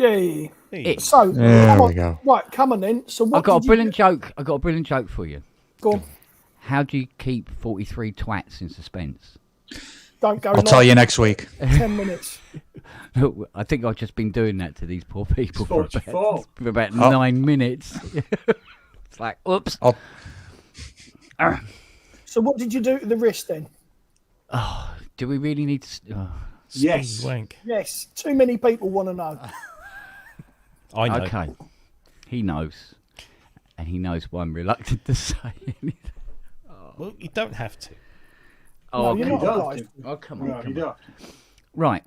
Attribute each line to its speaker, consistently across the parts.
Speaker 1: Yeah.
Speaker 2: Hey.
Speaker 1: So,
Speaker 3: There
Speaker 1: come
Speaker 3: we
Speaker 1: on.
Speaker 3: go.
Speaker 1: Right, come on then. So what
Speaker 4: I've got a
Speaker 1: did you
Speaker 4: brilliant
Speaker 1: do?
Speaker 4: joke. I've got a brilliant joke for you.
Speaker 1: Go on.
Speaker 4: How do you keep 43 twats in suspense?
Speaker 1: Don't go
Speaker 3: I'll tell you next week.
Speaker 1: 10 minutes.
Speaker 4: I think I've just been doing that to these poor people for
Speaker 5: It's 44.
Speaker 4: about 9 minutes. It's like, oops.
Speaker 1: So what did you do to the wrist then?
Speaker 4: Oh, do we really need to...
Speaker 5: Yes.
Speaker 2: Wank.
Speaker 1: Yes, too many people want to know.
Speaker 2: I know.
Speaker 4: Okay. He knows. And he knows why I'm reluctant to say anything.
Speaker 2: Well, you don't have to.
Speaker 1: No, you're
Speaker 5: You
Speaker 1: not
Speaker 5: don't.
Speaker 1: obliged.
Speaker 4: Oh, come on.
Speaker 5: No, you don't.
Speaker 4: Right.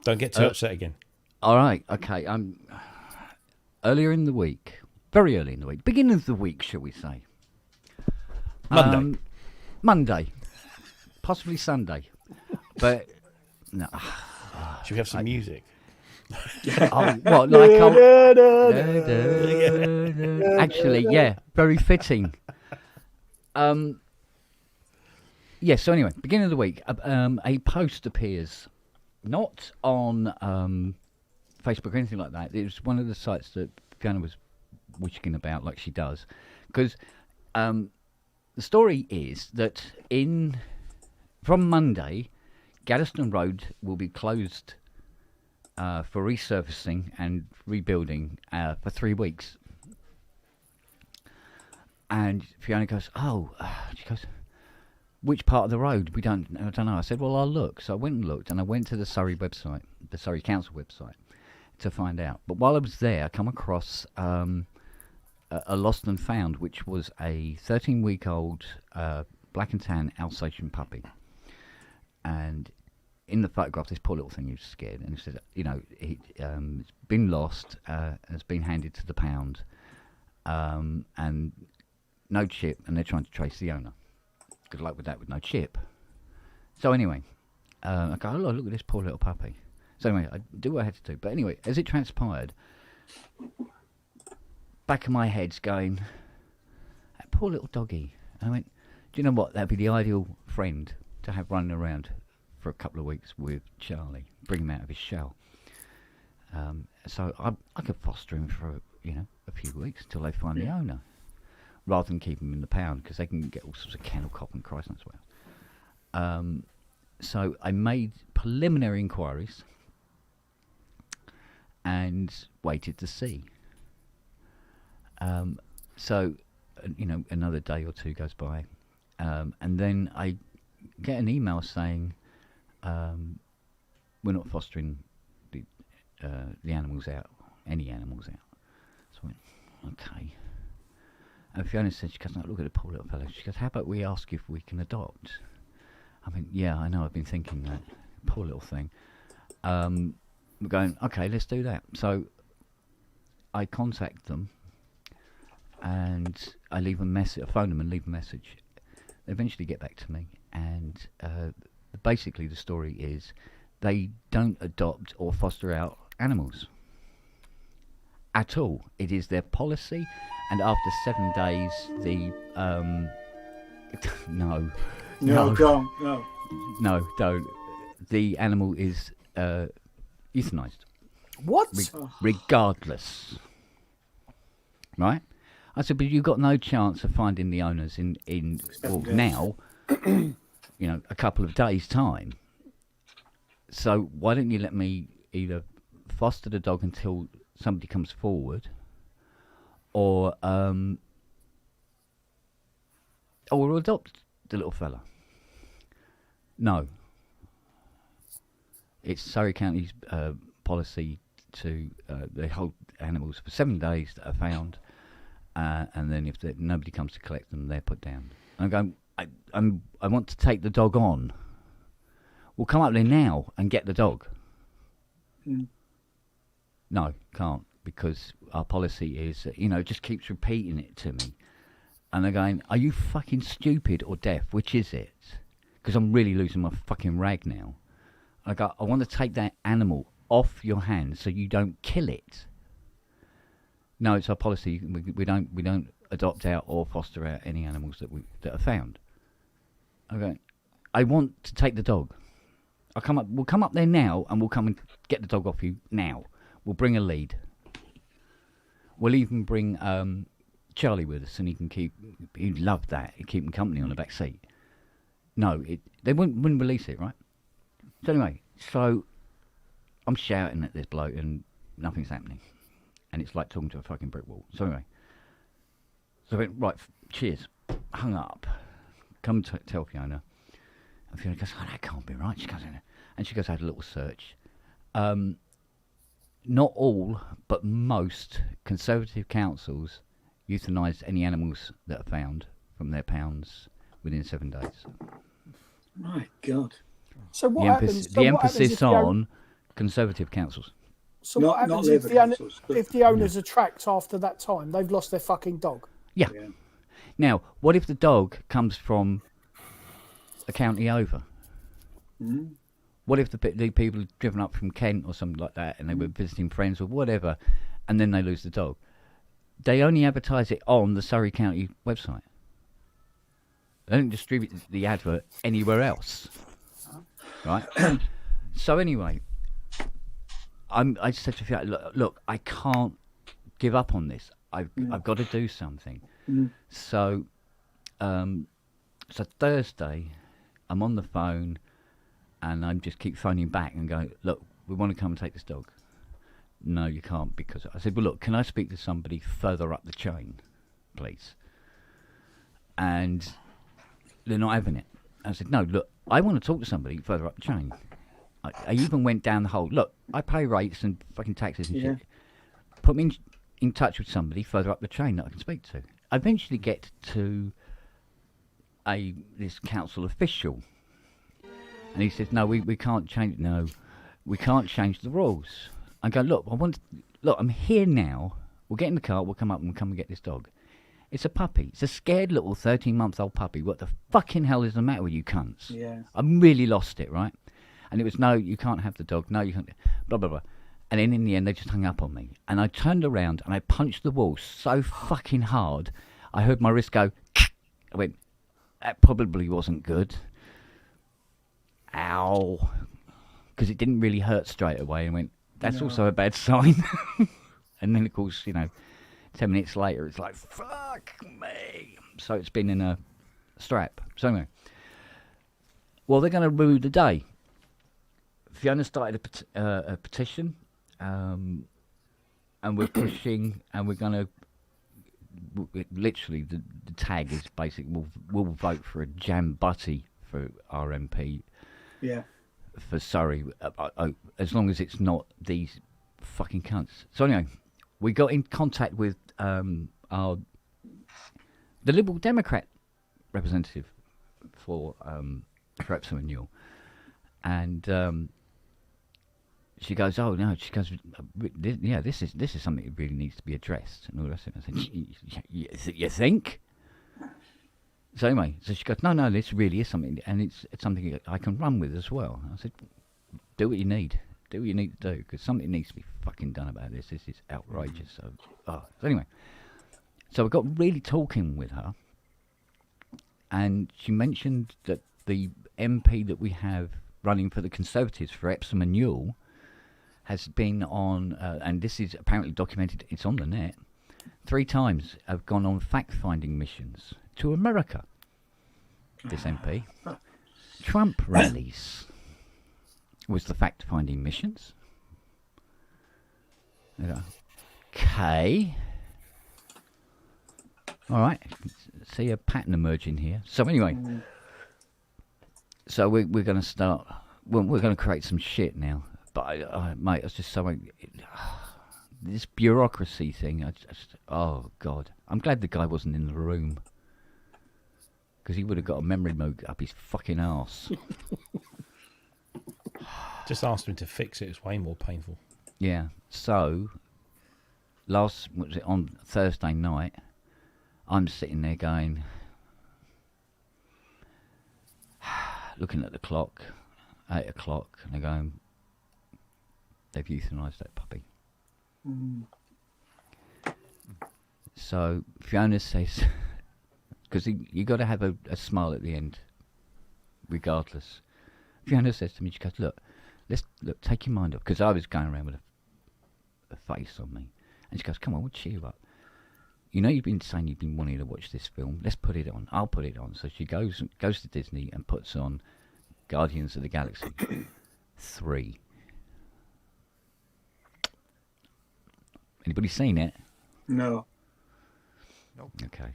Speaker 2: Don't get too upset again.
Speaker 4: All right. Okay. Earlier in the week, very early in the week, beginning of the week, shall we say?
Speaker 2: Monday.
Speaker 4: Monday. Possibly Sunday. But, no.
Speaker 2: Should we have some music?
Speaker 4: What, like... Actually, yeah, very fitting. Yeah, so anyway, beginning of the week, a post appears, not on Facebook or anything like that. It was one of the sites that Fiona was wishing about, like she does. Because the story is that from Monday, Gaddiston Road will be closed for resurfacing and rebuilding for 3 weeks. And Fiona goes, she goes, which part of the road? I don't know. I said, well, I'll look. So I went and looked, and I went to the Surrey website, the Surrey Council website, to find out. But while I was there, I come across a lost and found, which was a 13-week-old black and tan Alsatian puppy. And in the photograph, this poor little thing was scared, and it said, it's been lost, has been handed to the pound, and no chip, and they're trying to trace the owner. Good luck with that with no chip. So anyway, I go, look at this poor little puppy. So anyway, I do what I had to do. But anyway, as it transpired, back of my head's going, that poor little doggy. And I went, do you know what? That'd be the ideal friend to have running around for a couple of weeks with Charlie, bring him out of his shell. So I could foster him for a few weeks till they find the owner, rather than keep him in the pound, because they can get all sorts of kennel cop and Christ knows what. So I made preliminary inquiries and waited to see. So another day or two goes by, and then I get an email saying we're not fostering the animals out, any animals out. So I went, okay. And Fiona said, she goes, no, look at the poor little fellow. She goes, how about we ask if we can adopt? I mean, yeah, I know, I've been thinking that. Poor little thing. We're going, okay, let's do that. So I contact them and I leave a message, I phone them and leave a message. They eventually get back to me, and basically the story is they don't adopt or foster out animals at all. It is their policy, and after 7 days, no, don't. The animal is euthanized.
Speaker 1: What?
Speaker 4: Regardless, right? I said, but you've got no chance of finding the owners in now, a couple of days' time. So why don't you let me either foster the dog until somebody comes forward, or adopt the little fella? No. It's Surrey County's policy to they hold animals for 7 days that are found, and then if nobody comes to collect them, they're put down. And I'm going, I want to take the dog on. We'll come up there now and get the dog. No, can't, because our policy is, just keeps repeating it to me. And they're going, are you fucking stupid or deaf? Which is it? Because I'm really losing my fucking rag now. I go, I want to take that animal off your hands so you don't kill it. No, it's our policy. We don't adopt out or foster out any animals that are found. Okay, I want to take the dog. We'll come up there now, and we'll come and get the dog off you now. We'll bring a lead. We'll even bring Charlie with us, and he'd love that. He'd keep him company on the back seat. No, they wouldn't release it, right? So anyway, I'm shouting at this bloke, and nothing's happening. And it's like talking to a fucking brick wall. So anyway, I went, right, cheers. Hung up. Come tell Fiona. And Fiona goes, oh, that can't be right. She goes in, and she goes, I had a little search. Not all, but most Conservative councils euthanise any animals that are found from their pounds within 7 days.
Speaker 3: My God.
Speaker 1: So what happens?
Speaker 4: The emphasis on Conservative councils.
Speaker 1: So what happens if the owners are tracked after that time? They've lost their fucking dog.
Speaker 4: Yeah. Now, what if the dog comes from a county over?
Speaker 3: Mm.
Speaker 4: What if the people are driven up from Kent or something like that, and they were visiting friends or whatever, and then they lose the dog? They only advertise it on the Surrey County website. They don't distribute the advert anywhere else, right? So anyway, I said to Fiona, look, I can't give up on this. I've got to do something.
Speaker 3: Mm.
Speaker 4: So Thursday, I'm on the phone, and I just keep phoning back and going, look, we want to come and take this dog. No, you can't, because I said, well, look, can I speak to somebody further up the chain, please? And they're not having it. I said, no, look, I want to talk to somebody further up the chain. I even went down the whole, look, I pay rates and fucking taxes and shit. Put me in touch with somebody further up the chain that I can speak to. I eventually get to this council official, and he says, no, we can't change. No, we can't change the rules. I go, look, I'm here now. We'll get in the car. We'll come up and come and get this dog. It's a puppy. It's a scared little 13-month-old puppy. What the fucking hell is the matter with you cunts?
Speaker 3: Yeah.
Speaker 4: I really lost it, right? And it was, no, you can't have the dog. No, you can't. Blah, blah, blah. And then in the end, they just hung up on me. And I turned around and I punched the wall so fucking hard, I heard my wrist go. I went, that probably wasn't good. Ow. Because it didn't really hurt straight away. And went, that's also a bad sign. And then, of course, 10 minutes later, it's like, fuck me. So it's been in a strap. So anyway, well, they're going to rue the day. Fiona started a petition, and we're pushing, and we're going to, literally, the tag is basically, we'll vote for a Jam Butty for our MP.
Speaker 3: Yeah.
Speaker 4: For Surrey, as long as it's not these fucking cunts. So anyway, we got in contact with the Liberal Democrat representative for Epsom and Newell, and she goes, "Oh no," she goes, "Yeah, this is something that really needs to be addressed." And all the rest of it. I said, "You think?" So anyway, so she goes, no, this really is something, and it's something I can run with as well. I said, do what you need. Do what you need to do, because something needs to be fucking done about this. This is outrageous. So anyway, so I got really talking with her, and she mentioned that the MP that we have running for the Conservatives for Epsom and Newell has been on, and this is apparently documented, it's on the net, 3 times have gone on fact-finding missions to America, this MP. Trump rallies was the fact-finding missions. Okay. All right. See a pattern emerging here. So anyway, so we're going to start. Well, we're going to create some shit now. But mate, it's just so. This bureaucracy thing. Oh God, I'm glad the guy wasn't in the room. Because he would have got a memory moog up his fucking arse.
Speaker 2: Just asked him to fix it. It's way more painful.
Speaker 4: Yeah. So, on Thursday night, I'm sitting there going, looking at the clock, 8 o'clock, and they're going, they've euthanised that puppy. Mm. So, Fiona says... Because you got to have a smile at the end, regardless. Fiona says to me, she goes, look, take your mind off, because I was going around with a face on me, and she goes, come on, we'll cheer you up. You know, you've been saying you've been wanting to watch this film. Let's put it on. I'll put it on. So she goes to Disney and puts on Guardians of the Galaxy 3. Anybody seen it?
Speaker 3: No.
Speaker 5: Nope.
Speaker 4: Okay.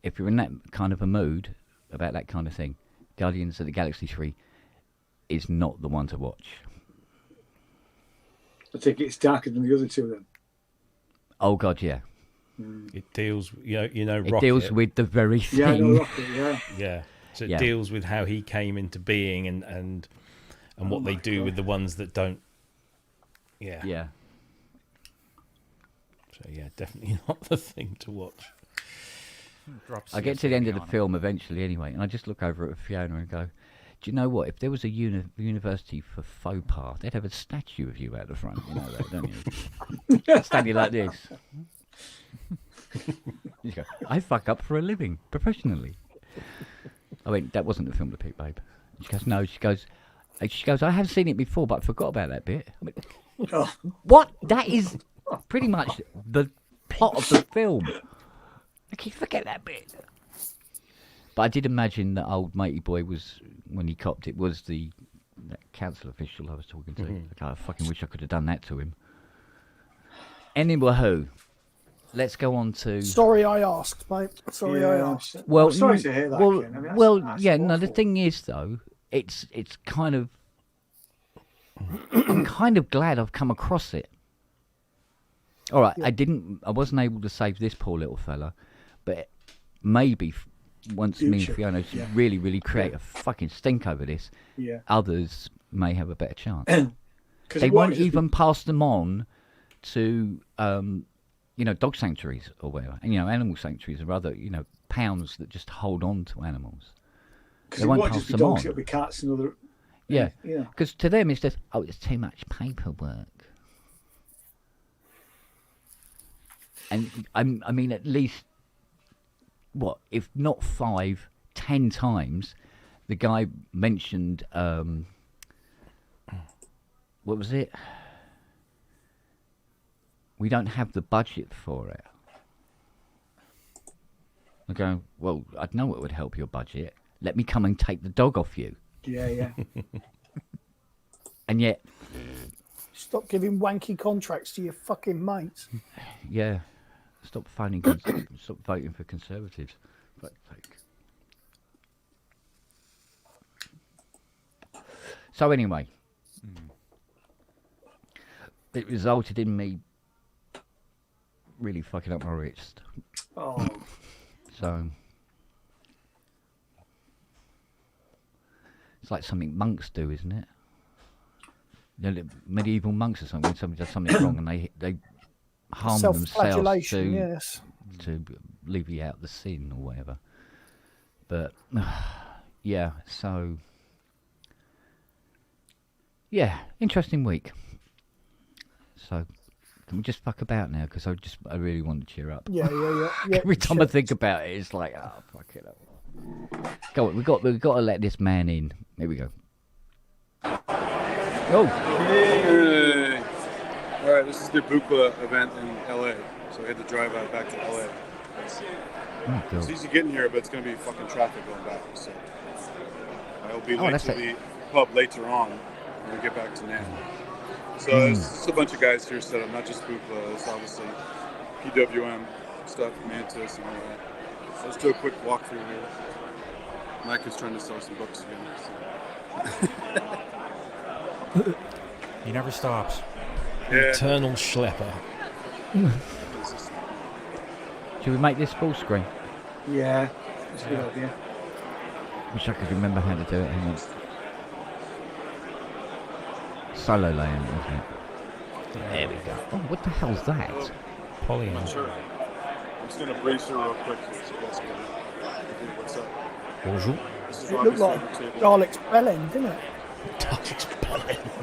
Speaker 4: If you're in that kind of a mood about that kind of thing, Guardians of the Galaxy 3 is not the one to watch.
Speaker 3: I think it's darker than the other two then.
Speaker 4: Oh God, yeah.
Speaker 2: It deals,
Speaker 4: It
Speaker 2: Rocket.
Speaker 4: deals with the very thing.
Speaker 3: Yeah, I know Rocket, yeah.
Speaker 2: Yeah. So it
Speaker 4: Yeah.
Speaker 2: deals with how he came into being and what they do with the ones that don't. Yeah.
Speaker 4: Yeah.
Speaker 2: So yeah, definitely not the thing to watch.
Speaker 4: I get to the end of the film eventually anyway, and I just look over at Fiona and go, do you know what? If there was a university for faux pas, they'd have a statue of you out the front. You know that, don't you? Standing like this. You go, I fuck up for a living, professionally. I went, that wasn't the film to pick, babe. She goes, no. She goes, I have seen it before, but I forgot about that bit. I went,
Speaker 3: Oh.
Speaker 4: what? That is pretty much the plot of the film. I keep forget that bit. But I did imagine that old matey boy was, when he copped it, was that council official I was talking to. Like, I fucking wish I could have done that to him. Anywho, let's go on to.
Speaker 1: Sorry, I asked, mate. Sorry, I
Speaker 3: Yeah,
Speaker 1: asked.
Speaker 4: Well,
Speaker 3: I'm sorry to hear that.
Speaker 4: Well,
Speaker 3: Ken. I mean, that's
Speaker 4: yeah. No, the
Speaker 3: awful.
Speaker 4: thing is, though, it's kind of. I'm kind of glad I've come across it. All right, I wasn't able to save this poor little fella, but maybe once me and
Speaker 3: Future,
Speaker 4: Fiona
Speaker 3: yeah.
Speaker 4: really, really create a fucking stink over this,
Speaker 3: Yeah.
Speaker 4: others may have a better chance.
Speaker 3: 'Cause
Speaker 4: They
Speaker 3: it
Speaker 4: won't
Speaker 3: just be-
Speaker 4: even pass them on to, dog sanctuaries or whatever, and animal sanctuaries or other, pounds that just hold on to animals.
Speaker 3: 'cause
Speaker 4: they
Speaker 3: it
Speaker 4: won't
Speaker 3: won't
Speaker 4: pass
Speaker 3: just be
Speaker 4: them
Speaker 3: dogs,
Speaker 4: on.
Speaker 3: it'll be cats and other.
Speaker 4: Yeah,
Speaker 3: Yeah.
Speaker 4: because to them it's just, it's too much paperwork. And I mean, at least, what, if not 5, 10 times, the guy mentioned, what was it? We don't have the budget for it. I go, well, I'd know it would help your budget. Let me come and take the dog off you.
Speaker 3: Yeah, yeah.
Speaker 4: And yet,
Speaker 1: Stop giving wanky contracts to your fucking mates.
Speaker 4: yeah, stop voting for Conservatives. Fuck's sake. So anyway, it resulted in me really fucking up my wrist.
Speaker 3: Oh,
Speaker 4: So it's like something monks do, isn't it? The medieval monks or something. When somebody does something wrong and they harm themselves
Speaker 1: Self-flagellation,
Speaker 4: to
Speaker 1: yes.
Speaker 4: alleviate out the sin or whatever. But yeah, so yeah, interesting week. So can we just fuck about now? Because I really want to cheer up.
Speaker 1: Yeah.
Speaker 4: Every time I think about it, it's like, oh, fuck it up. Go on, we've got to let this man in. Here we go. Oh,
Speaker 6: Hey. All right, this is the Bupa event in LA, so we had to drive out back to LA. It's
Speaker 4: God.
Speaker 6: easy getting here, but it's going to be fucking traffic going back. So I'll be late
Speaker 4: that's
Speaker 6: to
Speaker 4: it.
Speaker 6: the pub later on when we get back to NAMM. So there's just a bunch of guys here set up, not just Bupa. There's obviously PWM stuff, Mantis, and all that. So let's do a quick walkthrough here. Mike is trying to sell some books again.
Speaker 5: He never stops.
Speaker 6: Yeah.
Speaker 2: Eternal schlepper.
Speaker 4: Should we make this full screen?
Speaker 3: yeah. That's a good idea.
Speaker 4: Wish I could remember how to do it. Hang on. Solo layout, isn't it? There we go. Oh, what the hell's that?
Speaker 2: Polygon.
Speaker 6: Sure. I'm just going to brace her real quick here so you guys can see what's up.
Speaker 2: Bonjour.
Speaker 6: This is
Speaker 1: It
Speaker 6: Robbie's
Speaker 1: looked like
Speaker 6: favorite table.
Speaker 1: Dalek's bellend, didn't it?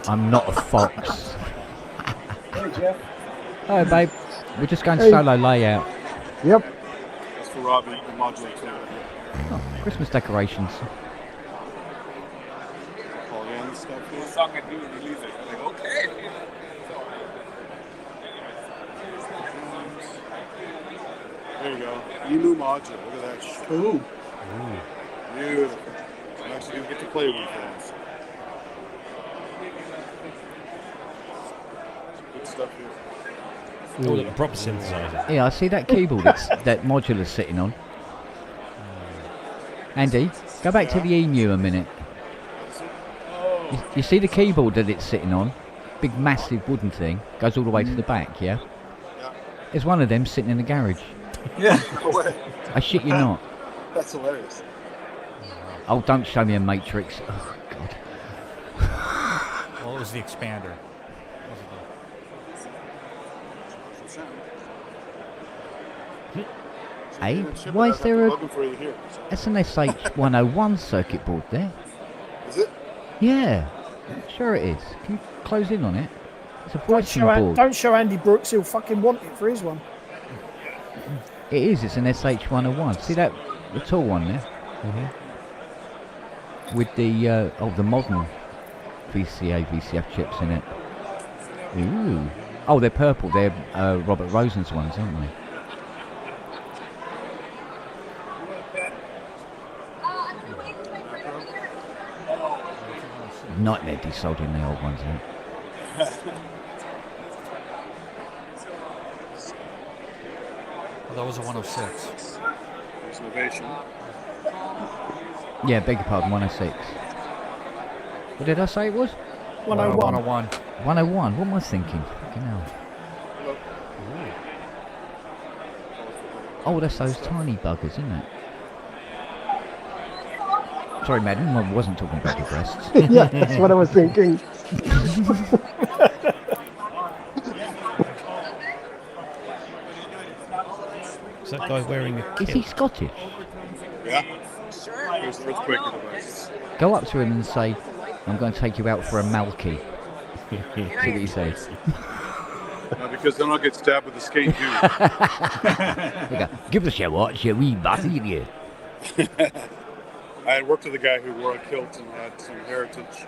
Speaker 4: I'm not a fox.
Speaker 3: Hey, Jeff.
Speaker 4: Oh, babe. We're just going
Speaker 1: Hey.
Speaker 4: solo layout.
Speaker 1: Yep.
Speaker 6: That's for Robbie. You can modulate too.
Speaker 4: Oh, Christmas decorations.
Speaker 6: the song I do and release it. I'm like, okay. There you go. NAMM module. Look at that.
Speaker 3: Ooh.
Speaker 6: Beautiful. I'm actually going to get to play with it for once. Good stuff here.
Speaker 2: Oh, look, a proper synthesizer.
Speaker 4: Yeah, I see that keyboard that modular's sitting on. Andy, go back to the EMU a minute. You see the keyboard that it's sitting on? Big, massive wooden thing. Goes all the way to the back, yeah? There's one of them sitting in the garage.
Speaker 3: Yeah.
Speaker 6: No way.
Speaker 4: I shit you not.
Speaker 6: That's hilarious.
Speaker 4: Oh, don't show me a Matrix. Oh, God.
Speaker 5: Well, it was the expander.
Speaker 4: Hey, why is there a...
Speaker 6: Looking for you here.
Speaker 4: That's an SH101 circuit board there.
Speaker 6: Is it?
Speaker 4: Yeah, sure it is. Can you close in on it? It's a voicing board.
Speaker 1: Don't show Andy Brooks, he'll fucking want it for his one.
Speaker 4: It is, it's an SH101. See that, the tall one there? With the, the modern VCF chips in it. Ooh. Oh, they're purple. They're Robert Rosen's ones, aren't they? Nightmare desoldering the old ones, isn't it?
Speaker 5: Well, that was a 106.
Speaker 6: There's innovation.
Speaker 4: Yeah, beg your pardon, 106. What did I say it was?
Speaker 1: 101.
Speaker 5: 101.
Speaker 4: 101, what am I thinking? Fucking hell. Oh, that's those tiny buggers, isn't it? Sorry, madam, I wasn't talking about your breasts.
Speaker 7: Yeah, that's what I was thinking.
Speaker 2: Is that guy wearing a
Speaker 4: Is he
Speaker 2: kilt?
Speaker 4: Scottish?
Speaker 6: Yeah. There's the earthquaker devices.
Speaker 4: Go up to him and say, I'm going to take you out for a Malky. See what he says.
Speaker 6: Because then I'll get stabbed with a skate too.
Speaker 4: Give us your watch, you wee bastard, you.
Speaker 6: I had worked with a guy who wore a kilt and had some heritage,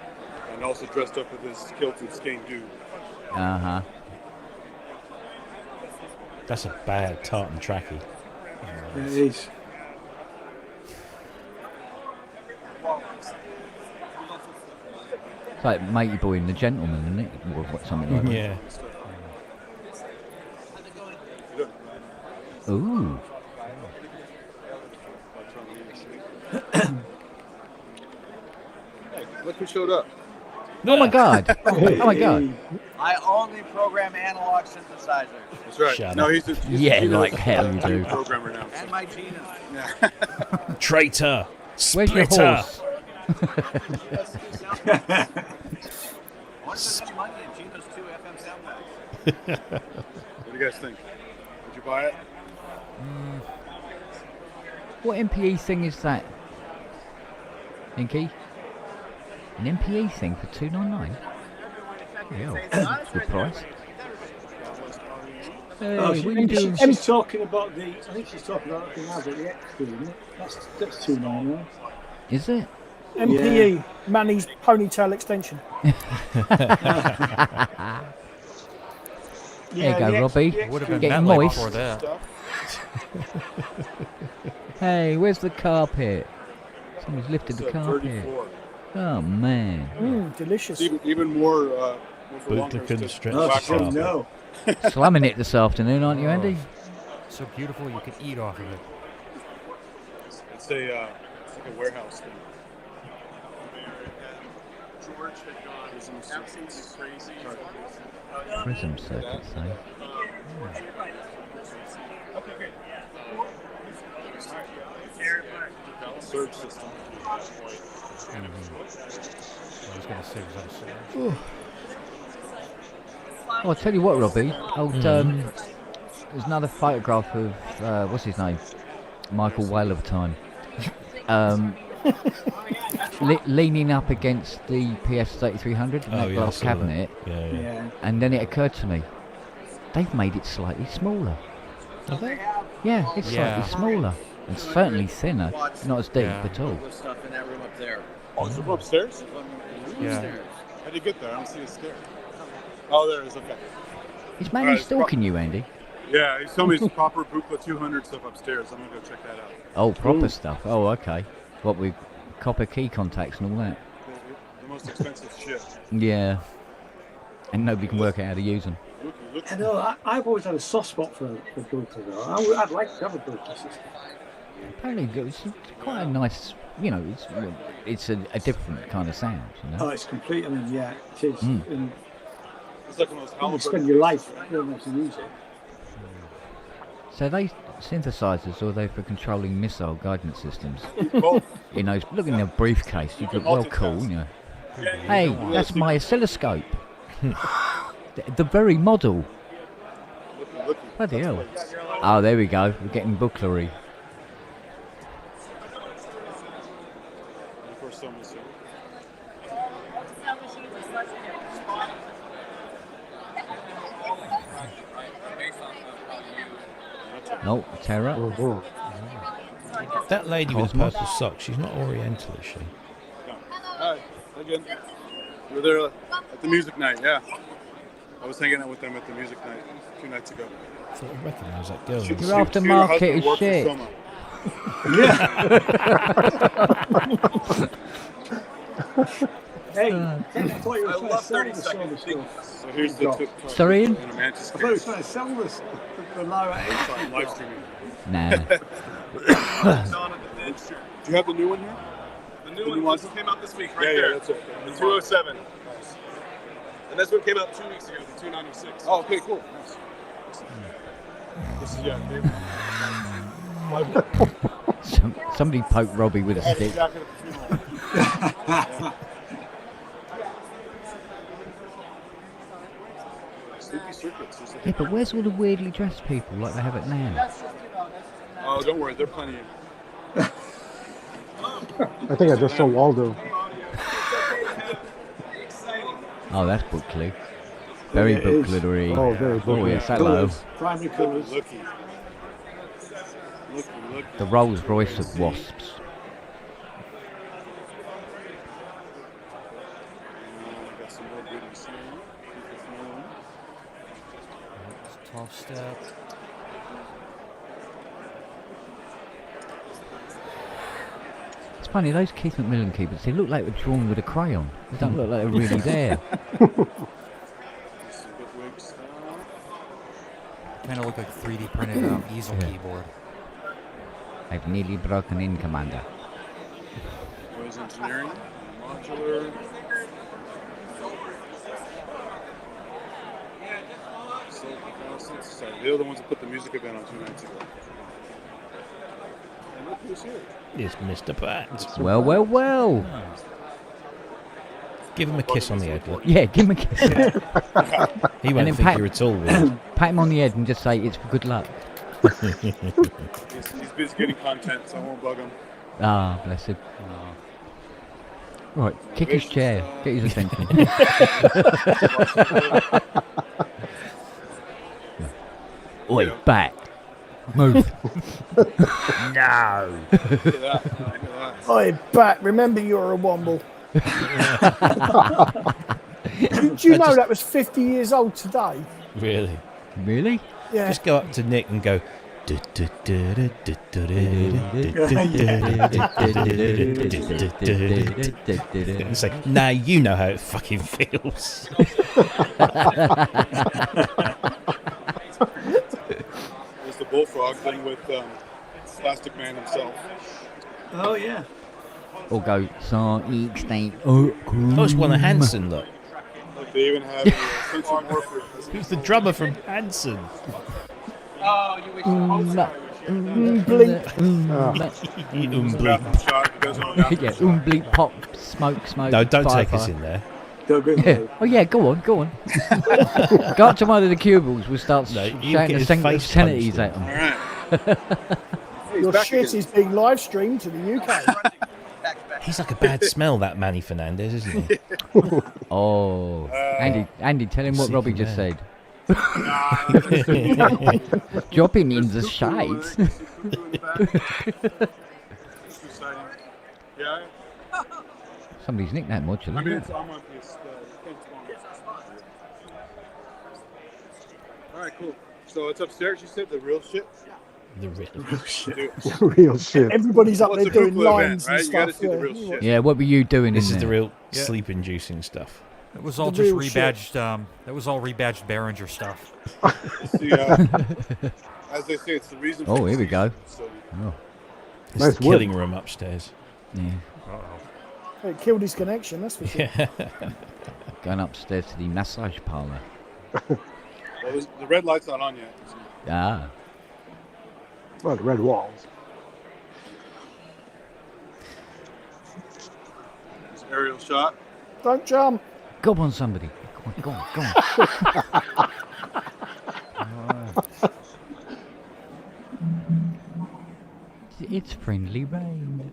Speaker 6: and also dressed up with his kilt and skein do.
Speaker 4: Uh-huh.
Speaker 2: That's a bad tartan trackie.
Speaker 3: It is.
Speaker 4: It's like Matey Boy and the Gentleman, isn't it? Or what, something like that.
Speaker 2: Yeah.
Speaker 4: Ooh.
Speaker 6: Look who showed up.
Speaker 4: Oh my God. Oh my God.
Speaker 8: I only program analog synthesizers.
Speaker 6: That's right.
Speaker 2: Shut
Speaker 6: no,
Speaker 2: up.
Speaker 6: he's a
Speaker 4: Yeah,
Speaker 6: he's
Speaker 4: like
Speaker 6: a
Speaker 4: hell you do.
Speaker 6: programmer now.
Speaker 8: And my Gina.
Speaker 2: Traitor!
Speaker 4: Where's your
Speaker 2: Splitter!
Speaker 4: horse?
Speaker 8: What's the money in Gina's 2 FM sound packs?
Speaker 6: What do you guys think? Would you buy it?
Speaker 4: What MPE thing is that? Inky? An MPE thing for $299? Yeah, that's a good price. Hey,
Speaker 3: Oh,
Speaker 4: what are you doing?
Speaker 3: she's talking about the. I think she's talking about the thing now, but the X2, isn't it? That's $299.
Speaker 4: Is it?
Speaker 1: MPE, Manny's ponytail extension.
Speaker 4: There you go, Robbie.
Speaker 5: Would have been
Speaker 4: Getting
Speaker 5: Bentley
Speaker 4: moist.
Speaker 5: before that.
Speaker 4: Hey, where's the carpet? Someone's lifted the
Speaker 6: It's a
Speaker 4: carpet.
Speaker 6: 34.
Speaker 4: Oh, man.
Speaker 1: Delicious.
Speaker 6: Even more. For longer,
Speaker 2: Bootlick and
Speaker 6: just
Speaker 2: stretch
Speaker 3: Oh,
Speaker 6: black
Speaker 3: she doesn't
Speaker 6: carpet.
Speaker 3: know.
Speaker 4: Slumming it this afternoon, aren't you, Andy?
Speaker 5: So beautiful you could eat off of it.
Speaker 6: It's like a warehouse thing.
Speaker 4: Prism circuits, eh?
Speaker 6: Surge system.
Speaker 5: I was going to say, was that a surge?
Speaker 4: Oh, I'll tell you what, Robbie. There's another photograph of, what's his name? Michael Whale of Time. Leaning up against the PS3300 in that glass cabinet.
Speaker 2: Yeah.
Speaker 3: Yeah.
Speaker 4: And then it occurred to me, they've made it slightly smaller.
Speaker 2: Are they?
Speaker 4: Yeah, it's
Speaker 5: Yeah.
Speaker 4: slightly smaller. And certainly thinner. Not as deep
Speaker 5: Yeah.
Speaker 4: at all.
Speaker 8: With stuff in that room up there.
Speaker 6: Oh, is it from upstairs?
Speaker 5: Yeah.
Speaker 8: Upstairs.
Speaker 6: How do you get there? I don't see a stair. Oh, there it is. Okay.
Speaker 4: Is Manny
Speaker 6: Alright,
Speaker 4: stalking you, Andy?
Speaker 6: Yeah, he's telling me it's proper Buchla 200 stuff upstairs. I'm gonna go check that out.
Speaker 4: Oh, proper stuff. Oh, okay. What with copper key contacts and all that?
Speaker 6: The most expensive shit.
Speaker 4: Yeah. And nobody can work out how to use them.
Speaker 6: Look.
Speaker 3: I know, I've always had a soft spot for Buchla though. I'd like to have a Buchla system.
Speaker 4: Apparently, it's quite a nice. You know, it's a different kind of sound. You know.
Speaker 3: Oh, it's complete. I mean, yeah, it is. And
Speaker 6: It's like one of those
Speaker 3: you spend your life learning how to use it.
Speaker 4: So are they synthesizers, or are they for controlling missile guidance systems?
Speaker 6: Both.
Speaker 4: You know, look in the briefcase. You look well cool. You know. Hey, that's my oscilloscope. the very model.
Speaker 6: Looky.
Speaker 4: Bloody hell. Oh, there we go. We're getting booklery.
Speaker 6: Of course, someone's here.
Speaker 4: No, Terra.
Speaker 7: Oh,
Speaker 2: That lady with the purple socks, she's not Oriental, is she?
Speaker 6: Hi, again. You were there at the music night, yeah. I was hanging out with them at the music night 2 nights ago.
Speaker 2: I thought I recognised that girl.
Speaker 4: Your aftermarket is shit.
Speaker 3: Hey, I thought you were trying to sell the silver stuff.
Speaker 6: So here's the tip.
Speaker 4: Sorry, Ian?
Speaker 3: I thought you were trying to sell this the lower
Speaker 6: I'm live streaming.
Speaker 4: Nah.
Speaker 6: Do you have the new one here?
Speaker 8: The new one just came out this week, right
Speaker 6: Yeah,
Speaker 8: there.
Speaker 6: that's it.
Speaker 8: The 207. And this one came out 2 weeks ago, the 296.
Speaker 6: Oh, okay, cool. Nice. This is, yeah,
Speaker 4: Somebody poked Robbie with a stick.
Speaker 6: Sleepy Circuits.
Speaker 4: Yeah, but where's all the weirdly dressed people like they have at NAMM?
Speaker 6: Oh, don't worry, they're plenty of.
Speaker 7: I think I just saw Waldo.
Speaker 4: Oh, that's booklet. Very
Speaker 3: Yeah, it is.
Speaker 4: booklettery.
Speaker 7: Oh, very
Speaker 4: Oh,
Speaker 7: booklet.
Speaker 4: yes, hello.
Speaker 3: primary colours.
Speaker 6: Looky.
Speaker 4: The Rolls Royce of wasps.
Speaker 6: Got some more goodies here.
Speaker 5: 12 step.
Speaker 4: It's funny, those Keith McMillan keyboards, they look like they're drawn with a crayon. They don't look like they're really there.
Speaker 5: Kind of look like 3D printed easel keyboard.
Speaker 4: I've nearly broken in, Commander.
Speaker 6: Noise engineering, modular. Sorry, they're the ones that put the music event on 2 nights ago. And look who's here.
Speaker 2: It's Mr. Pat.
Speaker 4: Well, well, well.
Speaker 2: Give him a kiss on the head, look.
Speaker 4: Yeah, give him a kiss.
Speaker 2: He won't
Speaker 4: then
Speaker 2: think
Speaker 4: pat-
Speaker 2: you're at all weird.
Speaker 4: Pat him on the head and just say it's for good luck.
Speaker 6: He's busy getting content, so I won't bug him.
Speaker 4: Ah, bless him. Right, kick his chair. Get his attention. Oi, back. Move. No.
Speaker 1: Oi, Bat, remember you're a womble. Do you know that was 50 years old today?
Speaker 2: Really?
Speaker 4: Really?
Speaker 1: Yeah.
Speaker 2: Just go up to Nick and go. And say, now you know how it fucking feels.
Speaker 6: There's the bullfrog thing with Plastic Man himself.
Speaker 3: Oh, yeah.
Speaker 4: Or go, Sonic State.
Speaker 2: Oh, it's one of Hanson, look.
Speaker 6: Like they even have Sensor Morpher.
Speaker 2: Who's the drummer from Hanson?
Speaker 8: Oh, you wish
Speaker 1: Blink.
Speaker 4: Yeah, bleep, pop, smoke.
Speaker 2: No, don't
Speaker 4: fire,
Speaker 2: take us
Speaker 4: fire.
Speaker 2: in there.
Speaker 3: Go good.
Speaker 4: Yeah. Oh yeah, go on. Go up to one of the cubicles. We'll start
Speaker 2: No, you
Speaker 4: shouting
Speaker 2: get
Speaker 4: the
Speaker 2: his face
Speaker 4: obscenities
Speaker 2: punched
Speaker 4: at them.
Speaker 6: Alright.
Speaker 1: Your shit is being live streamed to the UK.
Speaker 2: He's like a bad smell, that Manny Fernandez, isn't he?
Speaker 4: Oh, Andy, tell him what Robbie
Speaker 2: Sneaky
Speaker 4: just
Speaker 2: man.
Speaker 4: said. Dropping in the shades.
Speaker 6: Yeah.
Speaker 4: Somebody's nicked that modular.
Speaker 6: I mean, it's almost this. All right, cool. So it's upstairs. You said the real shit.
Speaker 2: The real.
Speaker 6: Dude.
Speaker 7: Real shit.
Speaker 1: Everybody's up
Speaker 6: Well,
Speaker 1: there
Speaker 6: it's a
Speaker 1: doing
Speaker 6: Hoopla event,
Speaker 1: lines
Speaker 6: right?
Speaker 1: and
Speaker 6: You gotta
Speaker 1: stuff.
Speaker 6: see the real shit.
Speaker 4: Yeah, what were you doing
Speaker 2: This
Speaker 4: in
Speaker 2: is
Speaker 4: there?
Speaker 2: the real
Speaker 5: Yeah.
Speaker 2: sleep-inducing stuff.
Speaker 5: It was all
Speaker 1: The
Speaker 5: just
Speaker 1: real shit.
Speaker 5: rebadged. That was all rebadged Behringer stuff.
Speaker 6: See, as they say, it's the reason.
Speaker 4: Oh,
Speaker 6: for
Speaker 4: here we go.
Speaker 6: So,
Speaker 4: Oh,
Speaker 2: It's
Speaker 7: Nice
Speaker 2: the
Speaker 7: wood.
Speaker 2: killing room upstairs.
Speaker 4: yeah.
Speaker 1: It killed his connection, that's for sure.
Speaker 4: Going upstairs to the massage parlour.
Speaker 6: well, the red light's not on yet. So.
Speaker 4: Ah.
Speaker 7: Well, the red walls.
Speaker 6: There's an aerial shot.
Speaker 1: Don't jump.
Speaker 4: Go on, somebody. Go on, go on, go on. It's friendly rain.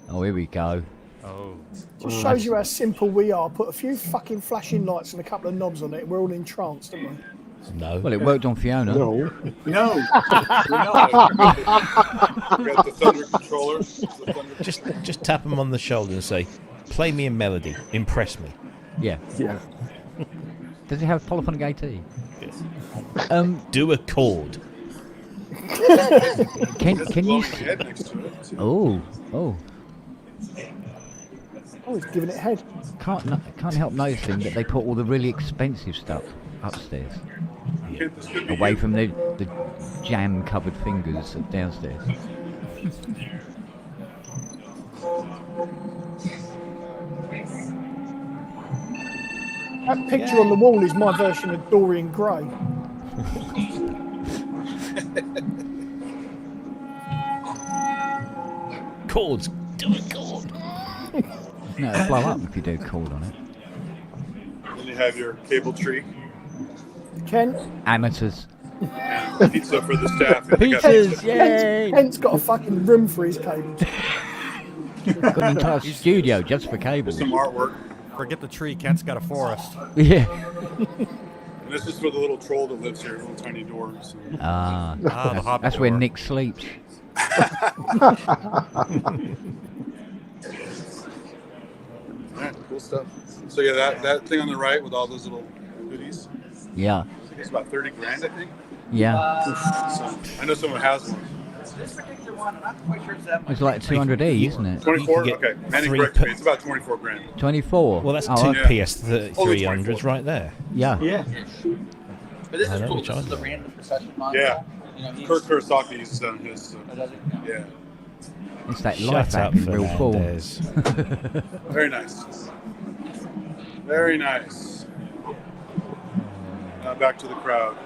Speaker 4: Oh, here we go.
Speaker 5: Oh.
Speaker 1: Just shows you how simple we are. Put a few fucking flashing lights and a couple of knobs on it. We're all entranced, aren't we?
Speaker 2: No.
Speaker 4: Well, it worked on Fiona.
Speaker 7: No.
Speaker 3: No.
Speaker 6: We got the thunder controller. The thunder
Speaker 2: Just tap him on the shoulder and say, "Play me a melody. Impress me."
Speaker 4: Yeah.
Speaker 7: Yeah.
Speaker 4: Does it have polyphonic AT?
Speaker 2: Do a chord.
Speaker 4: Can you?
Speaker 6: glowing head next to it. too.
Speaker 4: Oh.
Speaker 1: Oh, he's giving it head.
Speaker 4: Can't help noticing that they put all the really expensive stuff upstairs,
Speaker 6: This could be
Speaker 4: away
Speaker 6: you.
Speaker 4: from the jam-covered fingers downstairs.
Speaker 1: That picture on the wall is my version of Dorian Gray.
Speaker 2: Chords. Do a chord.
Speaker 4: No, it'll blow up if you do a chord on it.
Speaker 6: Then you have your cable tree.
Speaker 1: Ken,
Speaker 4: Amateurs.
Speaker 6: And pizza for the staff. And you got
Speaker 4: Pizzas, yay!
Speaker 1: Kent's got a fucking room for his cables.
Speaker 4: Got an entire studio just for cables.
Speaker 6: some artwork.
Speaker 5: Forget the tree. Kent's got a forest.
Speaker 4: Yeah.
Speaker 6: And this is for the little troll that lives here, little tiny doors.
Speaker 4: Ah,
Speaker 5: The Hobbit
Speaker 4: that's where
Speaker 5: door.
Speaker 4: Nick sleeps.
Speaker 6: Alright, cool stuff. So yeah, that thing on the right with all those little goodies.
Speaker 4: Yeah,
Speaker 6: I think it's about 30 grand, I think.
Speaker 4: yeah.
Speaker 6: So I know someone has one.
Speaker 8: This particular one, I'm not quite sure it's that much.
Speaker 4: It's like 200E, isn't it?
Speaker 6: 24?
Speaker 2: get
Speaker 6: Okay, Manny
Speaker 2: three
Speaker 6: corrected
Speaker 2: per-
Speaker 6: me. It's about 24 grand.
Speaker 4: 24.
Speaker 2: Well, that's
Speaker 4: Oh,
Speaker 2: two
Speaker 6: okay.
Speaker 2: PS300s right there.
Speaker 4: Yeah.
Speaker 3: Yeah.
Speaker 8: But this
Speaker 2: I
Speaker 8: is
Speaker 2: know
Speaker 8: cool.
Speaker 2: which
Speaker 8: This is
Speaker 2: one.
Speaker 8: the random procession module.
Speaker 6: Yeah.
Speaker 8: You know,
Speaker 6: Kurt Kurosaki uses that on his. So,
Speaker 8: Oh, does it?
Speaker 6: yeah.
Speaker 4: It's that life
Speaker 2: Shut
Speaker 4: app
Speaker 2: up,
Speaker 4: in real form.
Speaker 2: Fernandez.
Speaker 6: Very nice. Very nice. Now back to the crowd.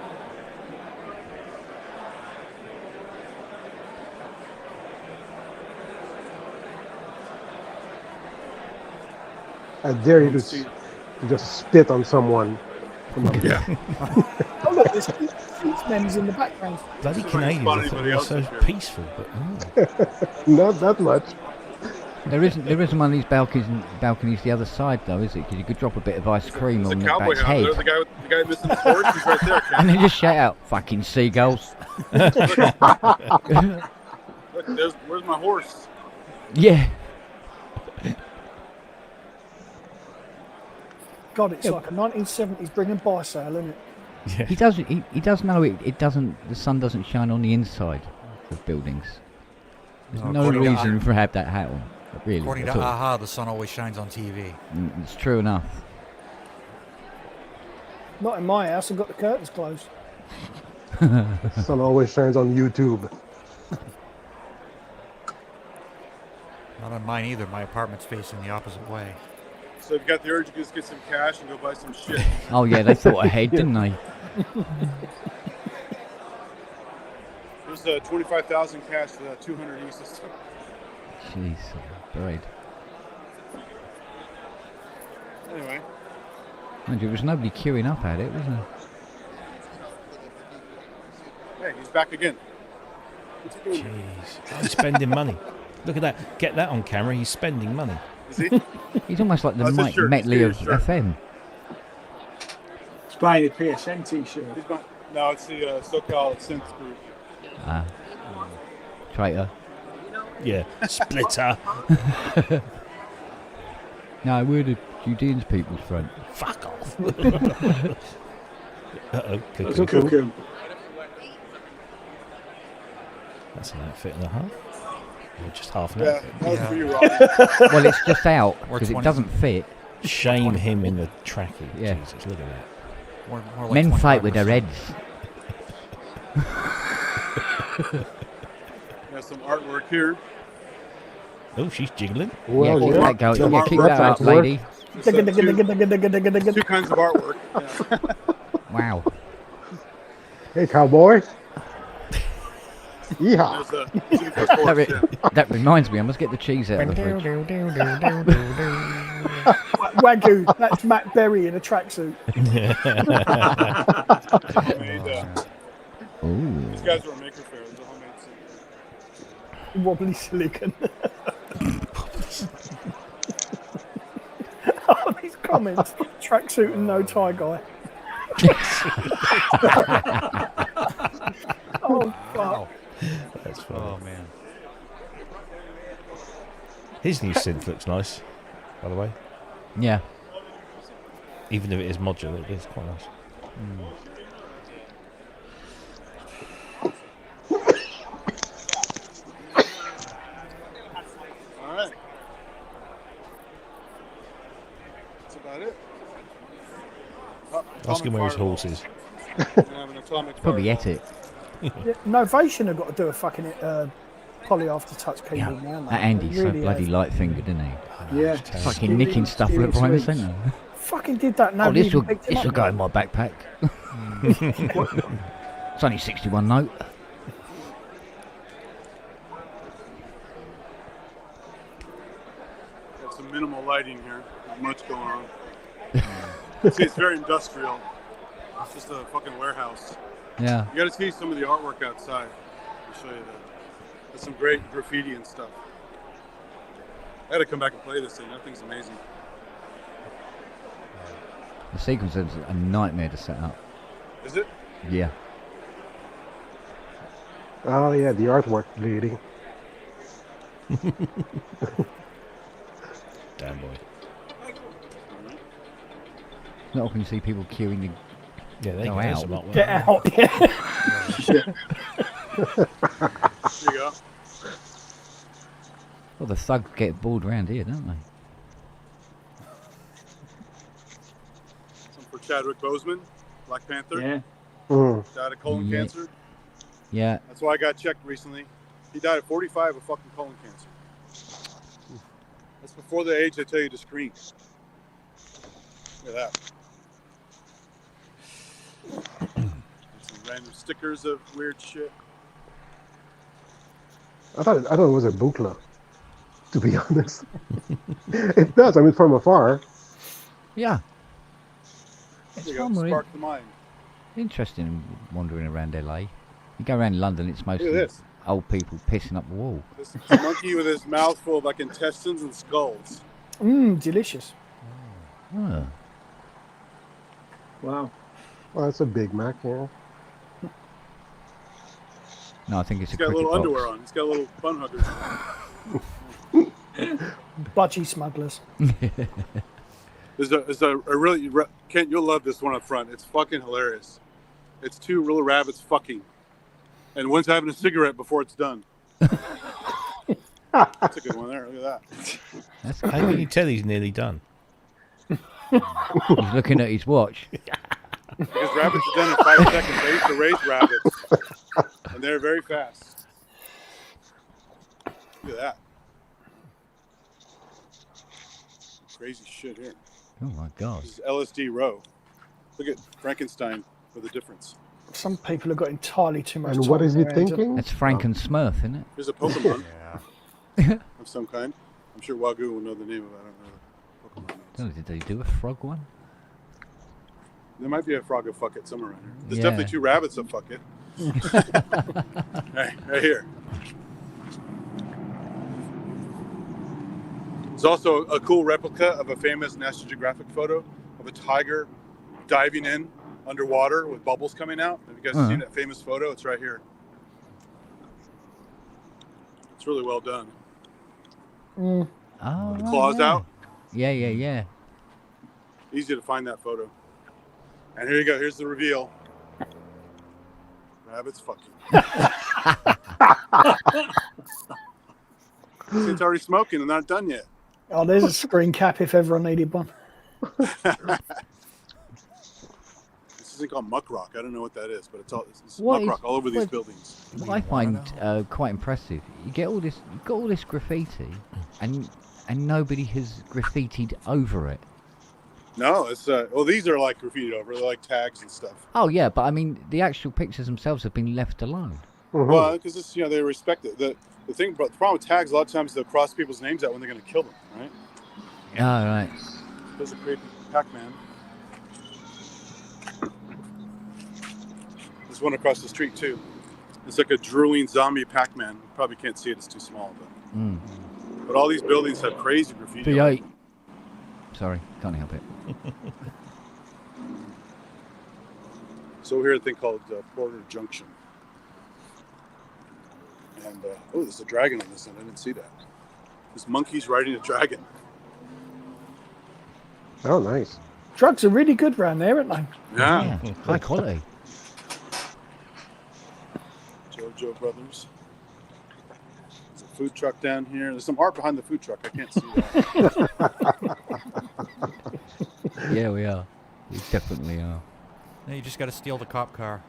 Speaker 7: I dare you to just spit on someone. Come on.
Speaker 6: Yeah.
Speaker 1: Oh, look, there's NAMM's in the background.
Speaker 2: Bloody
Speaker 6: Somebody
Speaker 2: Canadians,
Speaker 6: spot
Speaker 2: I thought
Speaker 6: anybody
Speaker 2: they were
Speaker 6: else
Speaker 2: so
Speaker 6: up here.
Speaker 2: peaceful, but
Speaker 7: Not that much.
Speaker 4: There isn't one of these balconies the other side though, is it? Because you could drop a bit of ice cream
Speaker 6: There's a
Speaker 4: on the
Speaker 6: cowboy
Speaker 4: bat's
Speaker 6: hat
Speaker 4: head,
Speaker 6: there. The guy missing his horse. He's right there.
Speaker 4: and then just shout out, "Fucking seagulls!"
Speaker 6: Look, where's my horse?
Speaker 4: Yeah.
Speaker 1: God, it's like a 1970s bringing buy sale, isn't it?
Speaker 2: yeah.
Speaker 4: He does know it doesn't. The sun doesn't shine on the inside of buildings. There's no
Speaker 5: according to
Speaker 4: reason for have that hat on. Really,
Speaker 5: According to
Speaker 4: at all.
Speaker 5: AHA, the sun always shines on TV.
Speaker 4: It's true enough.
Speaker 1: Not in my house. I've got the curtains closed.
Speaker 7: Sun always shines on YouTube.
Speaker 5: Not on mine either. My apartment's facing the opposite way.
Speaker 6: So if you got the urge, you just get some cash and go buy some shit.
Speaker 4: Oh yeah, they thought ahead, didn't they?
Speaker 6: There's 25,000 cash for that 200 E system.
Speaker 4: Jeez, buried.
Speaker 6: Anyway,
Speaker 4: Mind you, there was nobody queuing up at it, was there?
Speaker 6: hey, he's back again. What's he doing?
Speaker 2: Jeez. Oh, he's spending money. Look at that. Get that on camera. He's spending money.
Speaker 6: Is he?
Speaker 4: He's almost like the
Speaker 6: That's his
Speaker 4: Mike
Speaker 6: shirt,
Speaker 4: Metley of
Speaker 6: his shirt.
Speaker 4: FM.
Speaker 3: He's buying a PSN t-shirt.
Speaker 6: He's not. No, it's the SoCal Synth group.
Speaker 4: Ah, traitor.
Speaker 2: Yeah. Splitter.
Speaker 4: No, we're the Judeans People's Front.
Speaker 2: Fuck off. Uh-oh,
Speaker 3: That's
Speaker 2: cuckoo.
Speaker 3: a cuckoo.
Speaker 2: That's an outfit and a half. Or just half an
Speaker 6: Yeah,
Speaker 2: outfit.
Speaker 6: that was
Speaker 5: Yeah.
Speaker 6: for you, Robbie.
Speaker 4: Well, it's just out
Speaker 5: Or
Speaker 4: because it
Speaker 5: 20.
Speaker 4: doesn't fit.
Speaker 2: Shame him in the trackie.
Speaker 4: Yeah.
Speaker 2: Jesus, look at that.
Speaker 5: More like
Speaker 4: Men fight with their
Speaker 5: 25%.
Speaker 4: heads.
Speaker 6: Got some artwork here.
Speaker 2: Oh, she's jiggling.
Speaker 7: Well,
Speaker 4: keep
Speaker 7: yeah.
Speaker 4: that going.
Speaker 6: Some
Speaker 4: Yeah, keep
Speaker 6: artwork.
Speaker 4: that up,
Speaker 7: That's work.
Speaker 4: lady.
Speaker 6: It's, two kinds of artwork. Yeah.
Speaker 4: Wow.
Speaker 7: Hey, cowboy. Yeehaw.
Speaker 6: There's a super force, yeah.
Speaker 4: That reminds me, I must get the cheese out of the fridge.
Speaker 1: Wagyu, that's Matt Berry in a tracksuit.
Speaker 6: Homemade,
Speaker 4: Ooh.
Speaker 6: these guys were a maker fair. There's a homemade scene.
Speaker 1: Wobbly silicon. Oh, these comments. Tracksuit and no tie guy. Oh, fuck.
Speaker 2: That's funny.
Speaker 5: Oh man.
Speaker 2: His new synth looks nice, by the way.
Speaker 4: Yeah.
Speaker 2: Even if it is modular, it is quite nice.
Speaker 6: All right. That's about it.
Speaker 2: Ask him where his horse is.
Speaker 4: Probably ate it.
Speaker 1: Yeah, Novation have got to do a fucking poly after touch
Speaker 4: Yeah.
Speaker 1: keyboard now.
Speaker 4: That Andy's so bloody light fingered, isn't he?
Speaker 3: Yeah.
Speaker 4: Fucking nicking stuff left, right, and centre.
Speaker 1: Fucking did that.
Speaker 4: Oh,
Speaker 1: Nobody
Speaker 4: this will
Speaker 1: even picked him up.
Speaker 4: go in my backpack. It's only 61 note.
Speaker 6: Got some minimal lighting here. Not much going on. See, it's very industrial. It's just a fucking warehouse.
Speaker 4: Yeah.
Speaker 6: You got to see some of the artwork outside. I'll show you that. There's some great graffiti and stuff. I got to come back and play this thing. That thing's amazing.
Speaker 4: The sequence is a nightmare to set up.
Speaker 6: Is it?
Speaker 4: Yeah.
Speaker 7: Oh, yeah, the artwork lady.
Speaker 2: Damn boy.
Speaker 4: Not often you see people queuing to
Speaker 2: Yeah, they
Speaker 4: go
Speaker 2: go
Speaker 4: out.
Speaker 2: some artwork.
Speaker 1: Get out. Yeah.
Speaker 6: There you go.
Speaker 4: Well, the thugs get bored around here, don't they?
Speaker 6: Some for Chadwick Boseman, Black Panther.
Speaker 3: Yeah.
Speaker 6: Died of colon
Speaker 4: Yeah.
Speaker 6: cancer.
Speaker 4: Yeah.
Speaker 6: That's why I got checked recently. He died at 45 of fucking colon cancer. That's before the age they tell you to screen. Look at that. Some random stickers of weird shit.
Speaker 7: I thought it was a bukla, to be honest. It does. I mean, from afar.
Speaker 4: Yeah.
Speaker 6: There
Speaker 4: It's
Speaker 6: you go.
Speaker 4: fun, really.
Speaker 6: Spark the mind.
Speaker 4: Interesting wandering around LA. You go around London, it's mostly
Speaker 6: Look at this.
Speaker 4: old people pissing up the wall.
Speaker 6: This monkey with his mouth full of like intestines and skulls.
Speaker 1: Delicious.
Speaker 4: Oh.
Speaker 3: Wow.
Speaker 7: Well, it's a Big Mac, yeah.
Speaker 4: No, I think it's
Speaker 6: He's
Speaker 4: a
Speaker 6: got
Speaker 4: cricket
Speaker 6: little
Speaker 4: box.
Speaker 6: underwear on. He's got little bun huggers on.
Speaker 1: Budgie smugglers.
Speaker 6: There's a really Kent, you'll love this one up front. It's fucking hilarious. It's two little rabbits fucking, and one's having a cigarette before it's done. That's a good one there. Look at that.
Speaker 4: That's
Speaker 2: How can you tell he's nearly done?
Speaker 4: He's looking at his watch.
Speaker 6: Because rabbits are done in 5 seconds. They used to raise rabbits, and they're very fast. Look at that. Crazy shit here.
Speaker 4: Oh my god.
Speaker 6: This is LSD row. Look at Frankenstein for the difference.
Speaker 1: Some people have got entirely too much
Speaker 7: And
Speaker 1: time.
Speaker 7: what is he
Speaker 1: on their hands.
Speaker 7: thinking?
Speaker 4: That's Frank and Smurf, isn't it?
Speaker 6: Here's a Pokemon
Speaker 5: Yeah.
Speaker 6: of some kind. I'm sure Wagyu will know the name of it. I don't know the Pokemon names.
Speaker 4: Oh, did they do a frog one?
Speaker 6: There might be a frog of fuck it somewhere around here. There's
Speaker 4: Yeah.
Speaker 6: definitely two rabbits of fuck it. Right here. There's also a cool replica of a famous National Geographic photo of a tiger diving in underwater with bubbles coming out. Have you guys seen that famous photo? It's right here. It's really well done.
Speaker 4: Oh,
Speaker 6: The claws
Speaker 4: yeah.
Speaker 6: out.
Speaker 4: Yeah.
Speaker 6: Easy to find that photo. And here you go. Here's the reveal. Rabbits fucking. It's already smoking and not done yet.
Speaker 1: Oh, there's a screen cap if ever I needed one.
Speaker 6: This isn't called muck rock. I don't know what that is, but it's
Speaker 4: What
Speaker 6: muck
Speaker 4: is-
Speaker 6: rock all over these
Speaker 4: what-
Speaker 6: buildings.
Speaker 4: What I find quite impressive, you've got all this graffiti, and nobody has graffitied over it.
Speaker 6: No, it's well, these are like graffiti over. They're like tags and stuff.
Speaker 4: Oh yeah, but I mean the actual pictures themselves have been left alone.
Speaker 6: Well, because it's they respect it. The thing, but the problem with tags, a lot of times they'll cross people's names out when they're going to kill them, right?
Speaker 4: Oh right.
Speaker 6: There's a creepy Pac-Man. There's one across the street too. It's like a drooling zombie Pac-Man. You probably can't see it; it's too small. But all these buildings have crazy graffiti.
Speaker 4: V8. Sorry, can't help it.
Speaker 6: So we're here at a thing called Porter Junction. And, oh, there's a dragon on this one. I didn't see that. This monkey's riding a dragon.
Speaker 7: Oh, nice.
Speaker 1: Drugs are really good around there, aren't they?
Speaker 6: Yeah.
Speaker 4: High quality.
Speaker 6: JoJo Brothers. There's a food truck down here. There's some art behind the food truck. I can't see that.
Speaker 4: Yeah, we are. We definitely are.
Speaker 5: Now you just got to steal the cop car.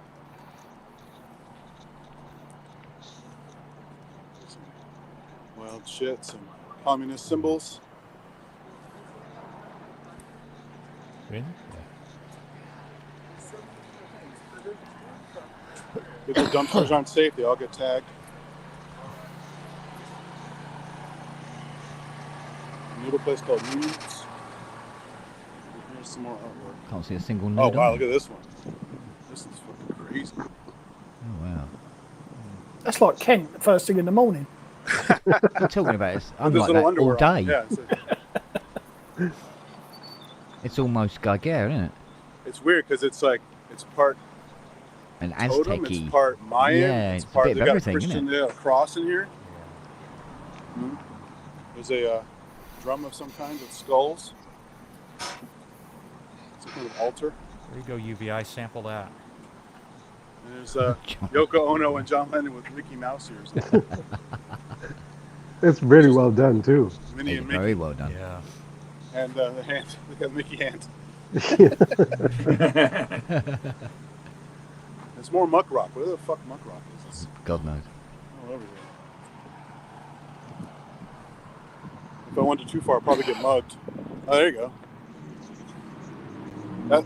Speaker 6: Wild shit. Some communist symbols.
Speaker 2: Really?
Speaker 6: If the dumpsters aren't safe, they all get tagged. A noodle place called Noodles. Here's some more artwork.
Speaker 4: Can't see a single
Speaker 6: Oh
Speaker 4: noodle.
Speaker 6: wow, look at this one. This is fucking crazy.
Speaker 4: Oh wow.
Speaker 1: That's like Kent, the first thing in the morning.
Speaker 4: What are you talking about? I'm
Speaker 6: There's
Speaker 4: like
Speaker 6: little
Speaker 4: that all
Speaker 6: underwear
Speaker 4: day.
Speaker 6: on. Yeah,
Speaker 4: It's almost Geiger, isn't it?
Speaker 6: it's weird because it's like it's part
Speaker 4: An
Speaker 6: totem,
Speaker 4: Aztec-y.
Speaker 6: it's part Mayan,
Speaker 4: Yeah,
Speaker 6: it's
Speaker 4: it's a
Speaker 6: part.
Speaker 4: bit
Speaker 6: They
Speaker 4: of
Speaker 6: got a
Speaker 4: everything, isn't
Speaker 6: Christian cross in here. There's a drum of some kind with skulls. Some kind of altar.
Speaker 5: There you go, UVI. Sample that.
Speaker 6: And there's Yoko Ono and John Lennon with Mickey Mouse ears.
Speaker 7: It's really well done too.
Speaker 6: Minnie
Speaker 4: Yeah,
Speaker 6: and Mickey.
Speaker 4: very well done.
Speaker 5: Yeah.
Speaker 6: And the hand. They got Mickey hand. It's more muck rock. Where the fuck muck rock is this?
Speaker 4: God knows.
Speaker 6: All over here. If I went too far, I'd probably get mugged. Oh, there you go.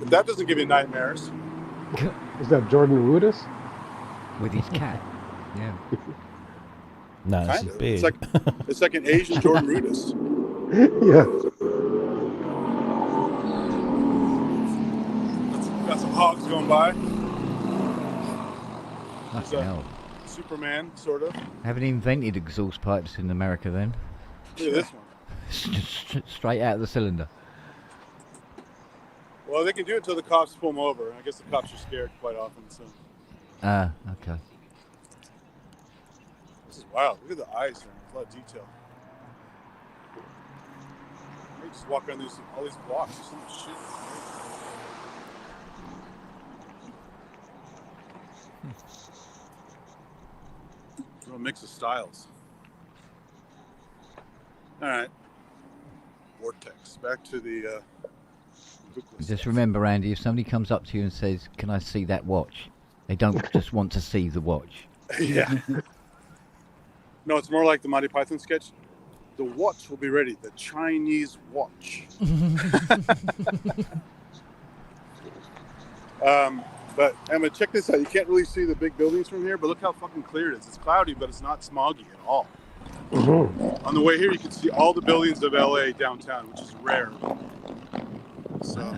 Speaker 6: That doesn't give you nightmares.
Speaker 7: Is that Jordan Rudess?
Speaker 4: With his cat. Yeah.
Speaker 2: No, this
Speaker 6: Kind
Speaker 2: is
Speaker 6: of.
Speaker 2: big.
Speaker 6: It's like an Asian Jordan Rudess.
Speaker 7: Yeah.
Speaker 6: Got some hogs going by.
Speaker 4: Fucking hell.
Speaker 6: Superman, sort of.
Speaker 4: Haven't invented exhaust pipes in America then.
Speaker 6: Look at this one.
Speaker 4: Just straight out of the cylinder.
Speaker 6: Well, they can do it until the cops pull them over. I guess the cops are scared quite often. So
Speaker 4: Okay.
Speaker 6: this is wild. Look at the eyes here. There's a lot of detail. They just walk around all these blocks. There's so much shit. Real mix of styles. All right. Vortex. Back to the book list
Speaker 4: Just
Speaker 6: stuff.
Speaker 4: remember, Andy, if somebody comes up to you and says, "Can I see that watch?" They don't just want to see the watch.
Speaker 6: Yeah. No, it's more like the Monty Python sketch. The watch will be ready. The Chinese watch. But Emma, check this out. You can't really see the big buildings from here, but look how fucking clear it is. It's cloudy, but it's not smoggy at all. On the way here, you can see all the buildings of LA downtown, which is rare. So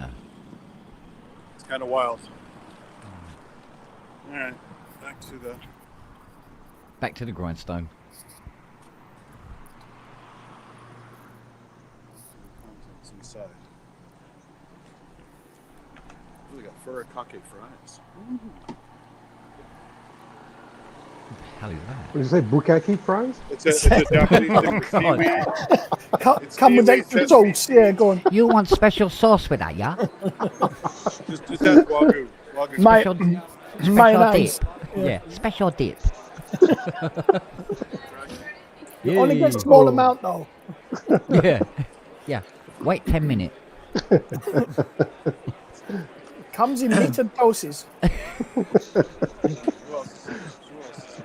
Speaker 6: it's kind of wild. All right,
Speaker 4: Back to the grindstone.
Speaker 6: contents inside. Ooh, they got furikake fries.
Speaker 4: hell is that?
Speaker 7: What did you say? Bukkake fries?
Speaker 6: It's a Japanese thing with
Speaker 4: God.
Speaker 6: seaweed. It's
Speaker 1: Come with
Speaker 6: seaweed,
Speaker 1: extra
Speaker 6: sesame
Speaker 1: sauce. Yeah, go on.
Speaker 4: You want special sauce with that, yeah?
Speaker 6: Just ask Wagyu. Wagyu.
Speaker 4: Special, special
Speaker 1: Mayonnaise.
Speaker 4: dip. Yeah, special dip.
Speaker 1: You only get small amount though.
Speaker 4: Yeah. Yeah. Wait 10 minutes.
Speaker 1: Comes in metered doses.
Speaker 6: Who else is here? Who else is here?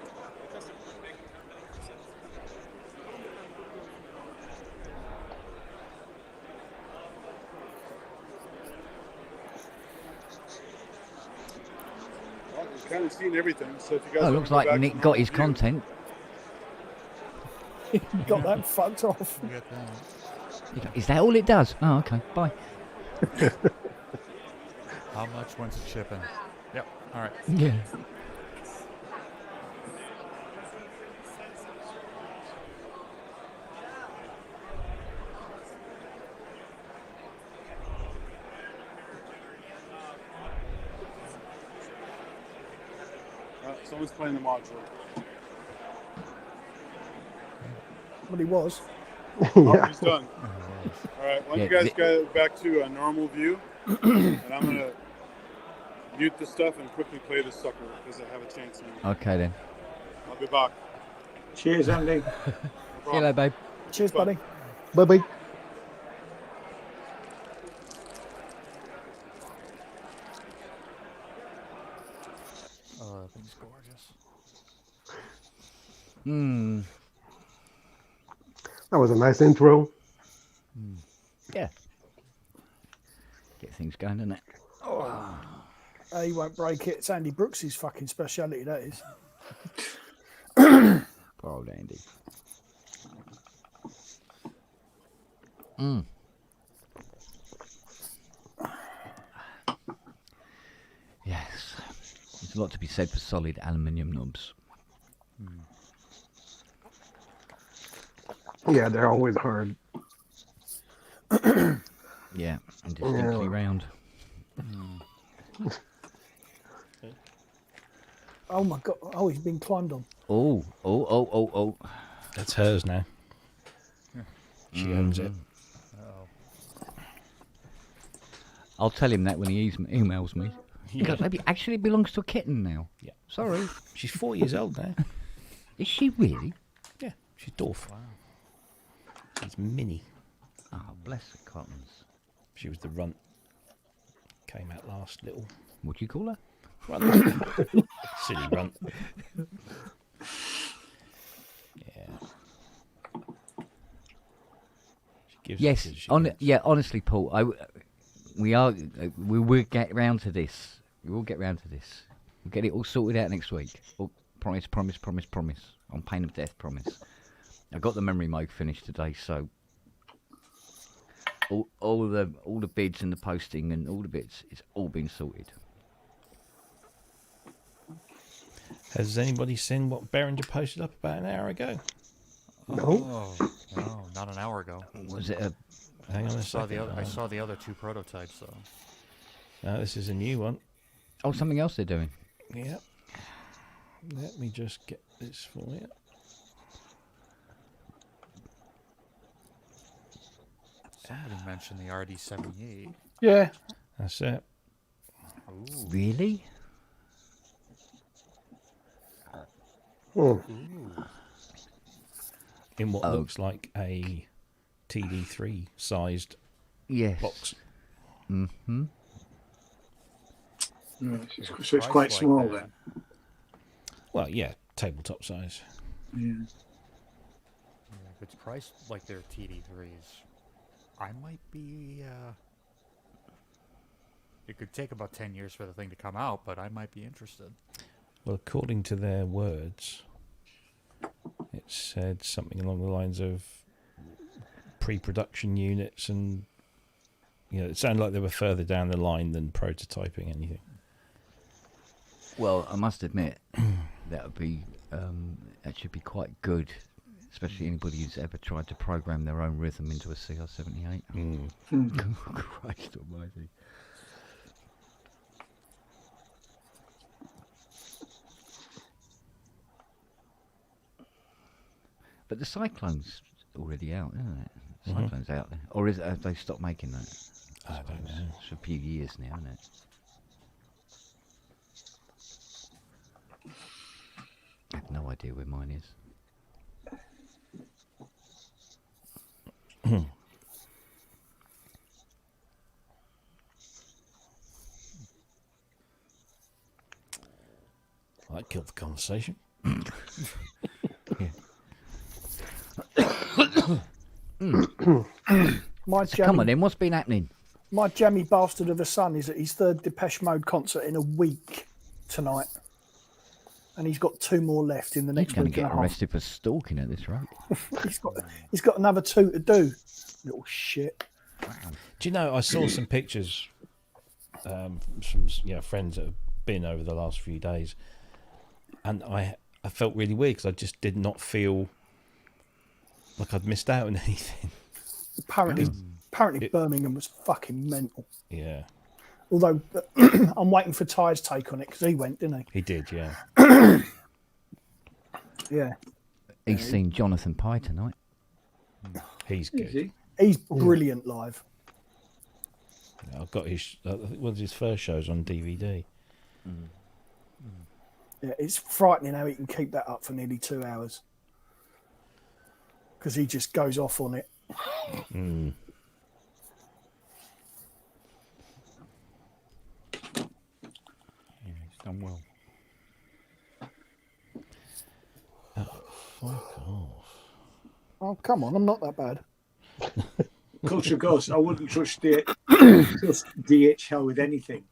Speaker 6: Well, we've kind of seen everything, so if you guys
Speaker 4: Oh,
Speaker 6: want
Speaker 4: looks
Speaker 6: to go
Speaker 4: like
Speaker 6: back
Speaker 4: Nick
Speaker 6: to
Speaker 4: got his
Speaker 6: review-
Speaker 4: content.
Speaker 1: Got that fucked off.
Speaker 5: You get that.
Speaker 4: Is that all it does? Oh, okay. Bye.
Speaker 5: How much? When's it shipping? Yep. All right.
Speaker 4: Yeah.
Speaker 6: Someone's playing the modular.
Speaker 1: Well, he was.
Speaker 6: Oh, he's done. All right, why don't
Speaker 4: Yeah,
Speaker 6: you guys go back to a normal view, and I'm gonna mute the stuff and quickly play this sucker because I have a chance now.
Speaker 4: Okay then.
Speaker 6: I'll be back.
Speaker 3: Cheers, Andy.
Speaker 4: See you later, babe.
Speaker 1: Cheers, buddy.
Speaker 7: Bye-bye.
Speaker 5: Oh, that thing's gorgeous.
Speaker 4: Hmm.
Speaker 7: That was a nice intro.
Speaker 4: Yeah. Get things going, doesn't it?
Speaker 1: He won't break it. It's Andy Brooks' fucking speciality, that is.
Speaker 4: Poor old Andy. Yes. There's a lot to be said for solid aluminium knobs.
Speaker 7: Yeah, they're always hard.
Speaker 4: Yeah, and distinctly
Speaker 7: Yeah.
Speaker 4: round.
Speaker 1: Oh my god. Oh, he's been climbed on.
Speaker 4: Oh.
Speaker 2: That's hers now. She owns it.
Speaker 4: I'll tell him that when he emails me. He goes, "Maybe it actually belongs to a kitten now."
Speaker 2: Yeah.
Speaker 4: Sorry.
Speaker 2: She's 4 years old now.
Speaker 4: Is she really?
Speaker 2: Yeah, she's dwarf. Wow. She's mini.
Speaker 4: Oh, bless the cottons.
Speaker 2: She was the runt. Came out last, little
Speaker 4: What do you call her?
Speaker 2: runt. Silly runt. Yeah. She gives
Speaker 4: Yes.
Speaker 2: it 'cause she gets-
Speaker 4: Yeah. Honestly, Paul, we will get round to this. We will get round to this. We'll get it all sorted out next week. Oh, promise. On pain of death, promise. I got the memory mode finished today, so all the bids and the posting and all the bits, it's all been sorted.
Speaker 2: Has anybody seen what Behringer posted up about an hour ago?
Speaker 7: No?
Speaker 5: Oh, no, not an hour ago.
Speaker 4: Was it a?
Speaker 2: Hang on a
Speaker 5: I saw
Speaker 2: second.
Speaker 5: the other. I saw the other two prototypes though.
Speaker 2: No, this is a new one.
Speaker 4: Oh, something else they're doing.
Speaker 2: Yep. Let me just get this for you.
Speaker 5: Somebody mentioned the RD78.
Speaker 1: Yeah.
Speaker 2: That's it.
Speaker 5: Ooh.
Speaker 4: Really?
Speaker 7: Oh,
Speaker 2: In what
Speaker 4: Oh.
Speaker 2: looks like a TD3 sized
Speaker 4: Yes.
Speaker 2: box.
Speaker 4: Mm-hmm.
Speaker 3: So it's quite
Speaker 5: Price
Speaker 3: small
Speaker 5: like
Speaker 3: then.
Speaker 2: Well, yeah, tabletop size.
Speaker 3: Yeah.
Speaker 5: Yeah, if it's priced like their TD3s, I might be. It could take about 10 years for the thing to come out, but I might be interested.
Speaker 2: Well, according to their words, it said something along the lines of pre-production units, and it sounded like they were further down the line than prototyping anything.
Speaker 4: Well, I must admit that should be quite good, especially anybody who's ever tried to program their own rhythm into a CR78. Christ almighty. But the Cyclone's already out, isn't it? Cyclone's out there. Or have they stopped making that?
Speaker 2: I don't know.
Speaker 4: It's a few years now, isn't it? I have no idea where mine is.
Speaker 2: That killed the conversation.
Speaker 4: Come on then, what's been happening?
Speaker 1: My jammy bastard of a son is at his third Depeche Mode concert in a week tonight. And he's got 2 more left in the
Speaker 4: He's
Speaker 1: next
Speaker 4: going to
Speaker 1: week and
Speaker 4: get
Speaker 1: a half.
Speaker 4: arrested for stalking at this rate.
Speaker 1: he's got another 2 to do. Little shit.
Speaker 2: Do you know, I saw some pictures from friends that have been over the last few days, and I felt really weird because I just did not feel like I'd missed out on anything.
Speaker 1: Apparently Birmingham was fucking mental.
Speaker 2: Yeah.
Speaker 1: Although I'm waiting for Ty's take on it because he went, didn't he?
Speaker 2: He did, yeah.
Speaker 1: Yeah.
Speaker 4: He's seen Jonathan Pye tonight.
Speaker 2: He's good.
Speaker 1: He's brilliant live.
Speaker 2: Yeah, I've got his. I think one of his first shows on DVD.
Speaker 1: Yeah, it's frightening how he can keep that up for nearly 2 hours because he just goes off on it.
Speaker 2: Mm.
Speaker 5: Yeah, he's done well.
Speaker 2: Oh, fuck off.
Speaker 1: Oh, come on, I'm not that bad.
Speaker 3: Culture Ghost, I wouldn't trust DHL with anything.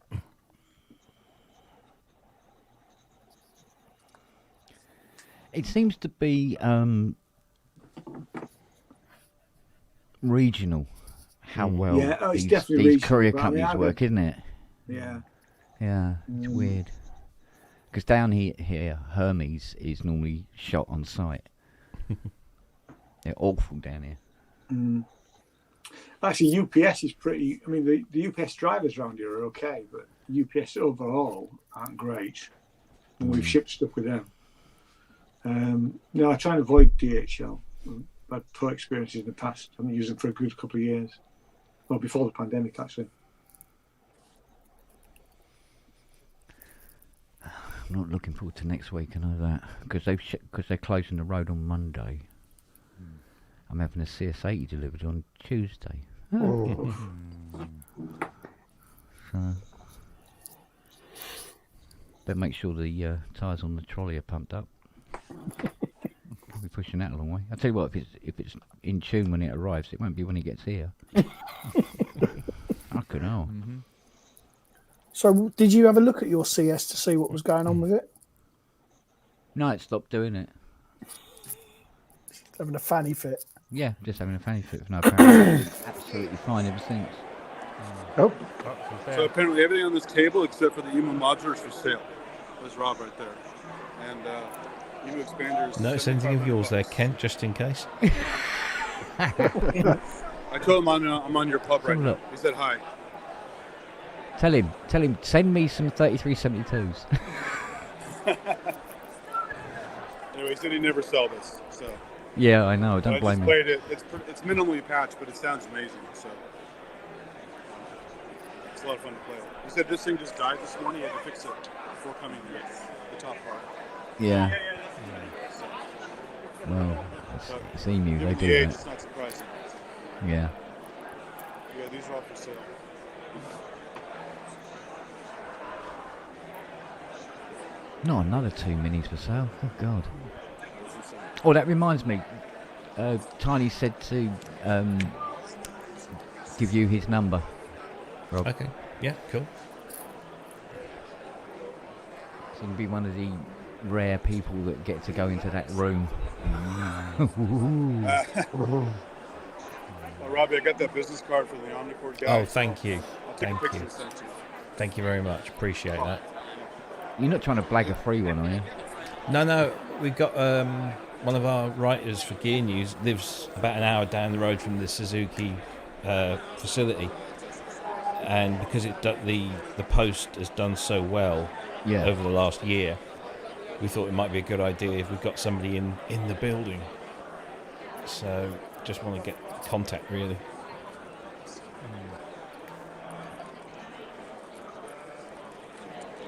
Speaker 4: It seems to be regional how well
Speaker 3: it's
Speaker 4: these
Speaker 3: definitely regional,
Speaker 4: courier
Speaker 3: but I
Speaker 4: companies
Speaker 3: mean,
Speaker 4: work, isn't it?
Speaker 3: Yeah.
Speaker 4: Yeah, it's weird. Because down here, Hermes is normally shot on site. They're awful down here.
Speaker 3: Actually, UPS is pretty. I mean, the UPS drivers around here are okay, but UPS overall aren't great. And we've shipped stuff with them. No, I try and avoid DHL. I've had poor experiences in the past. I haven't used them for a good couple of years. Well, before the pandemic, actually.
Speaker 4: I'm not looking forward to next week, I know that. Because they're closing the road on Monday. I'm having a CS80 delivered on Tuesday. So, better make sure the tyres on the trolley are pumped up. We'll be pushing that a long way. I'll tell you what, if it's in tune when it arrives, it won't be when it gets here. Fucking hell.
Speaker 1: So, did you have a look at your CS to see what was going on with it?
Speaker 4: No, it stopped doing it.
Speaker 1: Having a fanny fit.
Speaker 4: Yeah, just having a fanny fit for no apparent. Absolutely fine ever since.
Speaker 7: Oh,
Speaker 6: So apparently everything on this table except for the EMU modulars for sale. There's Rob right there. And EMU expanders.
Speaker 2: Notice anything of yours there, Kent, just in case?
Speaker 6: I told him I'm on your pub right now.
Speaker 4: Look.
Speaker 6: He said hi.
Speaker 4: Tell him, send me some 3372s.
Speaker 6: Anyway, he said he'd never sell this. So
Speaker 4: Yeah, I know.
Speaker 6: I
Speaker 4: Don't
Speaker 6: just
Speaker 4: blame me.
Speaker 6: played it. It's minimally patched, but it sounds amazing. So it's a lot of fun to play. He said this thing just died this morning. He had to fix it before coming here. The top part.
Speaker 4: Yeah.
Speaker 6: So,
Speaker 4: Well, it's EMU. They
Speaker 6: given
Speaker 4: do
Speaker 6: the age,
Speaker 4: that.
Speaker 6: it's not surprising.
Speaker 4: Yeah.
Speaker 6: Yeah, these are all for sale.
Speaker 4: No, another 2 minis for sale. Oh God. Oh, that reminds me. Tiny said to give you his number, Rob.
Speaker 2: Okay. Yeah, cool.
Speaker 4: So you can be one of the rare people that get to go into that room.
Speaker 6: Well, Robbie, I got that business card for the Omnicord guy.
Speaker 2: Oh, thank you.
Speaker 6: I'll take
Speaker 2: Thank
Speaker 6: a picture
Speaker 2: you.
Speaker 6: and send it to you.
Speaker 2: Thank you very much. Appreciate that.
Speaker 4: You're not trying to blag a free one, are you?
Speaker 2: No, we've got one of our writers for Gear News lives about an hour down the road from the Suzuki facility, and because the post has done so well over the last year, we thought it might be a good idea if we got somebody in the building So just want to get contact really.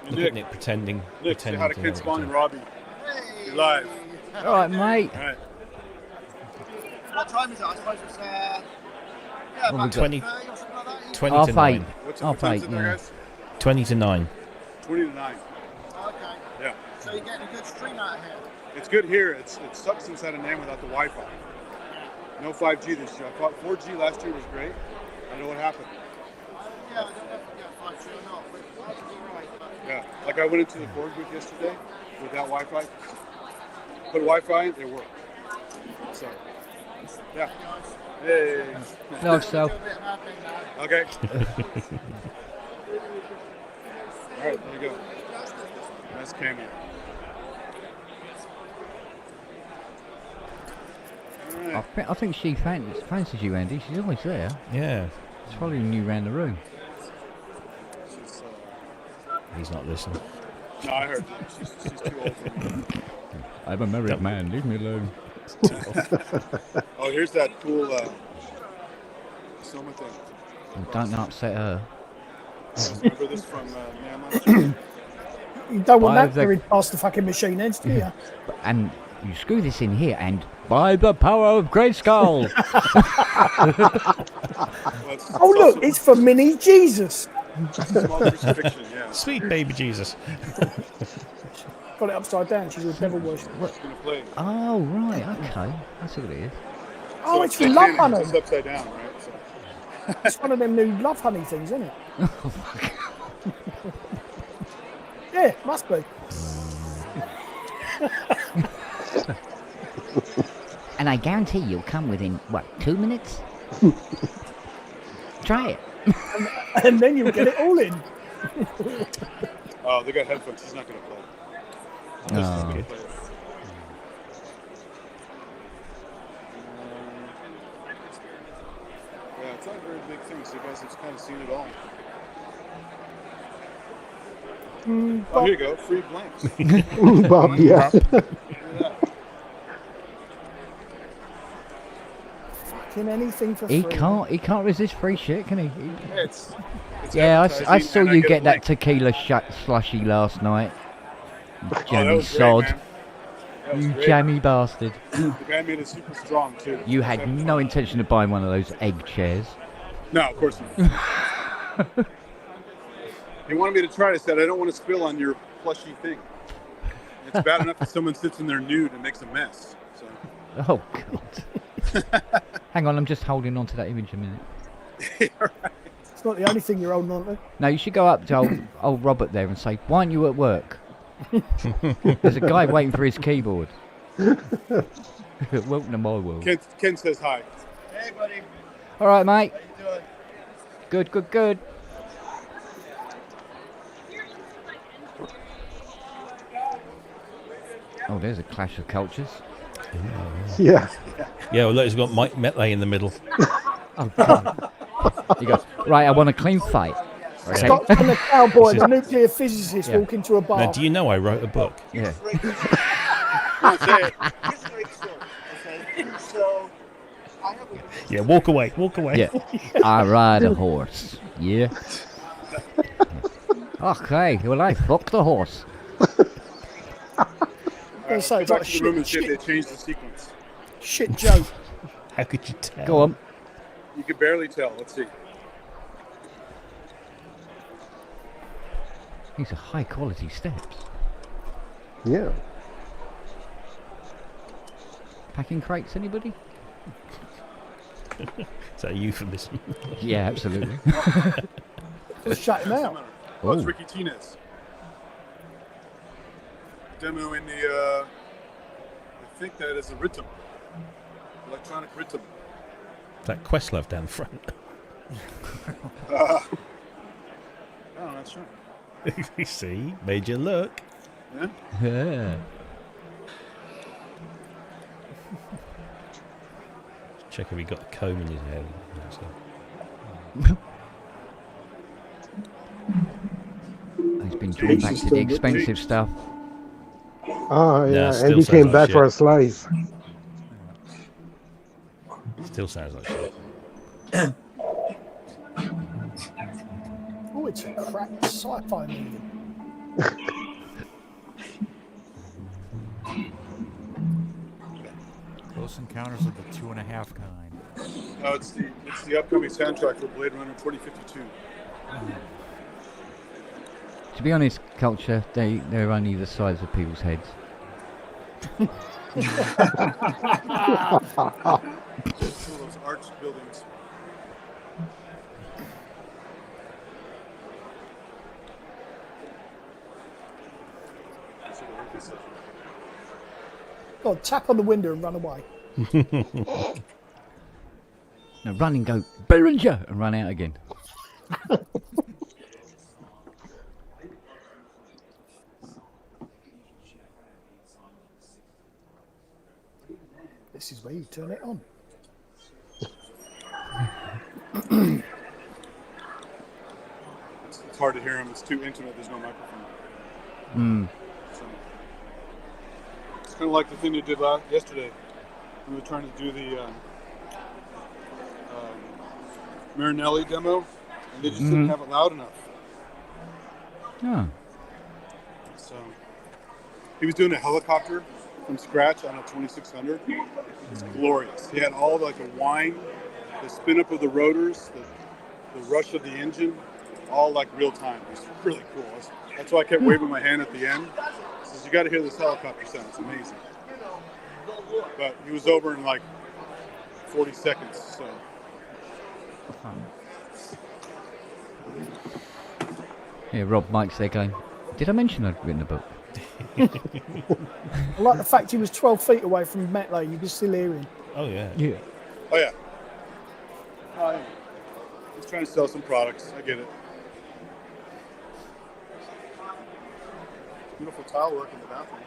Speaker 2: Look at Nick pretending.
Speaker 6: Nick, say
Speaker 2: pretending
Speaker 6: hi to
Speaker 2: to
Speaker 6: Ken
Speaker 2: know
Speaker 6: Spawn and
Speaker 2: what
Speaker 6: Robbie. You're live.
Speaker 4: All right, mate.
Speaker 6: All right.
Speaker 8: What time is it? I suppose it's yeah,
Speaker 4: What
Speaker 8: about
Speaker 4: we
Speaker 2: 20,
Speaker 8: 30 or something like that.
Speaker 2: 20
Speaker 4: Half
Speaker 2: to
Speaker 4: eight.
Speaker 2: 9.
Speaker 6: What
Speaker 4: Half
Speaker 6: time's
Speaker 4: eight,
Speaker 6: it there,
Speaker 4: yeah.
Speaker 6: guys?
Speaker 2: 20 to 9.
Speaker 6: 20 to 9.
Speaker 8: Okay.
Speaker 6: Yeah.
Speaker 8: So you're getting a good stream out of here.
Speaker 6: It's good here. It sucks inside of NAMM without the Wi-Fi. No 5G this year. I thought 4G last year was great. I don't know what happened.
Speaker 8: Yeah, I don't know if you get 5G or not, but you're right. But
Speaker 6: Yeah. Like I went into the board booth yesterday without Wi-Fi. Put Wi-Fi in, it worked. So, yeah. Hey.
Speaker 4: Love so.
Speaker 8: do a bit of admin now.
Speaker 6: Okay. All right, there you go. Nice camera. All right.
Speaker 4: I think she fancies you, Andy. She's always there.
Speaker 2: Yeah,
Speaker 4: She's following you around the room.
Speaker 6: She's,
Speaker 2: he's not listening.
Speaker 6: no, I heard that. She's too old for me.
Speaker 4: I'm a married man. Leave me alone.
Speaker 6: Oh, here's that cool Soma thing.
Speaker 4: Don't upset her.
Speaker 6: Remember this from NAMM?
Speaker 1: You don't want
Speaker 4: Why
Speaker 1: that
Speaker 4: have they-
Speaker 1: carried past the fucking machine ends, do you?
Speaker 4: And you screw this in here, and by the power of Great Skull.
Speaker 1: Oh, look, it's for Mini Jesus.
Speaker 6: Small crucifixion, yeah.
Speaker 2: Sweet baby Jesus.
Speaker 1: Got it upside down. She's a devil worshiper.
Speaker 6: It's gonna play.
Speaker 4: Oh, right, okay. That's what it is.
Speaker 1: Oh,
Speaker 6: So
Speaker 1: it's for Love Honey.
Speaker 6: It's upside down, right? So,
Speaker 1: It's one of them new Love Honey things, isn't it? Yeah, must be.
Speaker 4: And I guarantee you'll come within, what, 2 minutes? Try it.
Speaker 1: And then you'll get it all in.
Speaker 6: oh, they got headphones. He's not gonna play.
Speaker 4: No.
Speaker 6: He's gonna play it. Yeah, it's not a very big thing, so you guys have kind of seen it all. Oh, here you go. Free blanks.
Speaker 7: Bob, yeah.
Speaker 6: Look at that.
Speaker 1: Fucking anything for
Speaker 4: He
Speaker 1: free.
Speaker 4: can't resist free shit, can he?
Speaker 6: Yeah, it's
Speaker 4: Yeah, I
Speaker 6: advertising,
Speaker 4: saw
Speaker 6: and
Speaker 4: you
Speaker 6: get
Speaker 4: get
Speaker 6: a
Speaker 4: that
Speaker 6: link.
Speaker 4: tequila slushy last night.
Speaker 6: Oh, that
Speaker 4: Jammy
Speaker 6: was great,
Speaker 4: sod.
Speaker 6: man. That was
Speaker 4: You
Speaker 6: great.
Speaker 4: jammy bastard.
Speaker 6: The guy made it super strong too.
Speaker 4: You had no intention of buying one of those egg chairs.
Speaker 6: No, of course not. He wanted me to try it. I said, I don't want to spill on your plushy thing. It's bad enough if someone sits in there nude and makes a mess. So.
Speaker 4: Oh, God. Hang on, I'm just holding on to that image a minute.
Speaker 1: It's not the only thing you're holding on to.
Speaker 4: No, you should go up to old Robert there and say, why aren't you at work? There's a guy waiting for his keyboard. Welcome to my world.
Speaker 6: Ken says hi.
Speaker 8: Hey, buddy.
Speaker 4: All right, mate.
Speaker 8: How you doing?
Speaker 4: Good, good, good. Oh, there's a clash of cultures.
Speaker 7: Yeah.
Speaker 2: Yeah, well, look, he's got Mike Metley in the middle.
Speaker 4: Oh, God. He goes, right, I want a clean fight. Okay.
Speaker 1: Scott and the cowboy,
Speaker 2: This
Speaker 1: the
Speaker 2: is-
Speaker 1: nuclear physicist,
Speaker 4: Yeah.
Speaker 1: walk into a bar.
Speaker 2: Now, do you know I wrote a book?
Speaker 4: Yeah.
Speaker 6: Say it.
Speaker 8: Here's a great story. Okay. So, I have a
Speaker 2: Yeah, walk away, walk away.
Speaker 4: Yeah. I ride a horse. Yeah. Okay, well, I fucked the horse.
Speaker 1: Gonna say,
Speaker 6: Go
Speaker 1: it's
Speaker 6: back
Speaker 1: like
Speaker 6: to the room and see if
Speaker 1: shit,
Speaker 6: they changed the sequence.
Speaker 1: shit joke.
Speaker 2: How could you tell?
Speaker 4: Go on.
Speaker 6: You could barely tell. Let's see.
Speaker 4: These are high quality steps.
Speaker 7: Yeah.
Speaker 4: Packing crates, anybody?
Speaker 2: Is that a euphemism?
Speaker 4: Yeah, absolutely.
Speaker 1: Just shut him out.
Speaker 6: Oh, it's
Speaker 4: Oh.
Speaker 6: Ricky Tinez. Demo in the, I think that is a rhythm. Electronic rhythm.
Speaker 2: That Questlove down the front.
Speaker 6: Oh, that's right.
Speaker 2: You see, made you look.
Speaker 6: Yeah?
Speaker 4: Yeah.
Speaker 2: Check if he got a comb in his head.
Speaker 4: He's been drawn back to the expensive stuff.
Speaker 7: Oh,
Speaker 2: Yeah,
Speaker 7: yeah.
Speaker 2: still
Speaker 7: And we
Speaker 2: sounds
Speaker 7: came
Speaker 2: like
Speaker 7: back for
Speaker 2: shit.
Speaker 7: a slice.
Speaker 2: Still sounds like shit.
Speaker 1: Oh, it's a crap sci-fi movie.
Speaker 5: Close Encounters of the 2.5 kind.
Speaker 6: No, it's the upcoming soundtrack for Blade Runner 2052.
Speaker 4: To be honest, Culture, they're only the size of people's heads.
Speaker 6: Some of those arched buildings.
Speaker 1: God, tap on the window and run away.
Speaker 4: No, run and go, Berenger, and run out again.
Speaker 1: This is where you turn it on.
Speaker 6: It's hard to hear him. It's too intimate. There's no microphone. So, it's kind of like the thing you did yesterday. We were trying to do the Marinelli demo, and they just didn't have it loud enough.
Speaker 4: Oh.
Speaker 6: So he was doing a helicopter from scratch on a 2600. It's glorious. He had all like the whine, the spin up of the rotors, the rush of the engine, all like real time. It was really cool. That's why I kept waving my hand at the end. He says, you got to hear this helicopter sound. It's amazing. But he was over in like 40 seconds. So.
Speaker 4: Yeah, Rob Mike's there going, did I mention I'd written a book?
Speaker 1: I like the fact he was 12 feet away from Matt Lane. You can still hear him.
Speaker 2: Oh, yeah.
Speaker 4: Yeah.
Speaker 6: Oh, yeah. He's trying to sell some products. I get it. Beautiful tile work in the bathroom.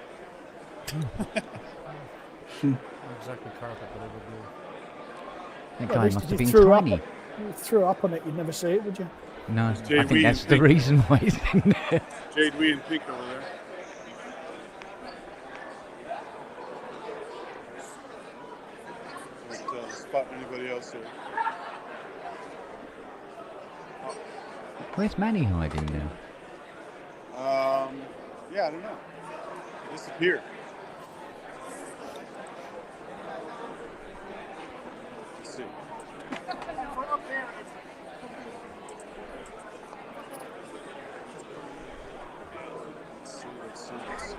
Speaker 5: Not exactly carpet, but it would be.
Speaker 4: That
Speaker 1: Well, at
Speaker 4: guy
Speaker 1: least
Speaker 4: must
Speaker 1: if
Speaker 4: have
Speaker 1: you
Speaker 4: been
Speaker 1: threw
Speaker 4: tiny.
Speaker 1: Up, you threw up on it, you'd never see it, would you?
Speaker 4: No, I
Speaker 6: Jade
Speaker 4: think
Speaker 6: Wee
Speaker 4: that's
Speaker 6: and
Speaker 4: the
Speaker 6: Pink.
Speaker 4: reason why he's in there.
Speaker 6: Jade Wee and Pink over there. Don't spot anybody else here.
Speaker 4: Where's Manny hiding now?
Speaker 6: Yeah, I don't know. He disappeared. Let's see. Let's see.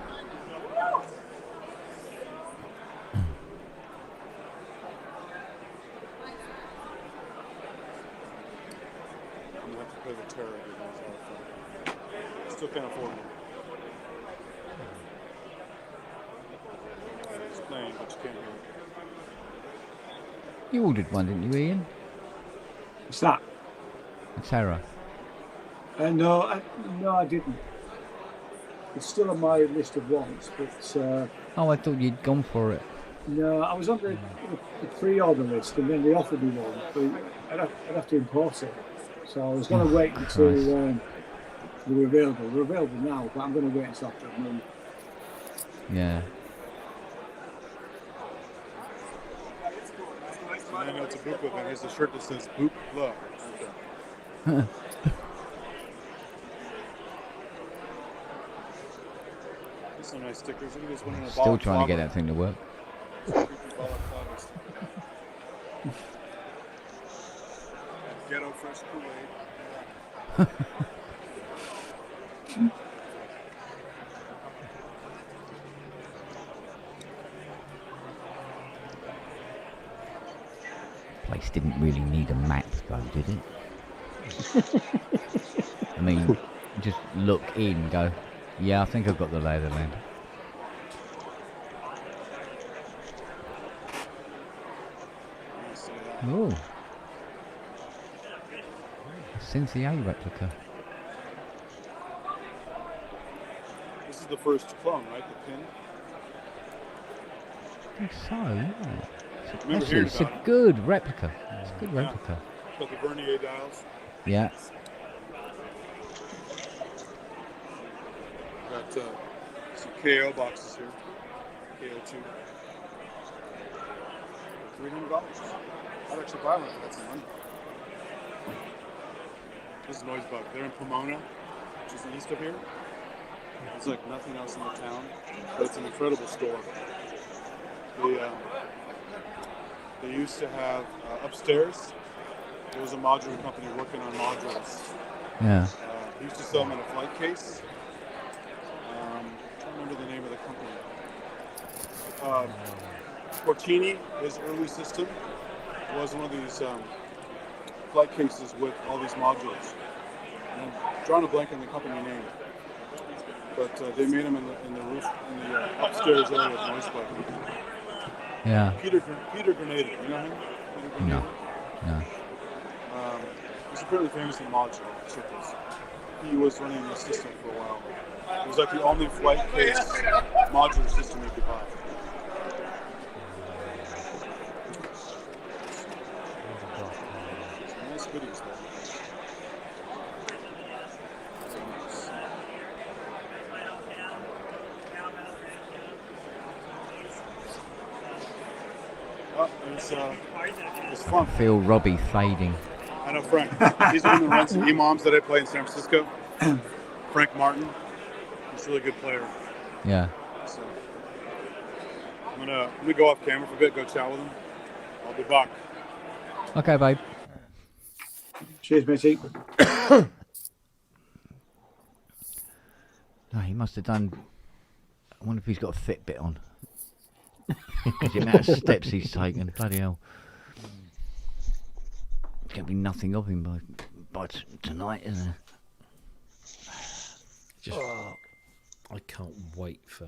Speaker 6: I'm gonna have to play the terror again. Still can't afford it. It's playing, but you can't hear it.
Speaker 4: You ordered one, didn't you, Ian?
Speaker 3: What's that?
Speaker 4: A Terror.
Speaker 3: No, I didn't. It's still on my list of wants, but
Speaker 4: Oh, I thought you'd gone for it.
Speaker 3: no, I was on the pre-order list, and then they offered me one, but I'd have to import it. So I was going to wait until they were available. They're available now, but I'm going to wait until after a month.
Speaker 4: Yeah.
Speaker 6: And I know it's a book with it. There's a shirt that says Boop Love. Okay. There's some nice stickers. Look at this one in a
Speaker 4: Still trying to get that thing to work.
Speaker 6: Ghetto fresh Kool-Aid.
Speaker 4: Place didn't really need a map, though, did it? I mean, just look in, go, yeah, I think I've got the lay of the land. Oh. A Synthaddict replica.
Speaker 6: This is the first clone, right? The pin.
Speaker 4: I think so, yeah.
Speaker 6: Remember
Speaker 4: Actually,
Speaker 6: hearing
Speaker 4: it's a
Speaker 6: about it.
Speaker 4: good replica. It's a good replica.
Speaker 6: Got the Vernier dials.
Speaker 4: Yeah.
Speaker 6: Got some KO boxes here. KO2. $300. I'd actually buy one for that some money. This is Noise Bug. They're in Pomona, which is east of here. There's like nothing else in the town, but it's an incredible store. They used to have upstairs. There was a modular company working on modules.
Speaker 4: Yeah.
Speaker 6: He used to sell them in a flight case. I can't remember the name of the company. Fortini, his early system, was one of these flight cases with all these modules. And I'm drawing a blank on the company name, but they made them in the upstairs area of Noise Bug.
Speaker 4: Yeah.
Speaker 6: Peter Grenada, you know him? Peter Grenada?
Speaker 4: No.
Speaker 6: He's apparently famous in modular circles. He was running the system for a while. It was like the only flight case modular system you could buy. Nice goodies though. It's fun.
Speaker 4: I feel Robbie fading.
Speaker 6: I know Frank. He's the one that runs the EMOMs that I play in San Francisco. Frank Martin. He's a really good player.
Speaker 4: Yeah.
Speaker 6: So I'm gonna go off camera for a bit, go chat with him. I'll be back.
Speaker 4: Okay, babe.
Speaker 3: Cheers, matey.
Speaker 4: No, he must have done. I wonder if he's got a Fitbit on. The amount of steps he's taken, bloody hell. There's going to be nothing of him by tonight, isn't there?
Speaker 2: I can't wait for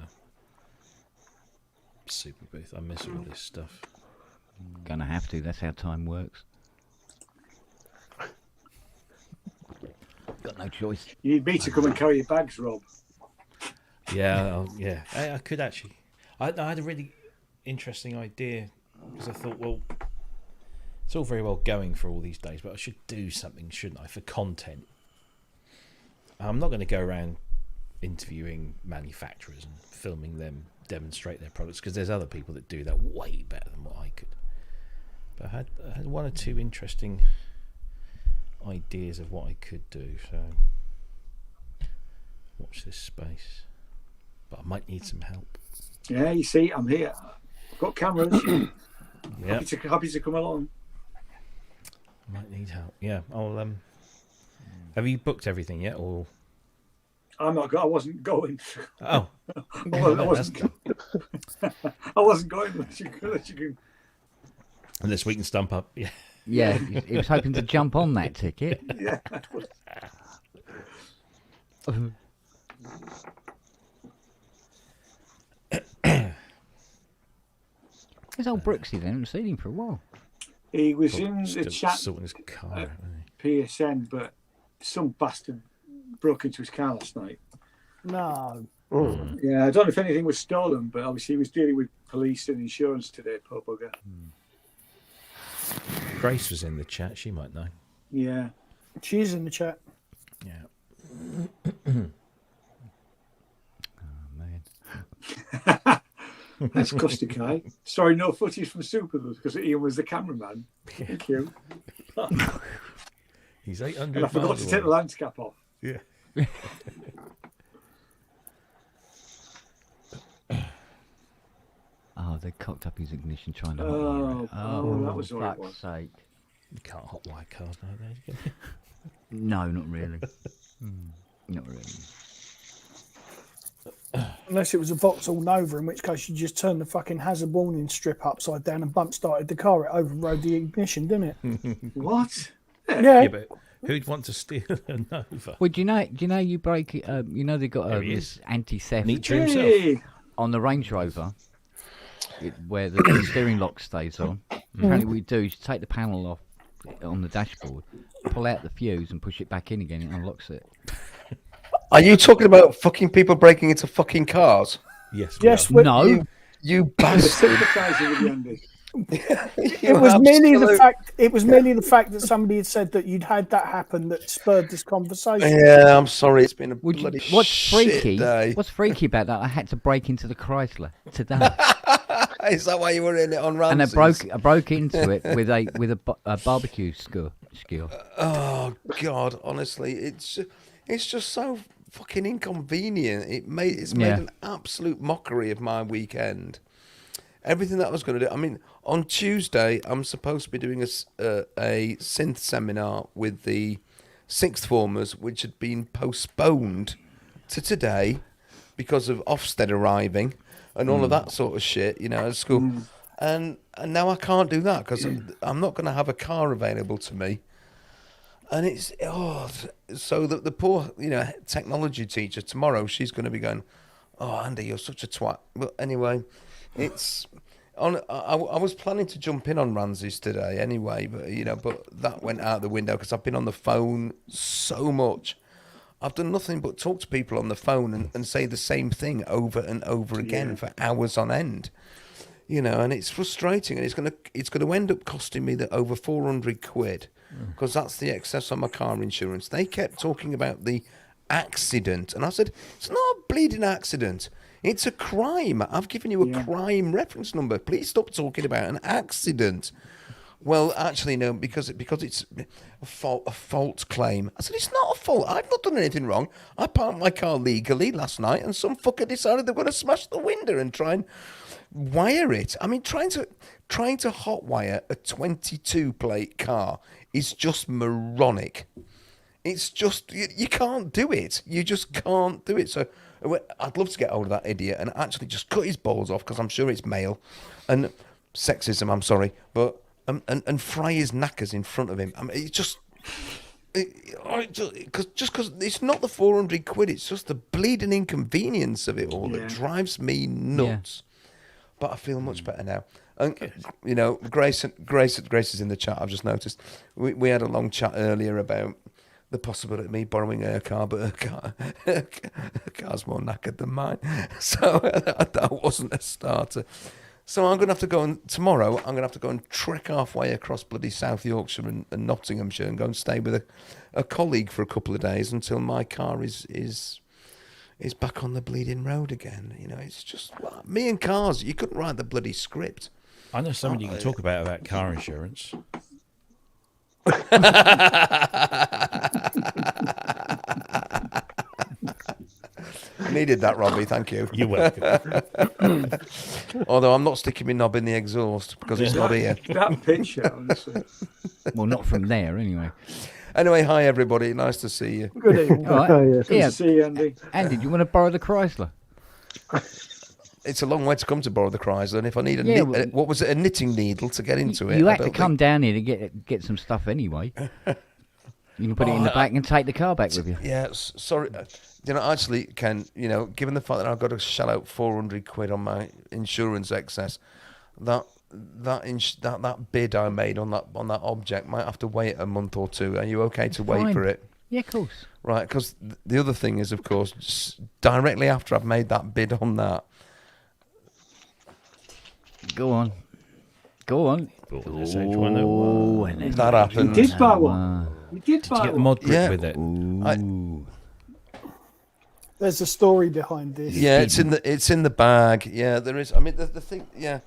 Speaker 2: Super Booth. I miss all this stuff.
Speaker 4: Gonna have to. That's how time works. Got no choice.
Speaker 3: You need me to come and carry your bags, Rob.
Speaker 2: Yeah, yeah. I could actually. I had a really interesting idea because I thought, well, it's all very well going for all these days, but I should do something, shouldn't I, for content? I'm not going to go around interviewing manufacturers and filming them demonstrate their products because there's other people that do that way better than what I could. But I had one or two interesting ideas of what I could do, so watch this space. But I might need some help.
Speaker 3: Yeah, you see, I'm here. I've got cameras.
Speaker 2: Yeah,
Speaker 3: happy to come along.
Speaker 2: might need help. Yeah, I'll have you booked everything yet, or?
Speaker 3: I wasn't going.
Speaker 2: Oh,
Speaker 3: I wasn't going unless you can.
Speaker 2: Unless we can stump up. Yeah.
Speaker 4: Yeah, he was hoping to jump on that ticket.
Speaker 3: Yeah.
Speaker 4: There's old Brooksy then. I haven't seen him for a while.
Speaker 3: He was in the
Speaker 2: Still
Speaker 3: chat
Speaker 2: sorting his car out, wasn't
Speaker 3: PSN, but some bastard broke into his car last night.
Speaker 1: No.
Speaker 3: Yeah, I don't know if anything was stolen, but obviously he was dealing with police and insurance today, poor bugger.
Speaker 2: he? Grace was in the chat. She might know.
Speaker 3: Yeah.
Speaker 1: She's in the chat.
Speaker 2: Yeah.
Speaker 4: Oh, man.
Speaker 3: That's caustic eye. Sorry, no footage from Super because Ian was the cameraman. Thank you.
Speaker 2: He's 800.
Speaker 3: And I forgot to take the lens cap off.
Speaker 2: Yeah.
Speaker 4: Oh, they cocked up his ignition trying to.
Speaker 3: Oh, that was all it
Speaker 4: fuck's
Speaker 3: was.
Speaker 4: sake.
Speaker 2: You can't hotwire cars nowadays, can you?
Speaker 4: No, not really. Not really.
Speaker 1: Unless it was a Vauxhall Nova, in which case you just turned the fucking hazard warning strip upside down and bump started the car. It overrode the ignition, didn't it?
Speaker 3: What?
Speaker 1: Yeah.
Speaker 2: Yeah, but who'd want to steal a Nova?
Speaker 4: Well, do you know you break it? You know they got
Speaker 2: There he
Speaker 4: this anti-theft
Speaker 2: Nietzsche himself.
Speaker 3: Hey.
Speaker 4: on the Range Rover, where the steering lock stays on. Apparently, what you do is you take the panel off on the dashboard, pull out the fuse, and push it back in again. It unlocks it.
Speaker 9: Are you talking about fucking people breaking into fucking cars?
Speaker 2: Yes.
Speaker 1: Yes.
Speaker 4: No.
Speaker 9: You bastard!
Speaker 3: Sympathising with you, Andy.
Speaker 1: It was merely the fact. It was merely the fact that somebody had said that you'd had that happen that spurred this conversation.
Speaker 9: Yeah, I'm sorry. It's been a
Speaker 4: Would you,
Speaker 9: bloody
Speaker 4: what's
Speaker 9: shit
Speaker 4: freaky?
Speaker 9: day.
Speaker 4: What's freaky about that? I had to break into the Chrysler today.
Speaker 9: Is that why you were in it on
Speaker 4: And
Speaker 9: Ramsey's?
Speaker 4: I broke into it with a barbecue skewer.
Speaker 9: Oh God, honestly, it's just so fucking inconvenient. It's made an absolute mockery of my weekend. Everything that I was going to do. I mean, on Tuesday, I'm supposed to be doing a synth seminar with the sixth formers, which had been postponed to today because of Ofsted arriving and all of that sort of shit, at school. And now I can't do that because I'm not going to have a car available to me. And it's so that the poor technology teacher tomorrow, she's going to be going, "Oh, Andy, you're such a twat." But anyway, it's on. I was planning to jump in on Ramsey's today anyway, but that went out the window because I've been on the phone so much. I've done nothing but talk to people on the phone and say the same thing over and over again for hours on end. And it's frustrating, and it's going to end up costing me over 400 quid. Because that's the excess on my car insurance. They kept talking about the accident. And I said, it's not a bleeding accident. It's a crime. I've given you a crime reference number. Please stop talking about an accident. Well, actually, no, because it's a fault claim. I said, it's not a fault. I've not done anything wrong. I parked my car legally last night and some fucker decided they're going to smash the window and try and wire it. I mean, trying to hotwire a 22 plate car is just moronic. It's just, you can't do it. You just can't do it. So I'd love to get hold of that idiot and actually just cut his balls off, because I'm sure it's male. And sexism, I'm sorry. But, and fry his knackers in front of him. I mean, it's just... Because it's not the 400 quid, it's just the bleeding inconvenience of it all that drives me nuts. But I feel much better now. And, Grace is in the chat, I've just noticed. We had a long chat earlier about the possibility of me borrowing her car, but her car's more knackered than mine. So that wasn't a starter. So I'm going to have to go tomorrow I'm going to have to go and trek halfway across bloody South Yorkshire and Nottinghamshire and go and stay with a colleague for a couple of days until my car is back on the bleeding road again. It's just, me and cars, you couldn't write the bloody script.
Speaker 2: I know someone you can talk about car insurance.
Speaker 9: Needed that, Robbie, thank you.
Speaker 2: You're welcome.
Speaker 9: Although I'm not sticking my knob in the exhaust because it's not here.
Speaker 3: That picture, honestly.
Speaker 4: Well, not from there, anyway.
Speaker 9: Anyway, hi everybody, nice to see you.
Speaker 1: Good evening.
Speaker 4: All right.
Speaker 3: Good to see you, Andy.
Speaker 4: Andy, do you want to borrow the Chrysler?
Speaker 9: It's a long way to come to borrow the Chrysler, and if I need a knitting needle to get into it,
Speaker 4: You had to come down here to get some stuff anyway. You can put it in the back and take the car back with you.
Speaker 9: Yeah, sorry. Actually, Ken, given the fact that I've got to shell out 400 quid on my insurance excess, that bid I made on that object might have to wait a month or two. Are you okay to wait for it?
Speaker 4: Yeah, of course.
Speaker 9: Right, because the other thing is, of course, directly after I've made that bid on that.
Speaker 4: Go on.
Speaker 2: Oh,
Speaker 4: and
Speaker 9: that happened.
Speaker 3: You did buy one. You did
Speaker 2: to
Speaker 3: buy
Speaker 2: get the
Speaker 3: one.
Speaker 2: mod grip
Speaker 9: Yeah.
Speaker 2: with it.
Speaker 1: There's a story behind this.
Speaker 9: Yeah, it's in the bag. Yeah, there is. I mean, the thing. Yeah.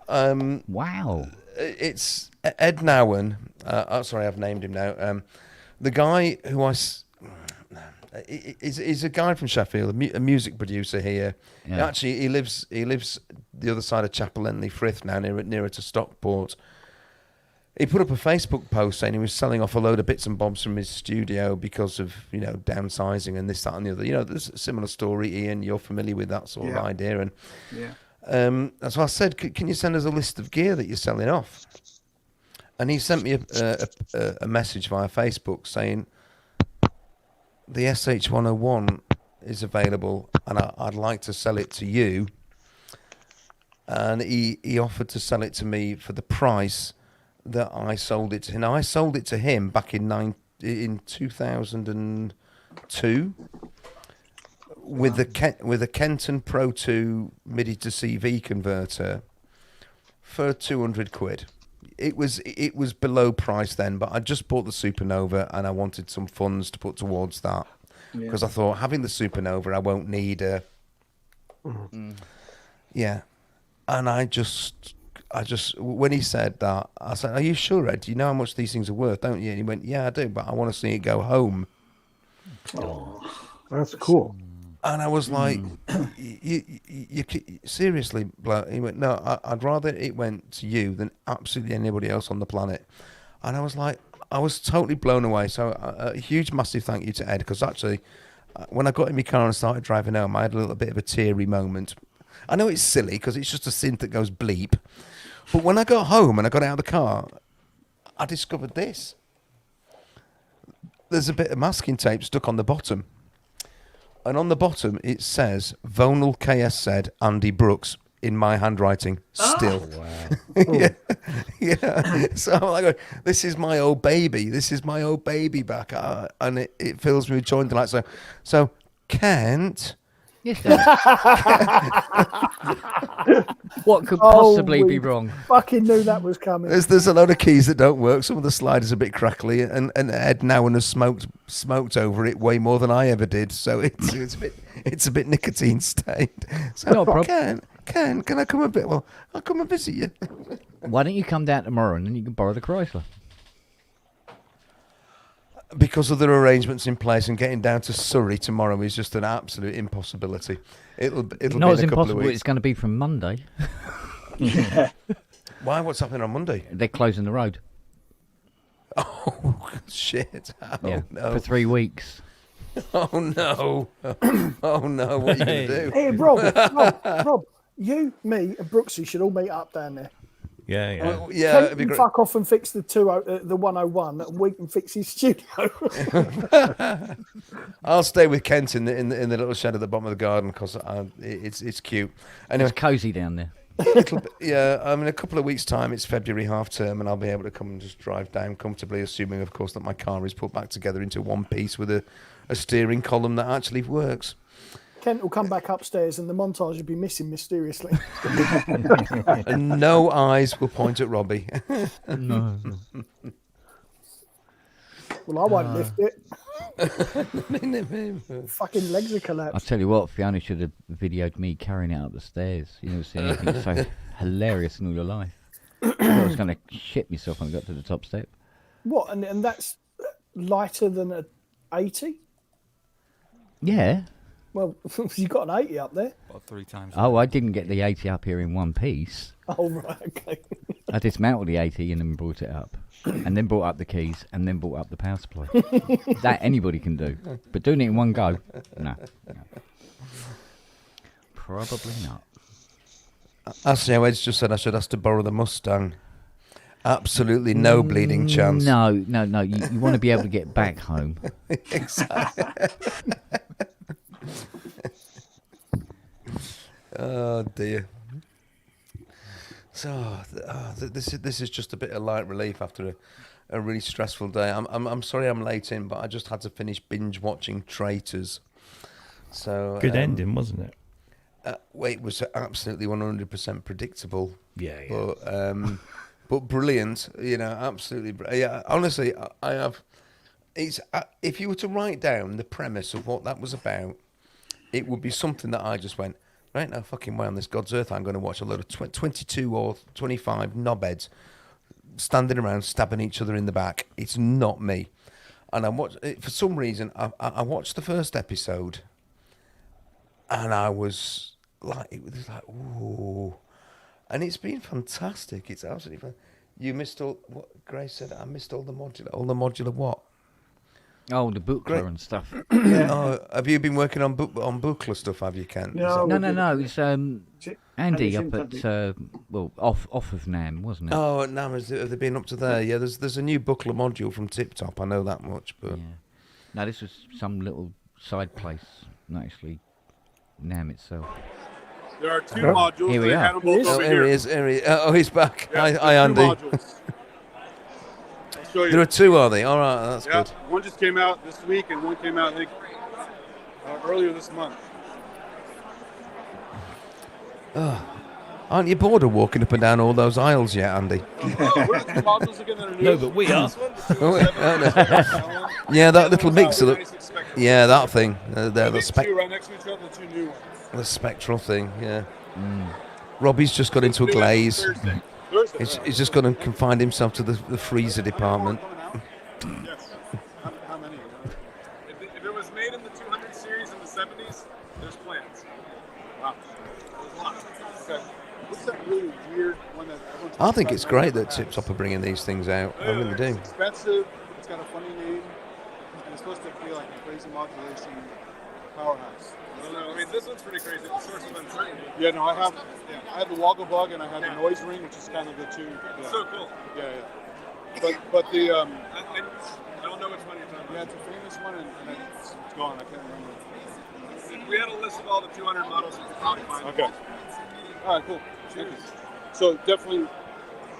Speaker 4: Wow.
Speaker 9: It's Ed Nowen. Sorry, I've named him now. The guy who he's a guy from Sheffield, a music producer here.
Speaker 4: Yeah.
Speaker 9: Actually, he lives the other side of Chapel Endley Frith now, nearer to Stockport. He put up a Facebook post saying he was selling off a load of bits and bobs from his studio because of downsizing and this, that, and the other. There's a similar story, Ian. You're familiar with that sort of idea, and so I said, can you send us a list of gear that you're selling off? And he sent me a message via Facebook saying the SH101 is available and I'd like to sell it to you. And he offered to sell it to me for the price that I sold it to him. Now, I sold it to him back in 2002 with a Kenton Pro 2 MIDI to CV converter for 200 quid. It was below price then, but I just bought the Supernova and I wanted some funds to put towards that because I thought having the Supernova I won't need a And I just, when he said that, I said, "Are you sure, Ed? You know how much these things are worth, don't you?" And he went, "Yeah, I do, but I want to see it go home."
Speaker 7: That's cool.
Speaker 9: And I was like, you seriously, bloke? He went, "No, I'd rather it went to you than absolutely anybody else on the planet." And I was like, I was totally blown away. So a huge, massive thank you to Ed, because actually, when I got in my car and started driving home, I had a little bit of a teary moment. I know it's silly because it's just a synth that goes bleep. But when I got home and I got out of the car, I discovered this. There's a bit of masking tape stuck on the bottom. And on the bottom, it says, Vonal KS said, Andy Brooks, in my handwriting, still.
Speaker 2: Oh, wow.
Speaker 9: Yeah. So I'm like, this is my old baby. This is my old baby back. And it fills me with joy and delight. So Kent...
Speaker 4: Yes, what could possibly be wrong?
Speaker 1: Fucking knew that was coming.
Speaker 9: There's a load of keys that don't work. Some of the sliders are a bit crackly, and Ed now has smoked over it way more than I ever did. So it's a bit nicotine stained. So
Speaker 4: No problem.
Speaker 9: Can I come a bit? Well, I'll come and visit you.
Speaker 4: Why don't you come down tomorrow and then you can borrow the Chrysler?
Speaker 9: Because of the arrangements in place, and getting down to Surrey tomorrow is just an absolute impossibility. It'll
Speaker 4: Not
Speaker 9: be
Speaker 4: as
Speaker 9: in a couple of
Speaker 4: impossible
Speaker 9: weeks.
Speaker 4: it's going to be from Monday.
Speaker 9: Why? What's happening on Monday?
Speaker 4: They're closing the road.
Speaker 9: Oh shit! Oh no!
Speaker 4: For 3 weeks.
Speaker 9: Oh no! Oh no! What are you going to do?
Speaker 1: Hey, Rob, you, me, and Brooksy should all meet up down there.
Speaker 2: Yeah.
Speaker 9: Oh, yeah,
Speaker 1: Kent
Speaker 9: it'd be
Speaker 1: can
Speaker 9: great.
Speaker 1: fuck off and fix the 101, and we can fix his studio.
Speaker 9: I'll stay with Kent in the little shed at the bottom of the garden because it's cute. Anyway,
Speaker 4: It's cosy down there.
Speaker 9: yeah, I mean, a couple of weeks' time, it's February half term, and I'll be able to come and just drive down comfortably, assuming, of course, that my car is put back together into one piece with a steering column that actually works.
Speaker 1: Kent will come back upstairs, and the montage will be missing mysteriously.
Speaker 9: And no eyes will point at Robbie.
Speaker 4: No.
Speaker 1: Well, I won't lift it. Fucking legs are
Speaker 4: I'll
Speaker 1: collapsed.
Speaker 4: tell you what, Fiona should have videoed me carrying it up the stairs. You never seen anything so hilarious in all your life. I was going to shit myself when I got to the top step.
Speaker 1: What? And that's lighter than a 80?
Speaker 4: Yeah.
Speaker 1: Well, you got an 80 up there.
Speaker 5: About 3 times.
Speaker 4: Oh, I didn't get the 80 up here in one piece.
Speaker 1: Oh, right, okay.
Speaker 4: I dismantled the 80 and then brought it up. And then brought up the keys and then brought up the power supply. That anybody can do. But doing it in one go, no. Probably not.
Speaker 9: I see how Ed's just said I should ask to borrow the Mustang. Absolutely no bleeding chance.
Speaker 4: No. You want to be able to get back home.
Speaker 9: Exactly. Oh dear. So this is just a bit of light relief after a really stressful day. I'm sorry I'm late in, but I just had to finish binge watching Traitors. So
Speaker 2: Good ending, wasn't it?
Speaker 9: It was absolutely 100% predictable.
Speaker 2: Yeah.
Speaker 9: But brilliant. You know, absolutely. Yeah. Honestly, I have. It's if you were to write down the premise of what that was about, it would be something that I just went, right, no fucking way on this God's earth I'm going to watch a load of 22 or 25 knobheads standing around stabbing each other in the back. It's not me. And I watched it, for some reason, I watched the first episode and I was like, it was like, ooh. And it's been fantastic. It's absolutely fun. You missed all, what Grace said, I missed all the modular what?
Speaker 4: Oh, the booklet and stuff.
Speaker 9: Oh, have you been working on booklet stuff? Have you, Ken?
Speaker 3: No.
Speaker 4: No. It's Andy up
Speaker 3: Synthaddict.
Speaker 4: at off of NAMM, wasn't it?
Speaker 9: Oh, NAMM, have they been up to there? Yeah, there's a new booklet module from Tip Top. I know that much, but
Speaker 4: Yeah. No, this was some little side place, not actually NAMM itself.
Speaker 6: There are 2 modules.
Speaker 4: Here we
Speaker 6: They
Speaker 4: are.
Speaker 6: had them both over
Speaker 9: here he is. Oh, he's back.
Speaker 6: Yeah,
Speaker 9: Hi,
Speaker 6: there's
Speaker 9: Andy.
Speaker 6: 2 modules. I'll show you.
Speaker 9: There are 2, are they? All right, that's
Speaker 6: Yeah,
Speaker 9: good.
Speaker 6: one just came out this week, and one came out, I think, earlier this month.
Speaker 9: Aren't you bored of walking up and down all those aisles yet, Andy?
Speaker 6: Oh, what are the 2 modules again that are new?
Speaker 2: No, but we are.
Speaker 6: This one, the 207,
Speaker 9: Yeah, that little
Speaker 6: and the
Speaker 9: mixer.
Speaker 6: 96 Spectrum.
Speaker 9: Yeah, that thing.
Speaker 6: I
Speaker 9: The
Speaker 6: think 2 right next to each other, the 2 new ones.
Speaker 9: spectral thing. Yeah. Robbie's just got into a glaze.
Speaker 6: Thursday.
Speaker 9: He's just going to confine himself to the freezer department.
Speaker 6: Yes. How many? If it was made in the 200 series in the 70s, there's plans. Wow. There's a lot. Okay. What's that really weird one that everyone's
Speaker 9: I think it's great that Tip Top are bringing these things out. I really do.
Speaker 6: It's expensive. It's got a funny name. And it's supposed to feel like a crazy modulation powerhouse. I don't know. I mean, this one's pretty crazy. It's a source of uncertainty. Yeah, no, I have the Woggle Bug and I have the Noise Ring, which is kind of the two. Yeah. So cool. Yeah. But the I don't know which one you're talking about. Yeah, it's a famous one, and it's gone. I can't remember. We had a list of all the 200 models. Okay. All right, cool. Thank you. So definitely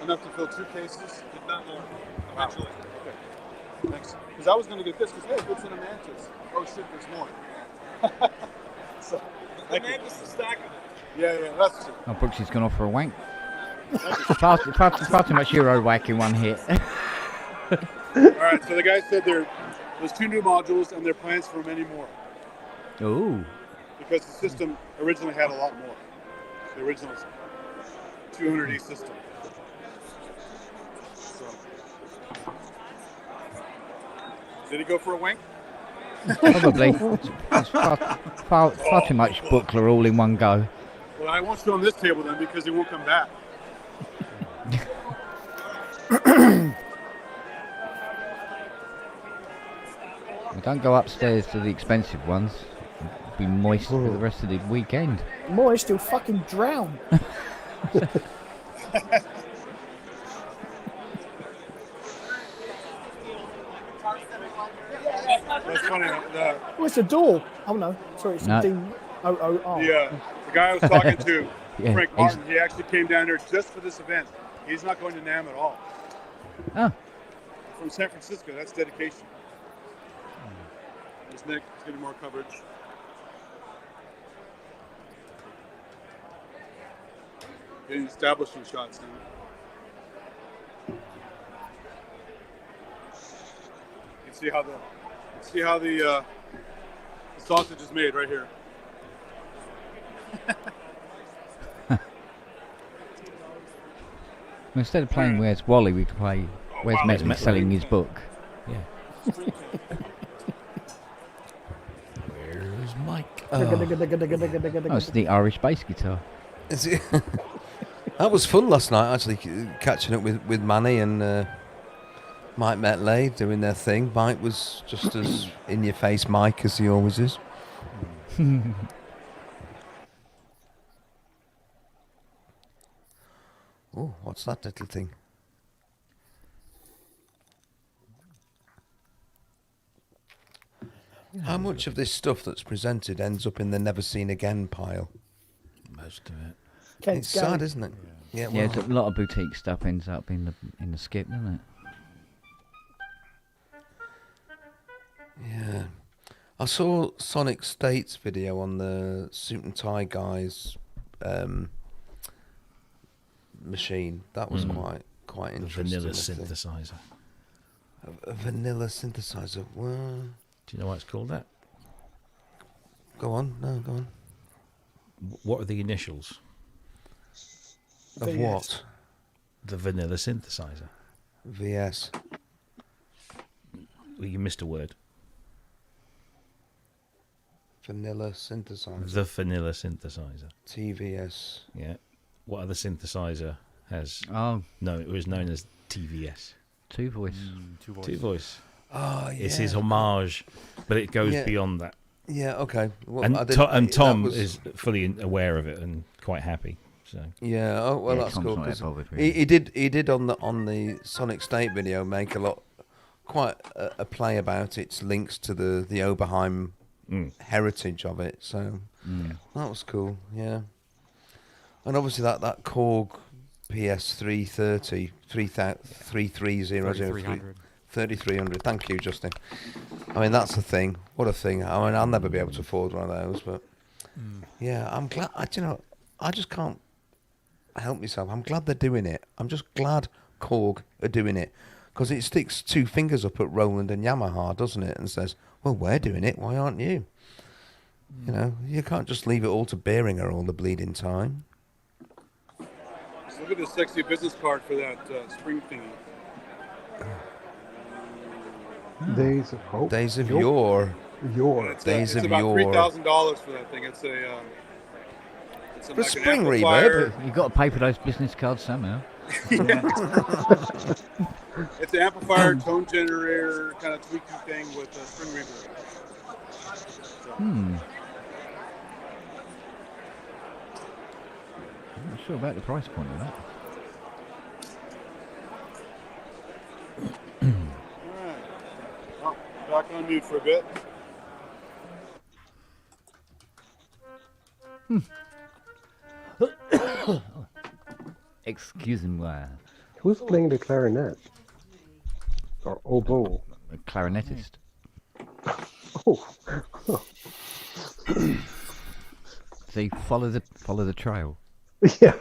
Speaker 6: enough to fill 2 cases, if not more, eventually. Okay. Thanks. Because I was going to get this, because hey, it's in a Mantis. Oh shit, there's more. So, the Mantis is stacking it. Yeah, that's true.
Speaker 4: Oh, Brooksy's gone off for a wank. far too much Euro whack in one hit.
Speaker 6: All right, so the guy said there's 2 new modules and there are plans for many more.
Speaker 4: Ooh.
Speaker 6: Because the system originally had a lot more. The original 200E system. So. Did he go for a wank?
Speaker 4: Probably. It's far too much Buckler all in one go.
Speaker 6: Well, I won't show him this table then because he won't come back.
Speaker 4: We don't go upstairs to the expensive ones. Be moist for the rest of the weekend.
Speaker 1: Moist, he'll fucking drown.
Speaker 6: That's funny.
Speaker 1: Oh, it's a door. Oh no, sorry, it's
Speaker 4: No.
Speaker 1: D-O-O-R.
Speaker 6: The guy I was talking to,
Speaker 4: Yeah,
Speaker 6: Frank
Speaker 4: he's-
Speaker 6: Martin, he actually came down here just for this event. He's not going to NAMM at all.
Speaker 4: Oh.
Speaker 6: From San Francisco, that's dedication. There's Nick, he's getting more coverage. Getting establishing shots now. You can see how the sausage is made right here.
Speaker 4: Instead of playing Where's Wally, we could play Where's Metley selling his book.
Speaker 2: Yeah. Where's Mike?
Speaker 4: Oh, it's the Irish bass guitar.
Speaker 9: Is it? That was fun last night, actually, catching up with Manny and Mike Metley doing their thing. Mike was just as in-your-face Mike as he always is. Oh, what's that little thing? How much of this stuff that's presented ends up in the never seen again pile?
Speaker 2: Most of it.
Speaker 9: It's sad, isn't it? Yeah,
Speaker 4: Yeah, a lot of boutique stuff ends up in the skip, doesn't it?
Speaker 9: Yeah. I saw Sonic State's video on the Suit and Tie guys machine. That was quite interesting.
Speaker 2: Vanilla synthesizer.
Speaker 9: A vanilla synthesizer. Well,
Speaker 2: do you know why it's called that?
Speaker 9: Go on. No, go on.
Speaker 2: What are the initials?
Speaker 9: Of
Speaker 1: VS.
Speaker 9: what?
Speaker 2: The vanilla synthesizer.
Speaker 9: VS.
Speaker 2: Well, you missed a word.
Speaker 9: Vanilla synthesizer.
Speaker 2: The vanilla synthesizer.
Speaker 9: TVS.
Speaker 2: Yeah. What other synthesizer has?
Speaker 4: Oh,
Speaker 2: No, it was known as TVS.
Speaker 4: Two voice.
Speaker 2: Two voice.
Speaker 9: Oh, yeah.
Speaker 2: It's his homage, but it goes
Speaker 9: Yeah.
Speaker 2: beyond that.
Speaker 9: Yeah, okay. Well,
Speaker 2: And,
Speaker 9: I didn't-
Speaker 2: Tom
Speaker 9: that was-
Speaker 2: is fully aware of it and quite happy. So
Speaker 9: Yeah, oh well,
Speaker 4: Yeah,
Speaker 9: that's
Speaker 4: Tom's
Speaker 9: cool.
Speaker 4: not that
Speaker 9: 'Cause
Speaker 4: bothered,
Speaker 9: he
Speaker 4: really.
Speaker 9: did on the Sonic State video make quite a play about its links to the Oberheim heritage of it. So that was cool. Yeah, and obviously that Korg PS330 3300. 3300. Thank you, Justin. I mean, that's the thing. What a thing. I mean, I'll never be able to afford one of those, but yeah, I'm glad. I just can't help myself. I'm glad they're doing it. I'm just glad Korg are doing it because it sticks 2 fingers up at Roland and Yamaha, doesn't it? And says, "Well, we're doing it. Why aren't you?" You know, you can't just leave it all to Behringer all the bleeding time.
Speaker 6: Look at the sexy business card for that spring thingy.
Speaker 7: Days of hope.
Speaker 9: Days of yore.
Speaker 6: It's about $3,000 for that thing. It's a
Speaker 9: For
Speaker 6: like an
Speaker 9: spring
Speaker 6: amplifier.
Speaker 9: reverb.
Speaker 4: You've got to pay for those business cards somehow.
Speaker 6: It's an amplifier, tone generator, kind of tweaky thing with a spring reverb.
Speaker 4: I'm not sure about the price point of that.
Speaker 6: Alright. Well, back on mute for a bit.
Speaker 4: Excuse me.
Speaker 7: Who's playing the clarinet? Or oboe?
Speaker 4: A clarinetist.
Speaker 7: Oh.
Speaker 4: See, follow the trail.
Speaker 7: Yeah.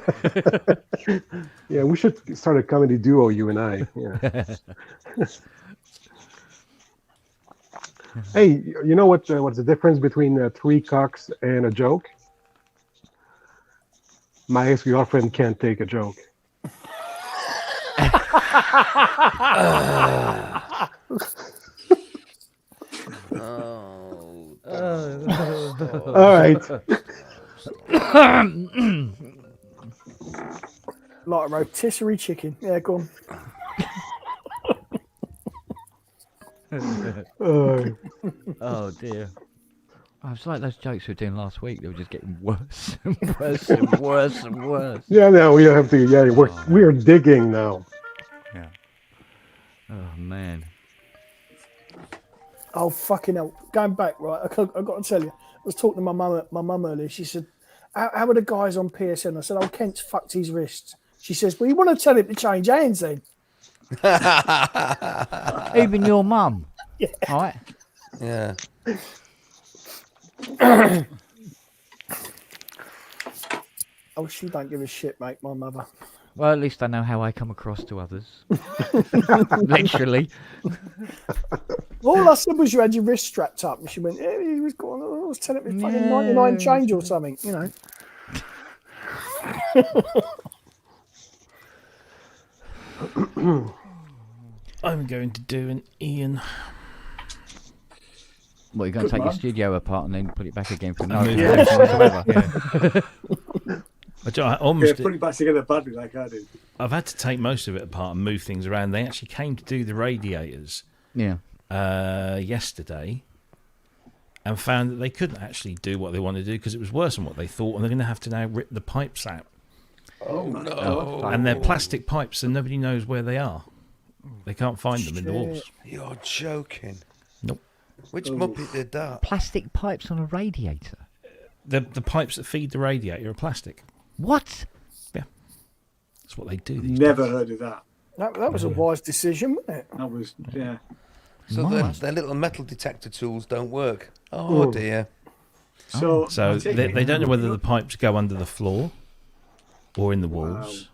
Speaker 7: Yeah, we should start a comedy duo, you and I. Yeah. Hey, you know what's the difference between 3 cocks and a joke? My ex-girlfriend can't take a joke. All right.
Speaker 1: Like a rotisserie chicken. Yeah, go on.
Speaker 4: Oh dear. Oh, it's like those jokes we were doing last week. They were just getting worse and worse and worse and worse.
Speaker 7: Yeah, no, we have to. Yeah, we're digging now.
Speaker 4: Yeah. Oh man.
Speaker 1: Oh fucking hell! Going back, right? I got to tell you, I was talking to my mum earlier. She said, "How are the guys on PSN?" I said, "Oh, Kent's fucked his wrists." She says, "Well, you want to tell him to change hands then?"
Speaker 4: Even your mum.
Speaker 1: Yeah.
Speaker 4: All right.
Speaker 9: Yeah.
Speaker 1: Oh, she don't give a shit, mate. My mother.
Speaker 4: Well, at least I know how I come across to others. Literally.
Speaker 1: All I said was you had your wrist strapped up, and she went, "Yeah, he was going. I was telling him fucking 99 change or something, you know."
Speaker 2: I'm going to do an Ian.
Speaker 4: Well, you're going to take your studio apart and then put it back again for no
Speaker 2: Yeah.
Speaker 4: reason whatsoever.
Speaker 2: I almost
Speaker 3: Put it back together badly like I did.
Speaker 2: I've had to take most of it apart and move things around. They actually came to do the radiators yesterday and found that they couldn't actually do what they wanted to do because it was worse than what they thought, and they're going to have to now rip the pipes out.
Speaker 9: Oh no!
Speaker 2: And they're plastic pipes, and nobody knows where they are. They can't find them in the walls.
Speaker 9: You're joking.
Speaker 2: Nope.
Speaker 9: Which muppet did that?
Speaker 4: Plastic pipes on a radiator.
Speaker 2: The pipes that feed the radiator are plastic.
Speaker 4: What?
Speaker 2: Yeah. That's what they do. These
Speaker 3: Never
Speaker 2: days.
Speaker 3: heard of that.
Speaker 1: That was a wise decision, wasn't it?
Speaker 3: That was, yeah.
Speaker 9: So their little metal detector tools don't work. Oh dear.
Speaker 3: So
Speaker 2: they don't know whether the pipes go under the floor or in the walls.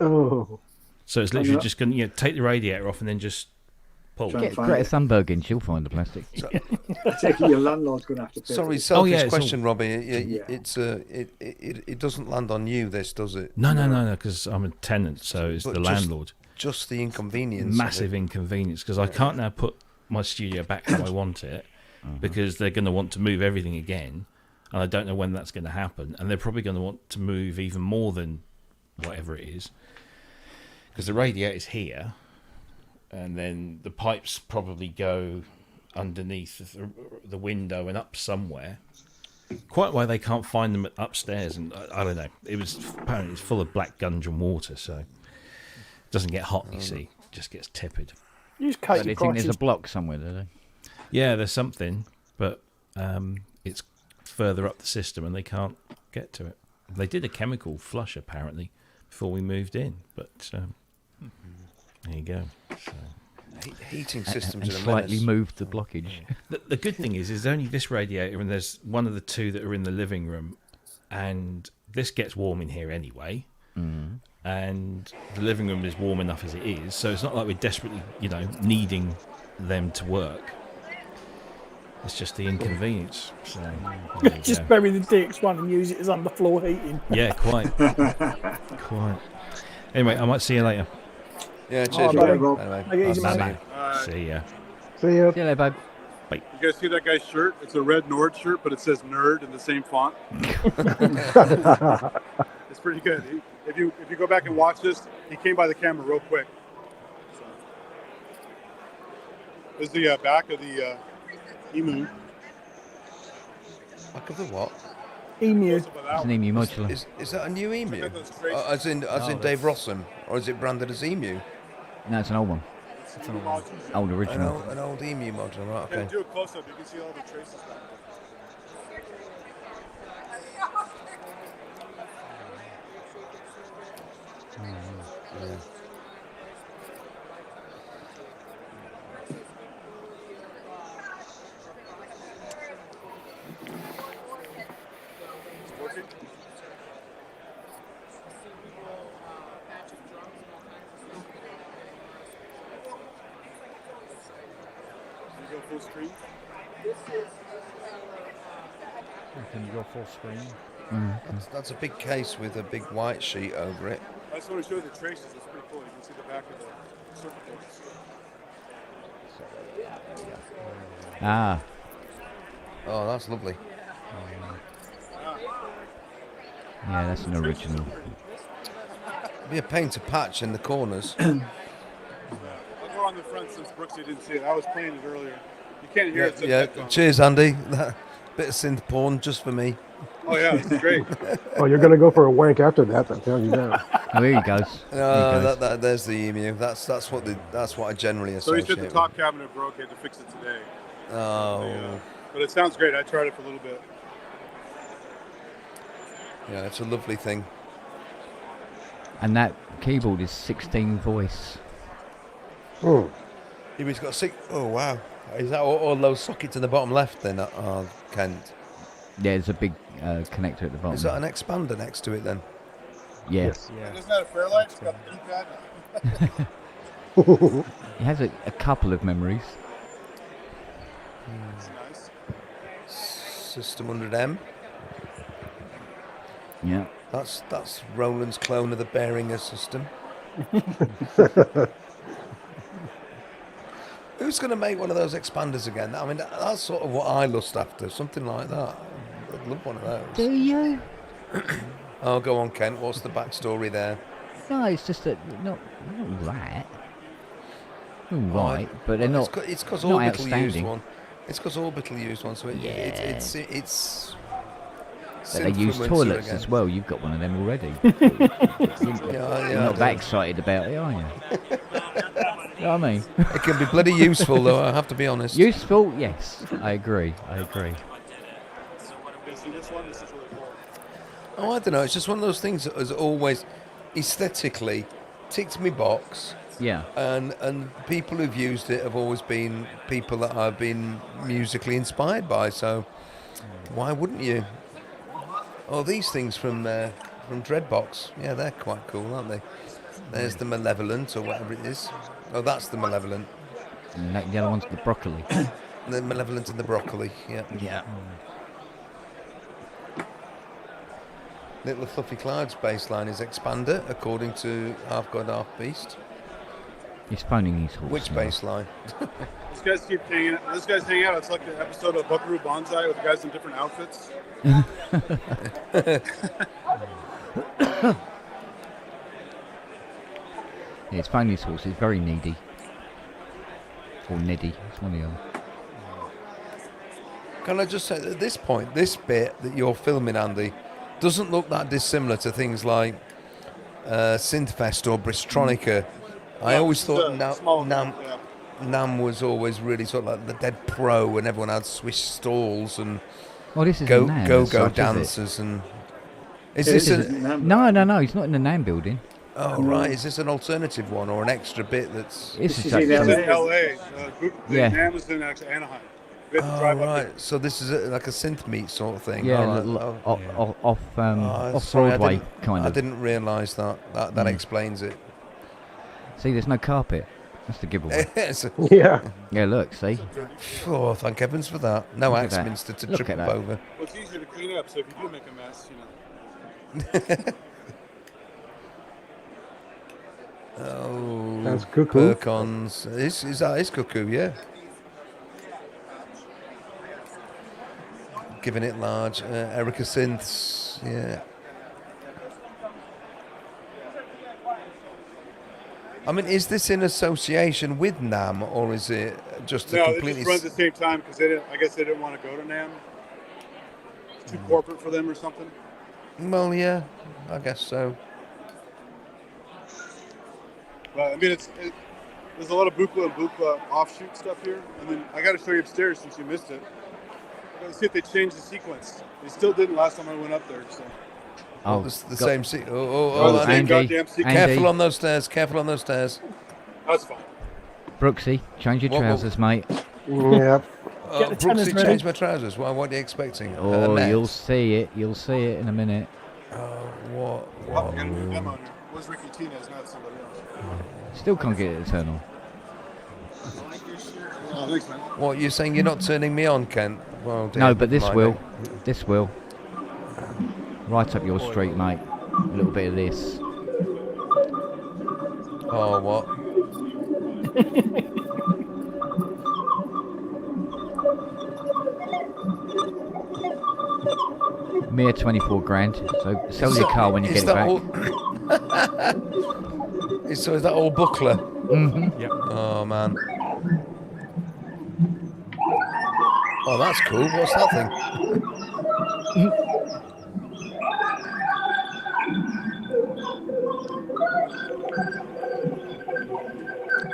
Speaker 7: Oh.
Speaker 2: So it's literally just going to take the radiator off and then just pull.
Speaker 4: Get Greta Thunberg in, she'll find the plastic.
Speaker 3: I take it your landlord's going to have to pay.
Speaker 9: Sorry,
Speaker 3: for it.
Speaker 9: selfish question, Robbie. It doesn't land on you, this, does it?
Speaker 2: No, because I'm a tenant, so it's
Speaker 9: But
Speaker 2: the landlord.
Speaker 9: Just the inconvenience.
Speaker 2: Massive inconvenience, because I can't now put my studio back how I want it, because they're going to want to move everything again, and I don't know when that's going to happen, and they're probably going to want to move even more than whatever it is, because the radiator's here, and then the pipes probably go underneath the window and up somewhere. Quite why they can't find them upstairs, and I don't know. Apparently it's full of black gudgeon water, so it doesn't get hot. You see, it just gets tepid.
Speaker 1: Use
Speaker 4: So
Speaker 1: Katie
Speaker 4: they think there's
Speaker 1: Price's
Speaker 4: a block somewhere, do they?
Speaker 2: Yeah, there's something, but it's further up the system, and they can't get to it. They did a chemical flush apparently before we moved in, but there you go. So.
Speaker 9: Heating systems
Speaker 4: And
Speaker 9: are a
Speaker 4: slightly
Speaker 9: menace.
Speaker 4: moved the blockage.
Speaker 2: The good thing is there's only this radiator, and there's one of the two that are in the living room, and this gets warm in here anyway. And the living room is warm enough as it is, so it's not like we're desperately, needing them to work. It's just the inconvenience. So, there you
Speaker 1: just
Speaker 2: go.
Speaker 1: bury the DX1 and use it as underfloor heating.
Speaker 2: Yeah, quite. Anyway, I might see you later.
Speaker 9: Yeah,
Speaker 1: Oh,
Speaker 9: cheers,
Speaker 1: buddy.
Speaker 9: Rob. Anyway,
Speaker 1: Take it easy,
Speaker 9: I'll see
Speaker 1: mate.
Speaker 9: you.
Speaker 2: See ya.
Speaker 7: See ya.
Speaker 4: See you later, babe.
Speaker 6: You guys see that guy's shirt? It's a red Nord shirt, but it says nerd in the same font. It's pretty good. If you go back and watch this, he came by the camera real quick. So. This is the back of the emu.
Speaker 9: Back of the what?
Speaker 1: Emu.
Speaker 4: It's an emu modular.
Speaker 9: Is that a new emu?
Speaker 6: Check out those traces.
Speaker 9: As in Dave Rossum, or is it branded as emu?
Speaker 4: No, it's an old one.
Speaker 6: It's an old
Speaker 4: Old original.
Speaker 9: An old emu model, right?
Speaker 6: Okay,
Speaker 9: Okay.
Speaker 6: do a close up. You can see all the traces back there.
Speaker 9: Yeah.
Speaker 6: Working? Can you go full screen?
Speaker 5: Can you go full screen?
Speaker 9: That's a big case with a big white sheet over it.
Speaker 6: I just want to show you the traces. It's pretty cool. You can see the back of the circuit boards.
Speaker 4: Ah,
Speaker 9: Oh, that's lovely.
Speaker 4: yeah, that's an original.
Speaker 9: Be a pain to patch in the corners.
Speaker 6: I'll go on the front since Brooksy didn't see it. I was playing it earlier. You can't hear it. It's a
Speaker 9: Yeah.
Speaker 6: headphone.
Speaker 9: Cheers, Andy. Bit of synth porn just for me.
Speaker 6: Oh yeah, it's great.
Speaker 7: Oh, you're gonna go for a wank after that? I'm telling you now.
Speaker 4: Oh, here he goes.
Speaker 9: There's the emu. That's what I generally
Speaker 6: So he
Speaker 9: associate.
Speaker 6: said the
Speaker 9: with.
Speaker 6: top cabinet broke. He had to fix it today.
Speaker 9: Oh,
Speaker 6: But it sounds great. I tried it for a little bit.
Speaker 9: yeah, it's a lovely thing.
Speaker 4: And that keyboard is 16 voice.
Speaker 7: Hmm.
Speaker 9: He's got six. Oh wow, is that all those sockets in the bottom left then? Kent.
Speaker 4: Yeah, there's a big connector at the bottom.
Speaker 9: Is that an expander next to it then?
Speaker 4: Yeah.
Speaker 7: Yes.
Speaker 6: And isn't that a Fairlight? It's got the keypad.
Speaker 4: It has a couple of memories.
Speaker 6: It's nice.
Speaker 9: System 100M.
Speaker 4: Yeah.
Speaker 9: That's Roland's clone of the Behringer system. Who's going to make one of those expanders again? I mean, that's sort of what I lust after, something like that. I'd love one of those.
Speaker 4: Do you?
Speaker 9: Oh, go on, Kent. What's the backstory there?
Speaker 4: No, it's just that not that. All right, but they're not.
Speaker 9: It's because
Speaker 4: not
Speaker 9: Orbital used
Speaker 4: outstanding.
Speaker 9: one. It's because Orbital used one, so it's.
Speaker 4: But they use
Speaker 9: synfluencer
Speaker 4: toilets
Speaker 9: again.
Speaker 4: as well. You've got one of them already.
Speaker 9: Yeah,
Speaker 4: You're not that excited about it, are you? You know what I mean?
Speaker 9: It can be bloody useful, though. I have to be honest.
Speaker 4: Useful, yes. I agree.
Speaker 6: Okay, see this one? This is really cool.
Speaker 9: Oh, I don't know. It's just one of those things that has always aesthetically ticked me box.
Speaker 4: Yeah.
Speaker 9: And people who've used it have always been people that I've been musically inspired by. So why wouldn't you? Oh, these things from Dreadbox. Yeah, they're quite cool, aren't they? There's the Malevolent or whatever it is. Oh, that's the Malevolent.
Speaker 4: And the other one's the broccoli.
Speaker 9: The Malevolent and the Broccoli. Yeah.
Speaker 4: Yeah.
Speaker 9: Little Fluffy Cloud's bass line is Expander, according to Half God, Half Beast.
Speaker 4: He's phoning his horse.
Speaker 9: Which
Speaker 4: now.
Speaker 9: bass line?
Speaker 6: These guys keep hanging out. These guys hang out. It's like the episode of Buckaroo Banzai with the guys in different outfits.
Speaker 4: Yeah, his phoning his horse is very needy. Or Neddy. It's one of the other.
Speaker 9: Can I just say, at this point, this bit that you're filming, Andy, doesn't look that dissimilar to things like Synthfest or Bristronica. I always thought NAMM was always really sort of like the Dead Pro, and everyone had Swiss stalls and
Speaker 4: Well, this is
Speaker 9: go
Speaker 4: NAMM
Speaker 9: go
Speaker 4: as
Speaker 9: go
Speaker 4: such, is it?
Speaker 9: dancers and. Is
Speaker 6: This
Speaker 9: this
Speaker 6: is
Speaker 9: a,
Speaker 6: NAMM.
Speaker 4: No, he's not in the NAMM building.
Speaker 9: oh right? Is this an alternative one or an extra bit that's?
Speaker 4: This
Speaker 1: is
Speaker 4: is
Speaker 1: in
Speaker 6: It's
Speaker 4: actually,
Speaker 6: in LA.
Speaker 4: Yeah.
Speaker 6: NAMM is in Anaheim. We have to
Speaker 9: Oh
Speaker 6: drive up
Speaker 9: right, so this is like a synth meet sort of thing.
Speaker 4: yeah,
Speaker 9: All right.
Speaker 4: off off
Speaker 9: Sorry,
Speaker 4: Broadway kind
Speaker 9: I
Speaker 4: of.
Speaker 9: didn't realise that. That explains it.
Speaker 4: See, there's no carpet. That's the giveaway.
Speaker 9: Yes.
Speaker 7: Yeah.
Speaker 4: Yeah, look, see.
Speaker 9: Oh, thank heavens for that. No
Speaker 4: Look at that.
Speaker 9: Axminster to
Speaker 4: Look
Speaker 9: trip
Speaker 4: at
Speaker 9: up
Speaker 4: that.
Speaker 9: over.
Speaker 6: Well, it's easier to clean up, so if you do make a mess, you know.
Speaker 9: Oh,
Speaker 7: That's Cuckoo.
Speaker 9: Percons. Is Cuckoo, yeah. Giving it large. Erica Synths, yeah. I mean, is this in association with NAMM, or is it just a
Speaker 6: No, it
Speaker 9: completely...
Speaker 6: just runs at the same time because I guess they didn't want to go to NAMM. It's too corporate for them or something.
Speaker 9: Well, yeah, I guess so.
Speaker 6: But I mean, there's a lot of Buchla and Buchla offshoot stuff here. And then I got to show you upstairs since you missed it. Let's see if they changed the sequence. They still didn't last time I went up there. So.
Speaker 9: Oh, the same seat.
Speaker 6: The same goddamn sequence.
Speaker 9: Careful on those stairs. Careful on those stairs.
Speaker 6: That's fine.
Speaker 4: Brooksy, change your trousers, mate.
Speaker 7: Yep.
Speaker 9: Brooksy, change my trousers. What are you expecting?
Speaker 4: Oh, you'll see it. You'll see it in a minute.
Speaker 9: What?
Speaker 6: Oh, we got a new demo here. Where's Ricky Tinez, not somebody else?
Speaker 4: Still can't get it to turn on.
Speaker 6: Oh, thanks, man.
Speaker 9: What, you're saying you're not turning me on, Kent? Well, dear,
Speaker 4: No, but this
Speaker 9: my
Speaker 4: will.
Speaker 9: day.
Speaker 4: This will. Right up your street, mate. A little bit of this.
Speaker 9: Oh, what?
Speaker 4: Mere 24 grand. So sell your car when you get it back.
Speaker 9: So is that all Buckler?
Speaker 4: Mm-hmm.
Speaker 5: Yep.
Speaker 9: Oh, man. Oh, that's cool. What's that thing?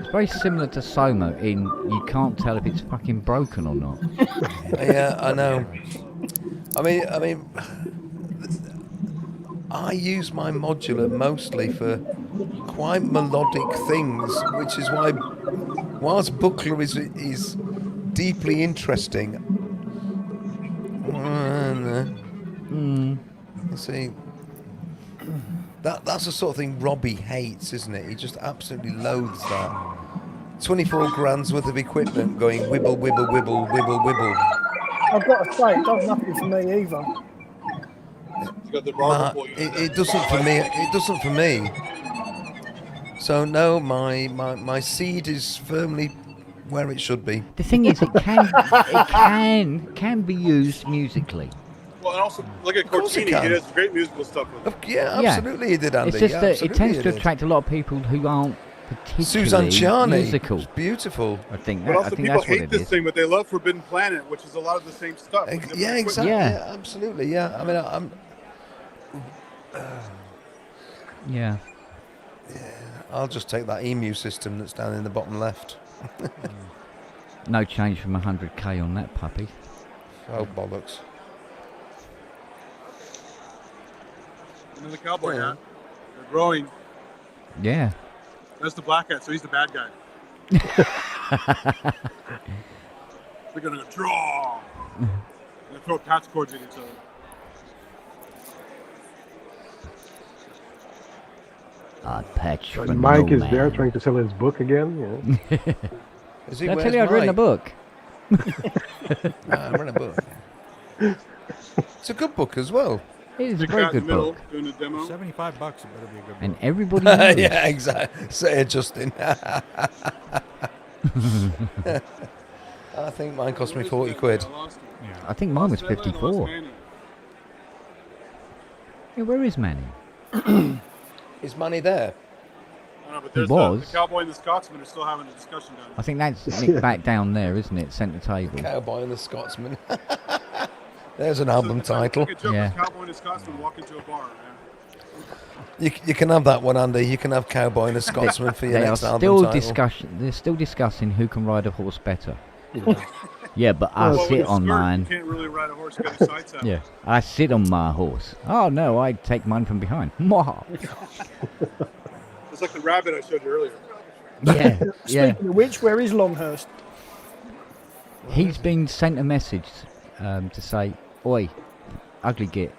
Speaker 4: It's very similar to Soma in you can't tell if it's fucking broken or not.
Speaker 9: Yeah, I know. I mean, I use my modular mostly for quite melodic things, which is why, whilst Buckler is deeply interesting, you see, that's the sort of thing Robbie hates, isn't it? He just absolutely loathes that. 24 grand's worth of equipment going wibble, wibble, wibble, wibble, wibble.
Speaker 1: I've got to say, it does nothing for me either.
Speaker 6: You got the barber boy.
Speaker 9: It doesn't for me. It doesn't for me. So no, my seed is firmly where it should be.
Speaker 4: The thing is, it can be used musically.
Speaker 6: Well, and also look at
Speaker 9: course he
Speaker 6: Cortini.
Speaker 9: can.
Speaker 6: He does great musical stuff with it.
Speaker 9: Yeah, absolutely, he did, Andy.
Speaker 4: It's just
Speaker 9: Yeah,
Speaker 4: that it
Speaker 9: absolutely
Speaker 4: tends
Speaker 9: he
Speaker 4: to
Speaker 9: did.
Speaker 4: attract a lot of people who aren't particularly
Speaker 9: Suzanne Ciani.
Speaker 4: musical.
Speaker 9: It's beautiful.
Speaker 4: I think
Speaker 6: But also,
Speaker 4: that's
Speaker 6: people
Speaker 4: what
Speaker 6: hate
Speaker 4: it
Speaker 6: this
Speaker 4: is.
Speaker 6: thing, but they love Forbidden Planet, which is a lot of the same stuff. with different
Speaker 9: Yeah,
Speaker 6: equipment.
Speaker 9: exactly.
Speaker 4: Yeah.
Speaker 9: Yeah, absolutely. Yeah. I mean, I'm.
Speaker 4: Yeah.
Speaker 9: I'll just take that emu system that's down in the bottom left.
Speaker 4: No change from 100k on that puppy.
Speaker 9: Oh bollocks!
Speaker 6: Another cowboy hat. They're growing.
Speaker 4: Yeah.
Speaker 6: That's the black hat, so he's the bad guy. They're gonna go draw. They throw patch cords at each other.
Speaker 4: I'd patch for
Speaker 7: Mike
Speaker 4: no
Speaker 7: is there
Speaker 4: man.
Speaker 7: trying to sell his book again. Yeah.
Speaker 9: Is he?
Speaker 4: Did I tell
Speaker 9: Where's
Speaker 4: you I'd written a
Speaker 9: Mike?
Speaker 4: book?
Speaker 9: I've written a book. It's a good book as well.
Speaker 4: It is a
Speaker 6: Big
Speaker 4: very
Speaker 6: hat in
Speaker 4: good
Speaker 6: the middle,
Speaker 4: book.
Speaker 6: doing a demo.
Speaker 5: $75, it better be a good
Speaker 4: And
Speaker 5: book.
Speaker 4: everybody knows.
Speaker 9: Yeah, exactly. Say it, Justin. I think mine cost me 40 quid.
Speaker 6: I lost him.
Speaker 5: Yeah.
Speaker 4: I think mine was
Speaker 6: Lost Edlin, I lost
Speaker 4: 54.
Speaker 6: Manny.
Speaker 4: Yeah, where is Manny?
Speaker 9: Is money there?
Speaker 6: I don't know, but
Speaker 4: He
Speaker 6: there's
Speaker 4: was.
Speaker 6: the cowboy and the Scotsman are still having a discussion down
Speaker 4: I
Speaker 6: there.
Speaker 4: think that's Nick back down there, isn't it? Centre table.
Speaker 9: Cowboy and the Scotsman. There's an album title.
Speaker 6: Like a joke,
Speaker 4: Yeah.
Speaker 6: this cowboy and a Scotsman walk into a bar, man.
Speaker 9: You can have that one, Andy. You can have Cowboy and a Scotsman for your
Speaker 4: They are
Speaker 9: next album
Speaker 4: still
Speaker 9: title.
Speaker 4: They're still discussing who can ride a horse better. Yeah, but I
Speaker 6: Well, with
Speaker 4: sit
Speaker 6: a
Speaker 4: on
Speaker 6: skirt,
Speaker 4: mine.
Speaker 6: You can't really ride a horse, got a side saddle.
Speaker 4: Yeah, I sit on my horse. Oh no, I take mine from behind. Mwah.
Speaker 6: It's like the rabbit I showed you earlier.
Speaker 4: Yeah, yeah.
Speaker 1: Speaking of which, where is Longhurst?
Speaker 4: He's been sent a message to say, "Oi, ugly git,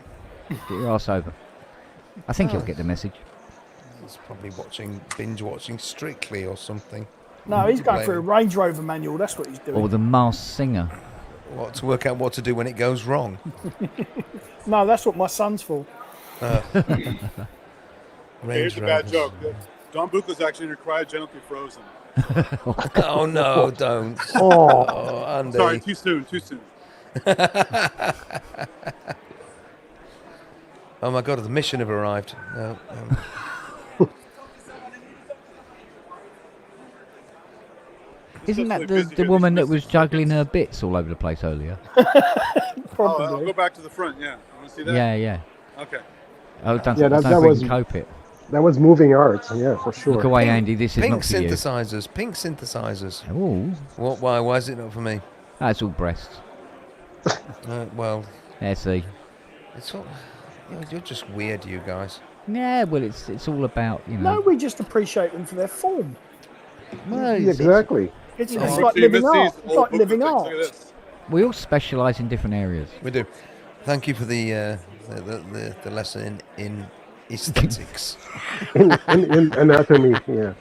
Speaker 4: get your ass over." I think he'll get the message.
Speaker 9: He's probably binge watching Strictly or something.
Speaker 1: No, he's going
Speaker 9: Blame
Speaker 1: through a
Speaker 9: him.
Speaker 1: Range Rover manual. That's what he's doing.
Speaker 4: Or the Masked Singer.
Speaker 9: What, to work out what to do when it goes wrong?
Speaker 1: No, that's what my son's for.
Speaker 6: Here's
Speaker 9: Range
Speaker 6: a bad
Speaker 9: Rovers.
Speaker 6: joke. Don Bucco's actually cryogenically frozen.
Speaker 9: Oh no, don't.
Speaker 7: Oh,
Speaker 9: Oh, Andy.
Speaker 6: Sorry, too soon.
Speaker 9: Oh my God, the mission have arrived. No,
Speaker 4: Isn't that
Speaker 6: Busy,
Speaker 4: the
Speaker 6: busy,
Speaker 4: woman that
Speaker 6: busy
Speaker 4: was juggling her bits all over the place earlier?
Speaker 6: Oh, I'll go back to the front. Yeah, I want to see that.
Speaker 4: Yeah.
Speaker 6: Okay.
Speaker 4: I don't
Speaker 7: Yeah,
Speaker 4: think I
Speaker 7: that
Speaker 4: don't think we
Speaker 7: was-
Speaker 4: can cope it.
Speaker 7: that was moving art. Yeah, for sure.
Speaker 4: Look away, Andy. This is
Speaker 9: pink
Speaker 4: not for you.
Speaker 9: Pink synthesizers.
Speaker 4: Oh,
Speaker 9: What? Why? Why is it not for me?
Speaker 4: that's all breasts.
Speaker 9: Well,
Speaker 4: There, see.
Speaker 9: it's all. You're just weird, you guys.
Speaker 4: Yeah, well, it's all about, you
Speaker 1: No,
Speaker 4: know.
Speaker 1: we just appreciate them for their form.
Speaker 4: Well,
Speaker 7: Yeah, exactly.
Speaker 1: It's
Speaker 6: Oh,
Speaker 1: like
Speaker 6: see,
Speaker 1: living
Speaker 6: Missy's
Speaker 1: art. It's
Speaker 6: old
Speaker 1: like
Speaker 6: book
Speaker 1: living
Speaker 6: with things.
Speaker 1: art.
Speaker 6: Look at this.
Speaker 4: we all specialise in different areas.
Speaker 9: We do. Thank you for the lesson in aesthetics.
Speaker 7: In anatomy. Yeah.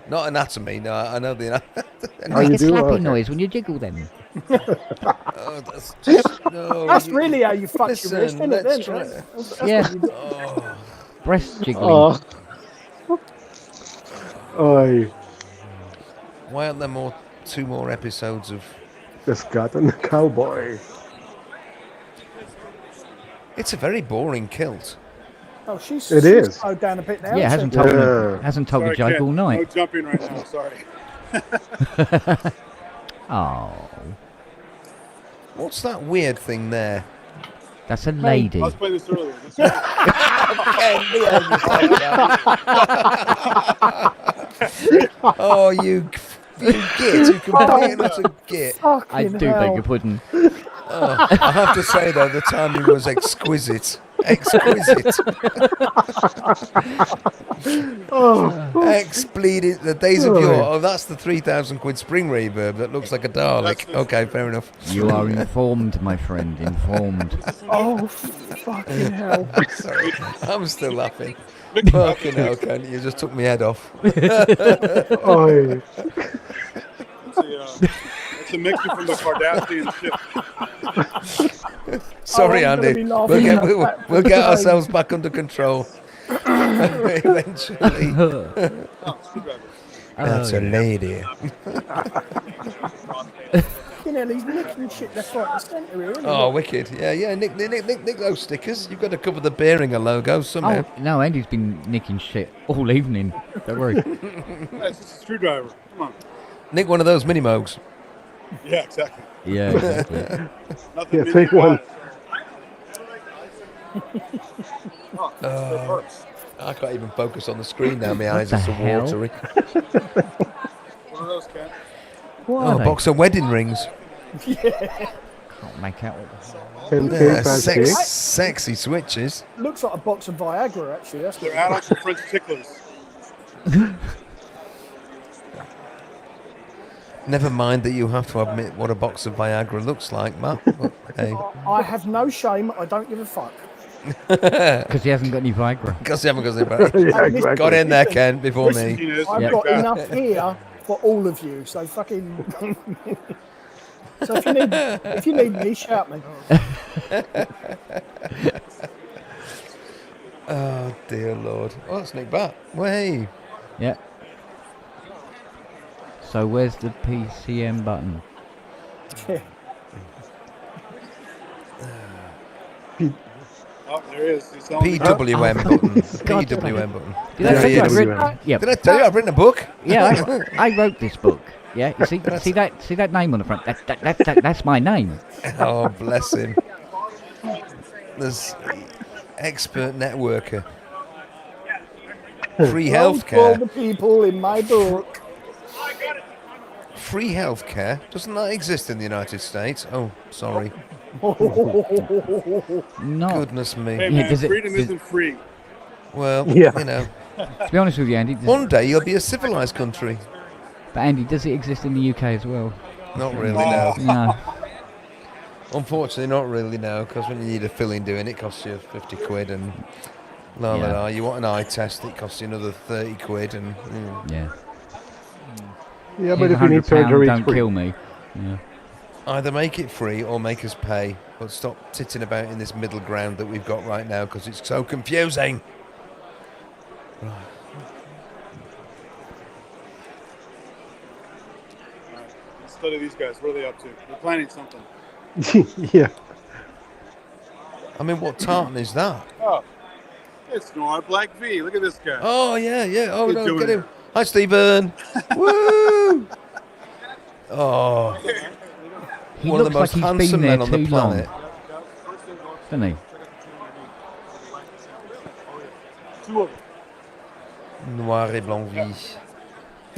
Speaker 9: Not anatomy. No, I know the.
Speaker 7: Oh, you
Speaker 4: Make a
Speaker 7: do?
Speaker 4: slapping
Speaker 7: Okay.
Speaker 4: noise when you jiggle them.
Speaker 9: Oh, that's just, no.
Speaker 1: That's really how you fuck your wrist,
Speaker 9: Listen,
Speaker 1: isn't it?
Speaker 9: let's
Speaker 1: Then?
Speaker 9: try.
Speaker 1: That's
Speaker 4: Yeah.
Speaker 1: what you do.
Speaker 9: Oh,
Speaker 4: Breast jiggling.
Speaker 7: Oh,
Speaker 9: why aren't there two more episodes of?
Speaker 7: the Scott and the Cowboy.
Speaker 9: It's a very boring kilt.
Speaker 1: Oh, she's
Speaker 7: It is.
Speaker 1: slowed down a bit now.
Speaker 4: Yeah,
Speaker 1: hasn't
Speaker 4: hasn't
Speaker 1: she?
Speaker 4: told
Speaker 7: Yeah.
Speaker 4: hasn't told
Speaker 6: Sorry,
Speaker 4: a joke
Speaker 6: Ken.
Speaker 4: all
Speaker 6: No
Speaker 4: night.
Speaker 6: jumping right now. Sorry.
Speaker 4: Oh,
Speaker 9: What's that weird thing there?
Speaker 4: that's a lady.
Speaker 6: I was playing this earlier.
Speaker 9: Oh, you git! You complete and utter git.
Speaker 4: I
Speaker 1: Fucking
Speaker 4: do
Speaker 1: hell.
Speaker 4: beg your pudding.
Speaker 9: Oh, I have to say though, the timing was exquisite. Exquisite. Expletive. The days of yore. Oh, that's the 3,000 quid spring reverb that looks like a Dalek. Okay, fair enough.
Speaker 4: You are informed, my friend. Informed.
Speaker 1: Oh, fucking hell.
Speaker 9: Sorry, I'm still laughing. Fucking hell, Ken, you just took my head off.
Speaker 7: Oh,
Speaker 6: It's a mixture from the Kardashian ship.
Speaker 9: Sorry,
Speaker 1: I'm gonna
Speaker 9: Andy.
Speaker 1: be laughing at that.
Speaker 9: We'll get ourselves back under control. Eventually.
Speaker 6: Oh, screwdriver.
Speaker 9: That's a lady.
Speaker 1: You know, he's nicking shit left, right, and centre here, isn't he?
Speaker 9: Oh, wicked. Yeah. Nick those stickers. You've got to cover the Behringer logo somehow.
Speaker 4: Oh no, Andy's been nicking shit all evening. Don't worry.
Speaker 6: Yeah, it's just a screwdriver. Come on.
Speaker 9: Nick one of those mini mogs.
Speaker 6: Yeah, exactly.
Speaker 4: Yeah, exactly.
Speaker 6: Nothing
Speaker 7: Yeah,
Speaker 6: mini
Speaker 7: take one.
Speaker 6: about it. Oh, it hurts.
Speaker 9: I can't even focus on the screen now. My eyes
Speaker 4: the
Speaker 9: are so
Speaker 4: hell?
Speaker 9: watery.
Speaker 6: One of those, Ken.
Speaker 4: What
Speaker 9: Oh,
Speaker 4: are
Speaker 9: a
Speaker 4: they?
Speaker 9: box of wedding rings.
Speaker 4: Can't make out what the
Speaker 7: 10K
Speaker 9: Yeah,
Speaker 7: fast
Speaker 9: sexy switches.
Speaker 1: Looks like a box of Viagra, actually. That's
Speaker 6: They're
Speaker 1: what
Speaker 6: adults and French ticklers.
Speaker 9: Never mind that you have to admit what a box of Viagra looks like, Matt. But, hey,
Speaker 1: I have no shame. I don't give a fuck.
Speaker 4: because he hasn't got any Viagra.
Speaker 9: because you haven't got it
Speaker 7: Yeah, exactly.
Speaker 9: Got in there, Ken, before me.
Speaker 6: Teenagers
Speaker 1: I've
Speaker 6: like
Speaker 1: got
Speaker 6: that.
Speaker 1: enough here for all of you. So fucking. So if you need me, shout me.
Speaker 9: Oh, dear Lord. Oh, that's Nick Bat. Way.
Speaker 4: Yeah. So where's the PCM button?
Speaker 6: Oh, there it is. He's telling me.
Speaker 9: PWM button. The
Speaker 4: God,
Speaker 9: PWM button.
Speaker 4: Did I
Speaker 9: There
Speaker 4: tell
Speaker 9: he
Speaker 4: you I've
Speaker 9: is.
Speaker 4: written? Yeah.
Speaker 9: Did I tell you I've written a book?
Speaker 4: Yeah, I wrote this book. Yeah, you see that name on the front. That's my name.
Speaker 9: Oh, bless him. There's expert networker. Free
Speaker 1: Don't call the
Speaker 9: healthcare.
Speaker 1: people in my book.
Speaker 9: Free healthcare? Doesn't that exist in the United States? Oh, sorry.
Speaker 4: No.
Speaker 9: Goodness me.
Speaker 6: Hey,
Speaker 4: Yeah,
Speaker 6: man,
Speaker 4: does it-
Speaker 6: freedom
Speaker 4: does-
Speaker 6: isn't free.
Speaker 9: Well,
Speaker 7: Yeah.
Speaker 9: you know,
Speaker 4: To be honest with you, Andy.
Speaker 9: one day you'll be a civilized country.
Speaker 4: But Andy, does it exist in the UK as well?
Speaker 9: Not really, no.
Speaker 4: No.
Speaker 9: Unfortunately, not really, no, because when you need a filling doing it costs you 50 quid and la la
Speaker 4: Yeah.
Speaker 9: la. You want an eye test, it costs you another 30 quid and
Speaker 4: Yeah.
Speaker 7: Yeah, but
Speaker 4: Here's
Speaker 7: if you need
Speaker 4: £100,
Speaker 7: surgery, it's
Speaker 4: don't
Speaker 7: free.
Speaker 4: kill me. Yeah.
Speaker 9: either make it free or make us pay. But stop titting about in this middle ground that we've got right now because it's so confusing. Right.
Speaker 6: Let's study these guys. What are they up to? They're planning something.
Speaker 7: Yeah.
Speaker 9: I mean, what tartan is that?
Speaker 6: Oh, it's Noir Black V. Look at this guy.
Speaker 9: Oh, yeah, yeah. Oh,
Speaker 6: What are you
Speaker 9: no,
Speaker 6: doing
Speaker 9: get him.
Speaker 6: there?
Speaker 9: Hi, Stephen. Woo! Oh,
Speaker 4: He
Speaker 9: one of the
Speaker 4: looks
Speaker 9: most
Speaker 4: like he's been
Speaker 9: handsome
Speaker 4: there
Speaker 9: men on the
Speaker 4: too long,
Speaker 9: planet.
Speaker 4: doesn't he?
Speaker 6: Two of them.
Speaker 9: Noir et blanc vie.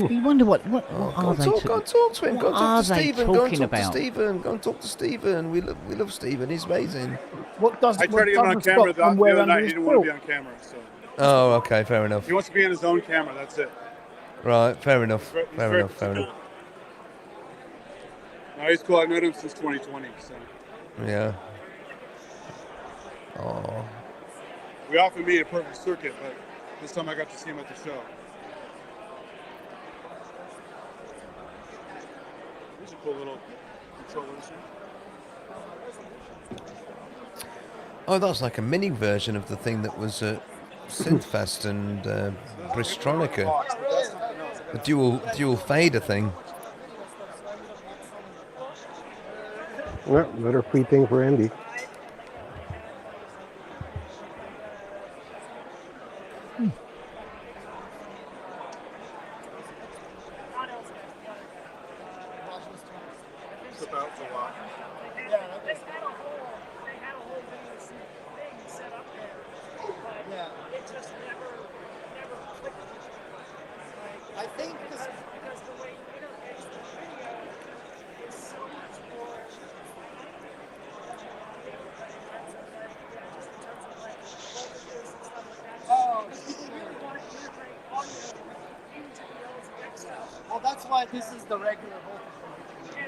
Speaker 4: You wonder what
Speaker 9: Oh,
Speaker 4: are they?
Speaker 9: go and talk to him. Go and
Speaker 4: what
Speaker 9: talk
Speaker 4: are
Speaker 9: to
Speaker 4: they
Speaker 9: Stephen. Go and
Speaker 4: talking
Speaker 9: talk to
Speaker 4: about?
Speaker 9: Stephen. Go and talk to Stephen. We love Stephen. He's amazing.
Speaker 1: What does
Speaker 6: I tried to get him on
Speaker 1: doesn't
Speaker 6: camera
Speaker 1: stop from
Speaker 6: the
Speaker 1: where
Speaker 6: other
Speaker 1: under
Speaker 6: night. He
Speaker 1: his
Speaker 6: didn't want to be
Speaker 1: quilt?
Speaker 6: on camera, so
Speaker 9: Oh, okay, fair enough.
Speaker 6: he wants to be on his own camera. That's it.
Speaker 9: Right, fair enough.
Speaker 6: He's
Speaker 9: Fair
Speaker 6: very
Speaker 9: enough. Fair
Speaker 6: particular.
Speaker 9: enough.
Speaker 6: No, he's cool. I've known him since 2020. So
Speaker 9: Yeah. Oh,
Speaker 6: we often meet at Perfect Circuit, but this time I got to see him at the show. These are cool little controllers.
Speaker 9: oh, that's like a mini version of the thing that was at Synthfest and Bristronica. The dual fader thing.
Speaker 7: Well, another free thing for Andy.
Speaker 6: Slip out for a while.
Speaker 10: I think because well, that's why this is the regular voltage.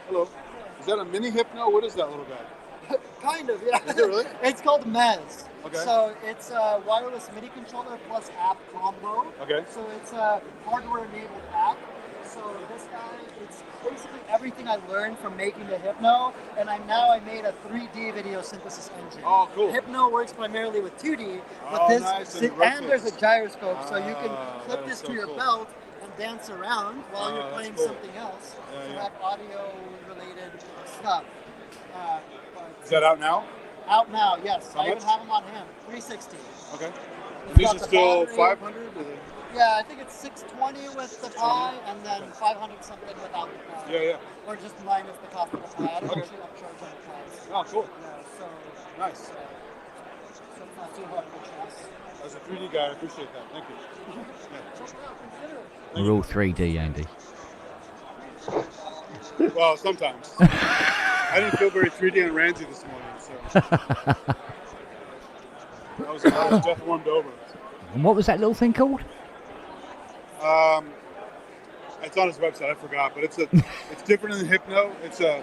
Speaker 6: Hello. Is that a mini hypno? What is that little guy?
Speaker 10: Kind of, yeah.
Speaker 6: Is it really?
Speaker 10: It's called Mez.
Speaker 6: Okay.
Speaker 10: So it's a wireless MIDI controller plus app combo.
Speaker 6: Okay.
Speaker 10: So it's a hardware-enabled app. So this guy, it's basically everything I learned from making the Hypno, and I made a 3D video synthesis engine.
Speaker 6: Oh, cool.
Speaker 10: Hypno works primarily with 2D, but
Speaker 6: Oh,
Speaker 10: this
Speaker 6: nice, and
Speaker 10: and there's a
Speaker 6: reckless.
Speaker 10: gyroscope, so you can clip
Speaker 6: that
Speaker 10: this
Speaker 6: is
Speaker 10: to
Speaker 6: so
Speaker 10: your
Speaker 6: cool.
Speaker 10: belt and dance around while you're
Speaker 6: that's
Speaker 10: playing
Speaker 6: cool.
Speaker 10: something else.
Speaker 6: Yeah,
Speaker 10: so
Speaker 6: yeah.
Speaker 10: that audio-related stuff.
Speaker 6: Is that out now?
Speaker 10: Out now, yes.
Speaker 6: How
Speaker 10: I even
Speaker 6: much?
Speaker 10: have them on hand. 360.
Speaker 6: Okay.
Speaker 10: It's
Speaker 6: And these
Speaker 10: got
Speaker 6: are
Speaker 10: the
Speaker 6: still
Speaker 10: battery.
Speaker 6: 500?
Speaker 10: Yeah, I think it's 620 with the Pi, and then 500 something without the Pi.
Speaker 6: Yeah, yeah.
Speaker 10: Or just minus the cost of the Pi. I don't
Speaker 6: Okay.
Speaker 10: actually upcharge on the Pi.
Speaker 6: Oh, cool.
Speaker 10: Yeah, so
Speaker 6: Nice.
Speaker 10: so it's not too hard to trust.
Speaker 6: As a 3D guy, I appreciate that. Thank you.
Speaker 10: Check it out, consider it.
Speaker 4: We're all 3D, Andy.
Speaker 6: Well, sometimes. I didn't feel very 3D on Ramsey this morning, so I was just warmed over.
Speaker 4: And what was that little thing called?
Speaker 6: It's on his website. I forgot, but it's different than Hypno. It's a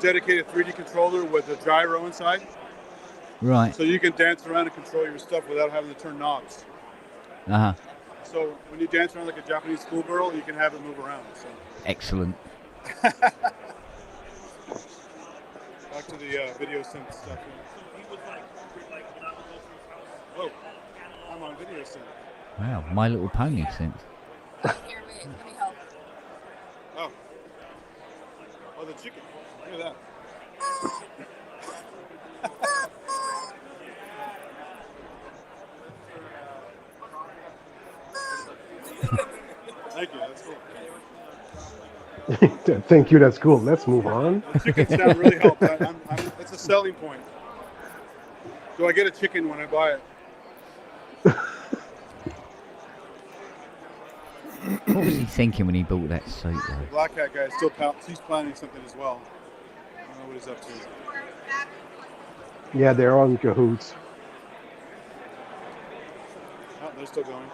Speaker 6: dedicated 3D controller with a gyro inside,
Speaker 4: Right.
Speaker 6: so you can dance around and control your stuff without having to turn knobs.
Speaker 4: Uh-huh.
Speaker 6: So when you dance around like a Japanese schoolgirl, you can have it move around. So
Speaker 4: Excellent.
Speaker 6: back to the video synth stuff. Oh, I'm on video synth.
Speaker 4: Wow, My Little Pony synth.
Speaker 11: Here, wait, let me help.
Speaker 6: Oh, the chicken. Look at that. Thank you. That's cool.
Speaker 7: Thank you, that's cool. Let's move on.
Speaker 6: The chicken sound really helps. It's a selling point. Do I get a chicken when I buy it?
Speaker 4: What was he thinking when he bought that suit,
Speaker 6: The
Speaker 4: though?
Speaker 6: Black Hat guy is still he's planning something as well. I don't know what he's up to.
Speaker 7: Yeah, they're on cahoots.
Speaker 6: Oh, they're still going.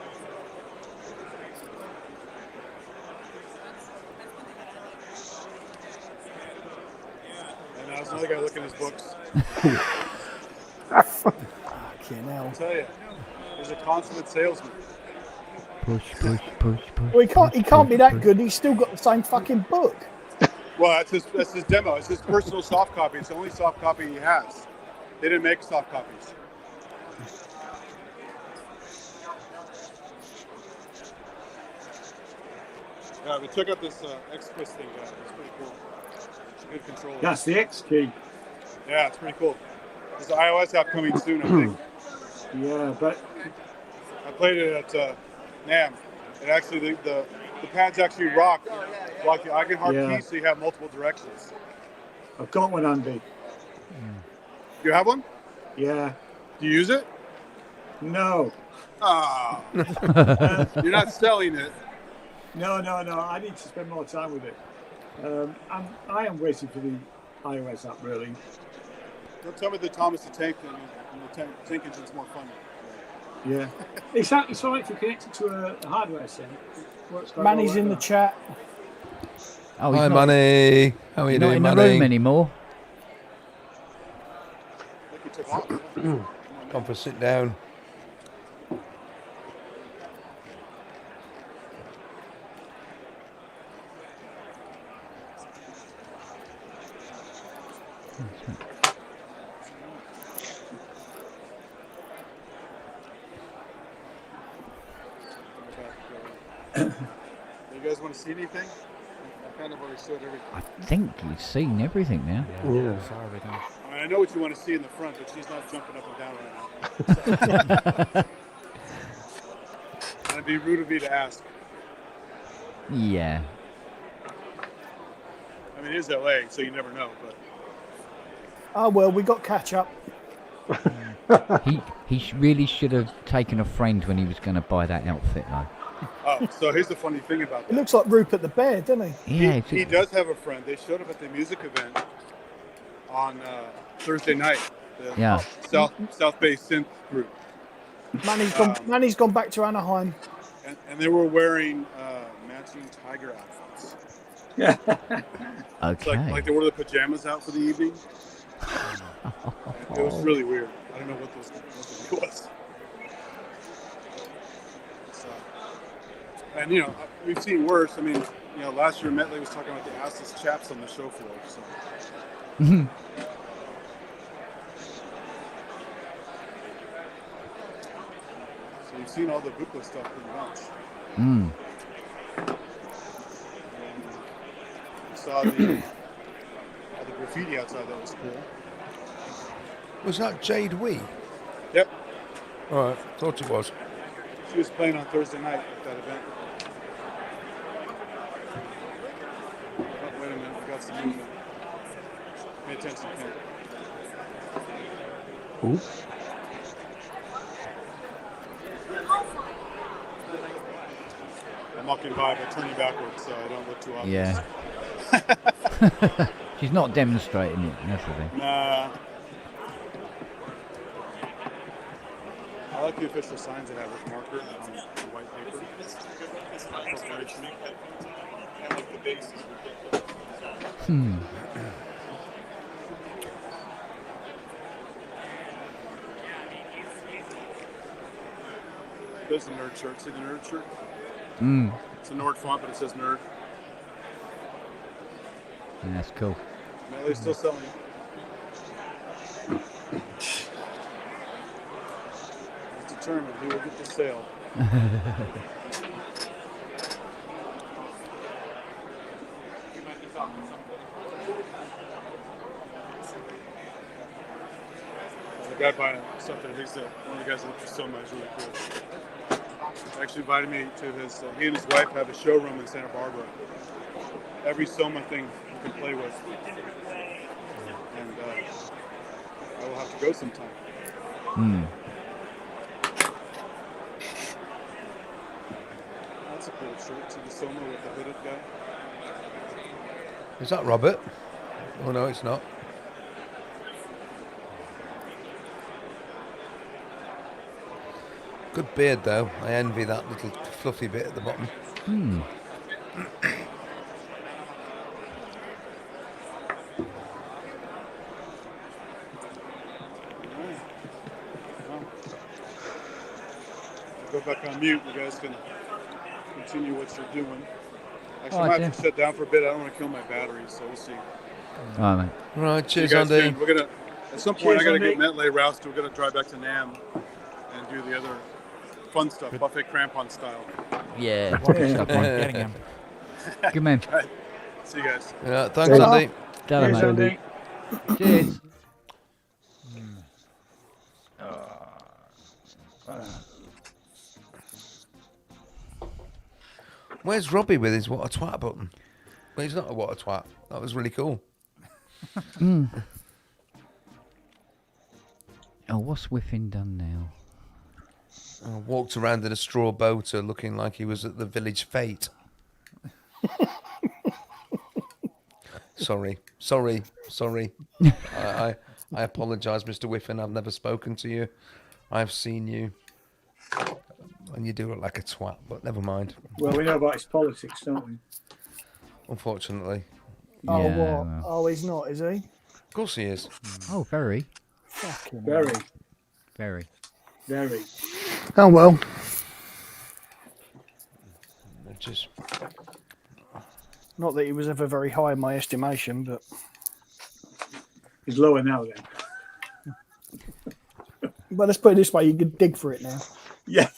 Speaker 6: And now there's another guy looking at his books.
Speaker 1: Fucking hell.
Speaker 6: I'll tell you, he's a consummate salesman.
Speaker 4: Push, push, push, push.
Speaker 1: Well, he can't be that
Speaker 4: push.
Speaker 1: good. He's still got the same fucking book.
Speaker 6: Well, that's his demo. It's his personal soft copy. It's the only soft copy he has. They didn't make soft copies. Yeah, but check out this X-Twist thing, guys. It's pretty cool. It's a good controller.
Speaker 3: That's the X key.
Speaker 6: Yeah, it's pretty cool. There's an iOS app coming soon, I think.
Speaker 3: Yeah, but
Speaker 6: I played it at NAMM. And actually, the pads actually rock the Eigenhardt
Speaker 3: Yeah.
Speaker 6: key, so you have multiple directions.
Speaker 3: I've got one, Andy.
Speaker 6: You have one?
Speaker 3: Yeah.
Speaker 6: Do you use it?
Speaker 3: No.
Speaker 6: Ah. You're not selling it.
Speaker 3: No. I need to spend more time with it. I am waiting for the iOS app, really.
Speaker 6: Don't tell me the Thomas the Tank thing and the tank engine's more fun.
Speaker 3: Yeah. It's all right if you connect it to a hardware set.
Speaker 1: Manny's in the chat.
Speaker 4: Oh, he's
Speaker 9: Hi,
Speaker 4: not,
Speaker 9: Manny. How are you
Speaker 4: not
Speaker 9: doing,
Speaker 4: in
Speaker 9: Manny?
Speaker 4: the room anymore.
Speaker 9: Come for sit down.
Speaker 6: You guys want to see anything? I kind of already showed everything.
Speaker 4: I think you've seen everything now.
Speaker 7: Yeah.
Speaker 5: Saw everything.
Speaker 6: I mean, I know what you want to see in the front, but she's not jumping up and down right now. It'd be rude of me to ask.
Speaker 4: Yeah.
Speaker 6: I mean, it is LA, so you never know. But
Speaker 1: Oh well, we got catch up.
Speaker 4: He really should have taken a friend when he was going to buy that outfit, though.
Speaker 6: oh, so here's the funny thing about
Speaker 1: It
Speaker 6: that.
Speaker 1: looth like Rupert the Bear, doesn't he?
Speaker 4: Yeah.
Speaker 6: He does have a friend. They showed up at the music event on Thursday night. The
Speaker 4: Yeah.
Speaker 6: South Bay Synth group.
Speaker 1: Manny's gone back to Anaheim.
Speaker 6: And they were wearing matching tiger outfits. It's
Speaker 4: Okay.
Speaker 6: like they wore the pajamas out for the evening. It was really weird. I don't know what the deal was. So, and we've seen worse. I mean, last year Metley was talking about the assless chaps on the show floor. So. So you've seen all the Buchla stuff pretty much. You saw the graffiti outside. That was cool.
Speaker 9: Was that Jade Wee?
Speaker 6: Yep.
Speaker 9: All right, thought it was.
Speaker 6: She was playing on Thursday night at that event. Oh, wait a minute, we got some movement. Pay attention, Ken.
Speaker 7: Oops.
Speaker 6: I'm walking by, but turning backwards so I don't look too obvious.
Speaker 4: Yeah. She's not demonstrating it, that's the thing.
Speaker 6: Nah. I like the official signs that have with marker on the white paper. Corporation. I like the bases. There's the nerd shirt. See the nerd shirt? It's a Nord font, but it says nerd.
Speaker 4: Yeah, that's cool.
Speaker 6: No, they're still selling it. It's determined who will get the sale. The guy buying something, I think one of the guys that looks for Soma is really cool. Actually invited me to his, he and his wife have a showroom in Santa Barbara. Every Soma thing you can play with. And I will have to go sometime. That's a cool shirt. See the Soma with the hooded guy?
Speaker 9: Is that Robert? Oh, no, it's not. Good beard, though. I envy that little fluffy bit at the bottom.
Speaker 6: I'll go back on mute. You guys can continue what you're doing. Actually,
Speaker 4: Oh,
Speaker 6: I might have to shut down for a bit. I don't want to kill my batteries, so we'll see.
Speaker 4: All right, mate.
Speaker 9: Right, cheers,
Speaker 6: You guys
Speaker 9: Andy.
Speaker 6: can- We're gonna at some point. I
Speaker 3: Cheers,
Speaker 6: gotta get
Speaker 3: Andy.
Speaker 6: Metley roused. We're gonna drive back to NAMM and do the other fun stuff, buffet crampon style.
Speaker 4: Yeah.
Speaker 5: Walking stuff on getting him.
Speaker 4: Good man.
Speaker 6: All right. See you guys.
Speaker 9: Yeah, thanks,
Speaker 1: Ta-ra.
Speaker 9: Andy.
Speaker 4: Ta-ra,
Speaker 3: Cheers,
Speaker 4: mate.
Speaker 3: Andy.
Speaker 4: Cheers.
Speaker 9: Where's Robbie with his what a twat button? Well, he's not a what a twat. That was really cool.
Speaker 4: Oh, what's Whiffin done now?
Speaker 9: Walked around in a straw boater looking like he was at the village fete. Sorry. I apologise, Mr. Whiffin. I've never spoken to you. I've seen you. And you do look like a twat, but never mind.
Speaker 3: Well, we know about his politics, don't we?
Speaker 9: Unfortunately.
Speaker 1: Oh,
Speaker 4: Yeah,
Speaker 1: what?
Speaker 4: well.
Speaker 1: Oh, he's not, is he?
Speaker 9: Of course he is.
Speaker 4: Oh, very.
Speaker 1: Fucking
Speaker 3: Very,
Speaker 4: Very.
Speaker 3: very.
Speaker 1: Oh, well.
Speaker 9: Just
Speaker 1: Not that he was ever very high in my estimation, but
Speaker 3: He's lower now then.
Speaker 1: let's put it this way: you could dig for it now.
Speaker 3: Yeah.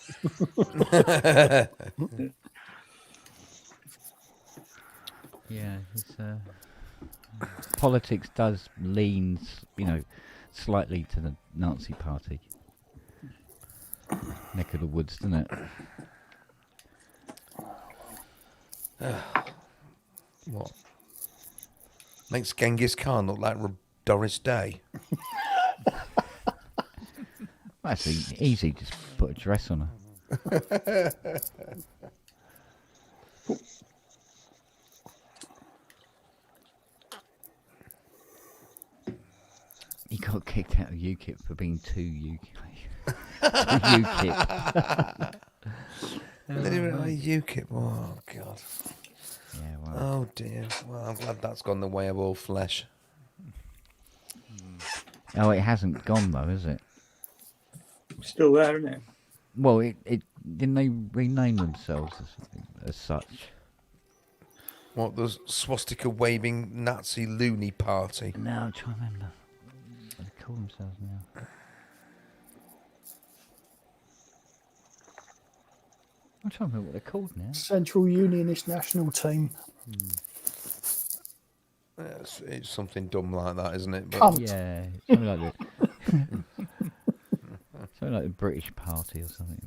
Speaker 4: Yeah, his politics does lean, slightly to the Nazi Party neck of the woods, doesn't it?
Speaker 9: what? Makes Genghis Khan look like Doris Day.
Speaker 4: That's easy. Just put a dress on her. He got kicked out of UKIP for being too UKIP.
Speaker 9: They didn't like UKIP. Oh, God.
Speaker 4: Yeah, well.
Speaker 9: Oh, dear. Well, I'm glad that's gone the way of all flesh.
Speaker 4: Oh, it hasn't gone, though, is it?
Speaker 3: Still there, isn't it?
Speaker 4: Well, it didn't they rename themselves as such?
Speaker 9: What, the swastika-waving Nazi loony party?
Speaker 4: No, I'm trying to remember what they call themselves now. I'm trying to remember what they're called now.
Speaker 1: Central Unionist National Team.
Speaker 9: It's something dumb like that, isn't it? But
Speaker 1: Cunt.
Speaker 4: Yeah, something like that. Something like the British Party or something.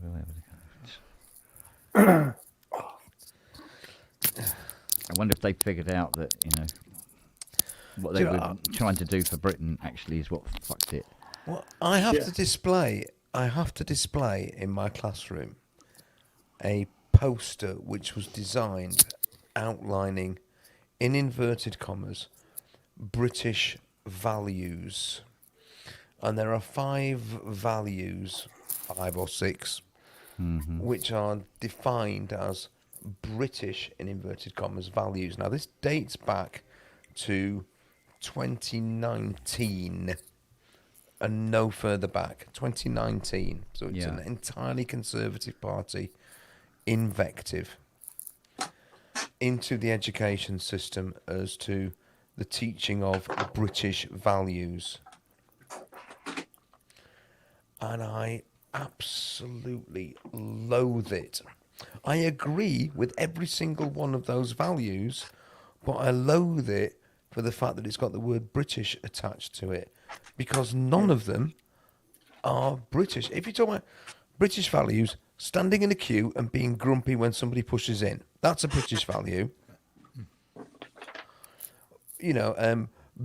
Speaker 4: Whatever. I wonder if they figured out that, what they were trying to do for Britain actually is what fucked it.
Speaker 9: Well, I have to display in my classroom a poster which was designed outlining, in inverted commas, British values. And there are 5 values, 5 or 6, which are defined as British, in inverted commas, values. Now, this dates back to 2019 and no further back. 2019. So it's an entirely Conservative Party invective into the education system as to the teaching of British values. And I absolutely loathe it. I agree with every single one of those values, but I loathe it for the fact that it's got the word British attached to it, because none of them are British. If you talk about British values, standing in a queue and being grumpy when somebody pushes in, that's a British value.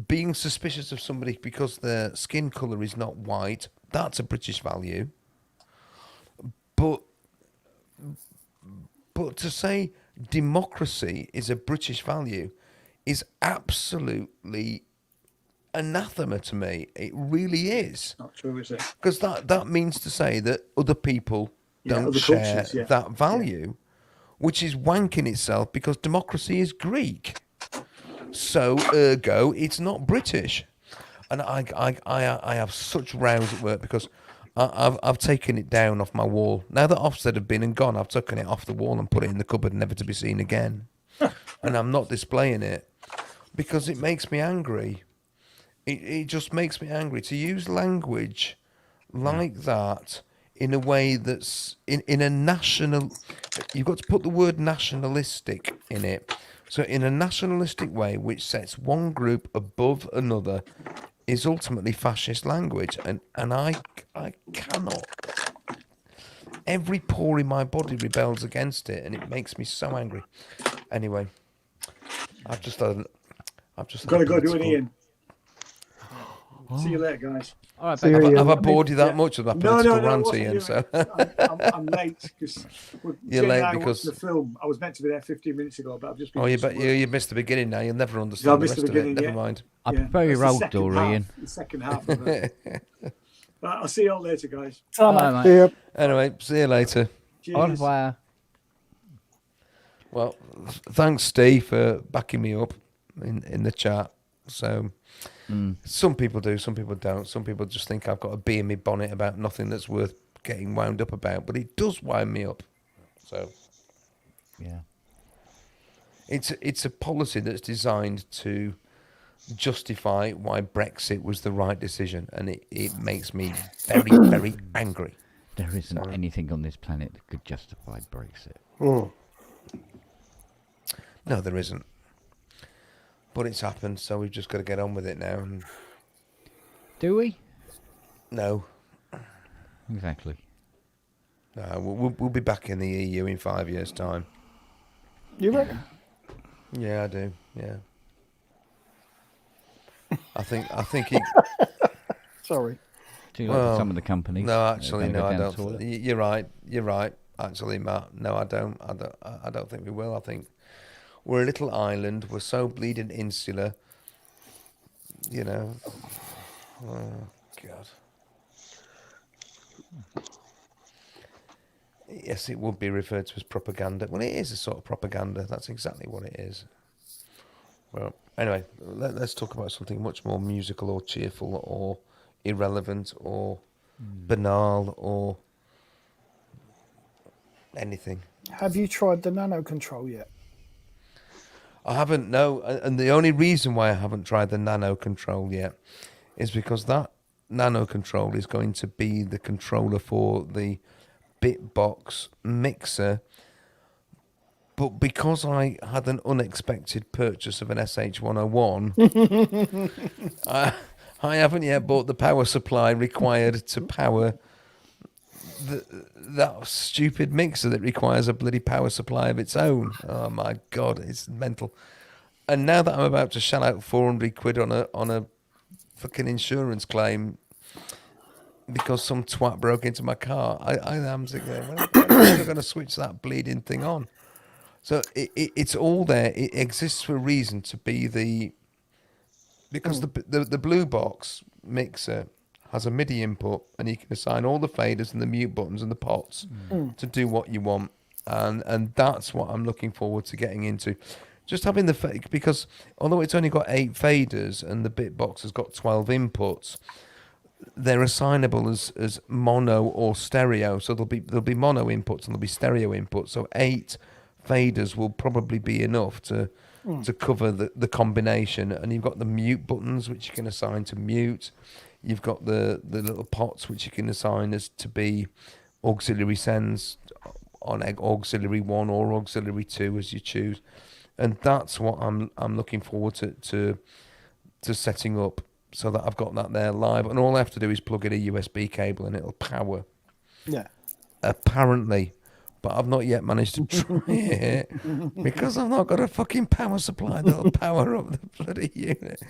Speaker 9: Being suspicious of somebody because their skin colour is not white, that's a British value. But to say democracy is a British value is absolutely anathema to me. It really is.
Speaker 3: Not true, is it?
Speaker 9: Because that means to say that other people don't
Speaker 3: other
Speaker 9: share
Speaker 3: cultures,
Speaker 9: that value, which is wank in itself, because democracy is Greek. So, ergo, it's not British. And I have such rows at work because I've taken it down off my wall. Now that Ofsted have been and gone, I've taken it off the wall and put it in the cupboard, never to be seen again. And I'm not displaying it because it makes me angry. It just makes me angry to use language like that in a way that's in a national. You've got to put the word nationalistic in it. So in a nationalistic way, which sets one group above another, is ultimately fascist language, and I cannot. Every pore in my body rebels against it, and it makes me so angry. Anyway, I've just had
Speaker 3: Got to go do
Speaker 9: political-
Speaker 3: an Ian. See you later, guys.
Speaker 4: All right,
Speaker 7: See you,
Speaker 4: baby.
Speaker 7: Ian.
Speaker 9: Have I bored you that
Speaker 3: Yeah.
Speaker 9: much with my
Speaker 3: No,
Speaker 9: political
Speaker 3: it
Speaker 9: rant,
Speaker 3: wasn't
Speaker 9: Ian?
Speaker 3: you.
Speaker 9: So
Speaker 3: I'm late because
Speaker 9: You're late
Speaker 3: I
Speaker 9: because-
Speaker 3: watched the film. I was meant to be there 15 minutes ago, but I've just been.
Speaker 9: oh,
Speaker 3: doing
Speaker 9: you missed the beginning now. You'll never
Speaker 3: Yeah, I
Speaker 9: understand the
Speaker 3: missed
Speaker 9: rest
Speaker 3: the
Speaker 9: of it.
Speaker 3: beginning,
Speaker 9: Never
Speaker 3: yeah.
Speaker 9: mind.
Speaker 4: I
Speaker 3: Yeah,
Speaker 4: prefer your
Speaker 3: that's the
Speaker 4: old
Speaker 3: second
Speaker 4: door,
Speaker 3: half,
Speaker 4: Ian.
Speaker 3: The second half of it. Right, I'll see you all later, guys.
Speaker 1: So,
Speaker 4: All
Speaker 1: mate.
Speaker 4: right,
Speaker 7: See
Speaker 4: mate.
Speaker 7: ya.
Speaker 9: Anyway, see you later.
Speaker 4: Au
Speaker 3: Cheers.
Speaker 4: revoir.
Speaker 9: Well, thanks, Steve, for backing me up in the chat. So some people do, some people don't. Some people just think I've got a bee in my bonnet about nothing that's worth getting wound up about, but it does wind me up. So
Speaker 4: Yeah.
Speaker 9: it's a policy that's designed to justify why Brexit was the right decision, and it makes me very, very angry.
Speaker 4: There isn't anything on this planet that could justify Brexit.
Speaker 7: Mm.
Speaker 9: No, there isn't. But it's happened, so we've just got to get on with it now. And
Speaker 4: Do we?
Speaker 9: no,
Speaker 4: Exactly.
Speaker 9: no, we'll be back in the EU in 5 years' time.
Speaker 1: You reckon?
Speaker 9: Yeah, I do. Yeah. I think it.
Speaker 1: Sorry.
Speaker 4: Do you like some of the companies?
Speaker 9: No, actually, no, I
Speaker 4: Go down the
Speaker 9: don't.
Speaker 4: toilet?
Speaker 9: You're right. You're right. Actually, Matt. No, I don't. I don't think we will. I think we're a little island. We're so bleeding insular. You know. Oh God. Yes, it would be referred to as propaganda. Well, it is a sort of propaganda. That's exactly what it is. Well, anyway, let's talk about something much more musical or cheerful or irrelevant or banal or anything.
Speaker 1: Have you tried the nano control yet?
Speaker 9: I haven't, no. And the only reason why I haven't tried the nano control yet is because that nano control is going to be the controller for the Bitbox mixer. But because I had an unexpected purchase of an SH101, I haven't yet bought the power supply required to power that stupid mixer that requires a bloody power supply of its own. Oh my God, it's mental. And now that I'm about to shell out 400 quid on a fucking insurance claim because some twat broke into my car, I am thinking, when am I going to switch that bleeding thing on? So it's all there. It exists for a reason to be because the blue box mixer has a MIDI input, and you can assign all the faders and the mute buttons and the pots to do what you want, and that's what I'm looking forward to getting into. Just having the because although it's only got 8 faders and the Bitbox has got 12 inputs, they're assignable as mono or stereo. So there'll be mono inputs and there'll be stereo inputs. So 8 faders will probably be enough to cover the combination. And you've got the mute buttons which you can assign to mute. You've got the little pots which you can assign as to be auxiliary sends on auxiliary 1 or auxiliary 2 as you choose. And that's what I'm looking forward to setting up, so that I've got that there live, and all I have to do is plug in a USB cable and it'll power.
Speaker 1: Yeah.
Speaker 9: Apparently, but I've not yet managed to try it because I've not got a fucking power supply that'll power up the bloody unit.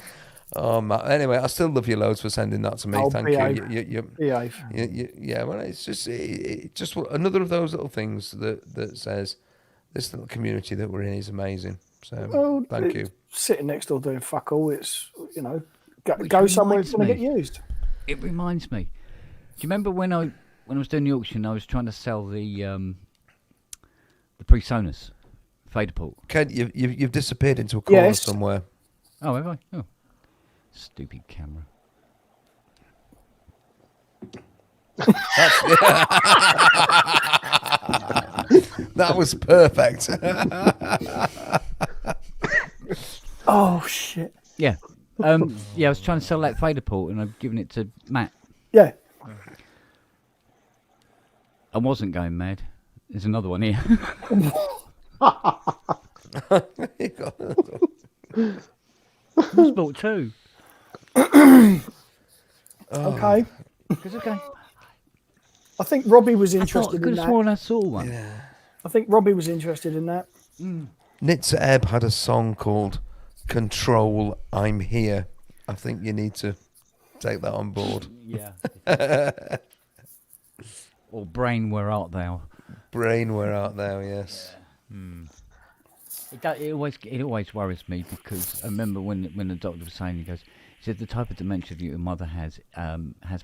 Speaker 9: Oh man. Anyway, I still love you loads for sending that to me.
Speaker 1: Oh,
Speaker 9: Thank
Speaker 1: behave.
Speaker 9: you.
Speaker 1: Behave.
Speaker 9: Yeah. Well, it's just another of those little things that says this little community that we're in is amazing. So
Speaker 1: Well,
Speaker 9: thank you.
Speaker 1: Sitting next door doing fuck all, it's,
Speaker 4: Which
Speaker 1: go somewhere it's going to
Speaker 4: reminds
Speaker 1: get used.
Speaker 4: It reminds me. Do you remember when I was doing the auction, I was trying to sell the PreSonus fader port?
Speaker 9: Ken, you've disappeared into a corner
Speaker 1: Yes.
Speaker 9: somewhere.
Speaker 4: Oh, have I? Oh, stupid camera.
Speaker 9: That was perfect.
Speaker 1: Oh, shit.
Speaker 4: Yeah. Yeah, I was trying to sell that fader port and I've given it to Matt.
Speaker 1: Yeah.
Speaker 4: I wasn't going mad. There's another one here. I bought two.
Speaker 1: Okay.
Speaker 4: Because okay.
Speaker 1: I think Robbie was
Speaker 4: I
Speaker 1: interested
Speaker 4: could
Speaker 1: in
Speaker 4: have
Speaker 1: that.
Speaker 4: sworn I saw one.
Speaker 9: Yeah.
Speaker 1: I think Robbie was interested in that.
Speaker 9: Nitsa Ebb had a song called Control, I'm Here. I think you need to take that on board.
Speaker 4: Yeah. Or Brain, Where Art Thou?
Speaker 9: Brain, Where Art Thou, yes.
Speaker 4: It always worries me because I remember when the doctor was saying, he said the type of dementia that your mother has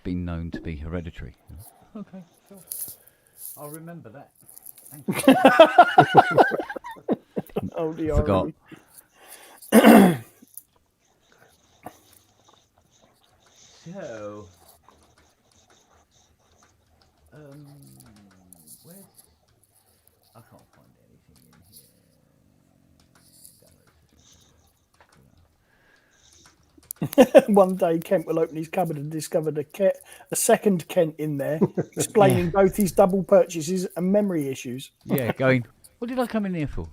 Speaker 4: been known to be hereditary. Okay, sure. I'll remember that. Thank you.
Speaker 1: Oh, the
Speaker 4: Forgot. So, where's... I can't find anything in here.
Speaker 1: One day, Kent will open his cupboard and discover a second Kent in there, explaining both his double purchases and memory issues.
Speaker 4: Yeah, going, what did I come in here for?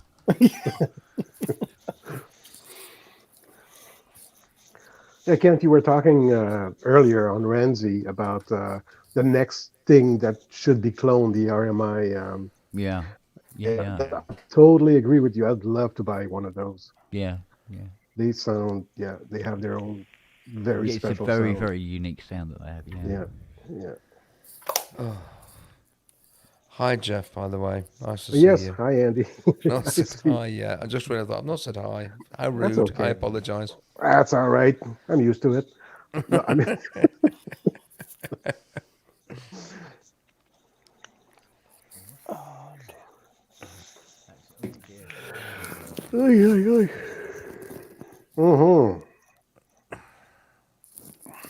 Speaker 7: Yeah, Kenneth, you were talking earlier on Ramsey about the next thing that should be cloned, the RMI.
Speaker 4: Yeah.
Speaker 7: I totally agree with you. I'd love to buy one of those.
Speaker 4: Yeah.
Speaker 7: They sound, they have their own very special
Speaker 4: it's a very,
Speaker 7: sound.
Speaker 4: very unique sound that they have.
Speaker 7: Yeah.
Speaker 9: Oh. Hi, Jeff, by the way. Nice to see
Speaker 7: Yes,
Speaker 9: you.
Speaker 7: hi, Andy.
Speaker 9: Not said hi yet. I just realised I've not said hi. How rude.
Speaker 7: That's okay.
Speaker 9: I apologise.
Speaker 7: That's all right. I'm used to it. No, I mean...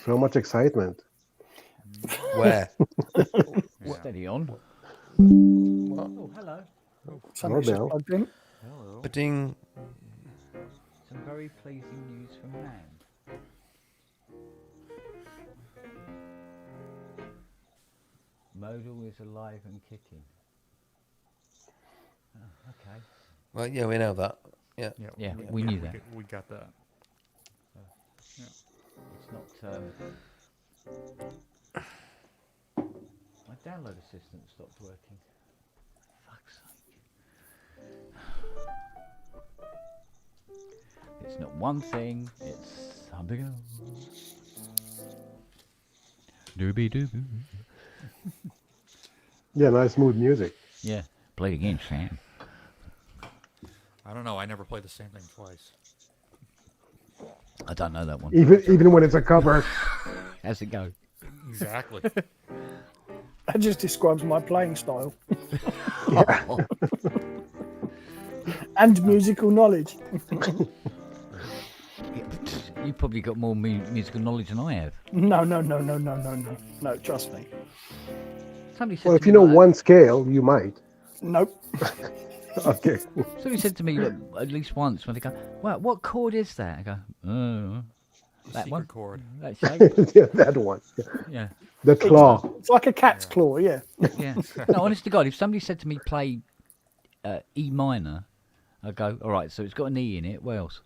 Speaker 7: So much excitement.
Speaker 9: Where?
Speaker 4: Steady on.
Speaker 9: What?
Speaker 4: Oh, hello.
Speaker 1: Somebody's just plugged in.
Speaker 4: Hello.
Speaker 9: Ba-ding.
Speaker 4: Some very pleasing news from NAMM. Modal is alive and kicking. Oh, okay.
Speaker 9: Well, yeah, we know that. Yeah.
Speaker 4: Yeah, we knew that.
Speaker 5: We got that. Yeah.
Speaker 4: It's not. My download assistant stopped working. Fuck's sake. It's not one thing, it's something else. Doobie doobie.
Speaker 7: Yeah, nice smooth music.
Speaker 4: Yeah, play it again, Sam.
Speaker 5: I don't know. I never played the same thing twice.
Speaker 4: I don't know that one.
Speaker 7: Even when it's a cover.
Speaker 4: How's it go?
Speaker 5: Exactly.
Speaker 1: That just describes my playing style. And musical knowledge.
Speaker 4: You've probably got more musical knowledge than I have.
Speaker 1: No, trust me.
Speaker 7: Well, if you know one scale, you might.
Speaker 1: Nope.
Speaker 7: Okay.
Speaker 4: Somebody said to me at least once when they go, "Wow, what chord is that?" I go, "Oh, that
Speaker 5: Secret
Speaker 4: one."
Speaker 5: chord.
Speaker 4: That shape.
Speaker 7: Yeah, that one.
Speaker 4: Yeah.
Speaker 7: The claw.
Speaker 1: It's like a cat's claw, yeah.
Speaker 4: Yeah. No, honest to God, if somebody said to me, "Play E minor," I go, "All right." So it's got an E in it. What else?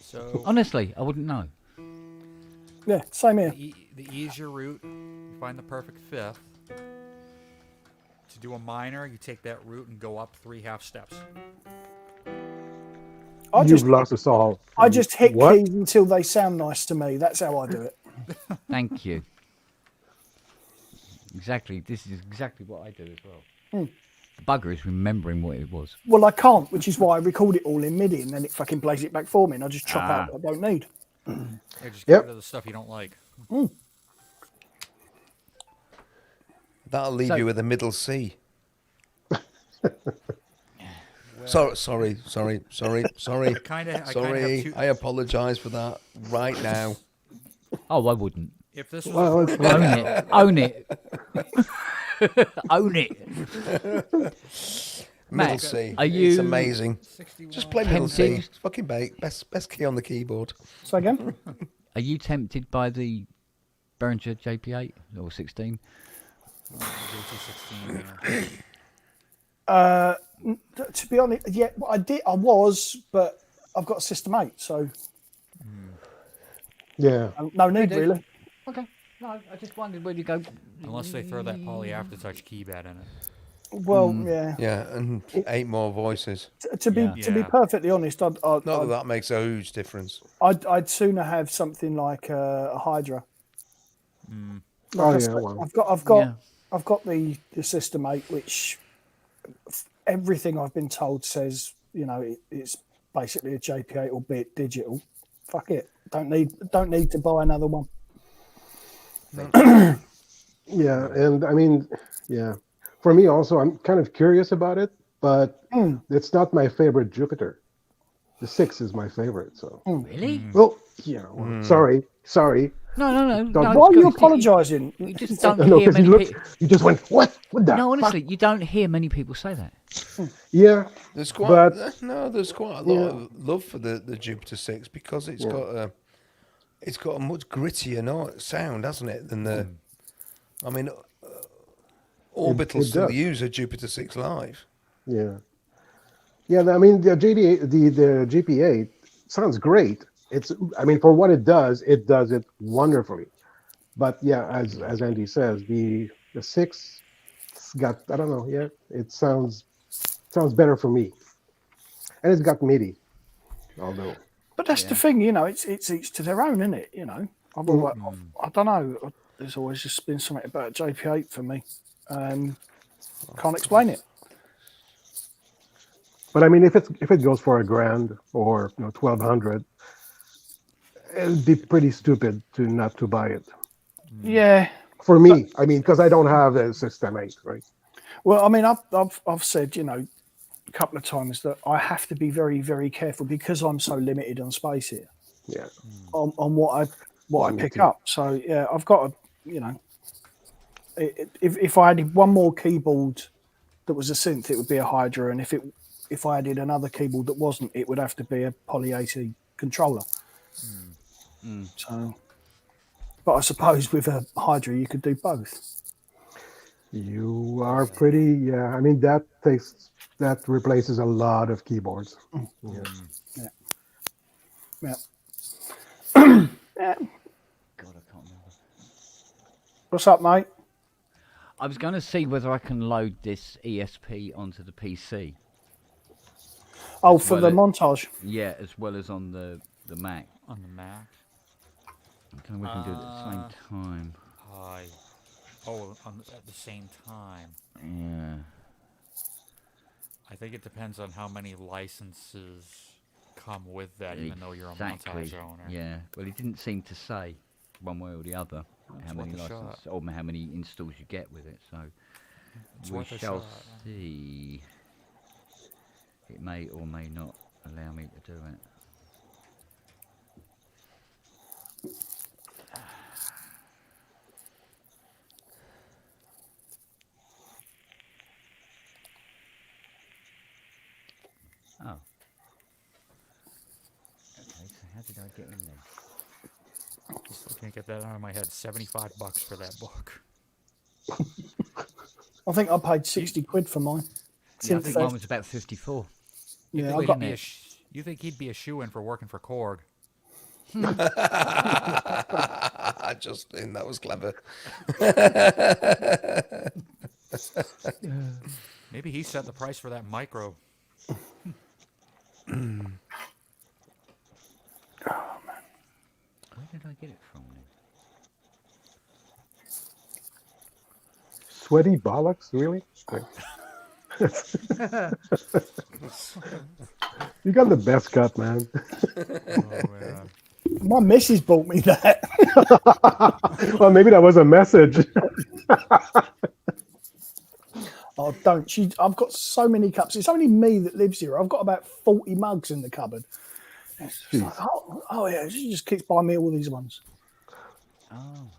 Speaker 5: So
Speaker 4: honestly, I wouldn't know.
Speaker 1: Yeah, same here.
Speaker 5: The E is your root. You find the perfect fifth. To do a minor, you take that root and go up 3 half steps.
Speaker 7: You've lost us all.
Speaker 1: I just hit
Speaker 7: What?
Speaker 1: keys until they sound nice to me. That's how I do it.
Speaker 4: Thank you. Exactly. This is exactly what I do as well. The bugger is remembering what it was.
Speaker 1: Well, I can't, which is why I record it all in MIDI and then it fucking plays it back for me and I just chop out what I don't need.
Speaker 5: Yeah, just get rid of the stuff you don't like.
Speaker 9: That'll leave you with a middle C. Sorry.
Speaker 5: Kinda have
Speaker 9: Sorry,
Speaker 5: two-
Speaker 9: I apologise for that right now.
Speaker 4: Oh, I wouldn't.
Speaker 5: If this was
Speaker 7: Well, it's fine.
Speaker 4: Own it. Own it.
Speaker 9: Middle
Speaker 4: Matt,
Speaker 9: C.
Speaker 4: are you
Speaker 9: It's amazing.
Speaker 5: 61.
Speaker 9: Just play middle C.
Speaker 4: tempted?
Speaker 9: It's fucking best key on the keyboard.
Speaker 1: So again?
Speaker 4: Are you tempted by the Behringer JP8 or 16?
Speaker 5: JT16 here.
Speaker 1: To be honest, yeah, I did. I was, but I've got a System 8, so
Speaker 7: Yeah.
Speaker 1: no need
Speaker 4: dude.
Speaker 1: really.
Speaker 4: Okay. No, I just wondered where you go.
Speaker 5: Unless they throw that poly aftertouch keypad in it.
Speaker 1: Well, yeah.
Speaker 9: Yeah, and 8 more voices.
Speaker 1: To be
Speaker 5: Yeah.
Speaker 1: perfectly honest,
Speaker 9: Not that that makes a huge difference.
Speaker 1: I'd sooner have something like a Hydra. Like
Speaker 7: Oh
Speaker 1: I
Speaker 7: yeah.
Speaker 1: said,
Speaker 7: Well.
Speaker 1: I've got the System 8, which everything I've been told says, you know, it's basically a JP8 albeit digital. Fuck it. Don't need to buy another one.
Speaker 7: Yeah, and I mean, yeah. For me also, I'm kind of curious about it, but it's not my favorite Jupiter. The 6 is my favorite. So.
Speaker 4: Really?
Speaker 7: Well, yeah. Well, sorry.
Speaker 4: No.
Speaker 1: Why are you apologising?
Speaker 4: You just don't
Speaker 7: No,
Speaker 4: hear
Speaker 7: because
Speaker 4: many people.
Speaker 7: you just went, what? What the?
Speaker 4: No,
Speaker 7: fuck?
Speaker 4: honestly, you don't hear many people say that.
Speaker 7: Yeah.
Speaker 9: There's quite
Speaker 7: But
Speaker 9: there's quite a lot of love for the Jupiter 6 because it's got a much grittier sound, hasn't it, than the. I mean, Orbital
Speaker 7: it
Speaker 9: still
Speaker 7: does.
Speaker 9: use a Jupiter 6 Live.
Speaker 7: Yeah. Yeah, I mean the GP8 sounds great. I mean for what it does it wonderfully. But yeah, as Andy says, the 6 got, I don't know, yeah, it sounds better for me. And it's got MIDI, although.
Speaker 1: But that's the thing, you know, it's each to their own, isn't it? You know, I don't know. There's always just been something about JP8 for me. Can't explain it.
Speaker 7: But I mean, if it goes for $1,000 or 1,200, it'd be pretty stupid not to buy it.
Speaker 1: Yeah.
Speaker 7: For me, I mean, because I don't have a System 8, right?
Speaker 1: Well, I mean, I've said, you know, a couple of times that I have to be very, very careful because I'm so limited on space here.
Speaker 7: Yeah.
Speaker 1: On what I pick
Speaker 7: too.
Speaker 1: up. So yeah, I've got to, you know, if I added one more keyboard that was a synth, it would be a Hydra, and if I added another keyboard that wasn't, it would have to be a Poly AC controller. So, but I suppose with a Hydra you could do both.
Speaker 7: You are pretty, yeah. I mean, that replaces a lot of keyboards. Yeah.
Speaker 1: Yeah.
Speaker 4: God, I can't remember.
Speaker 1: What's up, mate?
Speaker 4: I was going to see whether I can load this ESP onto the PC.
Speaker 1: Oh, for the montage.
Speaker 4: Yeah, as well as on the Mac.
Speaker 5: On the Mac.
Speaker 4: I don't know if we can do it at the same time.
Speaker 5: At the same time.
Speaker 4: Yeah.
Speaker 5: I think it depends on how many licenses come with that, even though you're a montage owner.
Speaker 4: Yeah. Well, he didn't seem to say one way or the other how many licenses or how many installs you get with it. So we shall see. It may or may not allow me to do it. Oh. Okay, so how did I get in there?
Speaker 5: I can't get that out of my head. $75 for that book.
Speaker 1: I think I paid 60 quid for mine.
Speaker 4: Yeah, I think mine was about 54.
Speaker 1: Yeah,
Speaker 5: you think he'd be a shoe-in for working for Korg?
Speaker 9: Justin, that was clever.
Speaker 5: Maybe he set the price for that micro.
Speaker 4: Oh, man. Where did I get it from then?
Speaker 7: Sweaty bollocks, really? You got the best cut, man.
Speaker 1: My missus bought me that.
Speaker 7: Well, maybe that was a message.
Speaker 1: Oh, don't. I've got so many cups. It's only me that lives here. I've got about 40 mugs in the cupboard. It's like, oh, yeah, she just keeps buying me all these ones.
Speaker 4: Oh,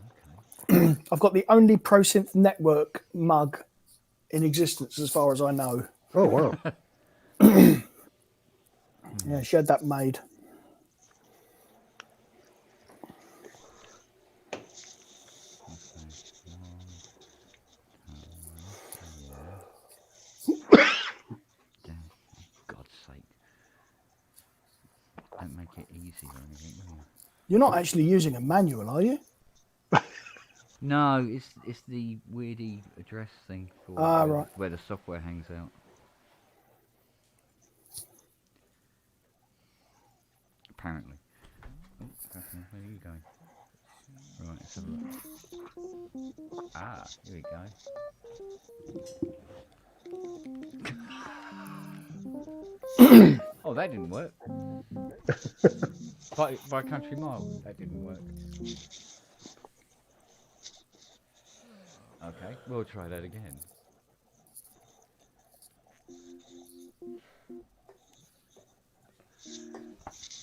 Speaker 4: okay.
Speaker 1: I've got the only ProSynth Network mug in existence as far as I know.
Speaker 7: Oh, wow.
Speaker 1: Yeah, she had that made. You're not actually using a manual, are you?
Speaker 4: No, it's the weirdy address thing for
Speaker 1: Right.
Speaker 4: where the software hangs out. Apparently. Oh, okay, where are you going? Right, let's have a look. Ah, here we go. Oh, that didn't work. by country mile, that didn't work. Okay, we'll try that again.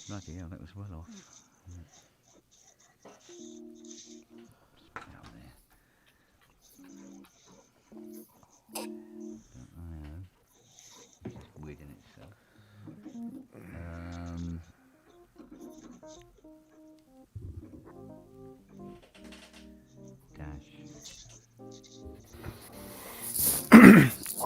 Speaker 4: Bloody hell, that was well off. Out there. Don't know. It's weird in itself. Dash.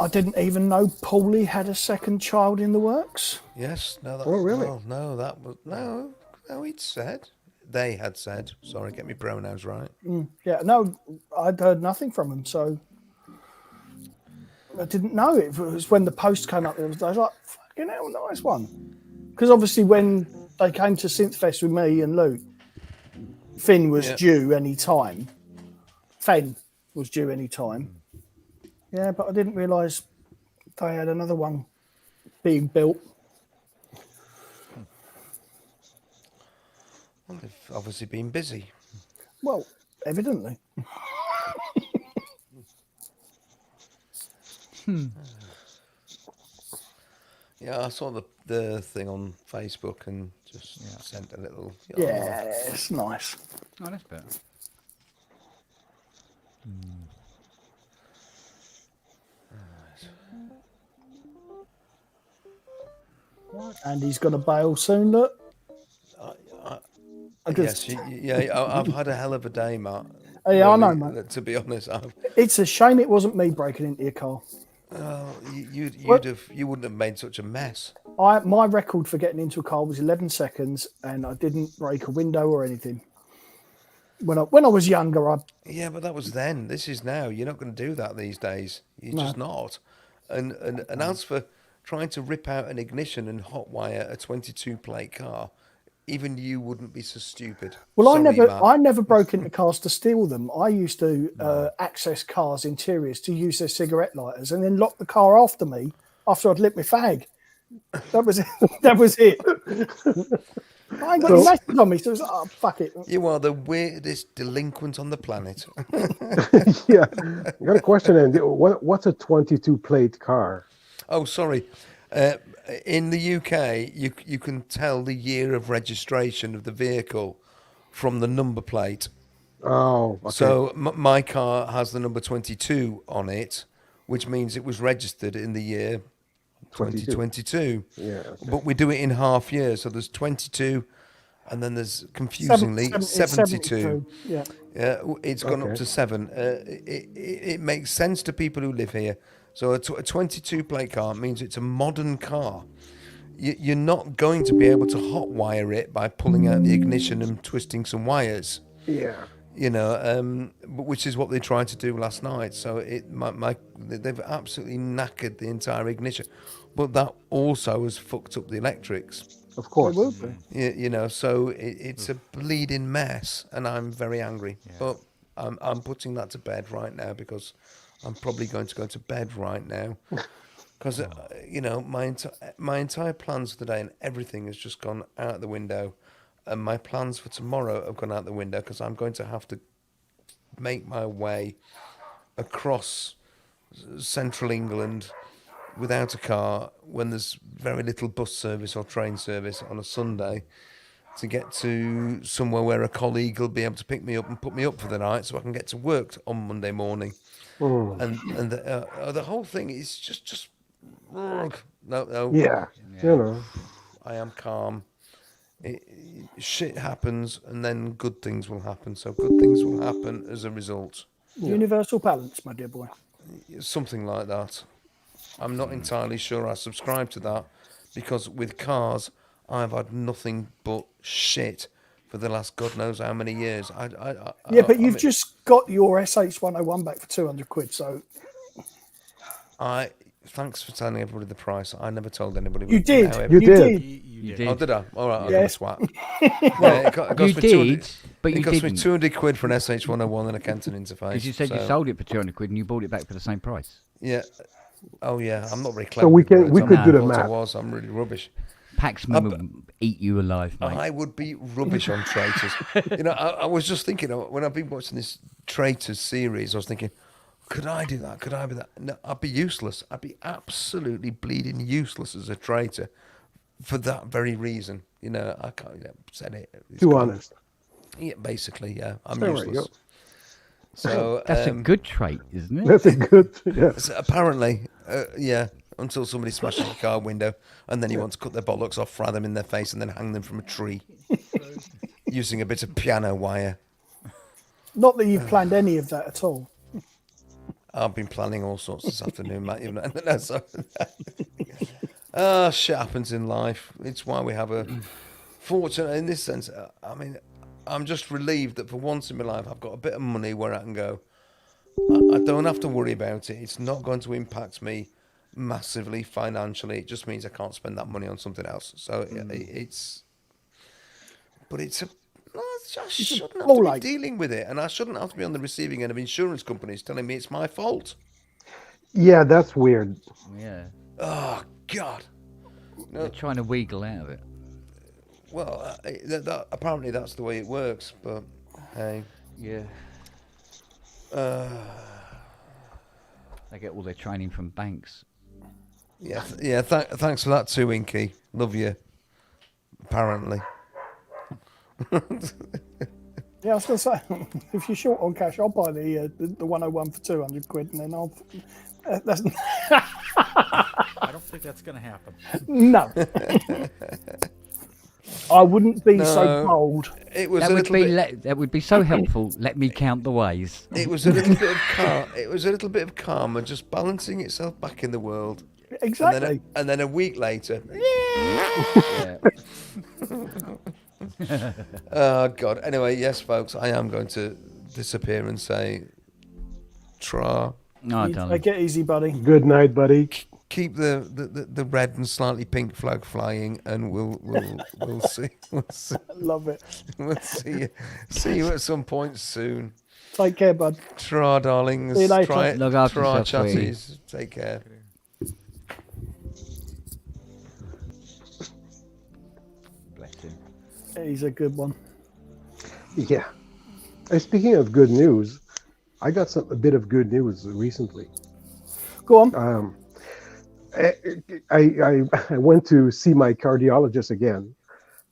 Speaker 1: I didn't even know Paulie had a second child in the works.
Speaker 9: Yes. No. That,
Speaker 7: Oh, really?
Speaker 9: Well, no, that was no. No, he'd said. They had said. Sorry, get me pronouns right.
Speaker 1: Yeah, no, I'd heard nothing from him, so I didn't know. It was when the post came up. I was like, fucking hell, nice one. Because obviously when they came to Synthfest with me and Luke, Finn was due any time. Fen was due any time. Yeah, but I didn't realise they had another one being built.
Speaker 9: Well, they've obviously been busy.
Speaker 1: Well, evidently.
Speaker 9: Yeah, I saw the thing on Facebook and just sent a little.
Speaker 1: Yeah, it's nice.
Speaker 4: Oh, that's better.
Speaker 1: And he's going to bail soon, look.
Speaker 9: Yes, I've had a hell of a day, Matt.
Speaker 1: Yeah, really, I know, mate.
Speaker 9: To be honest,
Speaker 1: it's a shame it wasn't me breaking into your car.
Speaker 9: You wouldn't have made such a mess.
Speaker 1: My record for getting into a car was 11 seconds, and I didn't break a window or anything. When I was younger,
Speaker 9: Yeah, but that was then. This is now. You're not going to do that these days. You're just not. And as for trying to rip out an ignition and hotwire a 22 plate car, even you wouldn't be so stupid.
Speaker 1: Well,
Speaker 9: Sorry,
Speaker 1: I never broke into cars to steal them. I used to access cars' interiors to use their cigarette lighters and then lock the car after me after I'd lit my fag. That was it. That was it. I ain't got any message on me, so it was like, oh, fuck it.
Speaker 9: You are the weirdest delinquent on the planet.
Speaker 7: Yeah. I got a question, Andy. What's a 22 plate car?
Speaker 9: Oh, sorry. In the UK, you can tell the year of registration of the vehicle from the number plate.
Speaker 7: Oh, okay.
Speaker 9: So my car has the number 22 on it, which means it was registered in the year 2022.
Speaker 7: Yeah.
Speaker 9: But we do it in half years. So there's 22, and then there's confusingly 72.
Speaker 1: Yeah.
Speaker 9: Yeah, it's gone up to 7. It makes sense to people who live here. So a 22 plate car means it's a modern car. You're not going to be able to hotwire it by pulling out the ignition and twisting some wires.
Speaker 7: Yeah.
Speaker 9: You know, which is what they tried to do last night. So they've absolutely knackered the entire ignition. But that also has fucked up the electrics.
Speaker 7: Of course.
Speaker 1: It will be.
Speaker 9: You know, so it's a bleeding mess, and I'm very angry. Yeah. But I'm putting that to bed right now because I'm probably going to go to bed right now. Because, you know, my entire plans for the day and everything has just gone out the window. And my plans for tomorrow have gone out the window because I'm going to have to make my way across central England without a car when there's very little bus service or train service on a Sunday to get to somewhere where a colleague will be able to pick me up and put me up for the night so I can get to work on Monday morning. And the whole thing is just no.
Speaker 7: Yeah. You know.
Speaker 9: I am calm. Shit happens, and then good things will happen. So good things will happen as a result.
Speaker 1: Universal balance, my dear boy.
Speaker 9: Something like that. I'm not entirely sure I subscribe to that because with cars, I've had nothing but shit for the last God knows how many years.
Speaker 1: Yeah, but you've just got your SH101 back for 200 quid, so
Speaker 9: thanks for telling everybody the price. I never told anybody.
Speaker 1: you did.
Speaker 7: You did.
Speaker 5: You
Speaker 4: did.
Speaker 9: Oh, did I? All right, I'll
Speaker 1: Yeah.
Speaker 9: give a swap. Yeah, it cost
Speaker 4: You
Speaker 9: me
Speaker 4: did, but
Speaker 9: it
Speaker 4: you
Speaker 9: cost me
Speaker 4: didn't.
Speaker 9: 200 quid for an SH101 and a Canton interface.
Speaker 4: Because you said you
Speaker 9: so-
Speaker 4: sold it for 200 quid and you bought it back for the same price.
Speaker 9: Yeah. Oh yeah, I'm not very clever.
Speaker 7: we
Speaker 9: with
Speaker 7: can-
Speaker 9: words.
Speaker 7: we
Speaker 9: I'm
Speaker 7: could
Speaker 9: not
Speaker 7: do the
Speaker 9: what I
Speaker 7: math.
Speaker 9: was. I'm really rubbish.
Speaker 4: Paxman would eat you alive, mate.
Speaker 9: I would be rubbish on traitors. I was just thinking when I've been watching this traitors series, I was thinking, could I do that? Could I be that? No, I'd be useless. I'd be absolutely bleeding useless as a traitor for that very reason. I can't said it. It's
Speaker 7: Too
Speaker 9: gone.
Speaker 7: honest.
Speaker 9: Yeah, basically, yeah. I'm
Speaker 7: There we
Speaker 9: useless.
Speaker 7: go.
Speaker 9: So
Speaker 4: That's a good trait, isn't it?
Speaker 7: That's a good. Yeah.
Speaker 9: so apparently, yeah. Until somebody smashes your car window, and then you want to cut their bollocks off, fry them in their face, and then hang them from a tree using a bit of piano wire.
Speaker 1: Not that you've planned any of that at all.
Speaker 9: I've been planning all sorts this afternoon, Matt. Shit happens in life. It's why we have a fortunate in this sense. I mean, I'm just relieved that for once in my life, I've got a bit of money where I can go. I don't have to worry about it. It's not going to impact me massively financially. It just means I can't spend that money on something else. So it's a. I shouldn't have to be dealing with it, and I shouldn't have to be on the receiving end of insurance companies telling me it's my fault.
Speaker 7: Yeah, that's weird.
Speaker 4: Yeah.
Speaker 9: Oh God!
Speaker 4: They're trying to wiggle out of it.
Speaker 9: Well, apparently that's the way it works. But hey,
Speaker 4: yeah. They get all their training from banks.
Speaker 9: Yeah, thanks for that too, Inky. Love you. Apparently.
Speaker 1: Yeah, I was going to say, if you're short on cash, I'll buy the 101 for 200 quid, and then I'll. That's
Speaker 5: I don't think that's going to happen.
Speaker 1: No. I wouldn't be so bold.
Speaker 9: It was
Speaker 4: that would be so helpful. Let me count the ways.
Speaker 9: It was a little bit of It was a little bit of karma just balancing itself back in the world.
Speaker 1: Exactly.
Speaker 9: And then a week later. Oh God. Anyway, yes, folks, I am going to disappear and say, tra.
Speaker 1: Take it easy, buddy.
Speaker 7: Good night, buddy.
Speaker 9: Keep the red and slightly pink flag flying, and we'll see. We'll see.
Speaker 1: Love it.
Speaker 9: We'll see you at some point soon.
Speaker 1: Take care, bud.
Speaker 9: Tra, darlings.
Speaker 1: See you later.
Speaker 4: Look after
Speaker 9: Tra,
Speaker 4: yourself, sweetie.
Speaker 9: chatties. Take care.
Speaker 4: Bless him.
Speaker 1: He's a good one.
Speaker 7: Yeah. And speaking of good news, I got a bit of good news recently.
Speaker 1: Go on.
Speaker 7: I went to see my cardiologist again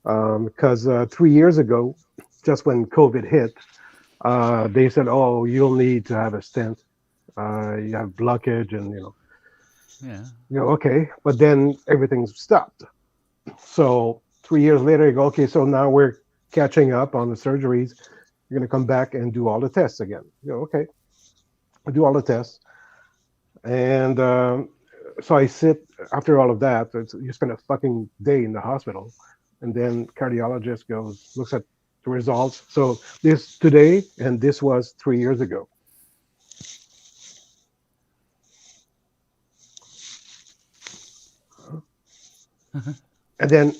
Speaker 7: because 3 years ago, just when COVID hit, they said, "Oh, you'll need to have a stent. You have blockage, and
Speaker 4: Yeah.
Speaker 7: okay." But then everything stopped. So 3 years later, you go, "Okay, so now we're catching up on the surgeries. You're gonna come back and do all the tests again." Okay. I do all the tests, and so I sit after all of that. You spend a fucking day in the hospital, and then cardiologist looks at the results. So this today, and this was 3 years ago. And then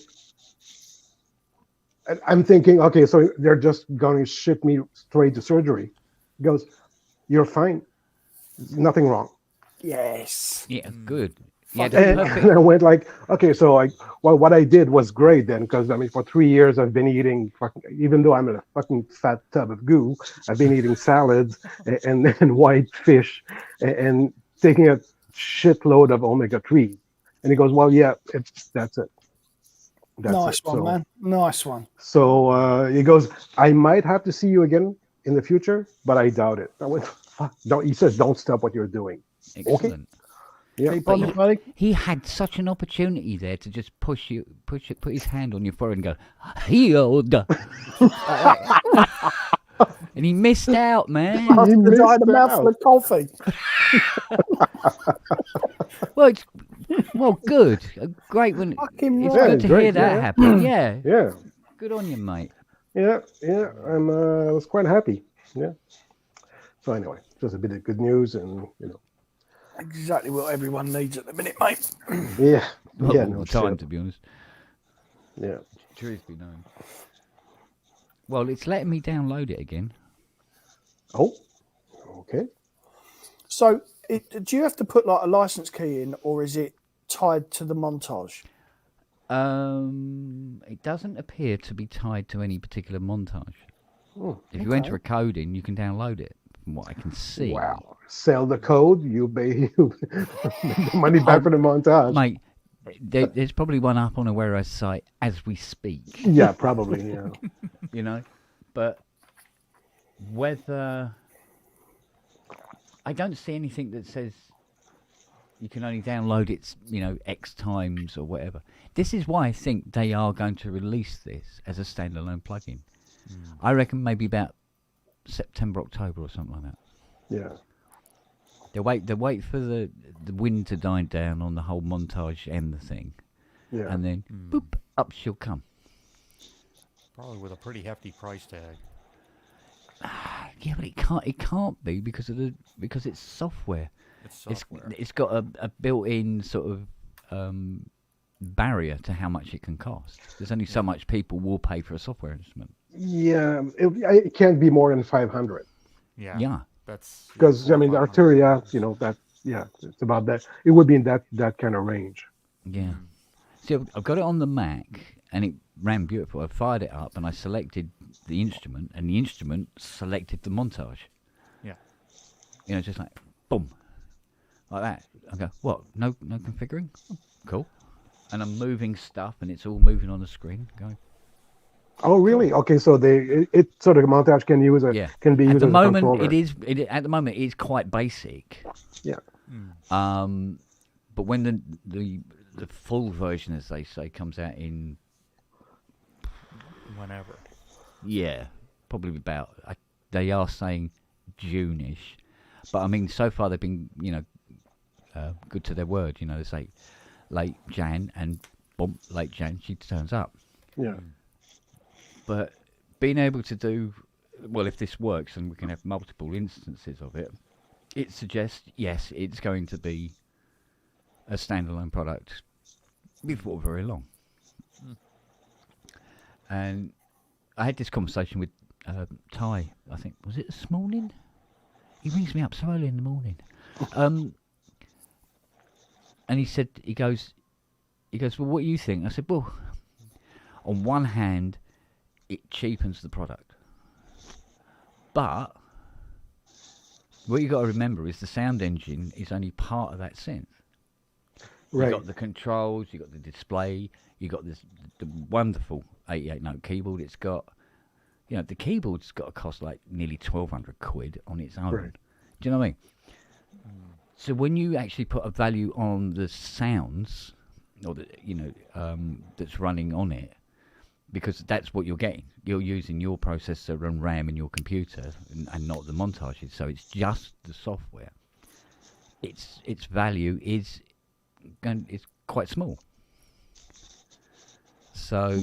Speaker 7: I'm thinking, okay, so they're just going to ship me straight to surgery. He goes, "You're fine. Nothing wrong."
Speaker 1: Yes.
Speaker 4: Yeah, good. Yeah,
Speaker 7: And I went like, okay, so what I did was great then, because I mean, for 3 years I've been eating even though I'm in a fucking fat tub of goo, I've been eating salads and white fish and taking a shitload of omega-3. And he goes, "Well, yeah, that's it.
Speaker 1: Nice one, man. Nice one.
Speaker 7: So he goes, "I might have to see you again in the future, but I doubt it." I went, "Fuck." Don't. He says, "Don't stop what you're doing."
Speaker 4: Excellent.
Speaker 7: Okay. Yeah.
Speaker 1: Keep on, buddy.
Speaker 4: He had such an opportunity there to just put his hand on your forehead and go, "Healed." And he missed out, man.
Speaker 1: He died a mouthful of coffee.
Speaker 4: Well, good. Great when
Speaker 1: Fucking
Speaker 4: it's
Speaker 1: right.
Speaker 4: good to
Speaker 7: great,
Speaker 4: hear that
Speaker 7: yeah.
Speaker 4: happen. Yeah.
Speaker 7: Yeah.
Speaker 4: Good on you, mate.
Speaker 7: Yeah, yeah. I was quite happy. Yeah. So anyway, just a bit of good news, and
Speaker 1: Exactly what everyone needs at the minute, mate.
Speaker 7: yeah,
Speaker 4: Well,
Speaker 7: yeah,
Speaker 4: all
Speaker 7: no
Speaker 4: the time,
Speaker 7: shit.
Speaker 4: to be honest.
Speaker 7: Yeah.
Speaker 4: Truth be known. Well, it's letting me download it again.
Speaker 7: Oh, okay.
Speaker 1: So, do you have to put like a license key in, or is it tied to the montage?
Speaker 4: It doesn't appear to be tied to any particular montage. If you
Speaker 1: okay.
Speaker 4: enter a code in, you can download it. From what I can see,
Speaker 7: Wow. Sell the code, you pay you make the money back for the montage.
Speaker 4: mate, there's probably one up on a Warehouse site as we speak.
Speaker 7: Yeah, probably. Yeah.
Speaker 4: You know, but whether I don't see anything that says you can only download it, X times or whatever. This is why I think they are going to release this as a standalone plugin. I reckon maybe about September, October, or something like that.
Speaker 7: Yeah.
Speaker 4: They wait for the wind to die down on the whole montage and the thing,
Speaker 7: Yeah.
Speaker 4: and then boop, up she'll come.
Speaker 5: Probably with a pretty hefty price tag.
Speaker 4: Yeah, but it can't be because it's software.
Speaker 5: It's software.
Speaker 4: It's got a built-in sort of barrier to how much it can cost. There's only so much people will pay for a software instrument.
Speaker 7: Yeah. It can't be more than 500.
Speaker 4: Yeah.
Speaker 5: That's
Speaker 7: Because I mean, the Arturia, it's about that. It would be in that kind of range.
Speaker 4: Yeah. See, I've got it on the Mac, and it ran beautiful. I fired it up, and I selected the instrument, and the instrument selected the montage.
Speaker 5: Yeah.
Speaker 4: Just like, boom. Like that. I go, what? No configuring? Cool. And I'm moving stuff, and it's all moving on the screen, going.
Speaker 7: Oh, really? Okay, so it sort of montage can be used
Speaker 4: At
Speaker 7: as
Speaker 4: the
Speaker 7: a
Speaker 4: moment,
Speaker 7: controller.
Speaker 4: at the moment, it is quite basic.
Speaker 7: Yeah.
Speaker 4: But when the full version, as they say, comes out in
Speaker 5: whenever.
Speaker 4: Yeah, probably about. They are saying June-ish, but I mean, so far they've been, good to their word. They say late Jan, and boom, late Jan, she turns up.
Speaker 7: Yeah.
Speaker 4: But being able to do, well, if this works and we can have multiple instances of it, it suggests, yes, it's going to be a standalone product before very long. And I had this conversation with Ty, I think, was it this morning? He rings me up so early in the morning. And he goes, well, what do you think? I said, well, on one hand, it cheapens the product. But what you got to remember is the sound engine is only part of that synth.
Speaker 7: Right.
Speaker 4: You got the controls, you got the display, you got the wonderful 88-note keyboard. It's got, the keyboard's got to cost like nearly 1,200 quid on its own.
Speaker 7: Right.
Speaker 4: Do you know what I mean? So when you actually put a value on the sounds, or that's running on it, because that's what you're getting. You're using your processor and RAM in your computer, and not the montages. So it's just the software. Its value is quite small. So,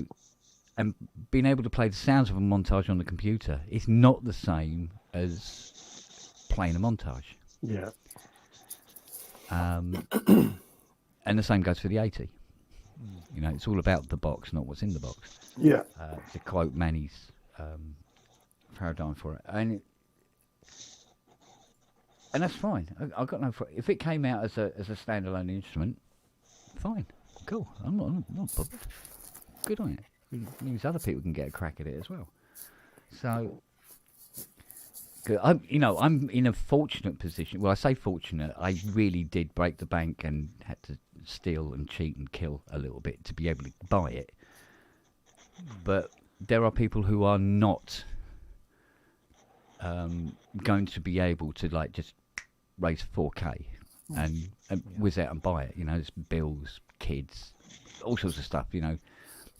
Speaker 4: and being able to play the sounds of a montage on the computer is not the same as playing a montage.
Speaker 7: Yeah.
Speaker 4: And the same goes for the 80. It's all about the box, not what's in the box.
Speaker 7: Yeah.
Speaker 4: To quote Manny's paradigm for it, and that's fine. I got no. If it came out as a standalone instrument, fine, cool. I'm not bothered. Good on it. It means other people can get a crack at it as well. So, I'm in a fortunate position. Well, I say fortunate. I really did break the bank and had to steal and cheat and kill a little bit to be able to buy it. But there are people who are not going to be able to just raise 4K and whiz out and buy it. There's bills, kids, all sorts of stuff.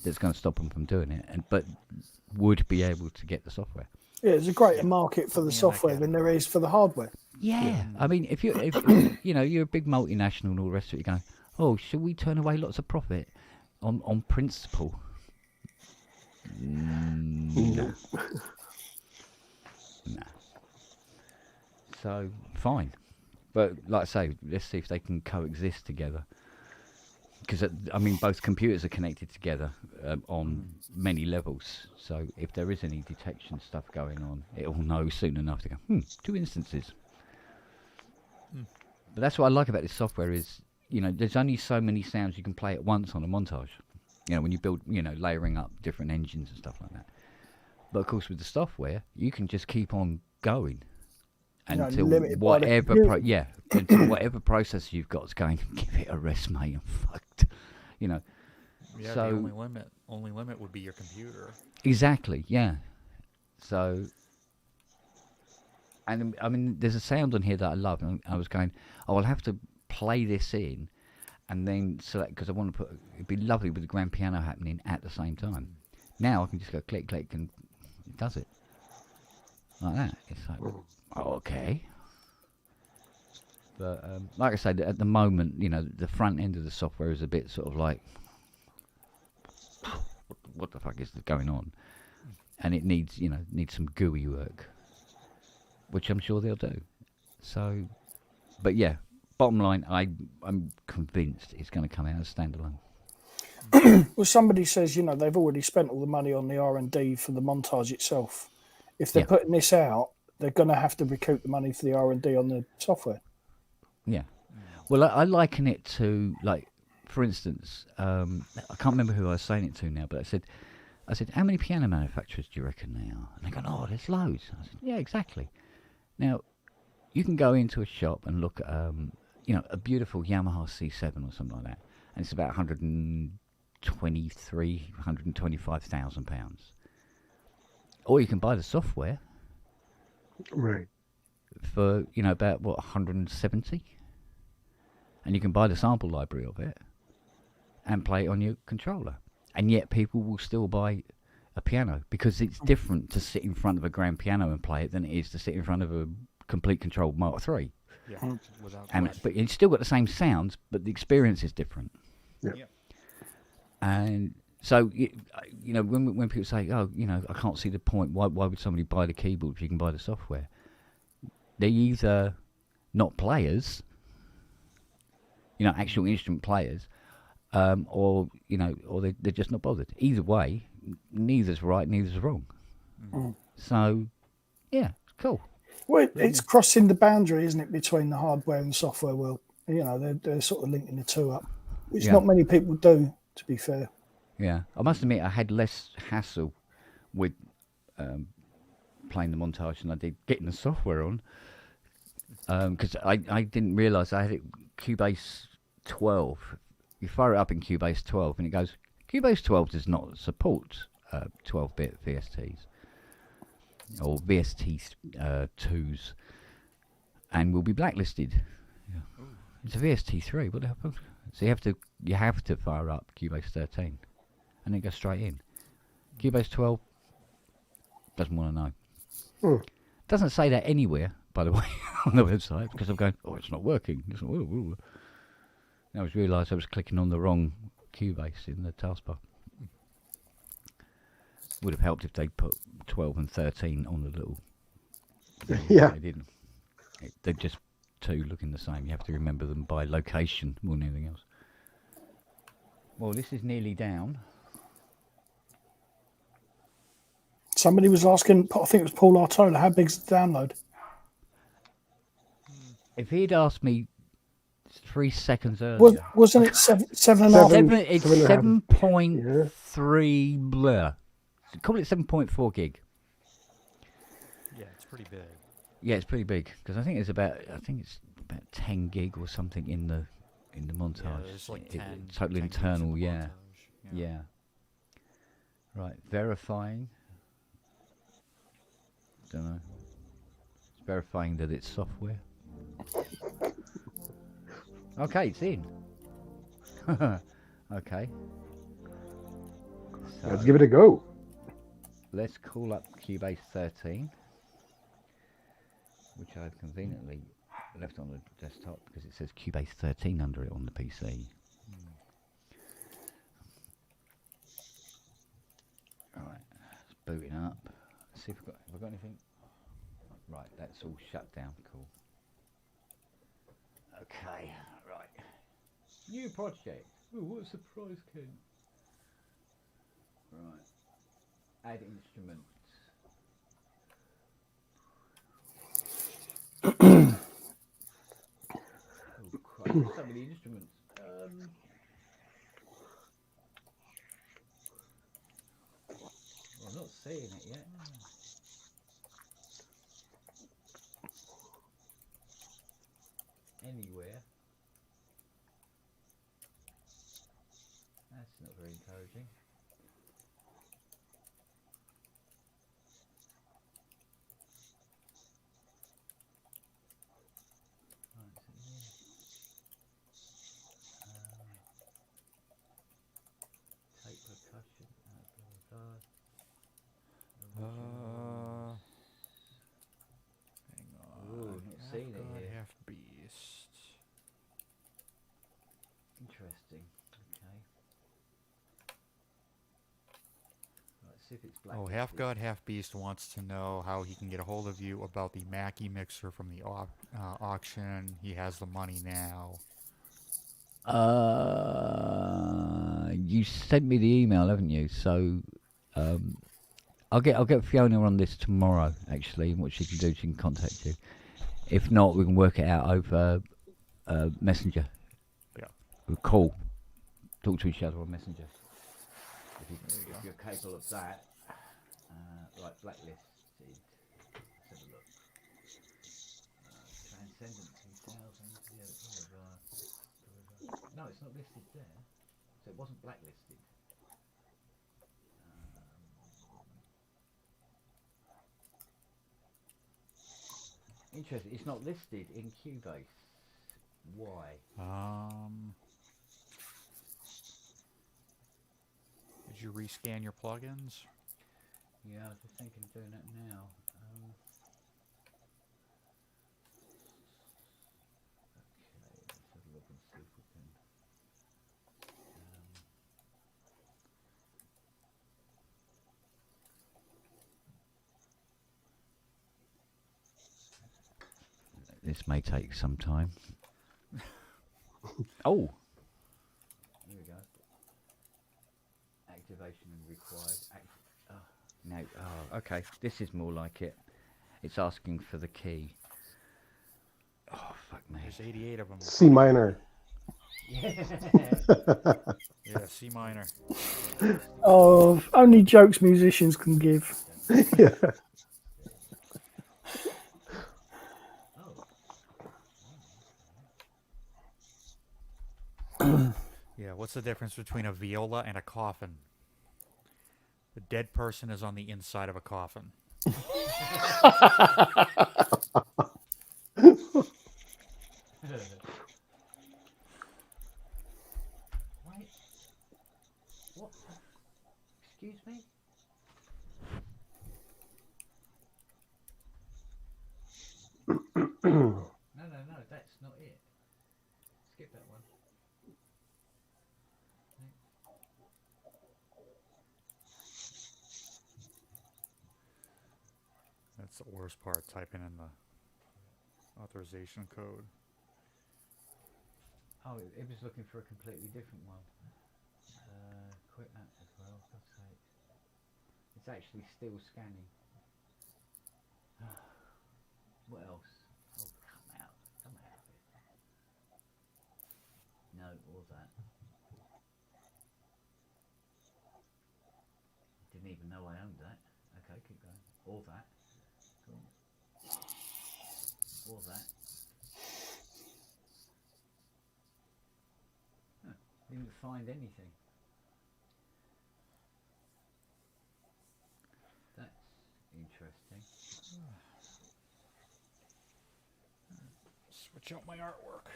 Speaker 4: That's going to stop them from doing it. But would be able to get the software.
Speaker 1: Yeah, there's a greater market for the software than there is for the hardware.
Speaker 4: Yeah. I mean, if you're a big multinational and all the rest of it, you're going, oh, should we turn away lots of profit on principle? Nah. Nah. So fine, but like I say, let's see if they can coexist together. Because I mean, both computers are connected together on many levels. So if there is any detection stuff going on, it will know soon enough to go. 2 instances. But that's what I like about this software is, there's only so many sounds you can play at once on a montage. When you build, layering up different engines and stuff like that. But of course, with the software, you can just keep on going until whatever, until whatever processor you've got is going. Give it a rest, mate. I'm fucked.
Speaker 5: Yeah,
Speaker 4: so
Speaker 5: the only limit would be your computer.
Speaker 4: Exactly. Yeah. So. And I mean, there's a sound on here that I love. And I was going, I'll have to play this in, and then select because I want to put. It'd be lovely with the grand piano happening at the same time. Now I can just go click, click, and it does it like that. It's like, okay. But like I said, at the moment, the front end of the software is a bit sort of like, what the fuck is going on? And it needs, needs some GUI work, which I'm sure they'll do. So, but yeah, bottom line, I'm convinced it's going to come out as standalone.
Speaker 1: Well, somebody says, they've already spent all the money on the R&D for the montage itself. If they're putting this out, they're going to have to recoup the money for the R&D on the software.
Speaker 4: Yeah. Well, I liken it to, like, for instance, I can't remember who I was saying it to now, but I said, how many piano manufacturers do you reckon there are? And they go, oh, there's loads. I said, yeah, exactly. Now, you can go into a shop and look at, a beautiful Yamaha C7 or something like that, and it's about £125,000. Or you can buy the software,
Speaker 7: Right.
Speaker 4: for about 170, and you can buy the sample library of it and play it on your controller. And yet people will still buy a piano because it's different to sit in front of a grand piano and play it than it is to sit in front of a complete controlled Mark III.
Speaker 5: Yeah,
Speaker 4: But it's still got the same sounds, but the experience is different.
Speaker 7: Yeah.
Speaker 4: And so, when people say, oh, I can't see the point, why would somebody buy the keyboard if you can buy the software? They're either not players, actual instrument players, or they're just not bothered. Either way, neither's right, neither's wrong. So, yeah, cool.
Speaker 1: Well, it's crossing the boundary, isn't it, between the hardware and the software world? They're sort of linking the two up, which not many people do, to be fair.
Speaker 4: Yeah, I must admit I had less hassle with playing the montage than I did getting the software on, because I didn't realise I had it Cubase 12. You fire it up in Cubase 12 and it goes, Cubase 12 does not support 12-bit VSTs or VST2s and will be blacklisted. Yeah. It's a VST3. What the hell? So you have to fire up Cubase 13 and then go straight in. Cubase 12 doesn't want to know. Doesn't say that anywhere, by the way, on the website, because I'm going, oh, it's not working. Now I realised I was clicking on the wrong Cubase in the taskbar. Would have helped if they'd put 12 and 13 on the little...
Speaker 7: Yeah.
Speaker 4: They didn't. They're just two looking the same. You have to remember them by location more than anything else. Well, this is nearly down.
Speaker 1: Somebody was asking, I think it was Paul Artola, how big's the download?
Speaker 4: If he'd asked me 3 seconds earlier...
Speaker 1: Wasn't it 7.5?
Speaker 4: It's 7.3 blur. Call it 7.4 gig.
Speaker 5: Yeah, it's pretty big.
Speaker 4: Yeah, it's pretty big because I think it's about 10 gig or something in the montage.
Speaker 5: Yeah, it's like 10.
Speaker 4: Totally
Speaker 5: 10 gigs
Speaker 4: internal.
Speaker 5: in the
Speaker 4: Yeah.
Speaker 5: montage.
Speaker 4: Yeah. Right, verifying. Don't know. It's verifying that it's software. Okay, it's in. Okay. So
Speaker 7: Let's give it a go.
Speaker 4: let's call up Cubase 13, which I've conveniently left on the desktop because it says Cubase 13 under it on the PC. Alright. booting up. Let's see if have I got anything. Right, that's all shut down. Cool. Okay, right. New project. Oh, what a surprise, Ken. Right. Add instrument. Oh, Christ. So many instruments. Well, I'm not seeing it yet. Anywhere. That's not very encouraging. Right, so yeah. Tape percussion. Blah, blah, blah.
Speaker 5: Hang on.
Speaker 4: Ooh, not seeing it
Speaker 5: God,
Speaker 4: here.
Speaker 5: half beast.
Speaker 4: Interesting. Okay. Right, see if it's black.
Speaker 5: Oh, Half God, Half Beast wants to know how he can get a hold of you about the Mackie mixer from the auction. He has the money now.
Speaker 4: You sent me the email, haven't you? So, I'll get Fiona on this tomorrow. Actually, and what she can do, she can contact you. If not, we can work it out over Messenger.
Speaker 5: Yeah.
Speaker 4: We'll call, talk to each other on Messenger. If you're capable of that, right, blacklisted. Let's have a look. Transcendent 2000. Yeah, no, it's not listed there. So it wasn't blacklisted. Interesting. It's not listed in Cubase. Why?
Speaker 5: Did you rescan your plugins?
Speaker 4: Yeah, I was just thinking of doing that now. Okay, let's have a look and see if we can. This may take some time. Oh! Here we go. Activation required. No. Oh, okay. This is more like it. It's asking for the key. Oh, fuck me.
Speaker 5: There's 88 of them.
Speaker 7: C minor.
Speaker 4: Yeah.
Speaker 5: Yeah, C minor.
Speaker 1: Oh, only jokes musicians can give.
Speaker 7: Yeah.
Speaker 5: Yeah, what's the difference between a viola and a coffin? The dead person is on the inside of a coffin.
Speaker 4: Wait. What? Excuse me? No, that's not it. Skip that one.
Speaker 5: That's the worst part, typing in the authorization code.
Speaker 4: Oh, it was looking for a completely different one. Quit that as well, for God's sake. It's actually still scanning. What else? Oh, come out of it. No, all that. Didn't even know I owned that. Okay, keep going. All that. Cool. All that. Huh. Didn't find anything. That's interesting.
Speaker 5: Switch out my artwork.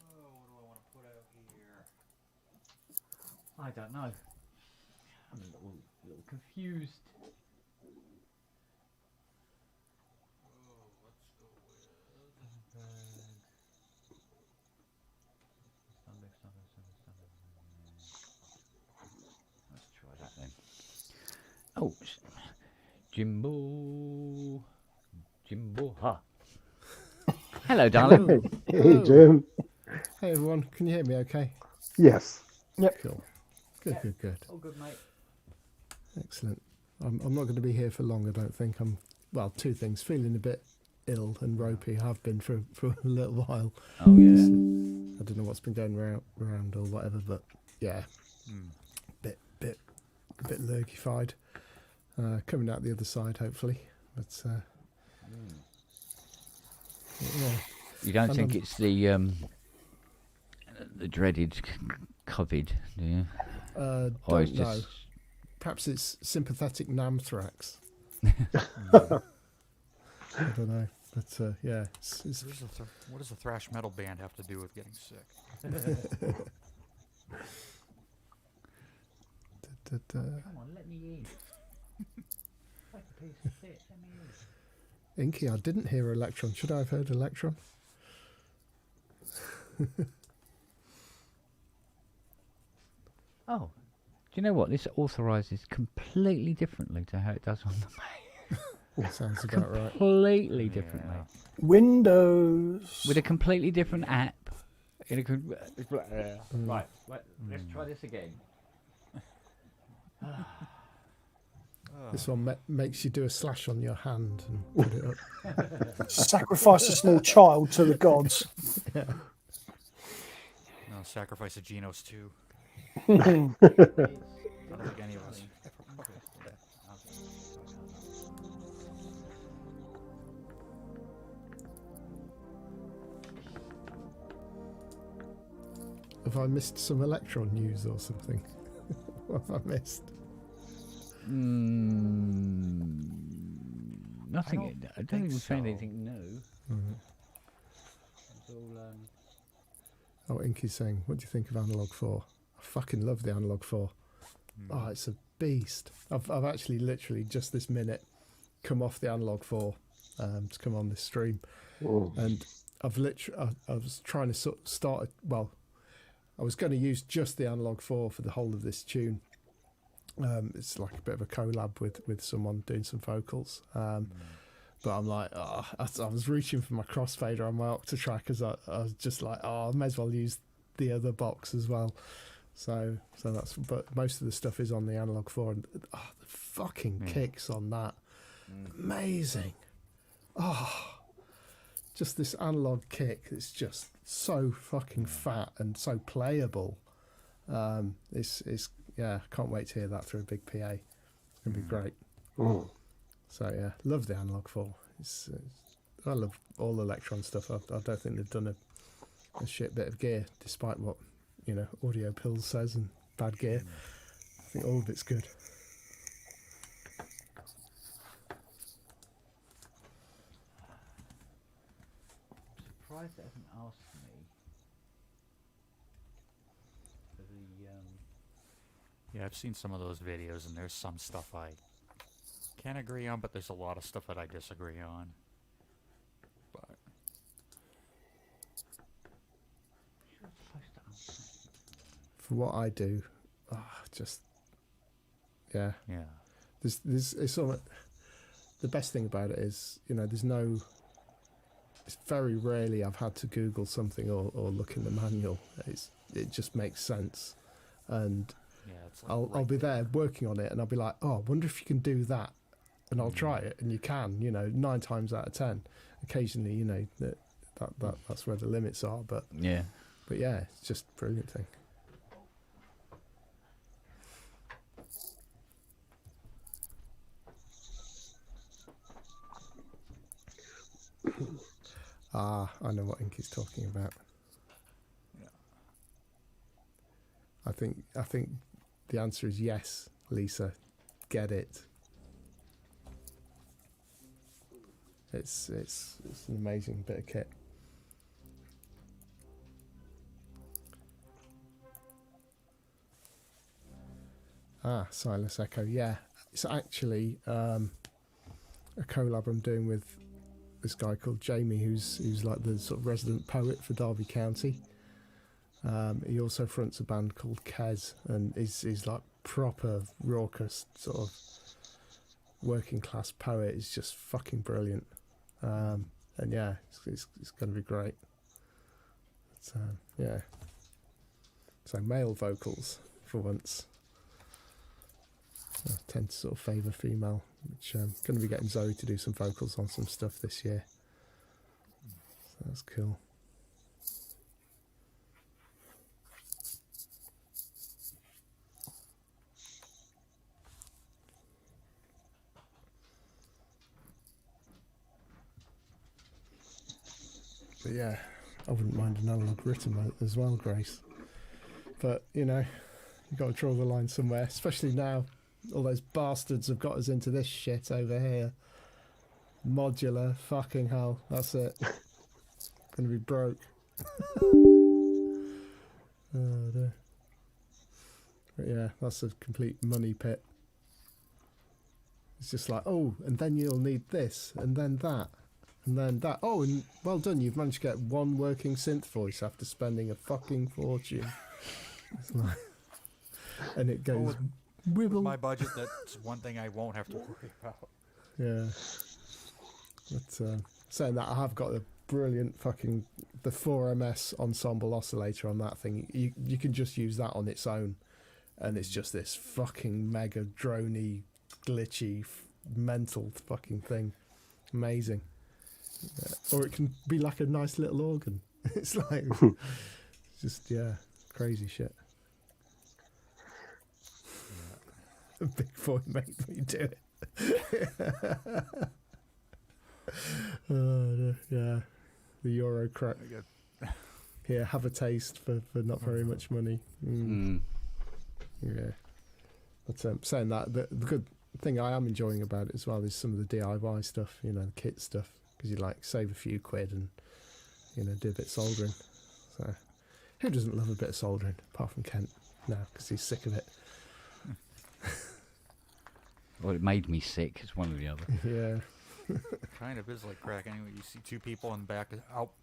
Speaker 5: Oh, what do I want to put out here?
Speaker 4: I don't know. I'm a little confused.
Speaker 5: Oh, let's go with...
Speaker 4: Oh, Jimbo. Jimbo. Ha. Hello, darling.
Speaker 7: Hey, Jim.
Speaker 12: Hey everyone, can you hear me okay?
Speaker 7: Yes.
Speaker 1: Yep.
Speaker 12: Cool. Good.
Speaker 4: All good, mate.
Speaker 12: Excellent. I'm not going to be here for long, I don't think. Well, two things. Feeling a bit ill and ropey. I have been for a little while.
Speaker 4: Oh, yeah.
Speaker 12: I don't know what's been going around or whatever, but yeah. Bit lurgified. Coming out the other side, hopefully. But yeah.
Speaker 4: You don't think it's the dreaded COVID, do you?
Speaker 12: Don't know. Perhaps it's sympathetic NAMM thrax. I don't know, but yeah.
Speaker 5: What does a thrash metal band have to do with getting sick?
Speaker 4: Come on, let me in. Like a piece of shit, let me in.
Speaker 12: Inky, I didn't hear Electron. Should I have heard Electron?
Speaker 4: Oh, do you know what? This authorises completely differently to how it does on the Mac.
Speaker 12: Sounds about right.
Speaker 4: Completely differently.
Speaker 1: Windows.
Speaker 4: With a completely different app. Right, let's try this again.
Speaker 12: This one makes you do a slash on your hand and put it up.
Speaker 1: Sacrifice a small child to the gods.
Speaker 12: Yeah.
Speaker 5: No, sacrifice a Genos too. I don't think any of us.
Speaker 12: Have I missed some Electron news or something? What have I missed?
Speaker 4: Nothing. I don't think we found anything new. It's all,
Speaker 12: Oh, Inky's saying, what do you think of Analog 4? I fucking love the Analog 4. Oh, it's a beast. I've actually literally just this minute come off the Analog 4 to come on this stream. And I've literally, I was trying to start, I was going to use just the Analog 4 for the whole of this tune. It's like a bit of a collab with someone doing some vocals. But I'm like, I was reaching for my crossfader on my Octatrack because I was just like, I may as well use the other box as well. So that's, but most of the stuff is on the Analog 4, and the fucking kicks on that, amazing. Just this analog kick, it's just so fucking fat and so playable. It's yeah, can't wait to hear that through a big PA. It's gonna be great. So yeah, love the Analog 4. I love all Electron stuff. I don't think they've done a shit bit of gear, despite what Audio Pills says and bad gear. I think all of it's good.
Speaker 4: surprised it hasn't asked me for the
Speaker 5: Yeah, I've seen some of those videos, and there's some stuff I can agree on, but there's a lot of stuff that I disagree on. But
Speaker 12: For what I do, just yeah. There's it's sort of, the best thing about it is there's no. It's very rarely I've had to Google something or look in the manual. It just makes sense, and
Speaker 5: it's like
Speaker 12: I'll be there working on it, and I'll be like, I wonder if you can do that, and I'll try it, and you can. 9 times out of 10. Occasionally, that's where the limits are, but yeah, it's just a brilliant thing. I know what Inky's talking about.
Speaker 5: Yeah.
Speaker 12: I think the answer is yes, Lisa. Get it. It's an amazing bit of kit. Silas Echo. Yeah, it's actually a collab I'm doing with this guy called Jamie, who's like the sort of resident poet for Derby County. He also fronts a band called Kez, and he's like proper raucous sort of working class poet is just fucking brilliant. And yeah, it's going to be great. Yeah. So male vocals for once. I tend to sort of favour female, which I'm going to be getting Zoe to do some vocals on some stuff this year. So that's cool. But yeah, I wouldn't mind an analog written as well, Grace. But, you know, you've got to draw the line somewhere, especially now. All those bastards have got us into this shit over here. Modular, fucking hell, that's it. Gonna be broke. Oh dear. But yeah, that's a complete money pit. It's just like, oh, and then you'll need this, and then that, and then that. Oh, and well done, you've managed to get one working synth voice after spending a fucking fortune. It's like, and it goes,
Speaker 5: with my budget, that's one thing I won't have to worry about.
Speaker 12: Yeah. But saying that, I have got a brilliant fucking the 4MS ensemble oscillator on that thing. You can just use that on its own, and it's just this fucking mega droney, glitchy, mental fucking thing. Amazing. Or it can be like a nice little organ. It's like just crazy shit. A big boy made me do it. Yeah, the Euro crack. Yeah, have a taste for not very much money. Yeah, but saying that, the good thing I am enjoying about it as well is some of the DIY stuff, you know, the kit stuff, because you like save a few quid and, you know, do a bit of soldering. So who doesn't love a bit of soldering apart from Kent now, because he's sick of it.
Speaker 4: Well, it made me sick. It's one or the other.
Speaker 12: Yeah.
Speaker 5: Kind of is like crack. Anyway, you see two people in the back,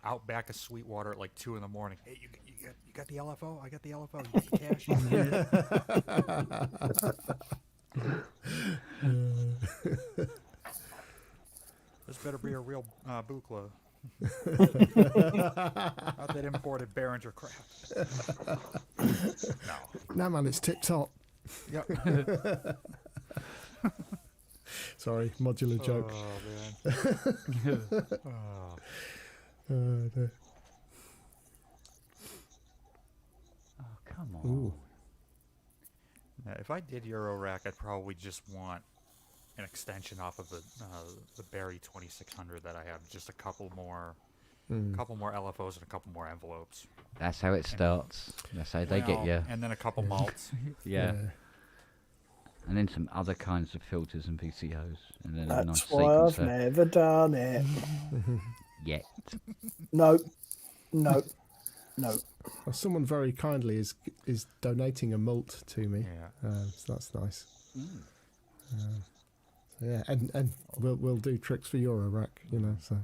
Speaker 5: out back of Sweetwater at like 2 in the morning. Hey, you got the LFO? I got the LFO. You got the cash? This better be a real Buchla. Not that imported Behringer crap.
Speaker 12: No, man, it's tip top.
Speaker 5: Yep.
Speaker 12: Sorry, modular joke.
Speaker 5: Oh, man.
Speaker 12: Dear.
Speaker 4: Oh, come on.
Speaker 12: Ooh.
Speaker 5: Now, if I did Eurorack, I'd probably just want an extension off of the Barry 2600 that I have. Just a couple more LFOs and a couple more envelopes.
Speaker 4: That's how it starts. That's how they get you.
Speaker 5: And then a couple malts.
Speaker 4: Yeah. And then some other kinds of filters and PCOs. And then a nice
Speaker 1: That's why I've
Speaker 4: sequencer.
Speaker 1: never done it.
Speaker 4: Yet.
Speaker 1: No.
Speaker 12: Well, someone very kindly is donating a malt to me.
Speaker 5: Yeah.
Speaker 12: So that's nice. So yeah, and we'll do tricks for Eurorack, you know. So.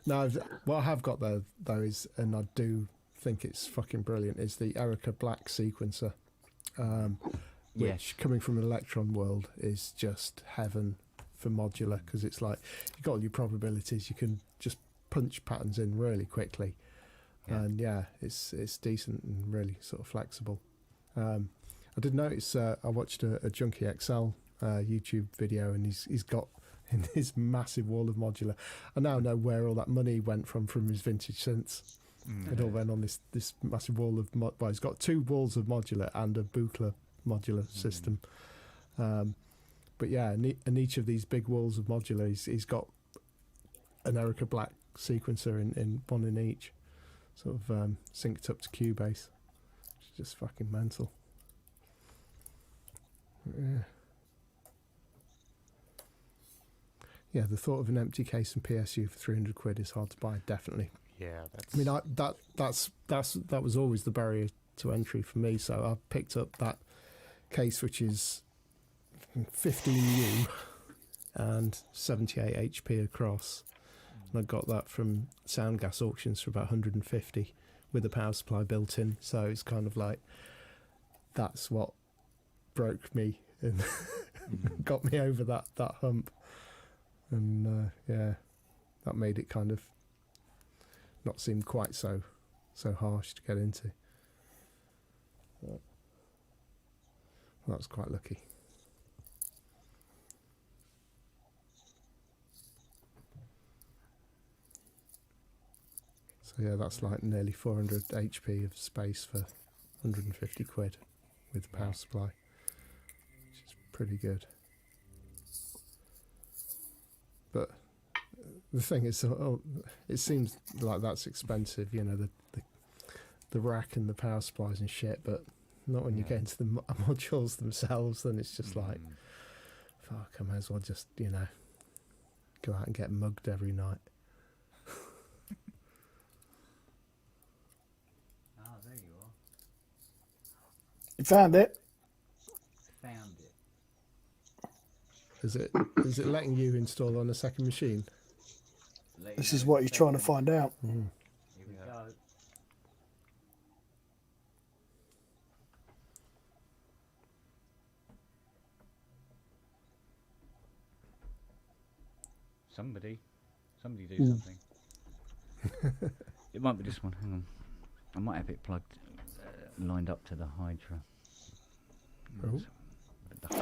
Speaker 12: Now, what I have got there though is, and I do think it's fucking brilliant, is the Erica Black sequencer, which coming from an Electron world is just heaven for modular, because it's like you've got all your probabilities, you can just punch patterns in really quickly, and it's decent and really sort of flexible. I did notice I watched a Junkie XL YouTube video, and he's got in his massive wall of modular. I now know where all that money went from his vintage synths. It all went on this massive wall of well, he's got 2 walls of modular and a Buchla modular system. But yeah, and each of these big walls of modular, he's got an Erica Black sequencer in one in each, sort of synced up to Cubase. It's just fucking mental. Yeah, the thought of an empty case and PSU for 300 quid is hard to buy, definitely.
Speaker 5: Yeah, that's...
Speaker 12: I mean, that was always the barrier to entry for me, so I picked up that case, which is 15U and 78 HP across, and I got that from Soundgas auctions for about 150 with a power supply built in, so it's kind of like, that's what broke me and got me over that hump. And yeah, that made it kind of not seem quite so harsh to get into. But that was quite lucky. So yeah, that's like nearly 400 HP of space for 150 quid with power supply, which is pretty good. But the thing is, it seems like that's expensive, you know, the rack and the power supplies and shit, but not when you get into the modules themselves. Then it's just like, fuck, I might as well just, you know, go out and get mugged every night.
Speaker 4: There you are.
Speaker 1: You found it?
Speaker 4: Found it.
Speaker 12: Is it letting you install on a second machine?
Speaker 1: This is what you're trying to find out.
Speaker 4: Here we go. Somebody do something. It might be this one. Hang on. I might have it plugged, lined up to the Hydra.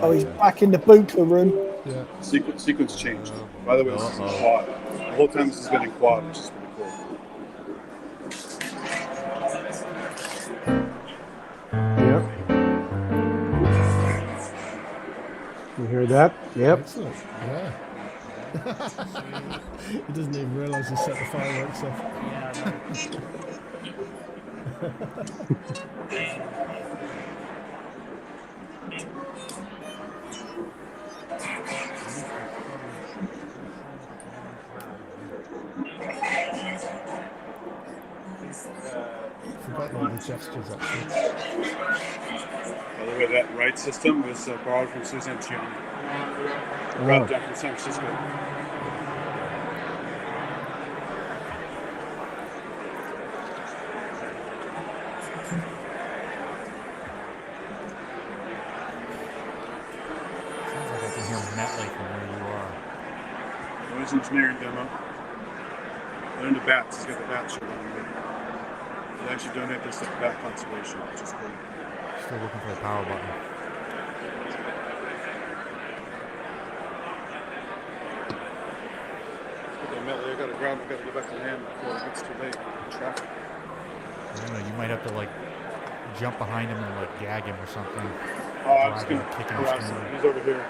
Speaker 1: Oh, he's back in the bunker room.
Speaker 12: Yeah.
Speaker 6: Sequence changed. By the way, this is in quad. The whole time this has been in quad, which is pretty cool.
Speaker 7: Yep. You hear that? Yep.
Speaker 12: Excellent. Yeah. He doesn't even realise he set the fireworks off. Forgotten all the gestures actually.
Speaker 6: By the way, that right system was borrowed from Suzanne Chiang. Brought down from San Francisco.
Speaker 5: Sounds like I can hear Netley from where you are.
Speaker 6: Noise engineering demo. Learn the bats. He's got the bat shirt on. He actually donated this to bat conservation, which is cool.
Speaker 5: Still looking for the power button.
Speaker 6: Okay, Melly, I gotta go back to NAMM before it gets too late. Traffic.
Speaker 5: I don't know, you might have to like jump behind him and like gag him or something.
Speaker 6: Oh, I'm just
Speaker 5: Drag
Speaker 6: gonna
Speaker 5: him, kick him
Speaker 6: harass
Speaker 5: scream.
Speaker 6: him. He's over here.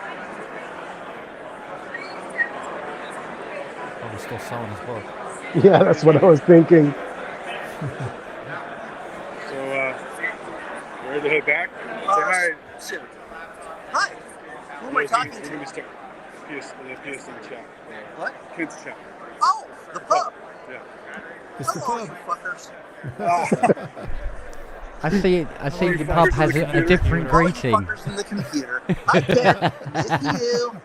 Speaker 5: Oh, he's still selling his book.
Speaker 7: Yeah, that's what I was thinking.
Speaker 6: So, you ready to head back? Say hi.
Speaker 8: Shit. Hi. Who am I talking
Speaker 6: We're
Speaker 8: to?
Speaker 6: gonna be stuck. The PSN chat.
Speaker 8: What?
Speaker 6: Kids chat.
Speaker 8: Oh, the pub.
Speaker 6: Yeah.
Speaker 12: It's the
Speaker 8: Hello,
Speaker 12: pub.
Speaker 8: you fuckers.
Speaker 4: I see the pub has a different
Speaker 8: All you
Speaker 4: greeting.
Speaker 8: fuckers in the computer. Hi, Ken. It's you.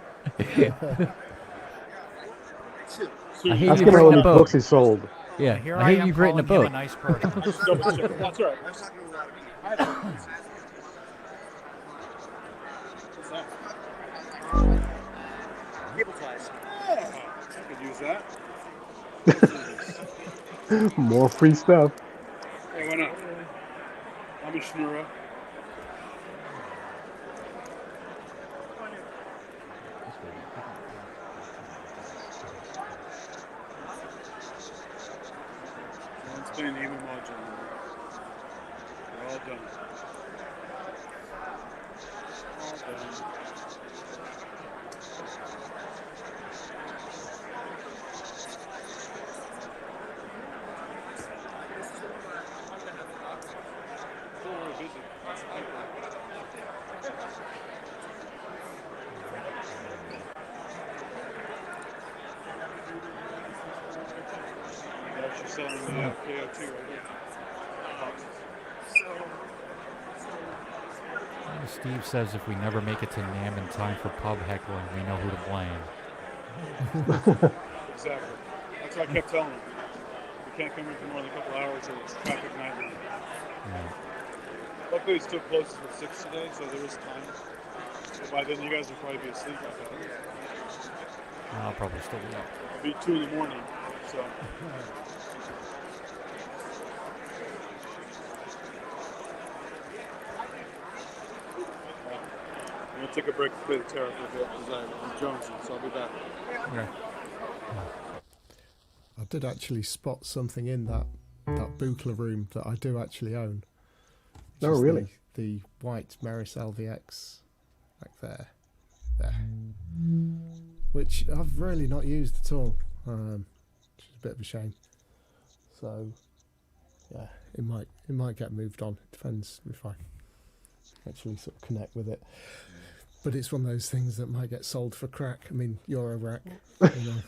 Speaker 8: Two.
Speaker 4: I hear
Speaker 7: Ask
Speaker 4: you've
Speaker 7: him how
Speaker 4: written
Speaker 7: many
Speaker 4: a book.
Speaker 7: books he sold.
Speaker 4: Yeah,
Speaker 5: Here
Speaker 4: I hear
Speaker 5: am
Speaker 4: you've written a
Speaker 5: calling him
Speaker 4: book.
Speaker 5: a nice person.
Speaker 6: Just double check. That's all right.
Speaker 8: I was talking to a lot of people. Cable ties.
Speaker 6: I could use that.
Speaker 7: More free stuff.
Speaker 6: Hey, why not? I'm a Schnurra. Let's play an even module. They're all done. All done. Still very busy. They're actually selling the KO2 right here.
Speaker 5: Steve says if we never make it to NAMM in time for pub heckling, we know who to blame.
Speaker 6: Exactly. That's what I kept telling them. We can't come in for more than a couple hours or it's traffic nightmare.
Speaker 5: Yeah.
Speaker 6: Luckily, it's still closes at 6 today, so there is time. So by then, you guys will probably be asleep. I think.
Speaker 5: I'll probably still be up.
Speaker 6: It'll be 2 in the morning. So. I'm gonna take a break to play the tarot for a bit because I'm jonesing, so I'll be back.
Speaker 5: Okay.
Speaker 12: I did actually spot something in that Buchla room that I do actually own.
Speaker 7: Oh, really?
Speaker 12: The white Meris LVX back there. Which I've really not used at all. Which is a bit of a shame. So, yeah, it might get moved on. It depends if I actually sort of connect with it. But it's one of those things that might get sold for crack. I mean, Euro rack. You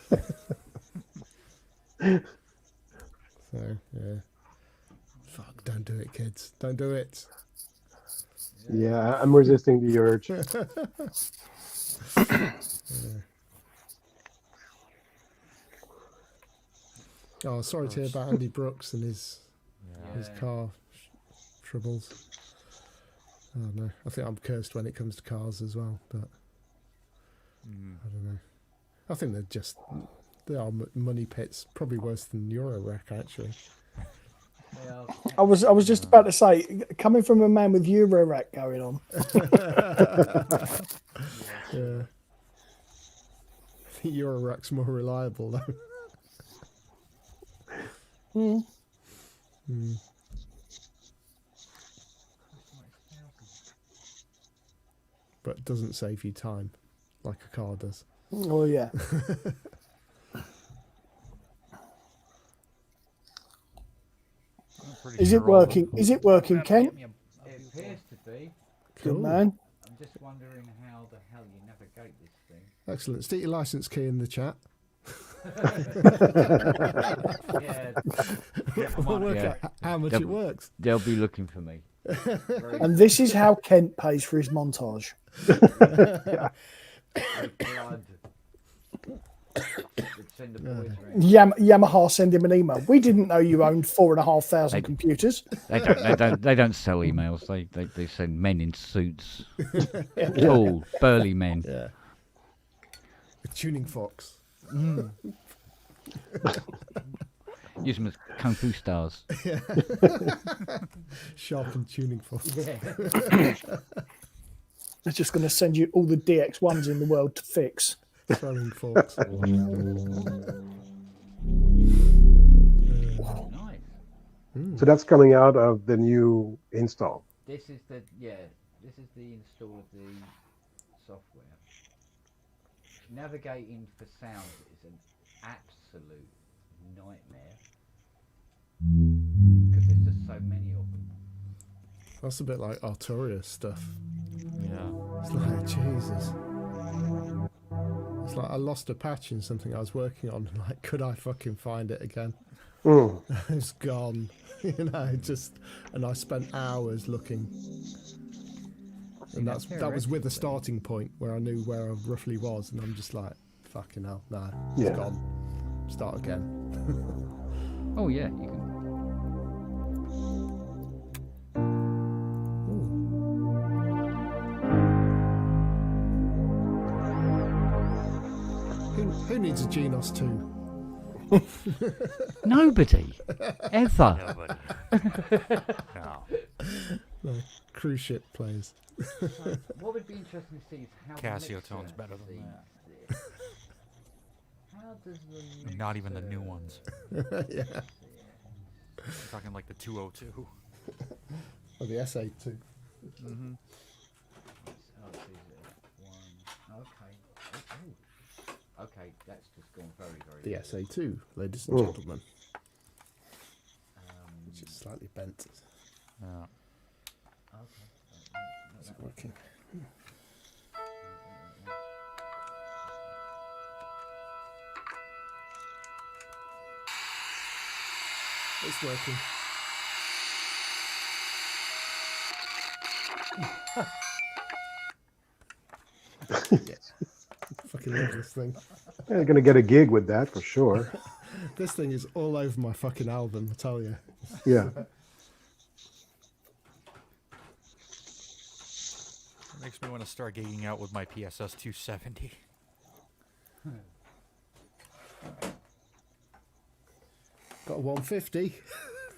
Speaker 12: know. So, yeah. Fuck, don't do it, kids. Don't do it.
Speaker 7: Yeah, I'm resisting the urge.
Speaker 12: Yeah. Oh, sorry to hear about Andy Brooks and his car troubles. Oh no, I think I'm cursed when it comes to cars as well, but I don't know. I think they are money pits, probably worse than Eurorack actually.
Speaker 1: I was just about to say, coming from a man with Eurorack going on.
Speaker 12: Yeah. I think Eurorack's more reliable though. But doesn't save you time like a car does.
Speaker 1: Oh yeah. Is it working? Is it working, Ken?
Speaker 4: It appears to be.
Speaker 1: Good
Speaker 12: Cool.
Speaker 1: man.
Speaker 4: I'm just wondering how the hell you navigate this thing.
Speaker 12: Excellent. Stick your license key in the chat. We'll work out how much it works.
Speaker 4: They'll be looking for me.
Speaker 1: And this is how Kent pays for his montage. Yamaha send him an email. We didn't know you owned 4,500 computers.
Speaker 4: They don't sell emails. They send men in suits, tall, burly men.
Speaker 12: Yeah. With tuning forks.
Speaker 4: Use them as kung fu stars.
Speaker 12: Yeah. Sharpened tuning forks.
Speaker 1: They're just going to send you all the DX1s in the world to fix.
Speaker 12: Throwing forks.
Speaker 4: Nice.
Speaker 7: So that's coming out of the new install.
Speaker 4: This is the install of the software. Navigating for sound is an absolute nightmare because there's just so many of them.
Speaker 12: That's a bit like Arturia stuff.
Speaker 5: Yeah.
Speaker 12: It's like, Jesus. It's like I lost a patch in something I was working on. Like, could I fucking find it again? It's gone. You know, and I spent hours looking. And that was with a starting point where I knew where I roughly was, and I'm just like, fucking hell, no, it's gone. Start again.
Speaker 4: Oh yeah, you can.
Speaker 12: Who needs a Genos 2?
Speaker 4: Nobody. Ever.
Speaker 5: Nobody. No.
Speaker 12: No, cruise ship players.
Speaker 4: What would be interesting to see is how
Speaker 5: Casio tone's better than that.
Speaker 4: How does the
Speaker 5: Not even the new ones.
Speaker 12: Yeah.
Speaker 5: I'm talking like the 202.
Speaker 12: Or the SA2.
Speaker 5: Mm-hmm.
Speaker 4: Okay, that's just gone very, very.
Speaker 12: The SA2, ladies and gentlemen. Which is slightly bent.
Speaker 5: Yeah.
Speaker 4: Okay.
Speaker 12: Is it working? It's working. Yes. Fucking love this thing.
Speaker 7: They're going to get a gig with that for sure.
Speaker 12: This thing is all over my fucking album, I tell you.
Speaker 7: Yeah.
Speaker 5: want to start gigging out with my PSS 270.
Speaker 12: Got a 150.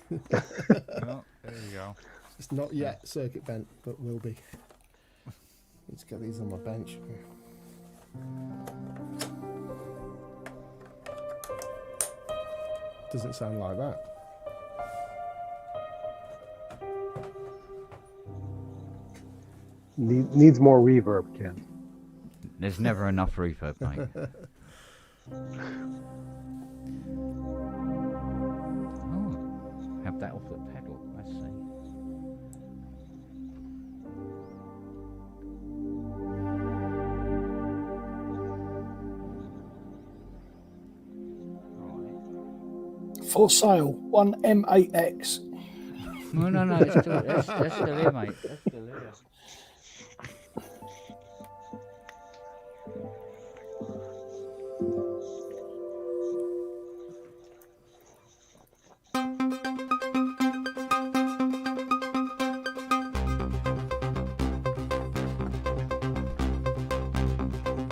Speaker 5: Well, there you go.
Speaker 12: It's not yet circuit bent, but will be. Need to get these on my bench. Doesn't sound like that.
Speaker 7: Needs more reverb, Ken.
Speaker 4: There's never enough reverb, mate. Oh, have that off the pedal. Let's see.
Speaker 1: For sale, one M8X.
Speaker 4: No, it's still, that's still here, mate. That's still here.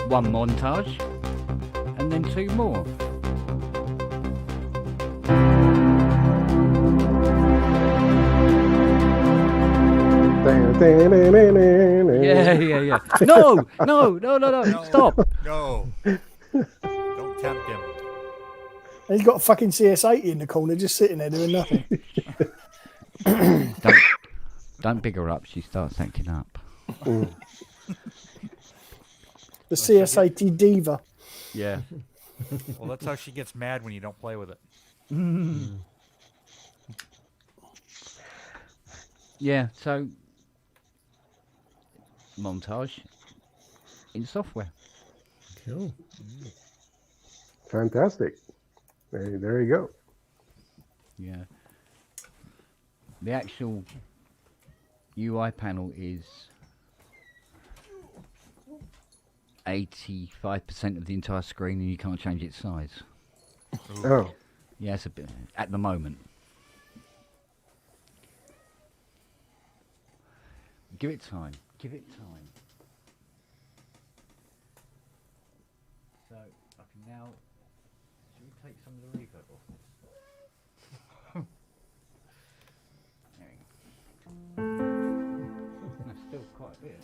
Speaker 4: One montage, and then two more. Yeah. No, stop.
Speaker 5: No. Don't tempt him.
Speaker 1: He's got a fucking CS80 in the corner, just sitting there doing nothing.
Speaker 4: Don't big her up. She starts acting up.
Speaker 1: The CS80 diva.
Speaker 4: Yeah.
Speaker 5: Well, that's how she gets mad when you don't play with it.
Speaker 4: Yeah, so montage in software.
Speaker 12: Cool.
Speaker 7: Fantastic. There you go.
Speaker 4: Yeah. The actual UI panel is 85% of the entire screen, and you can't change its size.
Speaker 7: Oh.
Speaker 4: Yeah, it's a bit at the moment. Give it time. Give it time. So I can now. Should we take some of the reverb off this? That's still quite a bit.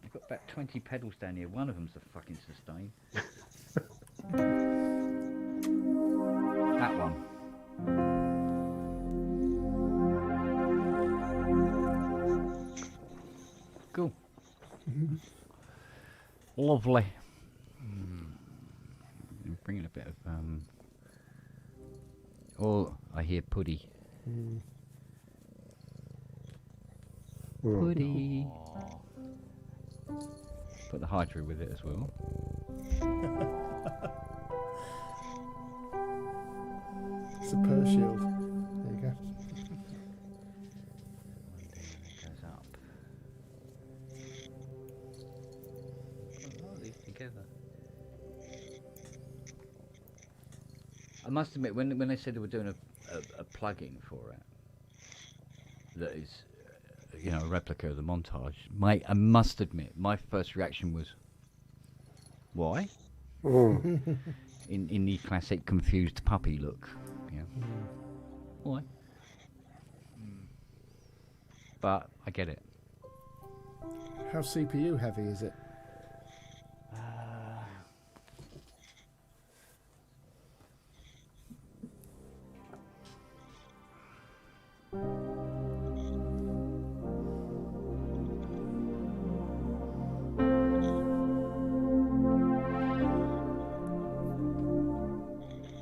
Speaker 4: I've got about 20 pedals down here. One of them's the fucking sustain. That one. Cool. Lovely. I'm bringing a bit of oh, I hear putty. Putty. Put the hydro with it as well.
Speaker 12: It's a purr shield. There you go.
Speaker 4: Goes up. Oh, these together. I must admit, when they said they were doing a plugin for it, that is, you know, a replica of the montage, I must admit, my first reaction was, why? in the classic confused puppy look. Yeah. Why? But I get it.
Speaker 12: How CPU heavy is it?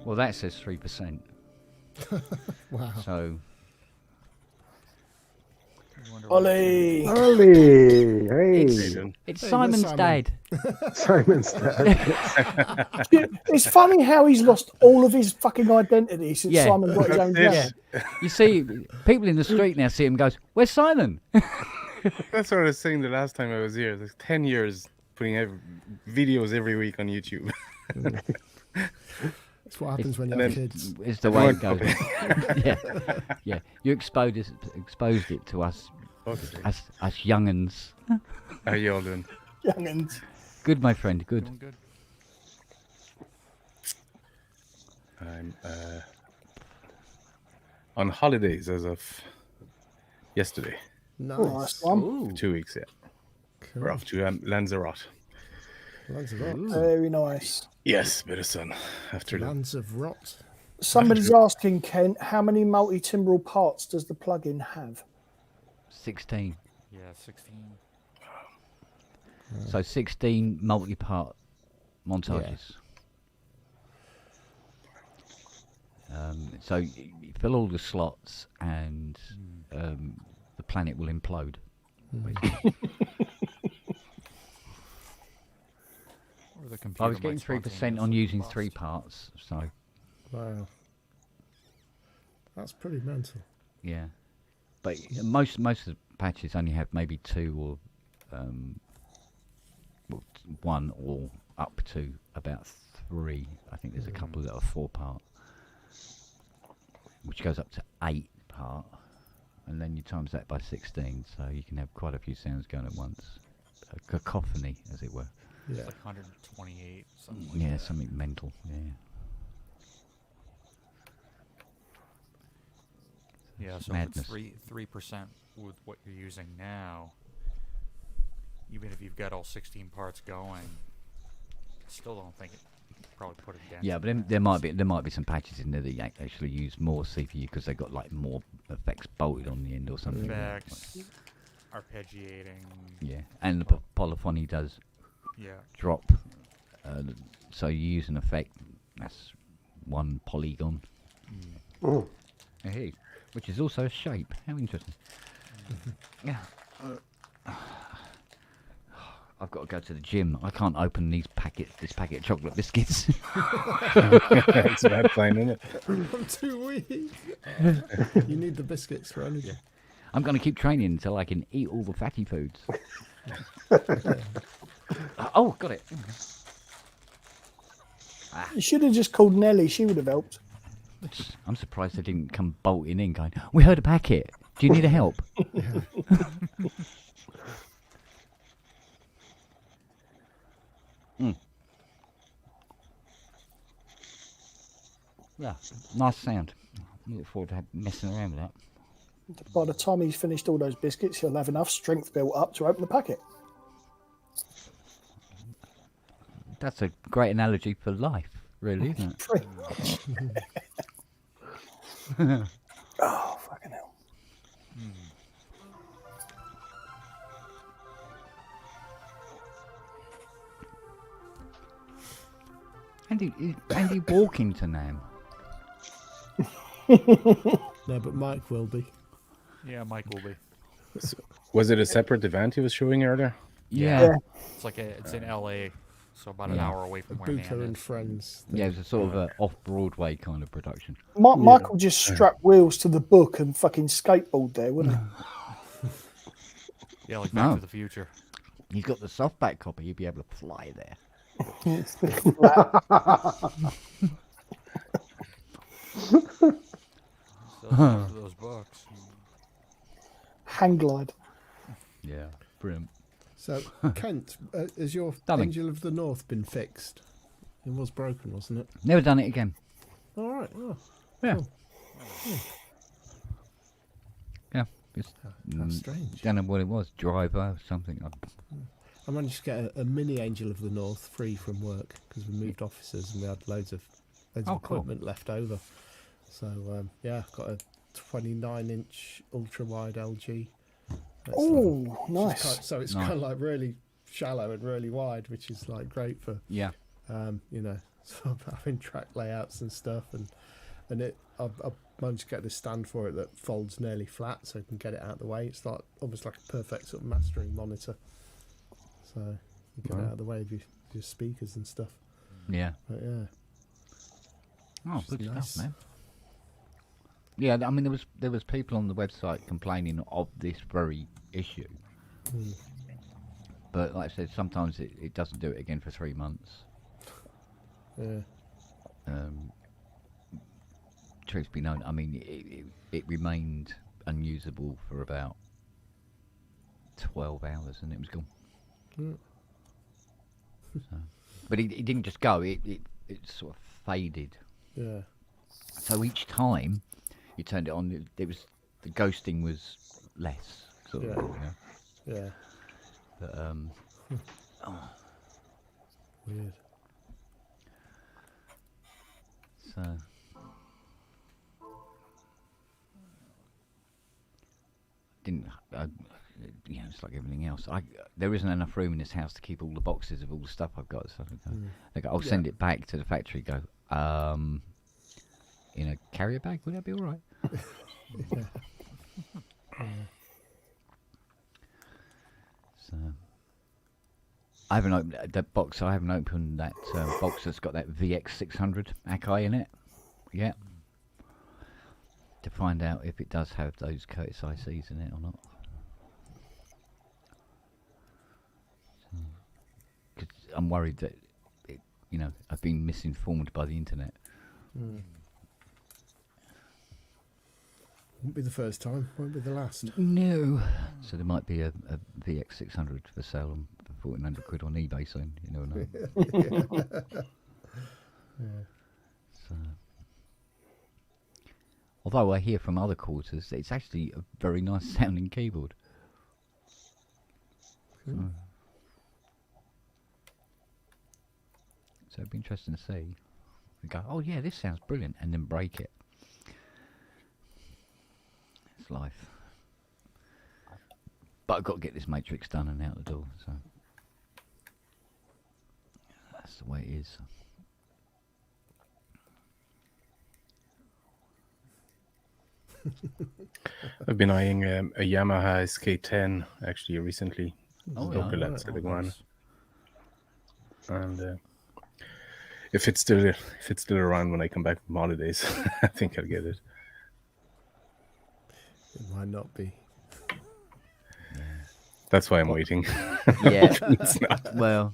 Speaker 4: Well, that says 3%.
Speaker 12: Wow.
Speaker 4: So.
Speaker 1: Ollie!
Speaker 7: Ollie! Hey!
Speaker 4: It's Simon's dad.
Speaker 7: Simon's dad.
Speaker 1: It's funny how he's lost all of his fucking identity since
Speaker 4: Yeah.
Speaker 1: Simon got his own dad.
Speaker 4: You see, people in the street now see him and goes, "Where's Simon?"
Speaker 13: That's what I was saying the last time I was here. Like 10 years putting videos every week on YouTube.
Speaker 12: That's what happens when you
Speaker 13: And
Speaker 12: have
Speaker 13: then-
Speaker 12: kids.
Speaker 4: It's the way it
Speaker 13: Everyone-
Speaker 4: goes. yeah. You exposed it to us
Speaker 13: Okay.
Speaker 4: as young'uns.
Speaker 13: How you all doing?
Speaker 1: Young'uns.
Speaker 4: Good, my friend. Good.
Speaker 5: Doing good.
Speaker 13: I'm on holidays as of yesterday.
Speaker 12: Nice.
Speaker 4: Ooh.
Speaker 13: 2 weeks, yeah.
Speaker 12: Cool.
Speaker 13: We're off to Lanzarote.
Speaker 12: Lands of rot.
Speaker 1: Very nice.
Speaker 13: Yes, bit of sun after the
Speaker 12: Lands of rot.
Speaker 1: Somebody's asking, Kent, how many multi-timbral parts does the plugin have?
Speaker 4: 16.
Speaker 5: Yeah, 16.
Speaker 4: So 16 multi-part montages. So you fill all the slots and the planet will implode. basically.
Speaker 5: Or the
Speaker 4: I
Speaker 5: computer
Speaker 4: was getting
Speaker 5: might
Speaker 4: 3% on
Speaker 5: spontaneously
Speaker 4: using
Speaker 5: bust.
Speaker 4: 3 parts, so
Speaker 12: Wow. That's pretty mental.
Speaker 4: yeah. But most of the patches only have maybe 2 or well, 1 or up to about 3. I think there's a couple that are 4 part, which goes up to 8 part, and then you times that by 16, so you can have quite a few sounds going at once. A cacophony, as it were.
Speaker 5: It's
Speaker 12: Yeah.
Speaker 5: like 128, something like
Speaker 4: Yeah,
Speaker 5: that.
Speaker 4: something mental. Yeah.
Speaker 5: Yeah, so
Speaker 4: Madness.
Speaker 5: if it's 3% with what you're using now, even if you've got all 16 parts going, I still don't think it probably put it down.
Speaker 4: Yeah, but then there might be some patches in there that you actually use more CPU because they've got like more effects bolted on the end or something.
Speaker 5: Effects, arpeggiating.
Speaker 4: Yeah, and the polyphony does
Speaker 5: Yeah.
Speaker 4: drop. So you use an effect that's 1 polygon.
Speaker 7: Oh,
Speaker 4: Hey, which is also a shape. How interesting. Yeah. I've got to go to the gym. I can't open this packet of chocolate biscuits.
Speaker 13: It's a bad plan, isn't it?
Speaker 12: I'm too weak. You need the biscuits for energy.
Speaker 4: I'm going to keep training until I can eat all the fatty foods. Oh, got it.
Speaker 1: You should have just called Nelly. She would have helped.
Speaker 4: I'm surprised they didn't come bolting in going, we heard a packet. Do you need a help? Yeah, nice sound. I look forward to messing around with that.
Speaker 1: By the time he's finished all those biscuits, he'll have enough strength built up to open the packet.
Speaker 4: That's a great analogy for life, really, isn't it?
Speaker 1: Pretty much. Oh, fucking hell.
Speaker 4: Andy walking to NAMM.
Speaker 12: No, but Mike will be.
Speaker 5: Yeah, Mike will be.
Speaker 13: Was it a separate event he was showing earlier?
Speaker 4: Yeah.
Speaker 5: It's in LA, so about an
Speaker 4: Yeah.
Speaker 5: hour away from where
Speaker 12: Buka
Speaker 5: NAMM
Speaker 12: and
Speaker 5: is.
Speaker 12: Friends.
Speaker 4: Yeah, it's a sort of a off-Broadway kind of production.
Speaker 1: Michael just strapped wheels to the book and fucking skateboard there, wouldn't he?
Speaker 5: Yeah, like Back
Speaker 4: No.
Speaker 5: to the Future.
Speaker 4: You've got the softback copy, you'd be able to fly there.
Speaker 5: So those books.
Speaker 1: Hang glide.
Speaker 4: Yeah, brilliant.
Speaker 12: So, Kent, has your
Speaker 4: Darling.
Speaker 12: Angel of the North been fixed? It was broken, wasn't it?
Speaker 4: Never done it again.
Speaker 12: All right. Oh,
Speaker 4: Yeah.
Speaker 12: cool.
Speaker 4: Yeah. It's,
Speaker 12: That's strange.
Speaker 4: don't know what it was. Driver or something.
Speaker 12: I managed to get a mini Angel of the North free from work because we moved offices and we had loads of
Speaker 4: Oh, cool.
Speaker 12: equipment left over. So yeah, I've got a 29-inch ultra wide LG. That's
Speaker 1: Oh, nice.
Speaker 12: so it's
Speaker 4: Nice.
Speaker 12: kind of like really shallow and really wide, which is like great for
Speaker 4: Yeah.
Speaker 12: sort of having track layouts and stuff, and I've managed to get this stand for it that folds nearly flat, so I can get it out of the way. It's like almost like a perfect sort of mastering monitor, so you get it out of the way of your speakers and stuff.
Speaker 4: Yeah.
Speaker 12: But yeah,
Speaker 4: Oh, good
Speaker 12: nice.
Speaker 4: stuff, man. Yeah, I mean, there was people on the website complaining of this very issue. But like I said, sometimes it doesn't do it again for 3 months.
Speaker 12: yeah,
Speaker 4: truth be known, I mean, it remained unusable for about 12 hours and it was gone. So, but it didn't just go, it sort of faded.
Speaker 12: Yeah.
Speaker 4: So each time you turned it on, the ghosting was less. Sort of,
Speaker 12: Yeah.
Speaker 4: But,
Speaker 12: Weird.
Speaker 4: So... it's like everything else. There isn't enough room in this house to keep all the boxes of all the stuff I've got. So they go, I'll send it back to the factory. Go, in a carrier bag, would that be all right? So I haven't opened that box. I haven't opened that box that's got that VX600 Akai in it yet, to find out if it does have those Curtis ICs in it or not. Because I'm worried that, I've been misinformed by the internet.
Speaker 12: Won't be the first time, won't be the last.
Speaker 4: No. So there might be a VX600 for sale for 1,400 quid on eBay soon. You never know. So, although I hear from other quarters that it's actually a very nice sounding keyboard. So it'd be interesting to see. We go, oh yeah, this sounds brilliant, and then break it. It's life. But I've got to get this matrix done and out the door, so that's the way it is.
Speaker 13: I've been eyeing a Yamaha SK10 actually recently.
Speaker 4: Oh,
Speaker 13: Local
Speaker 4: yeah.
Speaker 13: at Iguana. And if it's still around when I come back from holidays, I think I'll get it.
Speaker 12: It might not be.
Speaker 13: That's why I'm waiting.
Speaker 4: Yeah.
Speaker 13: It's not.
Speaker 4: Well,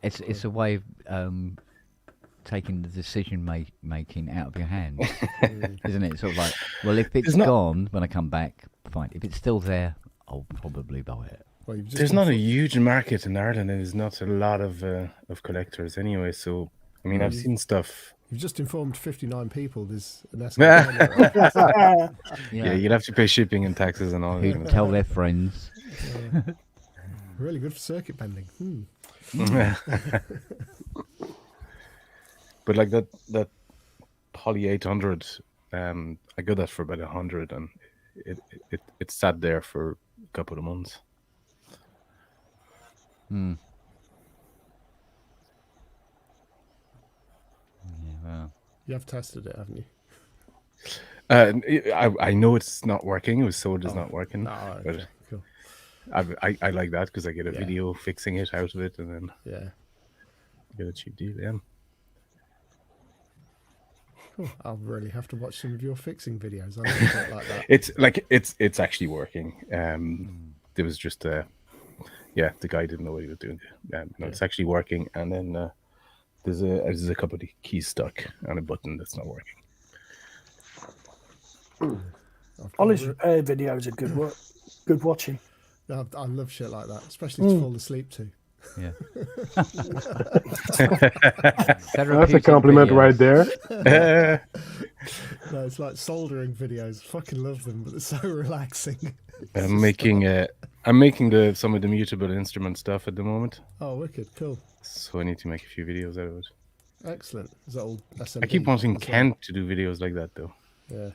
Speaker 4: it's a way of taking the decision making out of your hands, isn't it? Sort of like, well, if it's gone when I come back, fine. If it's still there, I'll probably buy it.
Speaker 12: Well,
Speaker 13: there's not a huge market in Ireland, and there's not a lot of collectors anyway. So, I mean, I've seen stuff.
Speaker 12: You've just informed 59 people there's an SK10.
Speaker 13: Yeah, you'd have to pay shipping and taxes and all.
Speaker 4: Who tell their friends.
Speaker 12: Really good for circuit bending.
Speaker 13: But like that Poly 800, I got that for about 100, and it sat there for a couple of months.
Speaker 4: Yeah, well.
Speaker 12: You have tested it, haven't you?
Speaker 13: I know it's not working. It was sold as not working.
Speaker 12: Oh,
Speaker 13: but
Speaker 12: okay, cool.
Speaker 13: I like that because I get a video fixing it out of it, and then get a cheap deal. Yeah.
Speaker 12: Cool. I'll really have to watch some of your fixing videos. I love it like that.
Speaker 13: It's actually working. There was just the guy didn't know what he was doing. It's actually working, and then there's a couple of keys stuck and a button that's not working.
Speaker 1: Ollie's repair videos are good watching.
Speaker 12: I love shit like that, especially to fall asleep to.
Speaker 4: Yeah.
Speaker 7: That's a compliment right there.
Speaker 12: No, it's like soldering videos. Fucking love them, but they're so relaxing.
Speaker 13: I'm making some of the mutable instrument stuff at the moment.
Speaker 12: Oh, wicked, cool.
Speaker 13: So I need to make a few videos out of it.
Speaker 12: Excellent. Is that all SMP?
Speaker 13: I keep wanting Kent to do videos like that though.
Speaker 12: Yeah.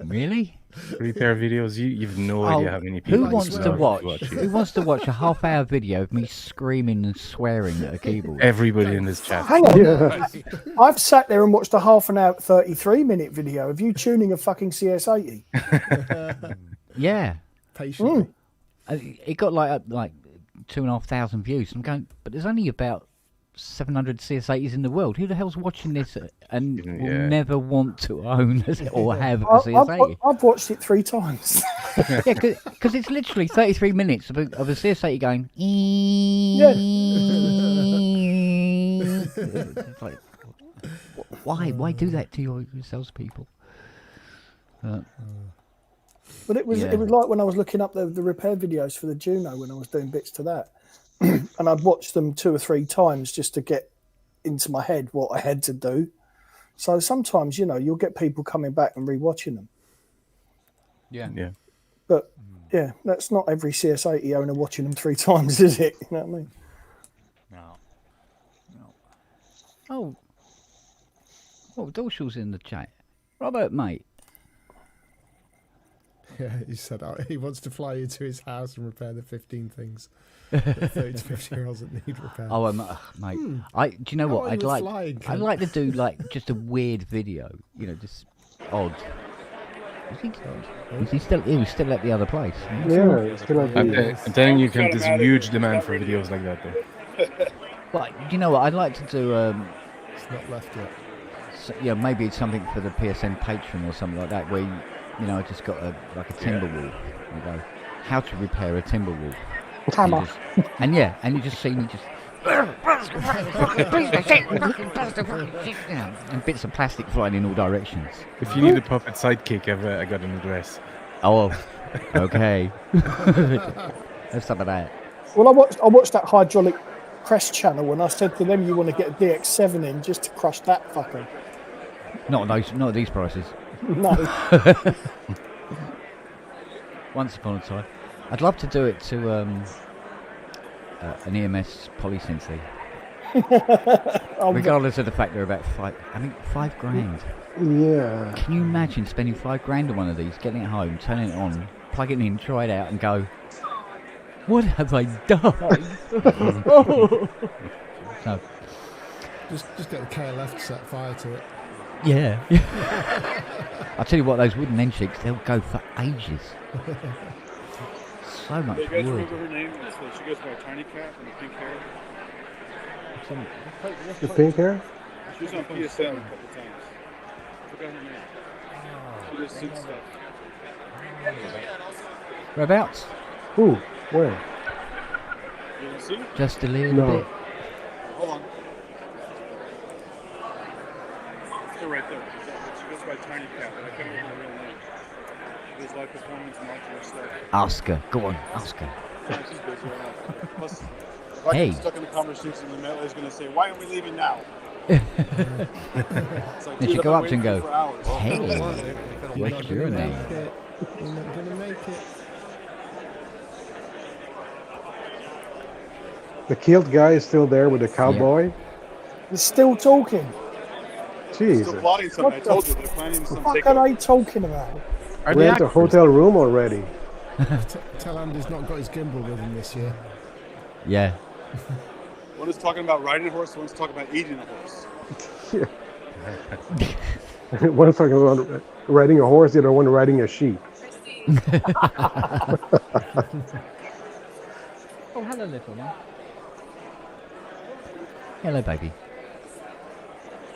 Speaker 4: Really?
Speaker 13: Repair videos. You've no idea how many people.
Speaker 4: Who wants to watch? Who wants to watch a half-hour video of me screaming and swearing at a keyboard?
Speaker 13: Everybody in this chat.
Speaker 1: Hang on. I've sat there and watched a half an hour, 33-minute video of you tuning a fucking CS80.
Speaker 4: Yeah.
Speaker 12: Patiently.
Speaker 4: It got like 2,500 views. I'm going, but there's only about 700 CS80s in the world. Who the hell's watching this and will never want to own or have a CS80?
Speaker 1: I've watched it 3 times.
Speaker 4: Yeah, because it's literally 33 minutes of a CS80 going.
Speaker 1: Yeah.
Speaker 4: It's like, Why? Why do that to your salespeople?
Speaker 1: But it was like when I was looking up the repair videos for the Juno when I was doing bits to that, and I'd watch them 2 or 3 times just to get into my head what I had to do. So sometimes, you'll get people coming back and rewatching them.
Speaker 4: Yeah.
Speaker 1: But yeah, that's not every CS80 owner watching them 3 times, is it? You know what I mean?
Speaker 5: No.
Speaker 4: Oh, Dorshall's in the chat. Robert, mate.
Speaker 12: Yeah, he said he wants to fly you to his house and repair the 15 things that 30 to 50-year-olds that need repair.
Speaker 4: Oh, mate. Do you know what? I'd like to do just a weird video. Just odd. Is he still at the other place?
Speaker 7: Yeah, it's still at
Speaker 13: I'm
Speaker 7: the.
Speaker 13: telling you, Kent, there's a huge demand for videos like that, though.
Speaker 4: Well, do you know what? I'd like to do.
Speaker 12: It's not left yet.
Speaker 4: So, maybe it's something for the PSN patron or something like that, where I just got a timber wall. You go, how to repair a timber wall.
Speaker 1: Hammer.
Speaker 4: And you just see me just. And bits of plastic flying in all directions.
Speaker 13: If you need a puppet sidekick, I got an address.
Speaker 4: Oh, okay. Have some of that.
Speaker 1: Well, I watched that hydraulic press channel, and I said to them, "You want to get a DX7 in just to crush that fucker."
Speaker 4: Not at these prices.
Speaker 1: No.
Speaker 4: Once upon a time, I'd love to do it to an EMS polysynth. Regardless of the fact they're about $5,000.
Speaker 7: Yeah.
Speaker 4: Can you imagine spending $5,000 on one of these, getting it home, turning it on, plugging it in, try it out, and go, what have I done? No.
Speaker 12: Just get the KLF to set fire to it.
Speaker 4: Yeah. I'll tell you what, those wooden end cheeks, they'll go for ages. So much
Speaker 6: You guys
Speaker 4: wood.
Speaker 6: remember her name? She goes by Tiny Cat and the pink hair.
Speaker 7: The pink hair?
Speaker 6: She was on PSN a couple times. I forgot her name. She does synth stuff.
Speaker 4: Whereabouts?
Speaker 7: Who? Where?
Speaker 6: You want to see?
Speaker 4: Just a little
Speaker 7: No.
Speaker 4: bit.
Speaker 6: Hold on. Still right there. She goes by Tiny Cat, but I can't remember her real name. She does live performance modular stuff.
Speaker 4: Ask her. Go on, ask her.
Speaker 6: Yeah, she's busy right now. Plus, if I
Speaker 4: Hey.
Speaker 6: get stuck in the conversation, the melee is going to say, "Why aren't we leaving now?" It's like,
Speaker 4: You
Speaker 6: dude,
Speaker 4: should
Speaker 6: I've
Speaker 4: go
Speaker 6: been
Speaker 4: up to and
Speaker 6: waiting
Speaker 4: go,
Speaker 6: for hours.
Speaker 4: hey,
Speaker 12: You're
Speaker 4: what's
Speaker 12: not
Speaker 4: your
Speaker 12: gonna
Speaker 4: name?
Speaker 12: make it. You're not going to make it.
Speaker 7: The killed guy is still there with the cowboy.
Speaker 1: They're still talking.
Speaker 7: Jesus.
Speaker 6: Still plotting something. I
Speaker 1: What
Speaker 6: told
Speaker 1: the
Speaker 6: you they're planning some
Speaker 1: What are
Speaker 6: takeover.
Speaker 1: they talking about?
Speaker 7: Rent a hotel room already.
Speaker 12: Tell Andy's not got his gimbal with him this year.
Speaker 4: Yeah.
Speaker 6: One is talking about riding a horse, one's talking about eating a horse.
Speaker 7: One's talking about riding a horse, the other one riding a sheep.
Speaker 4: Oh, hello, little one. Hello, baby.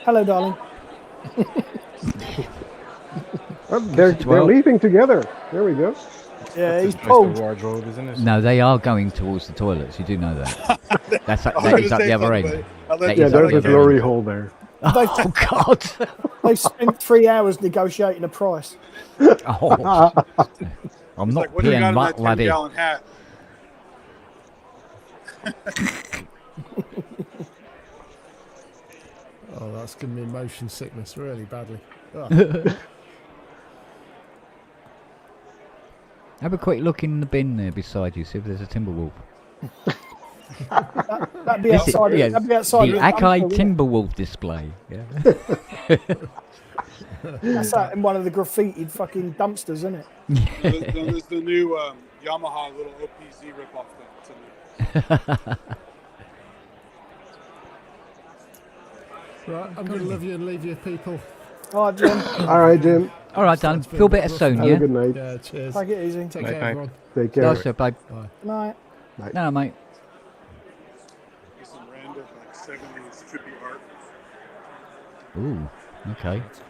Speaker 1: Hello, darling.
Speaker 7: Oh, they're leaving together. There we go.
Speaker 1: Yeah, he's
Speaker 13: Mr.
Speaker 1: pulled.
Speaker 13: Wardrobe, isn't it?
Speaker 4: No, they are going towards the toilets. You do know that. That is up the other end.
Speaker 7: Yeah, there's a glory hole there.
Speaker 4: Oh, God.
Speaker 1: They spent 3 hours negotiating a price.
Speaker 4: Oh, I'm
Speaker 6: It's
Speaker 4: not
Speaker 6: like, what do you
Speaker 4: being
Speaker 6: got in that
Speaker 4: that laddie.
Speaker 6: 10-gallon hat?
Speaker 12: Oh, that's giving me motion sickness really badly. Oh.
Speaker 4: Have a quick look in the bin there beside you, see if there's a timber wolf.
Speaker 1: That'd be outside.
Speaker 4: Yes,
Speaker 1: That'd be outside.
Speaker 4: the
Speaker 1: of
Speaker 4: Akai
Speaker 1: dumpster,
Speaker 4: timber wolf display. Yeah.
Speaker 1: That's out in one of the graffitied fucking dumpsters, isn't it?
Speaker 6: There's the new Yamaha little OPZ ripoff thing. It's in there.
Speaker 12: Right, I'm going to love you and leave you, people.
Speaker 1: All right, Jim.
Speaker 7: All right, Jim.
Speaker 4: All right, Dan. Feel better soon,
Speaker 7: Have
Speaker 4: yeah?
Speaker 7: a good night.
Speaker 12: Yeah, cheers.
Speaker 1: Take it easy.
Speaker 12: Take
Speaker 13: Night,
Speaker 12: care,
Speaker 13: night.
Speaker 12: everyone.
Speaker 7: Take care.
Speaker 4: Nice, babe.
Speaker 12: Bye.
Speaker 1: Good night.
Speaker 4: No, mate.
Speaker 6: Some random like 70s trippy art.
Speaker 4: Ooh, okay.
Speaker 6: It's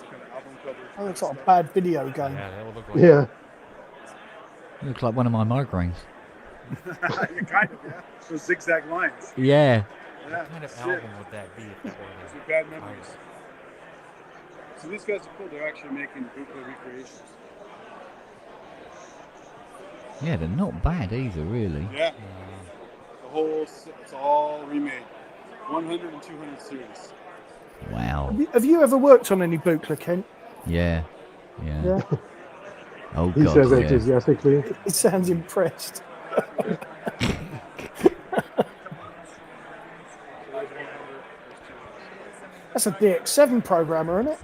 Speaker 6: like an album cover.
Speaker 1: That looks like a bad video game.
Speaker 5: Yeah, that would look like
Speaker 7: Yeah.
Speaker 4: Looks like one of my migraines.
Speaker 6: Kind of, yeah. Those zigzag lines.
Speaker 4: Yeah.
Speaker 6: Yeah,
Speaker 5: What kind of
Speaker 6: shit.
Speaker 5: album would that be if that were
Speaker 6: Some
Speaker 5: the
Speaker 6: bad
Speaker 5: title?
Speaker 6: memories. So these guys are cool. They're actually making bootleg recreations.
Speaker 4: Yeah, they're not bad either, really.
Speaker 6: Yeah. The whole, it's all remade. 100 and 200 series.
Speaker 4: Wow.
Speaker 1: Have you ever worked on any bootleg, Kent?
Speaker 4: Yeah.
Speaker 1: Yeah.
Speaker 4: Oh
Speaker 7: He
Speaker 4: God,
Speaker 7: says
Speaker 4: yeah.
Speaker 7: enthusiastically.
Speaker 1: He sounds impressed. That's a DX7 programmer, isn't it?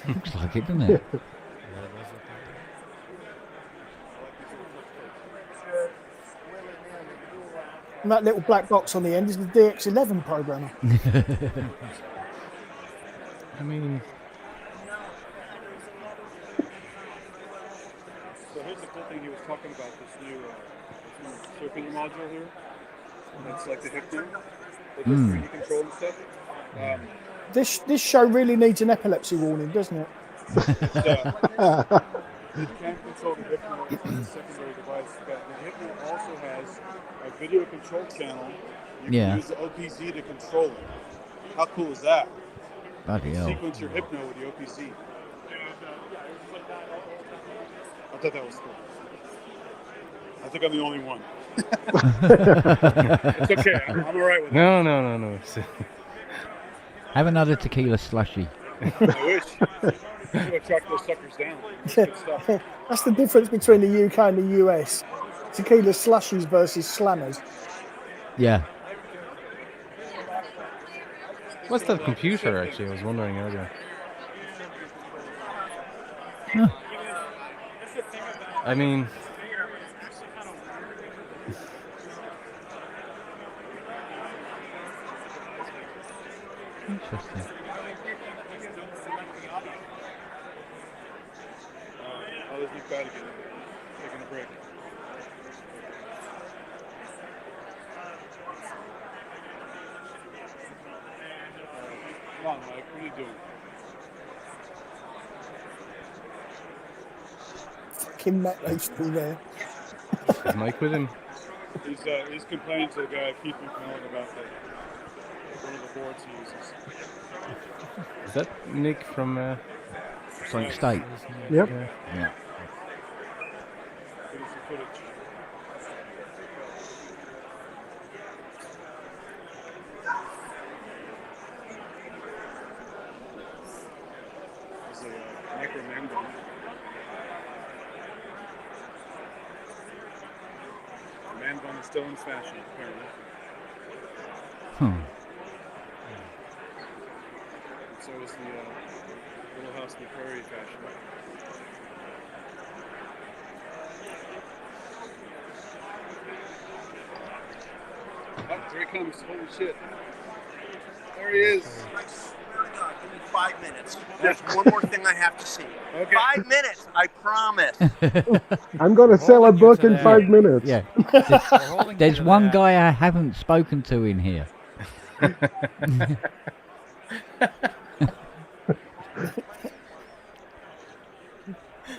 Speaker 4: Looks like it, doesn't it?
Speaker 5: Yeah, it does look like it.
Speaker 1: And that little black box on the end is the DX11 programmer.
Speaker 13: I mean,
Speaker 6: So here's the cool thing he was talking about, this new circular module here. That's like the Hypno. With the 3D control and stuff.
Speaker 1: This show really needs an epilepsy warning, doesn't it?
Speaker 6: It can control the Hypno on the secondary device, but the Hypno also has a video control channel. You can use the OPZ to control it. How cool is that?
Speaker 4: Bloody hell.
Speaker 6: Sequence your Hypno with the OPZ. I thought that was cool. I think I'm the only one. It's okay. I'm all right with it.
Speaker 13: No.
Speaker 4: Have another tequila slushy.
Speaker 6: I wish. I'm going to track those suckers down. That's good stuff.
Speaker 1: That's the difference between the UK and the US. Tequila slushies versus slammers.
Speaker 4: Yeah.
Speaker 13: What's that computer, actually? I was wondering earlier.
Speaker 4: Huh.
Speaker 13: I mean...
Speaker 4: Interesting.
Speaker 6: I'll just look bad again. Taking a break. Come on, Mike. What are you doing?
Speaker 1: Fucking Matt still there.
Speaker 13: Is Mike with him?
Speaker 6: He's complaining to the guy, Keith McMillan, about one of the boards he uses.
Speaker 13: Is that Nick from...
Speaker 4: Sonic State?
Speaker 7: Yep.
Speaker 4: Yeah.
Speaker 6: Here's the footage. This is a micro man gun. Man gun is still in fashion, apparently. And so is the Little House on the Prairie fashion. Oh, here he comes. Holy shit. There he is.
Speaker 8: I swear to God, give me 5 minutes. There's one more thing I have to see.
Speaker 6: Okay.
Speaker 8: 5 minutes, I promise.
Speaker 7: I'm going to sell a book in 5 minutes.
Speaker 4: Yeah. There's one guy I haven't spoken to in here.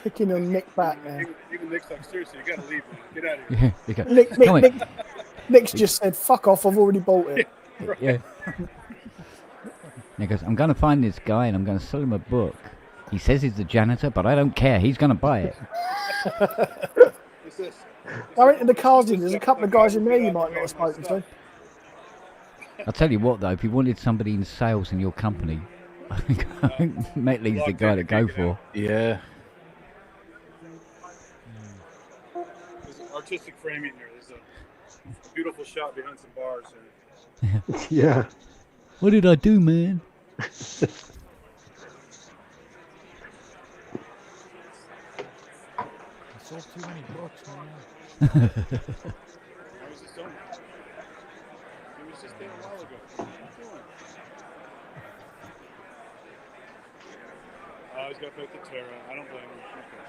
Speaker 1: Picking on Nick back now.
Speaker 6: Even Nick's like, seriously, you gotta leave, man. Get out of here.
Speaker 4: You go,
Speaker 1: Nick's just said, fuck off, I've already bought it.
Speaker 6: Right.
Speaker 4: Yeah. He goes, I'm going to find this guy and I'm going to sell him a book. He says he's the janitor, but I don't care. He's going to buy it.
Speaker 1: I went to the cars in. There's a couple of guys in there you might not have spoken to.
Speaker 4: I'll tell you what, though, if you wanted somebody in sales in your company, I think Metley's the guy to go for.
Speaker 13: Yeah.
Speaker 6: There's an artistic framing there. There's a beautiful shot behind some bars.
Speaker 7: Yeah.
Speaker 4: What did I do, man?
Speaker 5: I sold too many books, man.
Speaker 6: I was just done. He was just there a while ago. What are you doing? He's got to put the Terra. I don't blame him. Okay.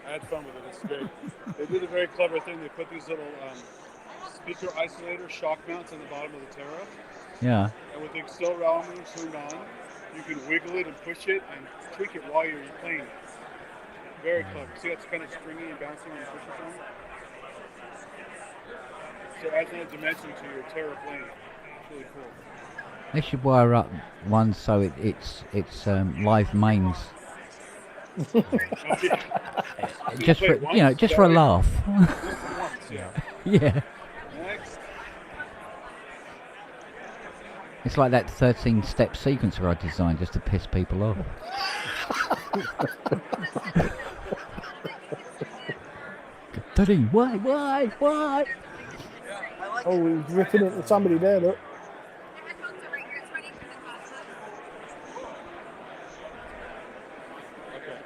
Speaker 6: I had fun with it. It's great. They did a very clever thing. They put these little speaker isolator shock mounts on the bottom of the Terra.
Speaker 4: Yeah.
Speaker 6: And with the accelerometer turned on, you can wiggle it and push it and tweak it while you're playing. Very clever. See, that's kind of stringy and bouncing when you push it on. So it adds another dimension to your Terra plane. It's really cool.
Speaker 4: They should wire up one so it's live mains. Just for just for a laugh. Yeah.
Speaker 6: Next.
Speaker 4: It's like that 13-step sequencer I designed just to piss people off. Daddy, why?
Speaker 1: Oh, he's ripping into somebody there, look.
Speaker 6: Okay.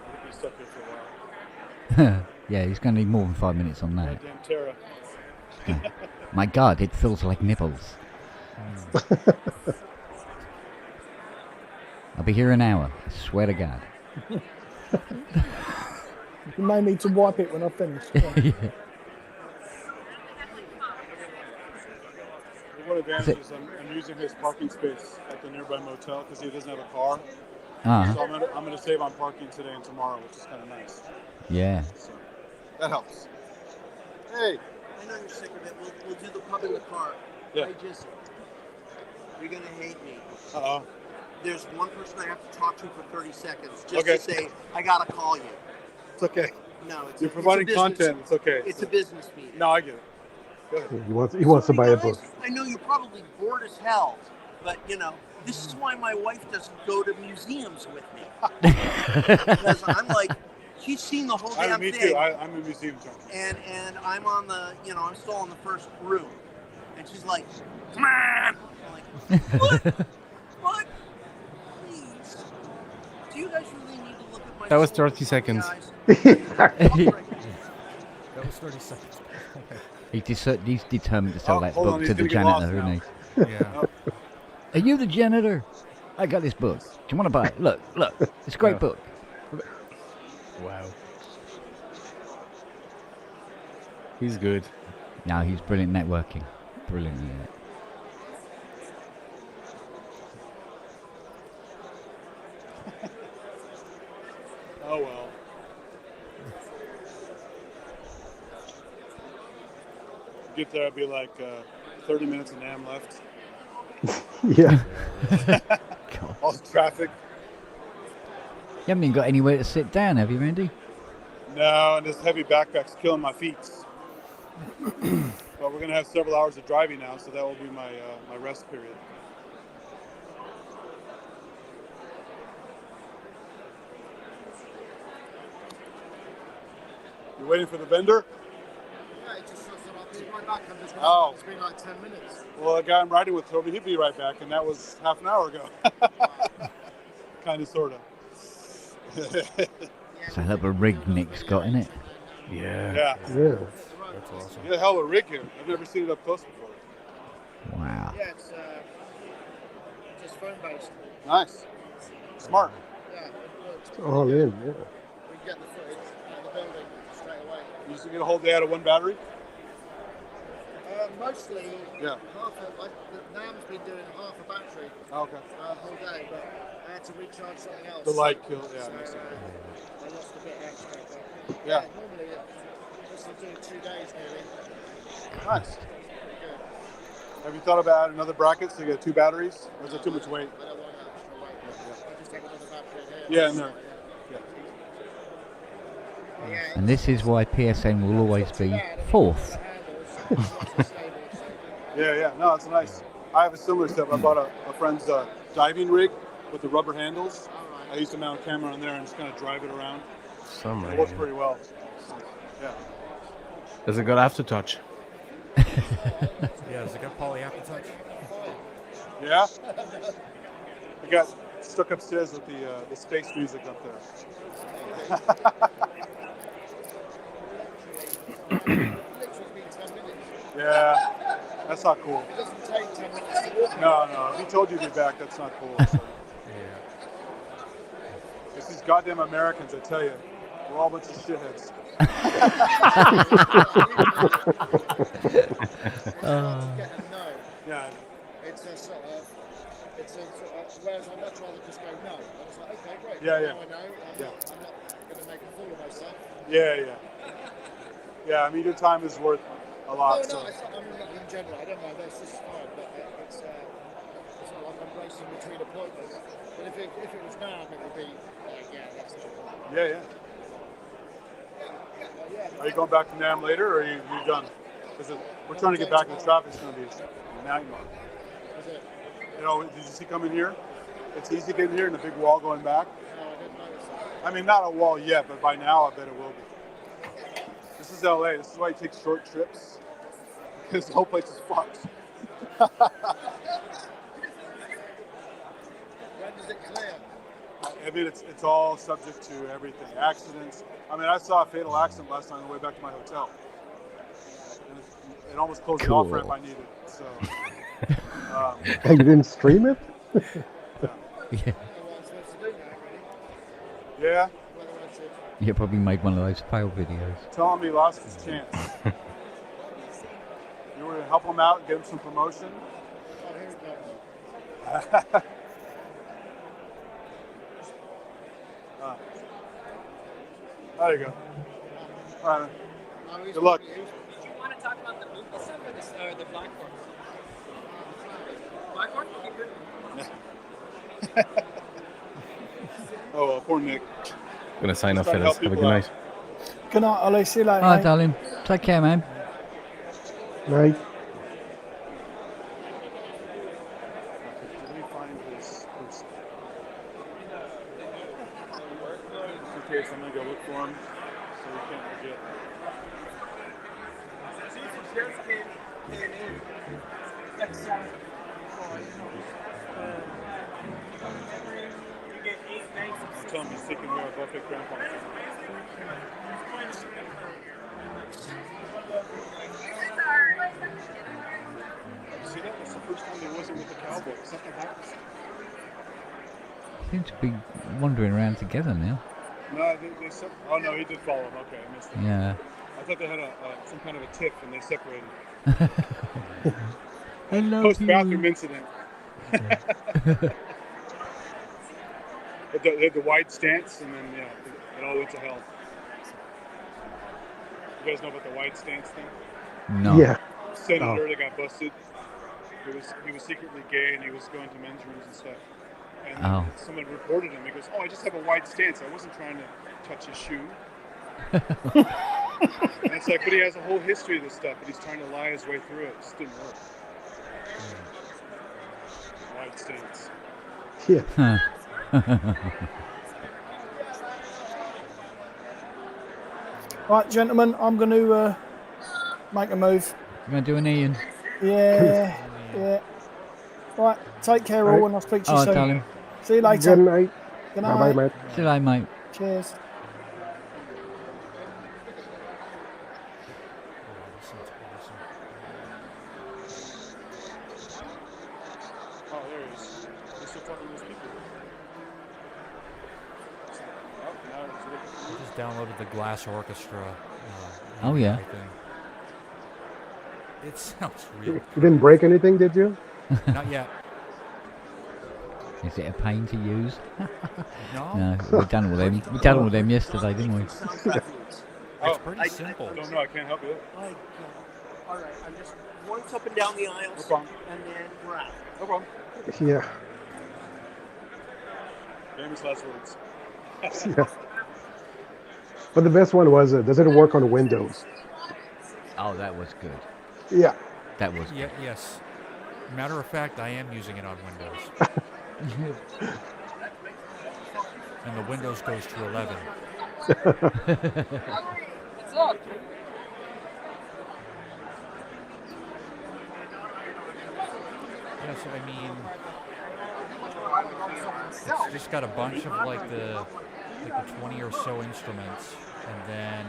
Speaker 6: I'll be stuck here for a while.
Speaker 4: Yeah, he's going to need more than 5 minutes on that.
Speaker 6: Goddamn Terra.
Speaker 4: My God, it feels like nipples. I'll be here an hour. I swear to God.
Speaker 1: You may need to wipe it when I finish.
Speaker 4: Yeah.
Speaker 6: One advantage is I'm using his parking space at the nearby motel because he doesn't have a car.
Speaker 4: Uh-huh.
Speaker 6: So I'm gonna save on parking today and tomorrow, which is kind of nice.
Speaker 4: Yeah.
Speaker 6: So that helps. Hey.
Speaker 8: I know you're sick of it. We'll do the pub in the car.
Speaker 6: Yeah.
Speaker 8: You're gonna hate me.
Speaker 6: Uh-oh.
Speaker 8: There's one person I have to talk to for 30 seconds just
Speaker 6: Okay.
Speaker 8: to say, I gotta call you.
Speaker 6: It's okay.
Speaker 8: No, it's
Speaker 6: You're providing
Speaker 8: it's a business-
Speaker 6: content. It's okay.
Speaker 8: It's a business meeting.
Speaker 6: No, I get it. Go ahead.
Speaker 7: He wants to buy a
Speaker 8: Guys,
Speaker 7: book.
Speaker 8: I know you're probably bored as hell, but this is why my wife doesn't go to museums with me. Because I'm like, she's seen the whole damn
Speaker 6: Me
Speaker 8: thing.
Speaker 6: too. I'm a museum junkie.
Speaker 8: And I'm on the, I'm still in the first room. And she's like, come on. I'm like, what? Please. Do you guys really need to look at my
Speaker 13: That was
Speaker 8: soul
Speaker 13: 30 seconds.
Speaker 5: That was 30 seconds.
Speaker 4: He's determined to sell that
Speaker 6: hold
Speaker 4: book
Speaker 6: on,
Speaker 4: to
Speaker 6: he's
Speaker 4: the
Speaker 6: gonna get
Speaker 4: janitor,
Speaker 6: lost
Speaker 4: isn't he?
Speaker 5: Yeah.
Speaker 4: Are you the janitor? I got this book. Do you want to buy it? Look. It's a great book.
Speaker 13: Wow. He's good.
Speaker 4: No, he's brilliant networking. Brilliant, yeah.
Speaker 6: Oh well. Get there, I'll be like 30 minutes of NAMM left.
Speaker 7: Yeah.
Speaker 6: All the traffic.
Speaker 4: You haven't even got anywhere to sit down, have you, Randy?
Speaker 6: No, and this heavy backpack's killing my feet. But we're gonna have several hours of driving now, so that will be my my rest period. You waiting for the vendor?
Speaker 14: Yeah, it just says that I'll be right back. I'm just
Speaker 6: Oh.
Speaker 14: It's been like 10 minutes.
Speaker 6: Well, the guy I'm riding with told me he'd be right back, and that was half an hour ago. Kind of, sort of.
Speaker 4: It's a hell of a rig Nick's got, in it?
Speaker 6: Yeah.
Speaker 7: Yeah.
Speaker 5: That's awesome.
Speaker 6: You got a hell of a rig here. I've never seen it up close before.
Speaker 4: Wow.
Speaker 14: Yeah, it's just phone based.
Speaker 6: Nice. Smart.
Speaker 14: Yeah, it works.
Speaker 7: All in, yeah.
Speaker 14: We can get the footage out of the building straight away.
Speaker 6: You used to get a whole day out of one battery?
Speaker 14: Mostly,
Speaker 6: Yeah.
Speaker 14: the NAMM's been doing half a battery
Speaker 6: Oh, okay.
Speaker 14: the whole day, but I had to recharge something else.
Speaker 6: The light kill, yeah.
Speaker 14: So,
Speaker 6: Makes sense.
Speaker 14: I lost a bit extra. But
Speaker 6: Yeah.
Speaker 14: normally this is doing 2 days nearly.
Speaker 6: Nice.
Speaker 14: Pretty good.
Speaker 6: Have you thought about another bracket so you get 2 batteries? Or is it too much weight?
Speaker 14: I don't want that extra weight. I just have another battery in here.
Speaker 6: Yeah, in there.
Speaker 14: Yeah.
Speaker 4: And this is why PSN will always be fourth.
Speaker 6: Yeah. No, it's nice. I have a similar setup. I bought a friend's diving rig with the rubber handles. I used to mount a camera on there and just kind of drive it around. It works pretty well. Yeah.
Speaker 13: Does it got aftertouch?
Speaker 5: Yeah, does it got poly aftertouch?
Speaker 6: Yeah? I got stuck upstairs with the space music up there. Yeah, that's not cool.
Speaker 14: It doesn't take 10 minutes to walk.
Speaker 6: No. If he told you to be back, that's not cool. So. It's these goddamn Americans, I tell you. We're all a bunch of shitheads. Yeah.
Speaker 14: It's a sort of, whereas I'd much rather just go no. I was like, okay, great.
Speaker 6: Yeah.
Speaker 14: Now I know. I'm not going to make a fool of myself.
Speaker 6: Yeah. Yeah, I mean, your time is worth a lot.
Speaker 14: No,
Speaker 6: So.
Speaker 14: it's not, I mean, in general, I don't mind this. This is fine, but it's not like I'm racing between appointments. But if it was NAMM, it would be yeah, that's no problem.
Speaker 6: Yeah. Are you going back to NAMM later, or are you done? Because we're trying to get back to the traffic. It's going to be a nightmare.
Speaker 14: Is it?
Speaker 6: You know, did you see coming here? It's easy getting here and a big wall going back.
Speaker 14: No, I didn't notice that.
Speaker 6: I mean, not a wall yet, but by now I bet it will be. This is LA. This is why you take short trips, because the whole place is fucked.
Speaker 14: When does it clear?
Speaker 6: I mean, it's all subject to everything. Accidents. I mean, I saw a fatal accident last night on the way back to my hotel. And it almost closed the off-ramp I needed. So.
Speaker 7: And you didn't stream it?
Speaker 4: Yeah.
Speaker 6: Yeah.
Speaker 4: You probably made one of those fail videos.
Speaker 6: Telling me he lost his chance. You were to help him out, give him some promotion. There you go. All right. Good luck.
Speaker 15: Do you want to talk about the movie stuff or the black one? Black one?
Speaker 6: Oh, well, poor Nick.
Speaker 13: Gonna sign off,
Speaker 6: Just trying to
Speaker 13: fellas.
Speaker 6: help
Speaker 13: Have a good
Speaker 6: people
Speaker 13: night.
Speaker 1: Good night, Ollie. See you later.
Speaker 4: All right,
Speaker 1: mate.
Speaker 4: darling. Take care, man.
Speaker 7: Right.
Speaker 6: Let me find his in case I'm gonna go look for him, so we can't forget.
Speaker 15: See if he just came in. That's you get 8 nights of
Speaker 6: I'm telling him he's taking away our buffet grandpa. See, that was the first time he wasn't with the Cowboys. Something happened.
Speaker 4: Seem to be wandering around together now.
Speaker 6: No, oh no, he did follow him. Okay, I missed it.
Speaker 4: Yeah.
Speaker 6: I thought they had some kind of a tiff and they separated.
Speaker 4: I love
Speaker 6: Post bathroom
Speaker 4: you.
Speaker 6: incident. They had the wide stance, and then it all went to hell. You guys know about the wide stance thing?
Speaker 4: No.
Speaker 7: Yeah.
Speaker 6: Senator that got busted. He was secretly gay, and he was going to men's rooms and stuff. And someone reported him. He goes, "Oh, I just have a wide stance. I wasn't trying to touch his shoe." And it's like, but he has a whole history of this stuff, but he's trying to lie his way through it. It just didn't work. Wide stance.
Speaker 7: Yeah.
Speaker 1: Right, gentlemen, I'm going to make a move.
Speaker 4: You going to do an Ian?
Speaker 1: Yeah. Right, take care all, and I'll speak to you soon.
Speaker 4: Darling.
Speaker 1: See you later.
Speaker 7: Good night.
Speaker 1: Good night.
Speaker 7: Bye-bye, mate.
Speaker 4: See you later, mate.
Speaker 1: Cheers.
Speaker 6: Oh, there he is. He's still talking to those people. Oh, now he's looking for
Speaker 5: I
Speaker 6: me.
Speaker 5: just downloaded the Glass Orchestra.
Speaker 4: Oh, yeah.
Speaker 5: Thing. It sounds
Speaker 7: You
Speaker 5: real.
Speaker 7: didn't break anything, did you?
Speaker 5: Not yet.
Speaker 4: Is it a pain to use?
Speaker 5: No.
Speaker 4: No, we done with them. We done with them yesterday, didn't we?
Speaker 5: It's pretty simple.
Speaker 6: I don't know. I can't help you.
Speaker 8: My God. All right, I'm just once up and down the aisles,
Speaker 6: No problem.
Speaker 8: and then we're out.
Speaker 6: No problem.
Speaker 7: Yeah.
Speaker 6: Famous last words.
Speaker 7: Yeah. But the best one was, does it work on Windows?
Speaker 4: Oh, that was good.
Speaker 7: Yeah.
Speaker 4: That was
Speaker 5: Yeah, yes. Matter of fact, I am using it on Windows. And the Windows goes to 11.
Speaker 15: What's up?
Speaker 5: Yeah, so I mean, it's just got a bunch of like the 20 or so instruments, and then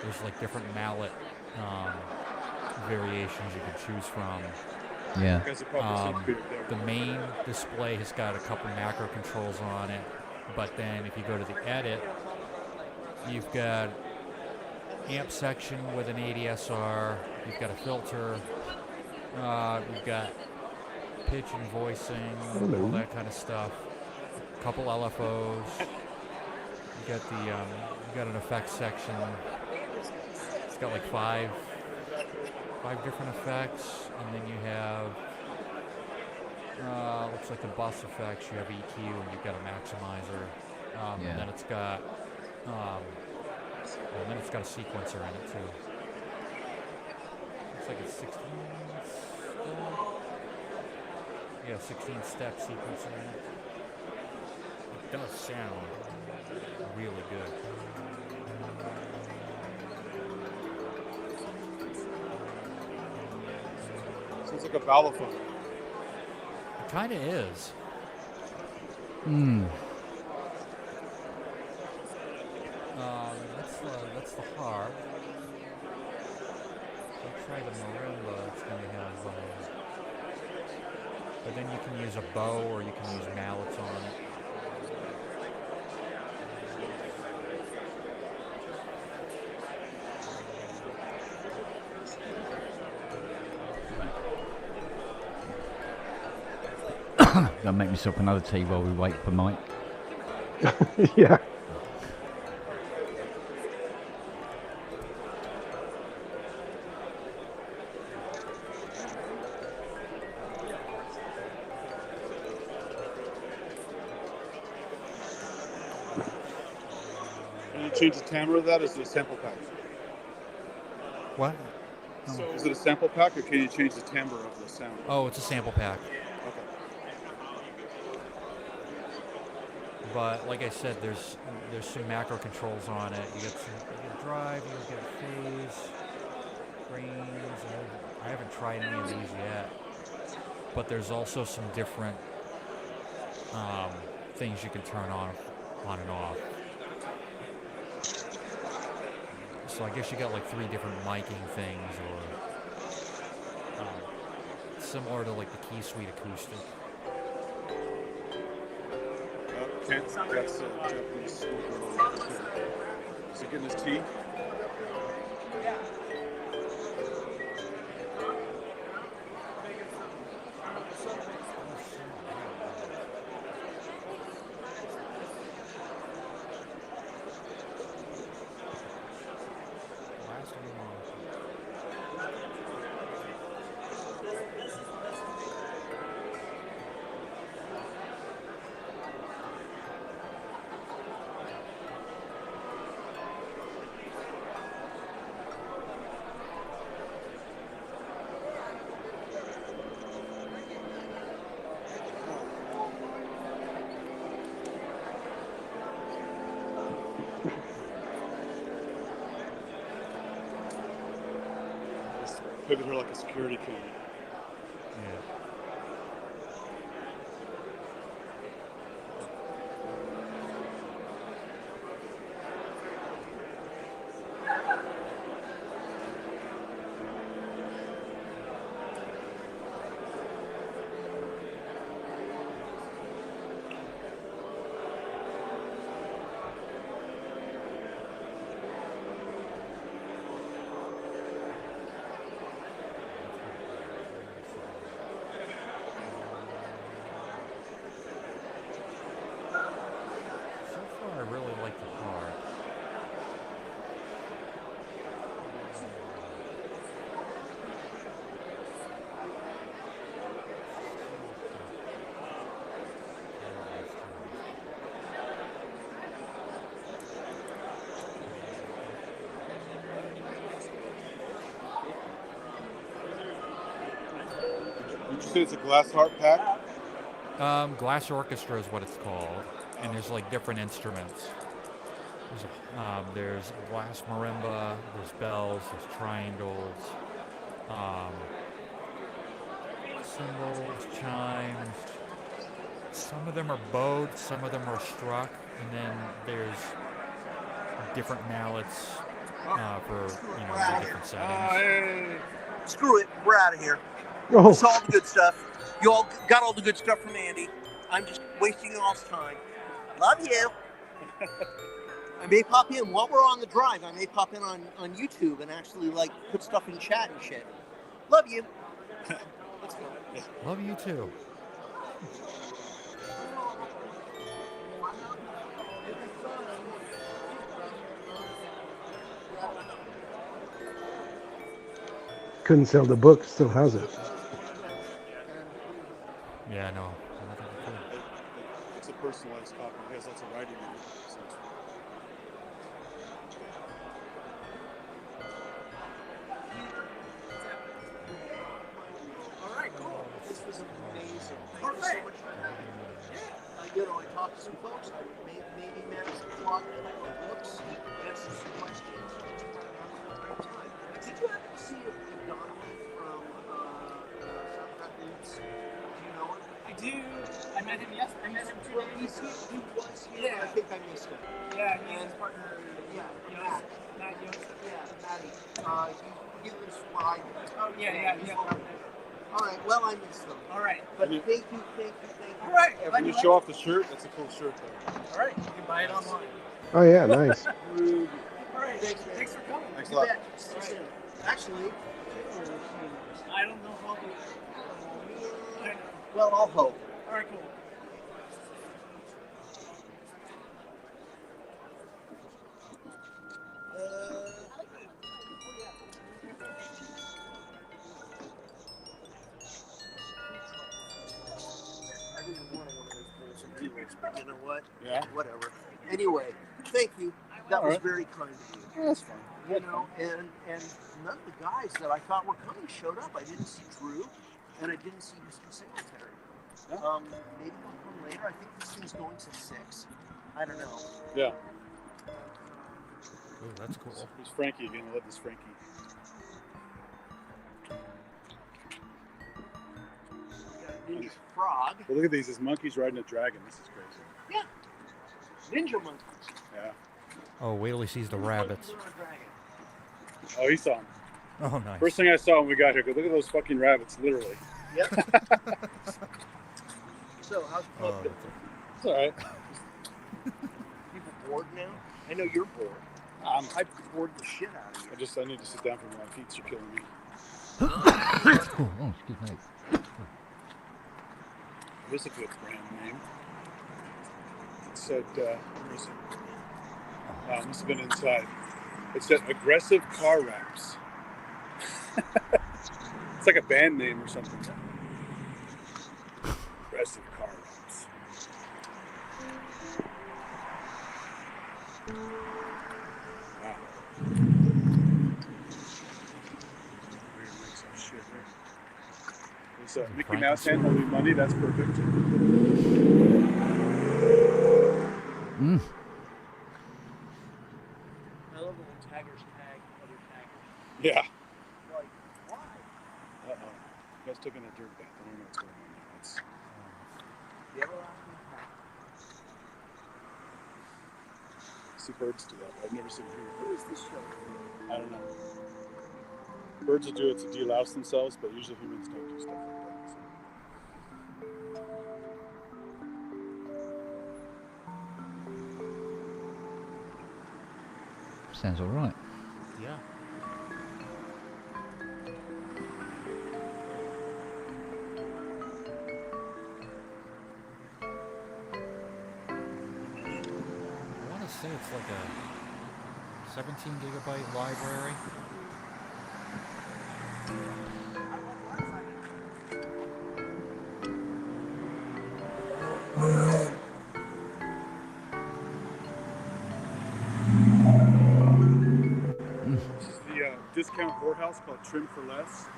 Speaker 5: there's like different mallet variations you can choose from.
Speaker 4: Yeah.
Speaker 5: The main display has got a couple macro controls on it, but then if you go to the edit, you've got amp section with an ADSR, you've got a filter, you've got pitch and voicing, all that kind of stuff. A couple LFOs. You got the you got an effects section. It's got like five different effects, and then you have looks like the bus effects. You have EQ, and you've got a maximizer, and then it's got a sequencer in it too. Looks like it's 16 step. 16 step sequencer in it. It does sound really good.
Speaker 6: Sounds like a balafon.
Speaker 5: It kind of is. That's the harp. I'll try the marimba. It's going to have, but then you can use a bow or you can use mallets on it.
Speaker 4: Gonna make myself another tea while we wait for Mike.
Speaker 7: Yeah.
Speaker 6: Can you change the timbre of that? Is it a sample pack?
Speaker 5: What?
Speaker 6: So is it a sample pack, or can you change the timbre of the sound?
Speaker 5: Oh, it's a sample pack.
Speaker 6: Okay.
Speaker 5: But like I said, there's some macro controls on it. You get drive, you get phase, range. I haven't tried any of these yet. But there's also some different things you can turn on and off. So I guess you got like 3 different miking things, or similar to like the Key Suite acoustic.
Speaker 6: That's Japanese smoker. Is he getting his tea? Pivot her like a security cam.
Speaker 5: Yeah. I really like the car.
Speaker 6: Did you say it's a glass harp pack?
Speaker 5: Glass orchestra is what it's called, and there's like different instruments. There's glass marimba, there's bells, there's triangles, cymbals, chimes. Some of them are bowed, some of them are struck, and then there's different mallets for the different settings.
Speaker 8: Screw it, we're out of here.
Speaker 7: Oh.
Speaker 8: It's all the good stuff. You all got all the good stuff from Andy. I'm just wasting y'all's time. Love you. I may pop in while we're on the drive. I may pop in on YouTube and actually like put stuff in chat and shit. Love you. Let's go.
Speaker 5: Love you too.
Speaker 7: couldn't sell the book, still has it.
Speaker 5: Yeah, no, I don't think you could.
Speaker 6: It's a personalized copy. It has lots of writing in it. So it's
Speaker 8: All right, cool. This was amazing. Thank you so much for having me. Yeah. I talked to some folks. I maybe managed to plug a couple of books, answer some questions. Great time. Did you happen to see Donovan from Synthaddict? Do you know him?
Speaker 15: I do. I met him yesterday. I met him 2 days ago.
Speaker 8: He was here. Yeah. I think I missed him.
Speaker 15: Yeah, he and his partner.
Speaker 8: Yeah,
Speaker 15: Matt. Matt Yost.
Speaker 8: Yeah, Matty. He lives where I live.
Speaker 15: Oh, yeah.
Speaker 8: All right, well, I missed them.
Speaker 15: All right.
Speaker 8: But thank you.
Speaker 6: All right. When you show off the shirt, that's a cool shirt, though.
Speaker 15: All right. You can buy it online.
Speaker 7: Oh yeah, nice.
Speaker 15: All right. Thanks for coming.
Speaker 6: Thanks a lot.
Speaker 8: See you soon. Actually,
Speaker 15: I don't know if I'll do it. I know.
Speaker 8: well, I'll hope.
Speaker 15: All right, cool.
Speaker 8: I didn't want one of those bulls and dealers, but you know what?
Speaker 6: Yeah.
Speaker 8: Whatever. Anyway, thank you. That
Speaker 6: All
Speaker 8: was
Speaker 6: right.
Speaker 8: very kind of you.
Speaker 6: Yeah, that's fine.
Speaker 8: You know, and none of the guys that I thought were coming showed up. I didn't see Drew, and I didn't see Mr. Singletary.
Speaker 6: Yeah.
Speaker 8: Maybe they'll come later. I think this thing's going to 6. I don't know.
Speaker 6: Yeah.
Speaker 5: Ooh, that's cool.
Speaker 6: There's Frankie again. I love this Frankie.
Speaker 8: Ninja frog.
Speaker 6: Well, look at these. This monkey's riding a dragon. This is crazy.
Speaker 8: Yeah. Ninja monkeys.
Speaker 6: Yeah.
Speaker 5: Oh, wait till he sees the rabbits.
Speaker 6: Oh, he saw him.
Speaker 5: Oh, nice.
Speaker 6: First thing I saw when we got here, go look at those fucking rabbits, literally.
Speaker 8: Yep. So, how's the club going?
Speaker 6: It's all right.
Speaker 8: People bored now? I know you're bored. I bored the shit out of you.
Speaker 6: I need to sit down for my feet. You're killing me.
Speaker 4: Oh, excuse me.
Speaker 6: This is a good brand name. It said, where is it? It must have been inside. It said aggressive car wraps. It's like a band name or something. Aggressive car wraps. Wow. Weird mix of shit there. It's a Mickey Mouse hand holding money. That's perfect.
Speaker 8: I love when taggers tag other taggers.
Speaker 6: Yeah.
Speaker 8: Like, why?
Speaker 6: Uh-oh. You guys took in a dirt bath. I don't know what's going on there. It's...
Speaker 8: The everlasting tag.
Speaker 6: See birds do that. I've never seen a
Speaker 8: What is this show?
Speaker 6: I don't know. Birds will do it to delouse themselves, but usually humans don't do stuff like that. So.
Speaker 4: Sounds all right.
Speaker 5: Yeah. I want to say it's like a 17 gigabyte library.
Speaker 6: This is the discount whorehouse called Trim for Less.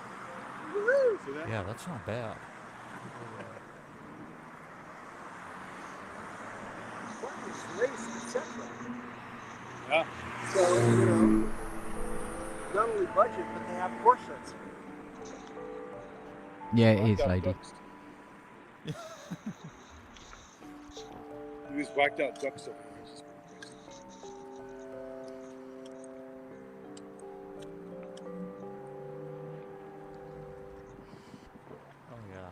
Speaker 6: See that?
Speaker 5: Yeah, that's not bad.
Speaker 8: Lace, etc.
Speaker 6: Yeah.
Speaker 8: So, you know, not only budget, but they have corsets.
Speaker 4: Yeah, it is, lady.
Speaker 6: These whacked out ducks over here. This is pretty crazy.
Speaker 5: Oh, yeah.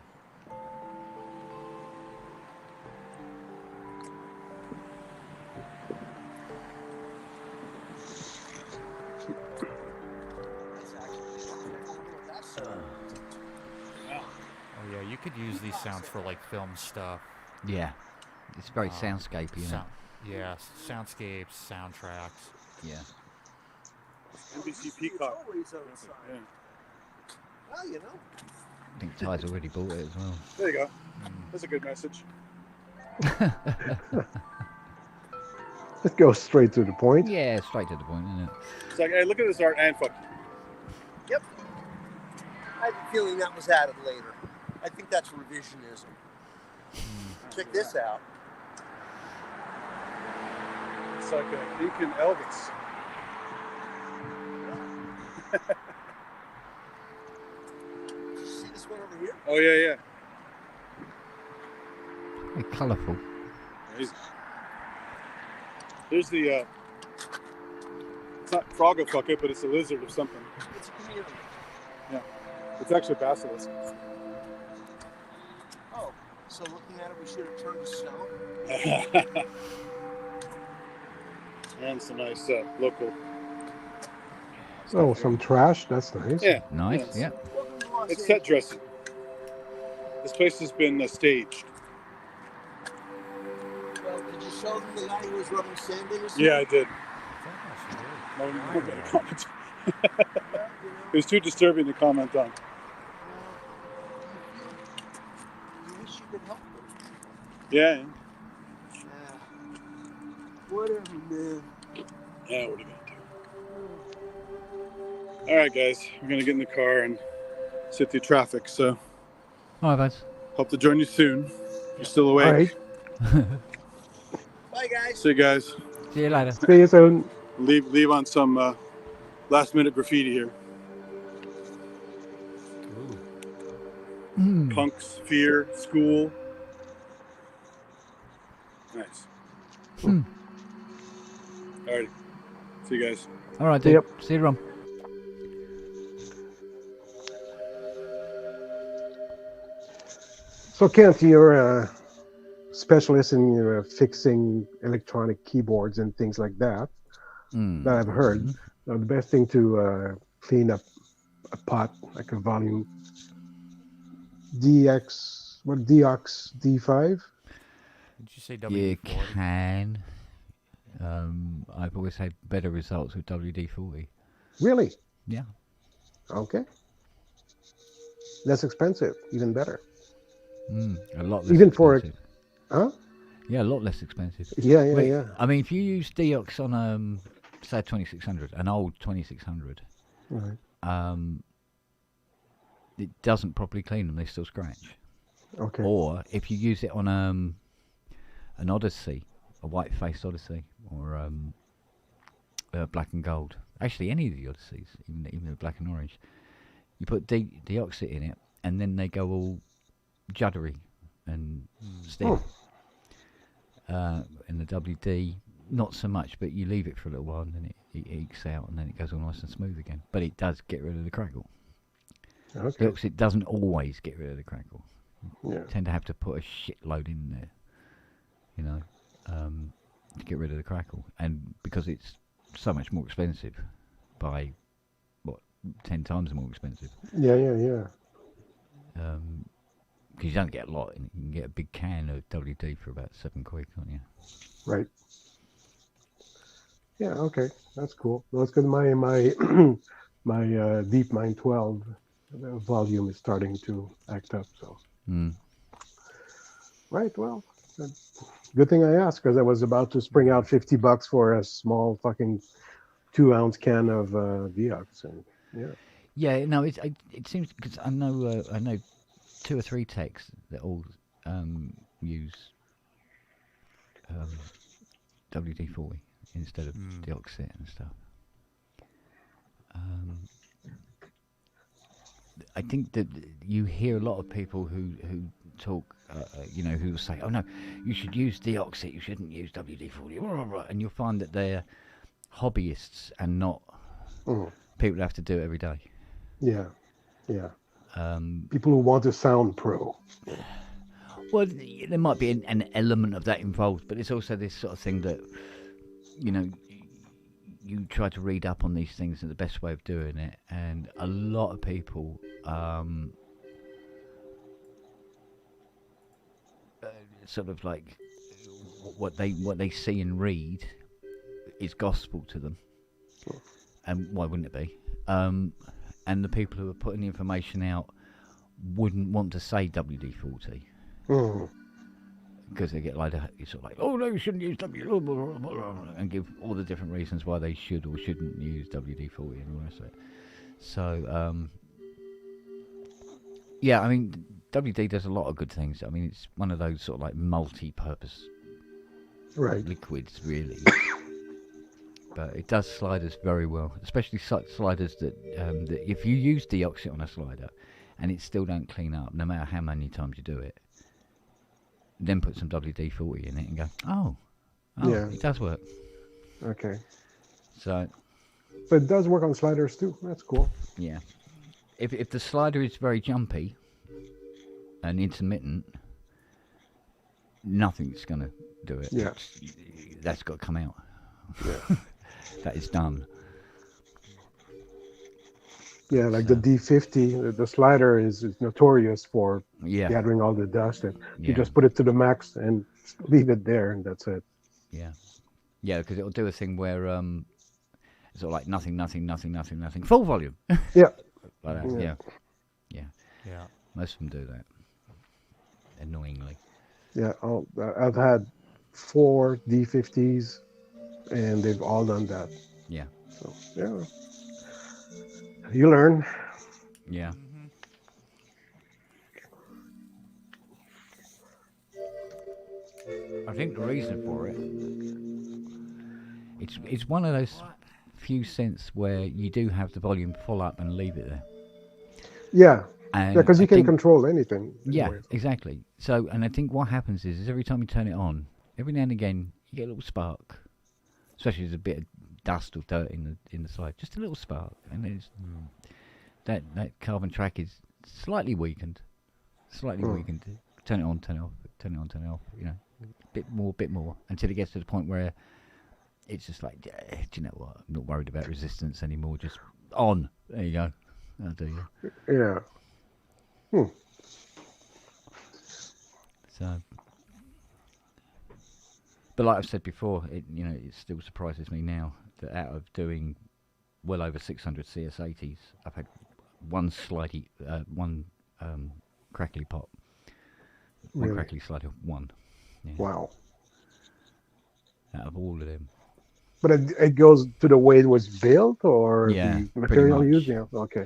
Speaker 5: Oh, yeah, you could use these sounds for, like, film stuff.
Speaker 4: Yeah. It's very soundscapey, isn't
Speaker 5: Yeah, soundscapes, soundtracks.
Speaker 4: it? Yeah.
Speaker 6: NBC Peacock.
Speaker 8: Always outside.
Speaker 6: Yeah.
Speaker 8: Well, you know.
Speaker 4: I think Ty's already bought it as well.
Speaker 6: There you go. That's a good message.
Speaker 7: Just go straight to the point.
Speaker 4: Yeah, straight to the point, isn't it?
Speaker 6: It's like, hey, look at this art and fuck you.
Speaker 8: Yep. I have a feeling that was added later. I think that's revisionism. Check this out.
Speaker 6: It's like a Deacon Elvis.
Speaker 8: Did you see this one over here?
Speaker 6: Oh, yeah.
Speaker 4: Very colourful.
Speaker 6: Amazing. There's the, it's not Frogger, but it's a lizard or something.
Speaker 8: It's a chameleon.
Speaker 6: Yeah. It's actually a basilisk.
Speaker 8: Oh, so looking at it, we should have turned to stone.
Speaker 6: And some nice local.
Speaker 7: Oh, some trash. That's nice.
Speaker 6: Yeah.
Speaker 4: Nice, yeah.
Speaker 6: It's set dressing. This place has been staged.
Speaker 8: Well, did you show them the guy who was rubbing sand in his hand?
Speaker 6: Yeah, I did. No better comment. It was too disturbing to comment on.
Speaker 8: You wish you could help them.
Speaker 6: Yeah.
Speaker 8: Whatever, man.
Speaker 6: Yeah, what are you gonna do? All right, guys, we're gonna get in the car and sit through traffic. So,
Speaker 4: all right, guys.
Speaker 6: Hope to join you soon. If you're still awake.
Speaker 7: All right.
Speaker 8: Bye, guys.
Speaker 6: See you guys.
Speaker 4: See you later.
Speaker 7: See you soon.
Speaker 6: Leave on some last-minute graffiti here. Punks, fear, school. Nice. All right. See you guys.
Speaker 4: All right, dude.
Speaker 7: Yep.
Speaker 4: See you, Ron.
Speaker 7: So, Kent, you're a specialist in fixing electronic keyboards and things like that. That I've heard. Now, the best thing to clean up a pot, like a volume DX, D5?
Speaker 5: Did you say
Speaker 4: You
Speaker 5: WD-40?
Speaker 4: can. I've always had better results with WD-40.
Speaker 7: Really?
Speaker 4: Yeah.
Speaker 7: Okay. Less expensive, even better.
Speaker 4: A lot less
Speaker 7: Even
Speaker 4: expensive.
Speaker 7: Huh?
Speaker 4: Yeah, a lot less expensive.
Speaker 7: Yeah.
Speaker 4: I mean, if you use Deox on, say, 2600, an old 2600,
Speaker 7: Right.
Speaker 4: it doesn't properly clean them; they still scratch.
Speaker 7: Okay.
Speaker 4: Or if you use it on an Odyssey, a white-faced Odyssey, or black and gold. Actually, any of the Odysseys, even the black and orange, you put deoxit in it, and then they go all juddery and stiff. In the WD, not so much, but you leave it for a little while, and then it ekes out, and then it goes all nice and smooth again. But it does get rid of the crackle.
Speaker 7: Okay.
Speaker 4: Deoxit doesn't always get rid of the crackle.
Speaker 7: Yeah.
Speaker 4: You tend to have to put a shitload in there, to get rid of the crackle. And because it's so much more expensive, by 10 times more expensive.
Speaker 7: Yeah.
Speaker 4: Because you don't get a lot. You can get a big can of WD for about £7, can't you?
Speaker 7: Right. Yeah. Okay. That's cool. Well, it's good. My my Deep Mind 12 volume is starting to act up. So. Right. Well, good thing I asked, because I was about to spring out $50 for a small fucking 2-ounce can of Deox, and yeah.
Speaker 4: Yeah. No, it seems, because I know 2 or 3 techs that all use WD-40 instead of deoxit and stuff. I think that you hear a lot of people who talk, who say, "Oh no, you should use deoxit. You shouldn't use WD-40." And you'll find that they're hobbyists and not people who have to do it every day.
Speaker 7: Yeah. People who want to sound pro.
Speaker 4: Well, there might be an element of that involved, but it's also this sort of thing that, you try to read up on these things and the best way of doing it, and a lot of people sort of like what they see and read is gospel to them, and why wouldn't it be? and the people who are putting the information out wouldn't want to say WD-40 because they get like sort of like, oh no, you shouldn't use WD-40, and give all the different reasons why they should or shouldn't use WD-40 and all the rest of it. So yeah, I mean, WD does a lot of good things. I mean, it's one of those sort of like multi-purpose liquids, really. But it does sliders very well, especially sliders that if you use deoxit on a slider and it still don't clean up, no matter how many times you do it, then put some WD-40 in it and go, oh,
Speaker 7: Yeah.
Speaker 4: it does work.
Speaker 7: Okay.
Speaker 4: So
Speaker 7: it does work on sliders too. That's cool.
Speaker 4: Yeah. If the slider is very jumpy and intermittent, nothing's going to do it.
Speaker 7: Yeah.
Speaker 4: That's got to come out.
Speaker 7: Yeah.
Speaker 4: That is done.
Speaker 7: Yeah, like the D50, the slider is notorious for
Speaker 4: Yeah.
Speaker 7: gathering all the dust, and you
Speaker 4: Yeah.
Speaker 7: just put it to the max and leave it there, and that's it.
Speaker 4: Yeah. Yeah, because it'll do a thing where it's sort of like nothing, full volume.
Speaker 7: Yeah.
Speaker 4: Like that.
Speaker 7: Yeah.
Speaker 4: Yeah. Most of them do that. Annoyingly.
Speaker 7: Yeah, I've had 4 D50s, and they've all done that.
Speaker 4: Yeah.
Speaker 7: So, yeah. You learn.
Speaker 4: Yeah. I think the reason for it, it's one of those few scents where you do have the volume full up and leave it there.
Speaker 7: Yeah.
Speaker 4: And
Speaker 7: because you
Speaker 4: I
Speaker 7: can
Speaker 4: think,
Speaker 7: control anything.
Speaker 4: Yeah,
Speaker 7: anyway.
Speaker 4: exactly. So, and I think what happens is every time you turn it on, every now and again you get a little spark, especially if there's a bit of dust or dirt in the slide, just a little spark, and it's that carbon track is slightly weakened. Turn it on, turn it off, turn it on, turn it off. You know, bit more, until it gets to the point where it's just like, do you know what? I'm not worried about resistance anymore. Just on. There you go. That'll do you.
Speaker 7: Yeah.
Speaker 4: So, but like I've said before, it still surprises me now that out of doing well over 600 CS80s, I've had one crackly pop, one
Speaker 7: Really?
Speaker 4: crackly slider, one. Yeah.
Speaker 7: Wow.
Speaker 4: Out of all of them.
Speaker 7: But it goes to the way it was built, or
Speaker 4: Yeah,
Speaker 7: the material
Speaker 4: pretty much.
Speaker 7: used. Yeah. Okay.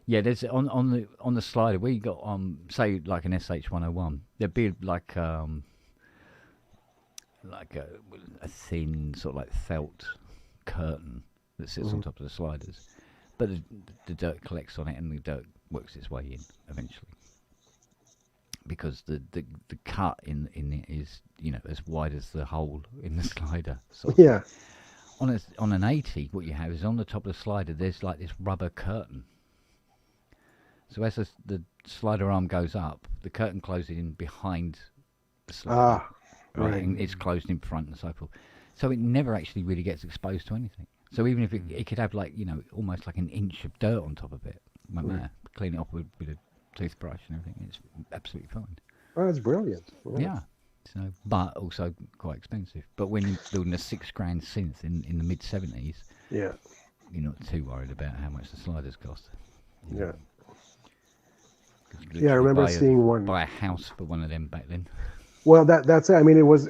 Speaker 4: Yeah, there's on the slider where you got say like an SH101, there'd be like a thin sort of like felt curtain that sits on top of the sliders, but the dirt collects on it and the dirt works its way in eventually, because the cut in it is as wide as the hole in the slider. Sort of.
Speaker 7: Yeah.
Speaker 4: On an 80, what you have is on the top of the slider there's like this rubber curtain. So as the slider arm goes up, the curtain closes in behind the slider.
Speaker 7: Right.
Speaker 4: And it's closed in front and so forth. So it never actually really gets exposed to anything. So even if it could have like, almost like an inch of dirt on top of it, won't matter. Clean it off with a toothbrush and everything. It's absolutely fine.
Speaker 7: Oh, that's brilliant.
Speaker 4: Yeah. So, but also quite expensive. But when you're building a $6,000 synth in the mid 70s,
Speaker 7: yeah,
Speaker 4: you're not too worried about how much the sliders cost.
Speaker 7: Yeah. Yeah, I remember seeing one.
Speaker 4: Buy a house for one of them back then.
Speaker 7: Well, that's it. I mean, it was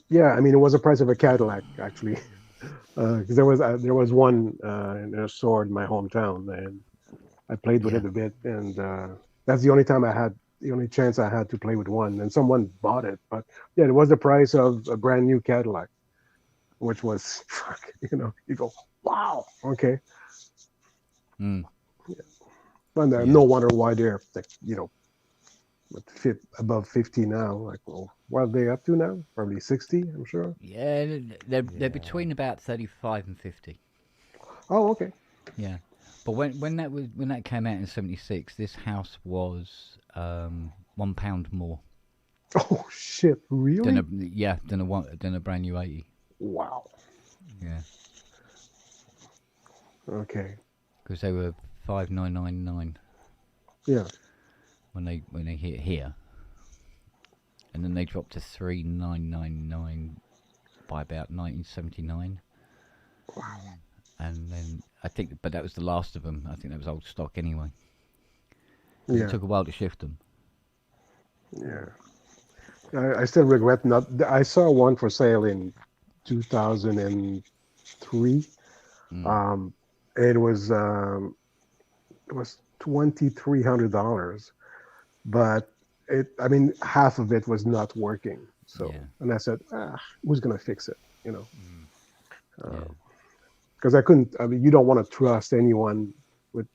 Speaker 7: yeah. I mean, it was the price of a Cadillac actually, because there was one in a store in my hometown, and I played with it a bit, and that's the only chance I had to play with one, and someone bought it. But yeah, it was the price of a brand new Cadillac, which was you go, wow, okay.
Speaker 4: Mm.
Speaker 7: Yeah. And no wonder why they're above 50 now. Like, well, what are they up to now? Probably 60, I'm sure.
Speaker 4: Yeah, they're between about 35 and 50.
Speaker 7: Oh, okay.
Speaker 4: Yeah, but when that came out in '76, this house was £1 more.
Speaker 7: Oh shit! Really?
Speaker 4: Than a brand new 80.
Speaker 7: Wow.
Speaker 4: Yeah.
Speaker 7: Okay.
Speaker 4: Because they were 5,999.
Speaker 7: Yeah.
Speaker 4: When they hit here, and then they dropped to 3,999 by about 1979.
Speaker 7: Wow.
Speaker 4: And then I think, but that was the last of them. I think that was old stock anyway. It
Speaker 7: Yeah.
Speaker 4: took a while to shift them.
Speaker 7: Yeah. I still regret not. I saw one for sale in 2003. It was $2,300, but I mean, half of it was not working. So, and I said, who's gonna fix it? You know, because I couldn't. I mean, you don't want to trust anyone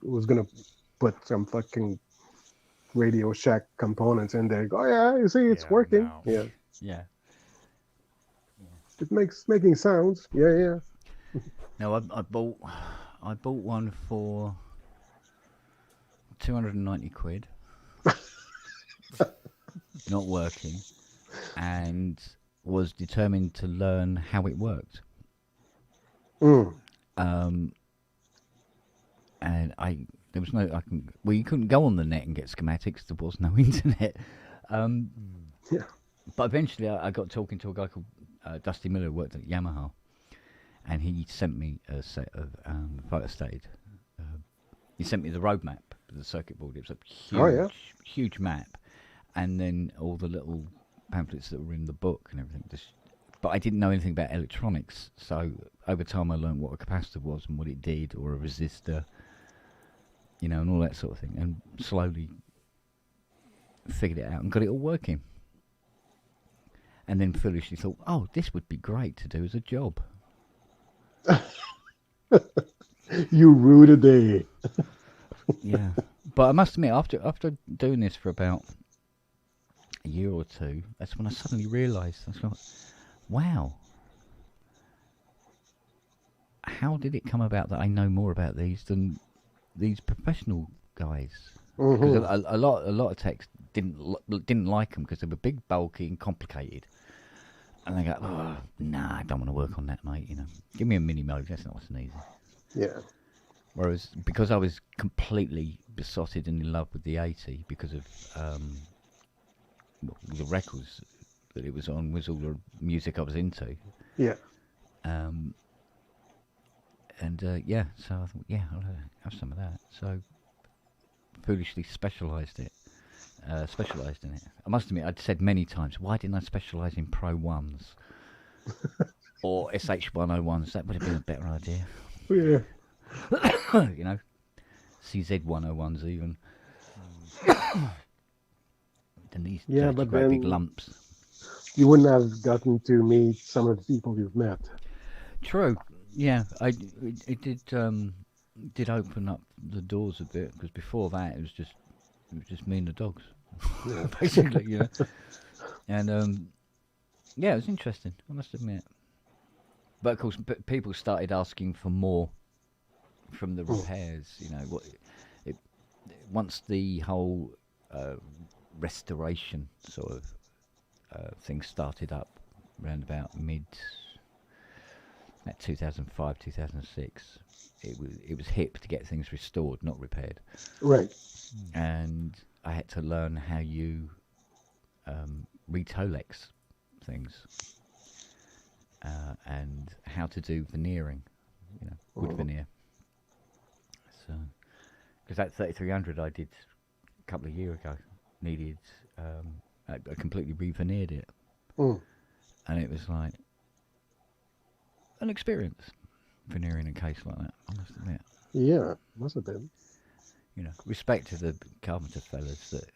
Speaker 7: who's gonna put some fucking Radio Shack components in there. Go, oh yeah, you see, it's working.
Speaker 5: No.
Speaker 7: Yeah,
Speaker 4: yeah.
Speaker 7: It making sounds. Yeah.
Speaker 4: No, I bought one for 290 quid. Not working, and was determined to learn how it worked. And there was no, you couldn't go on the net and get schematics. There was no internet.
Speaker 7: Yeah.
Speaker 4: But eventually, I got talking to a guy called Dusty Miller, who worked at Yamaha, and he sent me a set of photostat. He sent me the roadmap, the circuit board. It was a huge map, and then all the little pamphlets that were in the book and everything. But I didn't know anything about electronics, so over time I learned what a capacitor was and what it did, or a resistor, you know, and all that sort of thing, and slowly figured it out and got it all working. And then foolishly thought, oh, this would be great to do as a job.
Speaker 7: You rued a day.
Speaker 4: Yeah, but I must admit, after doing this for about a year or two, that's when I suddenly realised, I thought, wow, how did it come about that I know more about these than these professional guys? Because a lot of techs didn't like them because they were big, bulky, and complicated. And they go, oh, nah, I don't want to work on that, mate. You know, give me a mini mode. That's not so easy.
Speaker 7: Yeah.
Speaker 4: Whereas because I was completely besotted and in love with the 80 because of the records that it was on was all the music I was into.
Speaker 7: Yeah.
Speaker 4: So I thought, yeah, I'll have some of that. So foolishly specialised in it. I must admit, I'd said many times, why didn't I specialise in Pro 1s or SH101s? That would have been a better idea.
Speaker 7: Yeah.
Speaker 4: You know, CZ101s even. Then these
Speaker 7: but
Speaker 4: great
Speaker 7: then
Speaker 4: big lumps.
Speaker 7: You wouldn't have gotten to meet some of the people you've met.
Speaker 4: True. Yeah, it did open up the doors a bit, because before that it was just me and the dogs, basically, you know. And it was interesting, I must admit. But of course, people started asking for more from the repairs. You know, once the whole restoration sort of thing started up around about mid 2005, 2006. It was hip to get things restored, not repaired.
Speaker 7: Right.
Speaker 4: And I had to learn how you re-Tolex things and how to do veneering, you know, wood veneer. So, because that 3300 I did a couple of years ago needed, I completely re-veneered it, and it was like an experience veneering a case like that, I must admit.
Speaker 7: Yeah, must have been.
Speaker 4: You know, respect to the carpenter fellas that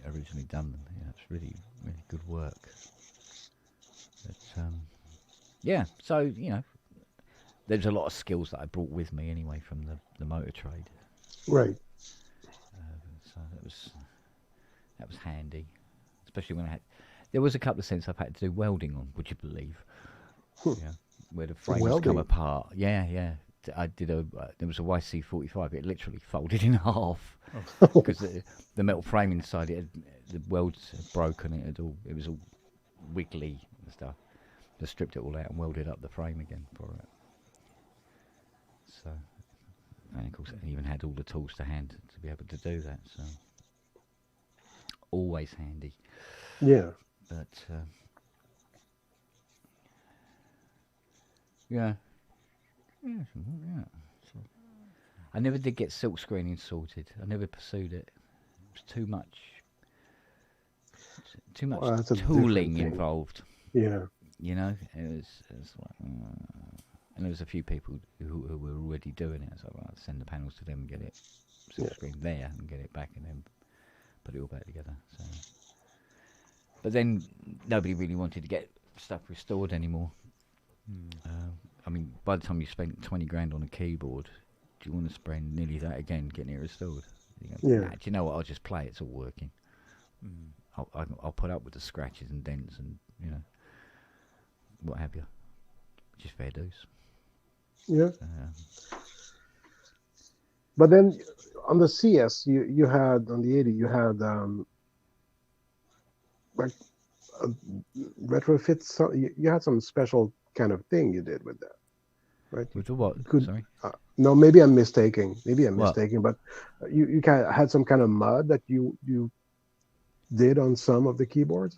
Speaker 4: originally done them. You know, it's really, really good work. But so you know, there's a lot of skills that I brought with me anyway from the motor trade.
Speaker 7: Right.
Speaker 4: So that was handy, especially when there was a couple of cents I've had to do welding on. Would you believe? Yeah, where the frames come apart. Yeah. I did there was a YC45. It literally folded in half because the metal frame inside it, the welds had broken. It was all wiggly and stuff. Just stripped it all out and welded up the frame again for it. So, and of course, I even had all the tools to hand to be able to do that. So, always handy.
Speaker 7: Yeah.
Speaker 4: But yeah, Yeah, yeah. So, I never did get silk screening sorted. I never pursued it. It was too much. Too much
Speaker 7: Well, that's a
Speaker 4: tooling
Speaker 7: different thing.
Speaker 4: involved.
Speaker 7: Yeah.
Speaker 4: You know, it was like, and there was a few people who were already doing it. So I'd send the panels to them and get it silk screen there and get it back and then put it all back together. So, but then nobody really wanted to get stuff restored anymore. I mean, by the time you spent 20 grand on a keyboard, do you want to spend nearly that again getting it restored? You go,
Speaker 7: Yeah.
Speaker 4: nah, do you know what? I'll just play. It's all working. I'll put up with the scratches and dents and what have you. Just fair dues.
Speaker 7: Yeah. But then on the CS, you had on the 80, you had like retrofit. So you had some special kind of thing you did with that, right?
Speaker 4: With the what? Sorry.
Speaker 7: No, maybe I'm mistaking.
Speaker 4: What?
Speaker 7: But you kind of had some kind of mud that you did on some of the keyboards,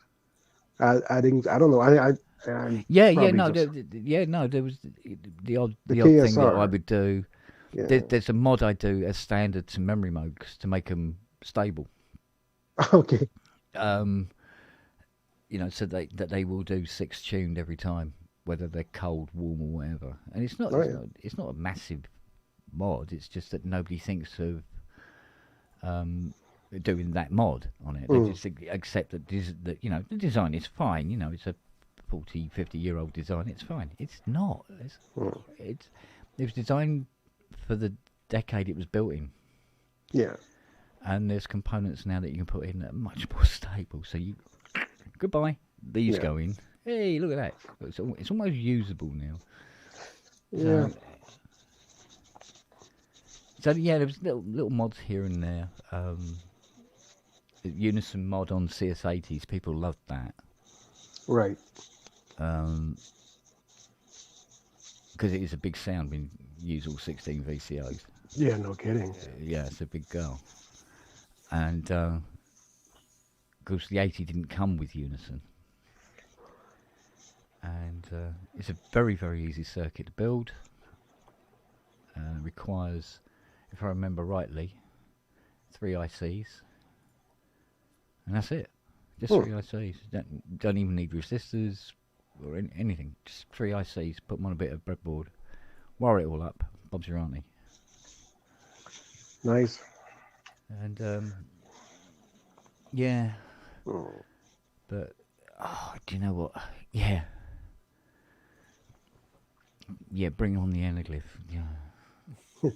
Speaker 7: adding. I don't know. I'm
Speaker 4: No,
Speaker 7: just-
Speaker 4: there was the odd
Speaker 7: The
Speaker 4: thing that I
Speaker 7: KSR.
Speaker 4: would do.
Speaker 7: Yeah.
Speaker 4: There's a mod I do as standard to memory modes to make them stable.
Speaker 7: Okay.
Speaker 4: You know, so that they will do 6 tuned every time, whether they're cold, warm, or whatever. And it's not it's not a massive mod. It's just that nobody thinks of doing that mod on it. They just accept that that you know the design is fine. You know, it's a 40, 50-year-old design. It's fine. It's not. It was designed for the decade it was built in.
Speaker 7: Yeah.
Speaker 4: And there's components now that you can put in that are much more stable. So you goodbye. These go in. Hey, look at that. It's almost usable now.
Speaker 7: Yeah.
Speaker 4: So yeah, there was little mods here and there. The Unison mod on CS80s, people loved that.
Speaker 7: Right.
Speaker 4: Because it is a big sound when you use all 16 VCOs.
Speaker 7: Yeah, no kidding.
Speaker 4: Yeah, it's a big girl. And because the 80 didn't come with Unison. And it's a very, very easy circuit to build. Requires, if I remember rightly, 3 ICs. And that's it. Just 3 ICs. Don't even need resistors or anything. Just 3 ICs. Put them on a bit of breadboard. Wire it all up. Bob's your auntie.
Speaker 7: Nice.
Speaker 4: And yeah. But do you know what? Yeah. Yeah, bring on the anaglyph. Yeah.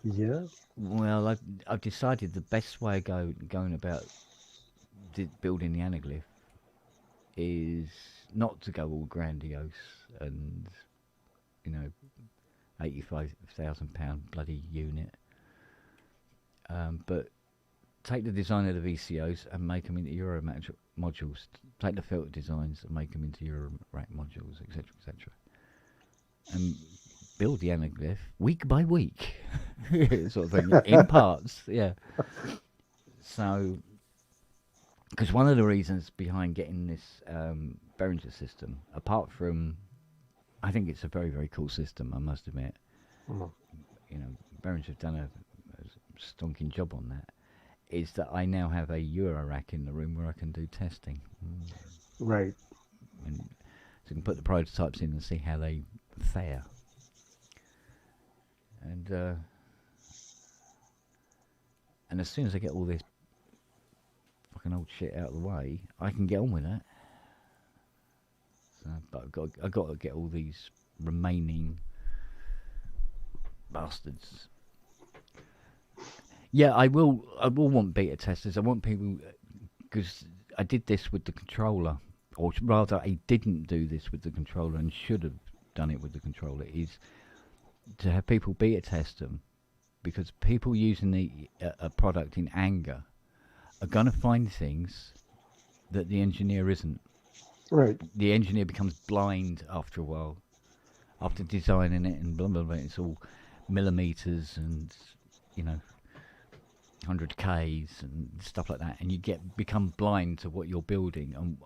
Speaker 7: Yeah.
Speaker 4: Well, I've decided the best way of going about building the anaglyph is not to go all grandiose and, you know, £85,000 bloody unit. But take the design of the VCOs and make them into Eurorack modules. Take the filter designs and make them into Eurorack modules, etc., etc. And build the anaglyph week by week, sort of thing, in parts. Yeah. So, because one of the reasons behind getting this Behringer system, apart from, I think it's a very, very cool system, I must admit. You know, Behringer have done a stonking job on that, is that I now have a Eurorack in the room where I can do testing.
Speaker 7: Right.
Speaker 4: And so I can put the prototypes in and see how they fare. And as soon as I get all this fucking old shit out of the way, I can get on with that. So, but I've got to get all these remaining bastards. Yeah, I will want beta testers. I want people, because I did this with the controller, or rather, I didn't do this with the controller and should have done it with the controller. Is to have people beta test them, because people using a product in anger are going to find things that the engineer isn't.
Speaker 7: Right.
Speaker 4: The engineer becomes blind after a while, after designing it and blah blah blah. It's all millimeters and, you know, 100Ks and stuff like that, and you become blind to what you're building and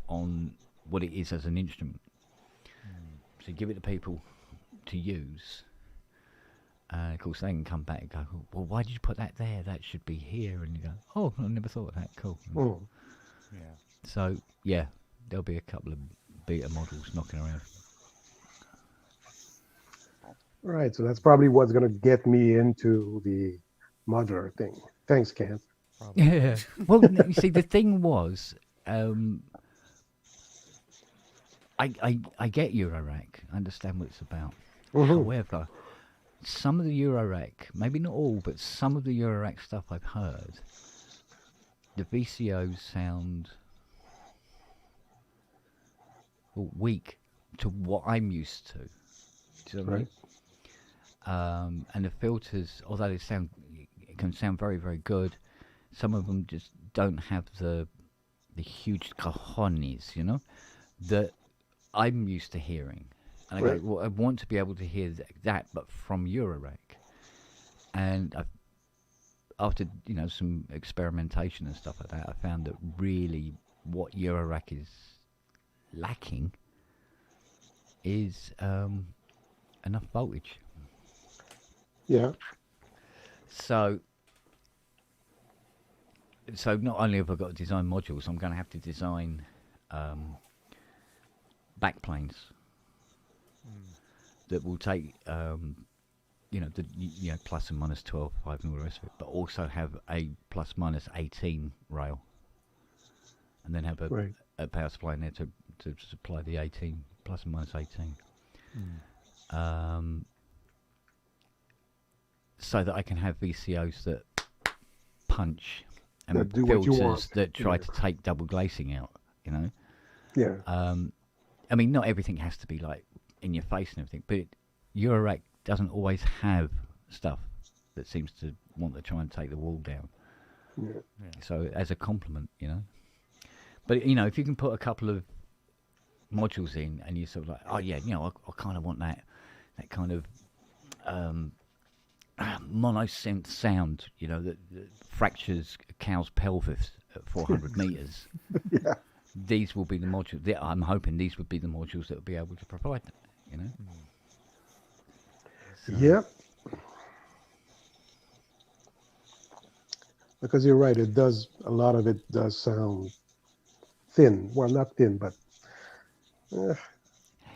Speaker 4: on what it is as an instrument. So you give it to people to use. Of course, they can come back and go, well, why did you put that there? That should be here. And you go, oh, I never thought of that. Cool.
Speaker 7: Mm.
Speaker 5: Yeah.
Speaker 4: So, yeah, there'll be a couple of beta models knocking around.
Speaker 7: Right, so that's probably what's going to get me into the modular thing. Thanks, Kent.
Speaker 4: Yeah. Well, you see, the thing was, I get Eurorack. I understand what it's about. However, some of the Eurorack, maybe not all, but some of the Eurorack stuff I've heard, the VCOs sound weak to what I'm used to. Do you know what I mean? And the filters, although they can sound very, very good, some of them just don't have the huge cojones, you know, that I'm used to hearing. And I go, well, I want to be able to hear that, but from Eurorack. And after, you know, some experimentation and stuff like that, I found that really what Eurorack is lacking is enough voltage.
Speaker 7: Yeah.
Speaker 4: So not only have I got to design modules, I'm going to have to design backplanes that will take, you know, plus and minus 12, 5 and all the rest of it, but also have a plus minus 18 rail, and then have a power supply in there to supply the 18, plus and minus 18. So that I can have VCOs that punch and
Speaker 7: that do what you
Speaker 4: filters
Speaker 7: want.
Speaker 4: that try to take double glazing out, you know?
Speaker 7: Yeah.
Speaker 4: I mean, not everything has to be like in your face and everything, but Eurorack doesn't always have stuff that seems to want to try and take the wall down.
Speaker 7: Yeah.
Speaker 4: So as a compliment, you know? But, you know, if you can put a couple of modules in and you're sort of like, oh yeah, you know, I kind of want that kind of mono-synth sound, you know, that fractures a cow's pelvis at 400 meters.
Speaker 7: Yeah.
Speaker 4: These will be the modules. I'm hoping these would be the modules that will be able to provide that, you know. So.
Speaker 7: Yep. Because you're right, it does. A lot of it does sound thin. Well, not thin, but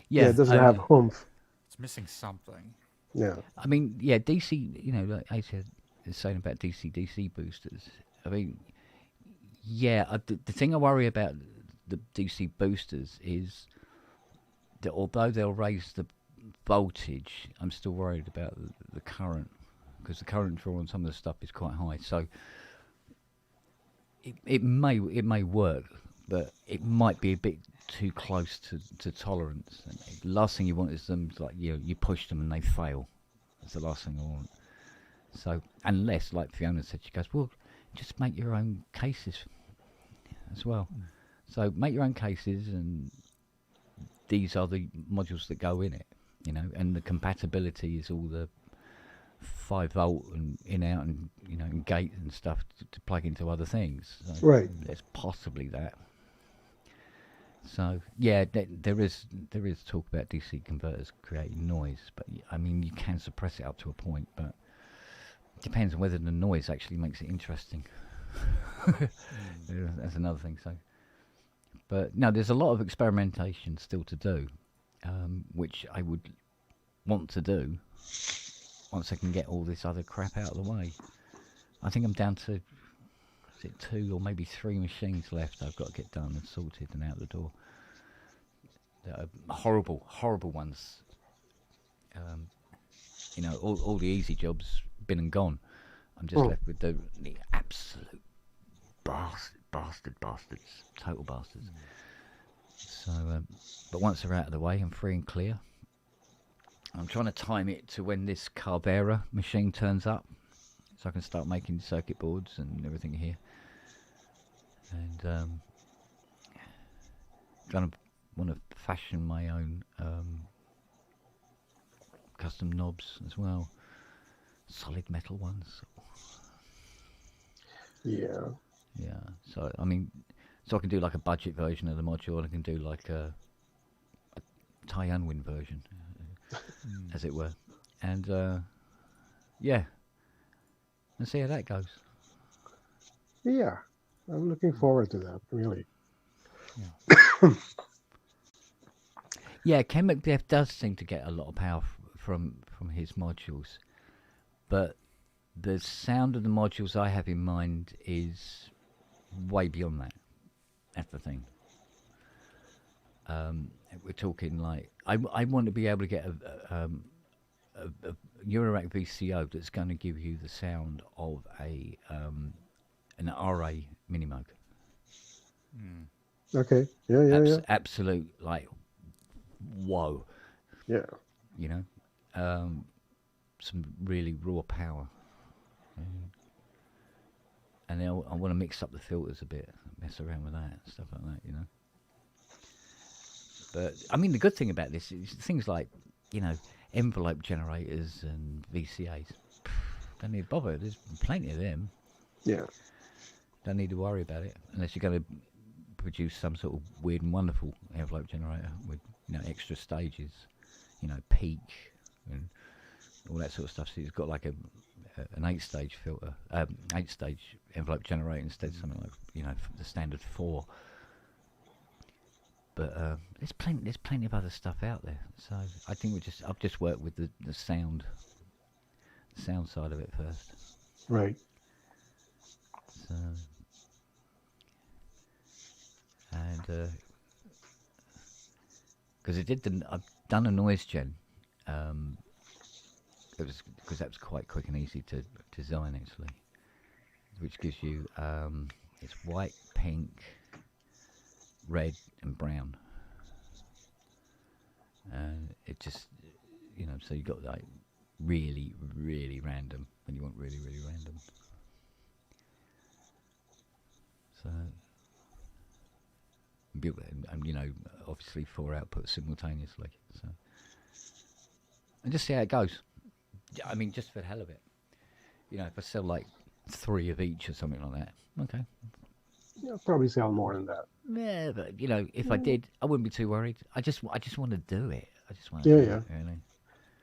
Speaker 7: yeah, it doesn't have oomph.
Speaker 5: It's missing something.
Speaker 7: Yeah.
Speaker 4: I mean, yeah, DC, you know, like I said, saying about DC boosters. I mean, yeah, the thing I worry about the DC boosters is that although they'll raise the voltage, I'm still worried about the current, because the current draw on some of the stuff is quite high. So it may work, but it might be a bit too close to tolerance. And the last thing you want is them like you push them and they fail. That's the last thing I want. So unless, like Fiona said, she goes, well, just make your own cases as well. So make your own cases, and these are the modules that go in it, you know, and the compatibility is all the 5 volt and in out and, you know, and gate and stuff to plug into other things. So
Speaker 7: right.
Speaker 4: There's possibly that. So yeah, there is talk about DC converters creating noise, but I mean you can suppress it up to a point, but it depends on whether the noise actually makes it interesting. That's another thing. So, but no, there's a lot of experimentation still to do, which I would want to do once I can get all this other crap out of the way. I think I'm down to 2 or maybe 3 machines left I've got to get done and sorted and out the door. They're horrible ones. You know, all the easy jobs been and gone. I'm just left with the absolute bastards, total bastards. So, but once they're out of the way, I'm free and clear. I'm trying to time it to when this Carvera machine turns up, so I can start making circuit boards and everything here. And gonna want to fashion my own custom knobs as well, solid metal ones.
Speaker 7: Yeah.
Speaker 4: Yeah. So I mean, so I can do like a budget version of the module, and I can do like a tie unwin version. as it were. And yeah, and see how that goes.
Speaker 7: Yeah, I'm looking forward to that. Really.
Speaker 4: Yeah, Ken McDeff does seem to get a lot of power from his modules, but the sound of the modules I have in mind is way beyond that. That's the thing. We're talking like I want to be able to get a Eurorack VCO that's going to give you the sound of an RA Minimoog.
Speaker 7: Okay. Yeah.
Speaker 4: Absolute, like, whoa.
Speaker 7: Yeah.
Speaker 4: You know, some really raw power. And then I want to mix up the filters a bit, mess around with that, stuff like that, you know. But, I mean, the good thing about this is things like, you know, envelope generators and VCAs. Don't need to bother. There's plenty of them.
Speaker 7: Yeah.
Speaker 4: Don't need to worry about it unless you're going to produce some sort of weird and wonderful envelope generator with, you know, extra stages, you know, peak and all that sort of stuff. So it's got like an 8-stage filter, 8-stage envelope generator instead of something like, you know, the standard 4. But there's plenty of other stuff out there. So I think I've just worked with the sound side of it first.
Speaker 7: Right.
Speaker 4: So, and because I've done a noise gen. It was because that was quite quick and easy to design actually, which gives you it's white, pink, red, and brown. And it just, you know, so you got like really, really random when you want really, really random. So, and you know, obviously 4 outputs simultaneously. So, and just see how it goes. I mean, just for the hell of it. You know, if I sell like 3 of each or something like that, okay.
Speaker 7: You'll probably sell more than that.
Speaker 4: Yeah, but you know, if I did, I wouldn't be too worried. I just want to do it. I just want
Speaker 7: Yeah,
Speaker 4: to do
Speaker 7: yeah.
Speaker 4: it, really.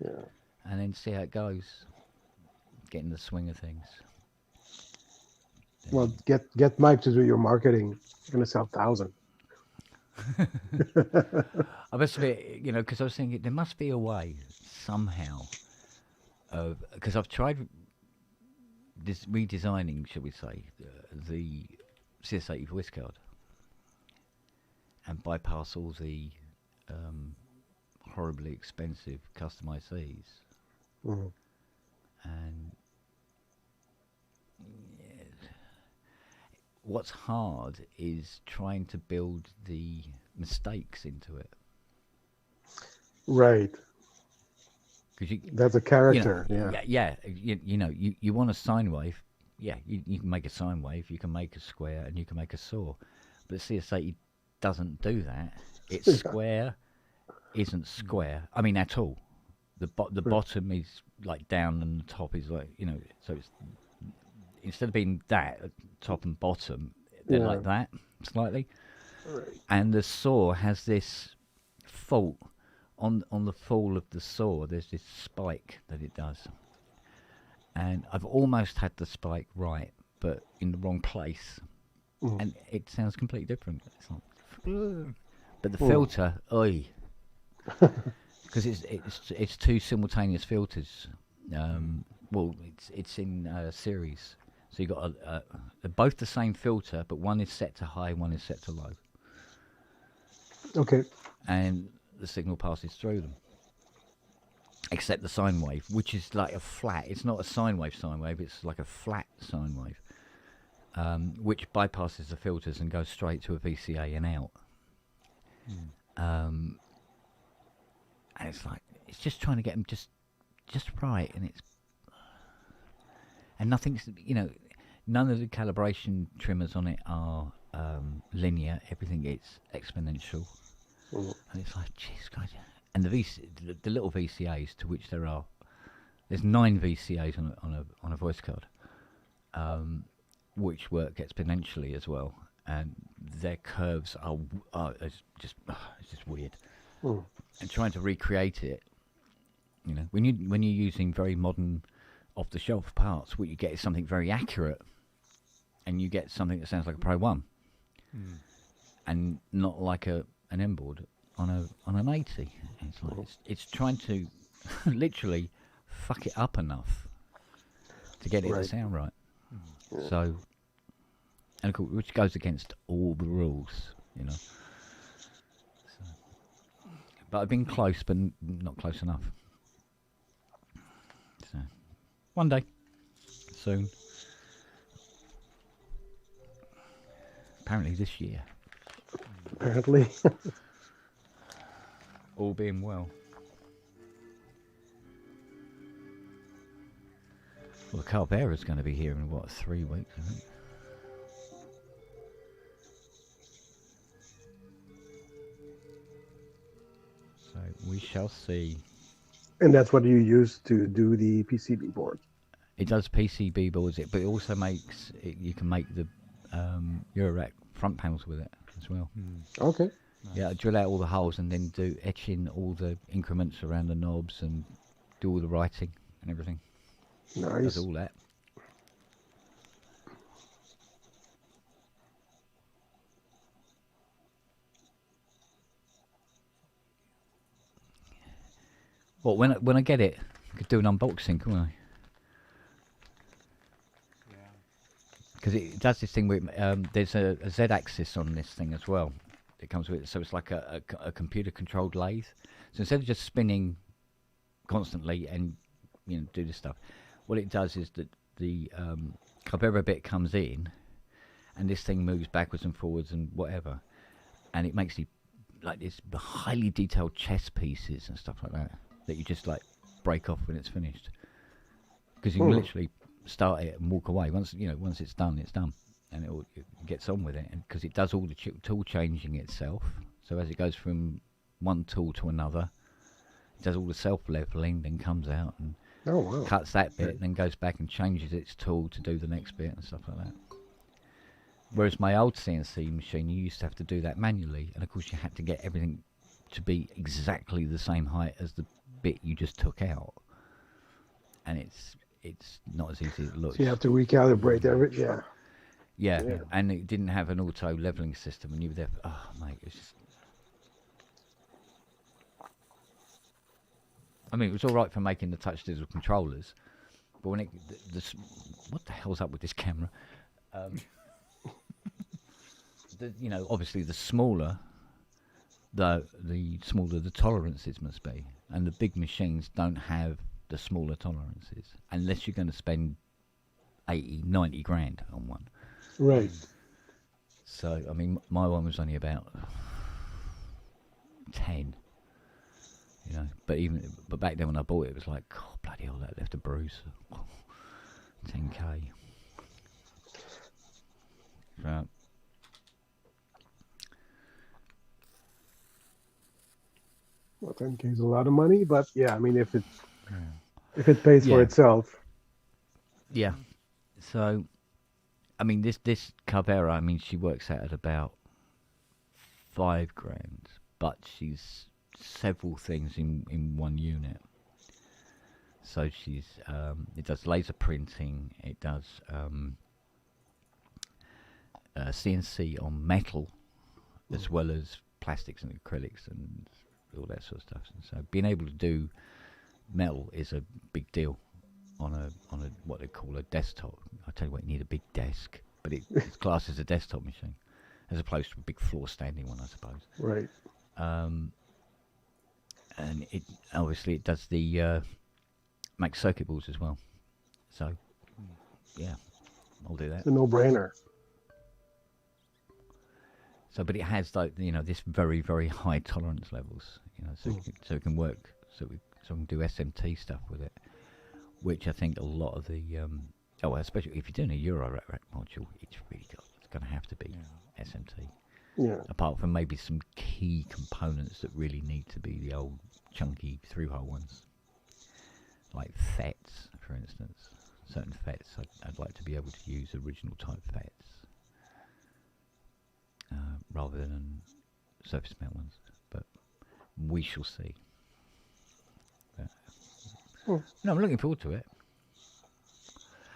Speaker 7: Yeah.
Speaker 4: And then see how it goes. Get in the swing of things.
Speaker 7: Well, get Mike to do your marketing. You're gonna sell 1,000.
Speaker 4: I must admit, you know, because I was thinking there must be a way somehow of, because I've tried redesigning, shall we say, the CS80 voice card and bypass all the horribly expensive custom ICs.
Speaker 7: Mhm.
Speaker 4: And what's hard is trying to build the mistakes into it.
Speaker 7: Right. That's a character.
Speaker 4: You know, you want a sine wave. Yeah, you can make a sine wave, you can make a square, and you can make a saw. But CS80 doesn't do that. It's square isn't square. I mean, at all. The bottom is like down and the top is like, you know, so it's instead of being that top and bottom, they're like that slightly.
Speaker 7: Right.
Speaker 4: And the saw has this fault on the fall of the saw. There's this spike that it does, and I've almost had the spike right, but in the wrong place, and it sounds completely different. It's like, but the filter, oi. Because it's 2 simultaneous filters. Well, it's in series, so you got they're both the same filter, but one is set to high, one is set to low.
Speaker 7: Okay.
Speaker 4: And the signal passes through them, except the sine wave, which is like a flat. It's not a sine wave. It's like a flat sine wave, which bypasses the filters and goes straight to a VCA and out. And it's like, it's just trying to get them just right, and nothing's, you know, none of the calibration trimmers on it are linear. Everything is exponential, and it's like, jeez, God. And the little VCAs, to which there's 9 VCAs on a voice card, which work exponentially as well, and their curves are it's just weird. And trying to recreate it You know, when you're using very modern, off-the-shelf parts, what you get is something very accurate, and you get something that sounds like a Pro One, and not like an M board on an 80. It's like it's trying to literally fuck it up enough to get it to sound right. So, and of course, which goes against all the rules, you know. So, but I've been close, but not close enough. So, one day, soon. Apparently this year.
Speaker 7: Apparently.
Speaker 4: All being well. Well, the Carvera's going to be here in, 3 weeks, I think. So, we shall see.
Speaker 7: And that's what you use to do the PCB board.
Speaker 4: It does PCB boards, but it also makes you can make the Eurorack front panels with it as well.
Speaker 7: Okay.
Speaker 4: Yeah, drill out all the holes and then etch in all the increments around the knobs and do all the writing and everything.
Speaker 7: Nice.
Speaker 4: Does all that. Well, when I get it, I could do an unboxing, couldn't I? Because it does this thing where there's a Z-axis on this thing as well. It comes with it, so it's like a computer-controlled lathe. So instead of just spinning constantly and do this stuff, what it does is that the Carvera bit comes in, and this thing moves backwards and forwards and whatever, and it makes like this highly detailed chess pieces and stuff like that you just like break off when it's finished. Because you can literally start it and walk away. Once it's done, it's done, and it gets on with it. And because it does all the tool changing itself, so as it goes from one tool to another, it does all the self leveling, then comes out and cuts that bit, and then goes back and changes its tool to do the next bit and stuff like that. Whereas my old CNC machine, you used to have to do that manually, and of course you had to get everything to be exactly the same height as the bit you just took out, and it's not as easy as it looks.
Speaker 7: So you have to recalibrate everything.
Speaker 4: Yeah, and it didn't have an auto leveling system, and you were there. Oh, mate, it's just. I mean, it was all right for making the touch digital controllers, but when what the hell's up with this camera? Obviously, the smaller the smaller the tolerances must be, and the big machines don't have the smaller tolerances unless you're going to spend 80, 90 grand on one.
Speaker 7: Right.
Speaker 4: So, I mean, my one was only about 10, but back then when I bought it, it was like, oh, bloody hell, that left a bruise. 10k. Right.
Speaker 7: Well, 10K is a lot of money, but yeah, I mean, if it pays for itself.
Speaker 4: Yeah. So, I mean, this Carvera, I mean, she works out at about 5 grand, but she's several things in one unit. So she's it does laser printing, it does CNC on metal, as well as plastics and acrylics and all that sort of stuff. And so being able to do metal is a big deal on a what they call a desktop. I tell you what, you need a big desk, but it's classed as a desktop machine, as opposed to a big floor standing one, I suppose.
Speaker 7: Right.
Speaker 4: And it obviously it does the makes circuit boards as well. So yeah, I'll do that.
Speaker 7: It's a no-brainer.
Speaker 4: So, but it has like this very, very high tolerance levels, so it can work, so we can do SMT stuff with it, which I think a lot of the especially if you're doing a Eurorack module, it's going to have to be SMT.
Speaker 7: Yeah.
Speaker 4: Apart from maybe some key components that really need to be the old chunky through-hole ones, like FETs, for instance. Certain FETs, I'd like to be able to use original type FETs. Rather than surface mount ones, but we shall see. But, No, I'm looking forward to it.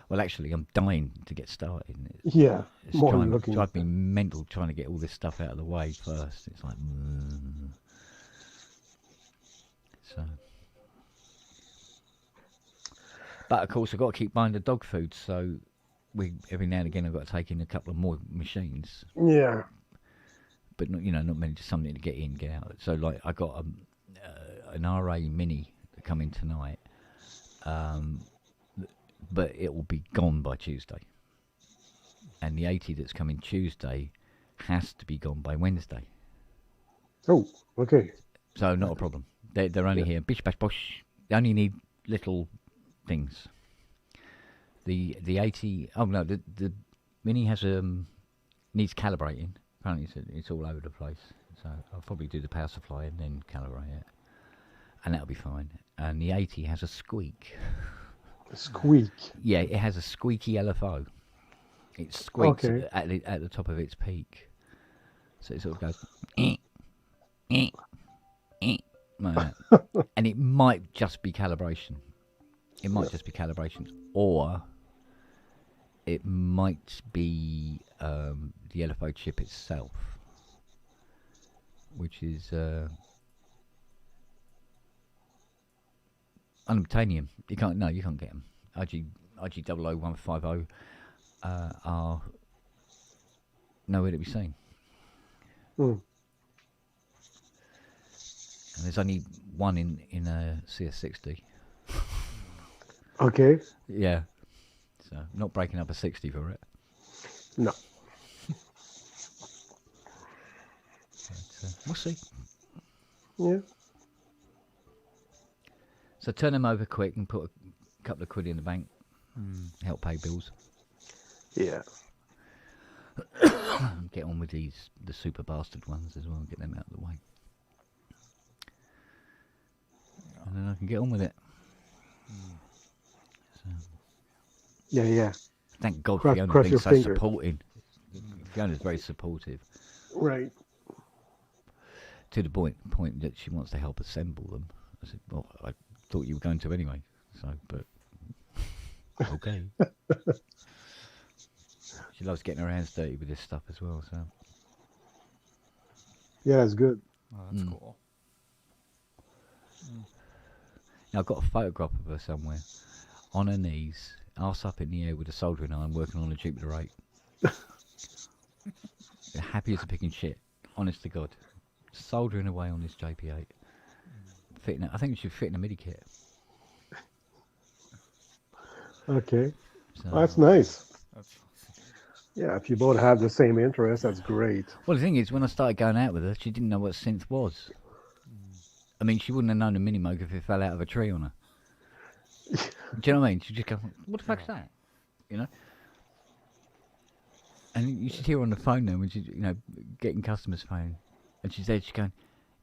Speaker 4: Well, actually, I'm dying to get started.
Speaker 7: Yeah,
Speaker 4: It's
Speaker 7: more
Speaker 4: trying,
Speaker 7: looking.
Speaker 4: drive me mental trying to get all this stuff out of the way first. It's like, so. But of course, I've got to keep buying the dog food, so every now and again I've got to take in a couple of more machines.
Speaker 7: Yeah.
Speaker 4: But not, not many, just something to get in, get out. So like I got an RA Mini coming tonight, but it will be gone by Tuesday. And the 80 that's coming Tuesday has to be gone by Wednesday.
Speaker 7: Oh, okay.
Speaker 4: So not a problem. They're only here. Bish bash bosh. They only need little things. The 80. Oh no, the Mini has needs calibrating. Apparently it's all over the place. So I'll probably do the power supply and then calibrate it, and that'll be fine. And the 80 has a squeak.
Speaker 7: A squeak.
Speaker 4: Yeah, it has a squeaky LFO. It squeaks
Speaker 7: Okay.
Speaker 4: at the top of its peak. So it sort of goes like that. And it might just be calibration. It might just be calibration, or it might be the LFO chip itself, which is unobtainium. You can't get them. RG00150 are nowhere to be seen.
Speaker 7: Mm.
Speaker 4: And there's only one in a CS60.
Speaker 7: Okay.
Speaker 4: Yeah. So not breaking up a 60 for it.
Speaker 7: No.
Speaker 4: But, we'll see.
Speaker 7: Yeah.
Speaker 4: So turn them over quick and put a couple of quid in the bank. Help pay bills.
Speaker 7: Yeah.
Speaker 4: Get on with the super bastard ones as well and get them out of the way. And then I can get on with it. So.
Speaker 7: Yeah.
Speaker 4: Thank God
Speaker 7: Cross
Speaker 4: Fiona being
Speaker 7: your
Speaker 4: so
Speaker 7: fingers.
Speaker 4: supporting. Fiona's very supportive.
Speaker 7: Right.
Speaker 4: To the point that she wants to help assemble them. I said, well, I thought you were going to anyway. So, but okay. She loves getting her hands dirty with this stuff as well. So.
Speaker 7: Yeah, that's good.
Speaker 5: Oh, that's cool.
Speaker 4: Now I've got a photograph of her somewhere, on her knees, arse up in the air with a soldering iron, working on a Jupiter 8. Happy as a picking shit, honest to God. Soldering away on this JP8. Fitting, I think it should fit in a MIDI kit.
Speaker 7: Okay.
Speaker 4: So,
Speaker 7: Well, that's nice. Yeah, if you both have the same interest, that's great.
Speaker 4: Well, the thing is, when I started going out with her, she didn't know what synth was. I mean, she wouldn't have known a Minimoog if it fell out of a tree on her. Do you know what I mean? She'd just go, what the fuck's that? You know? And you should hear her on the phone now when she's, getting customers' phone. And she's going,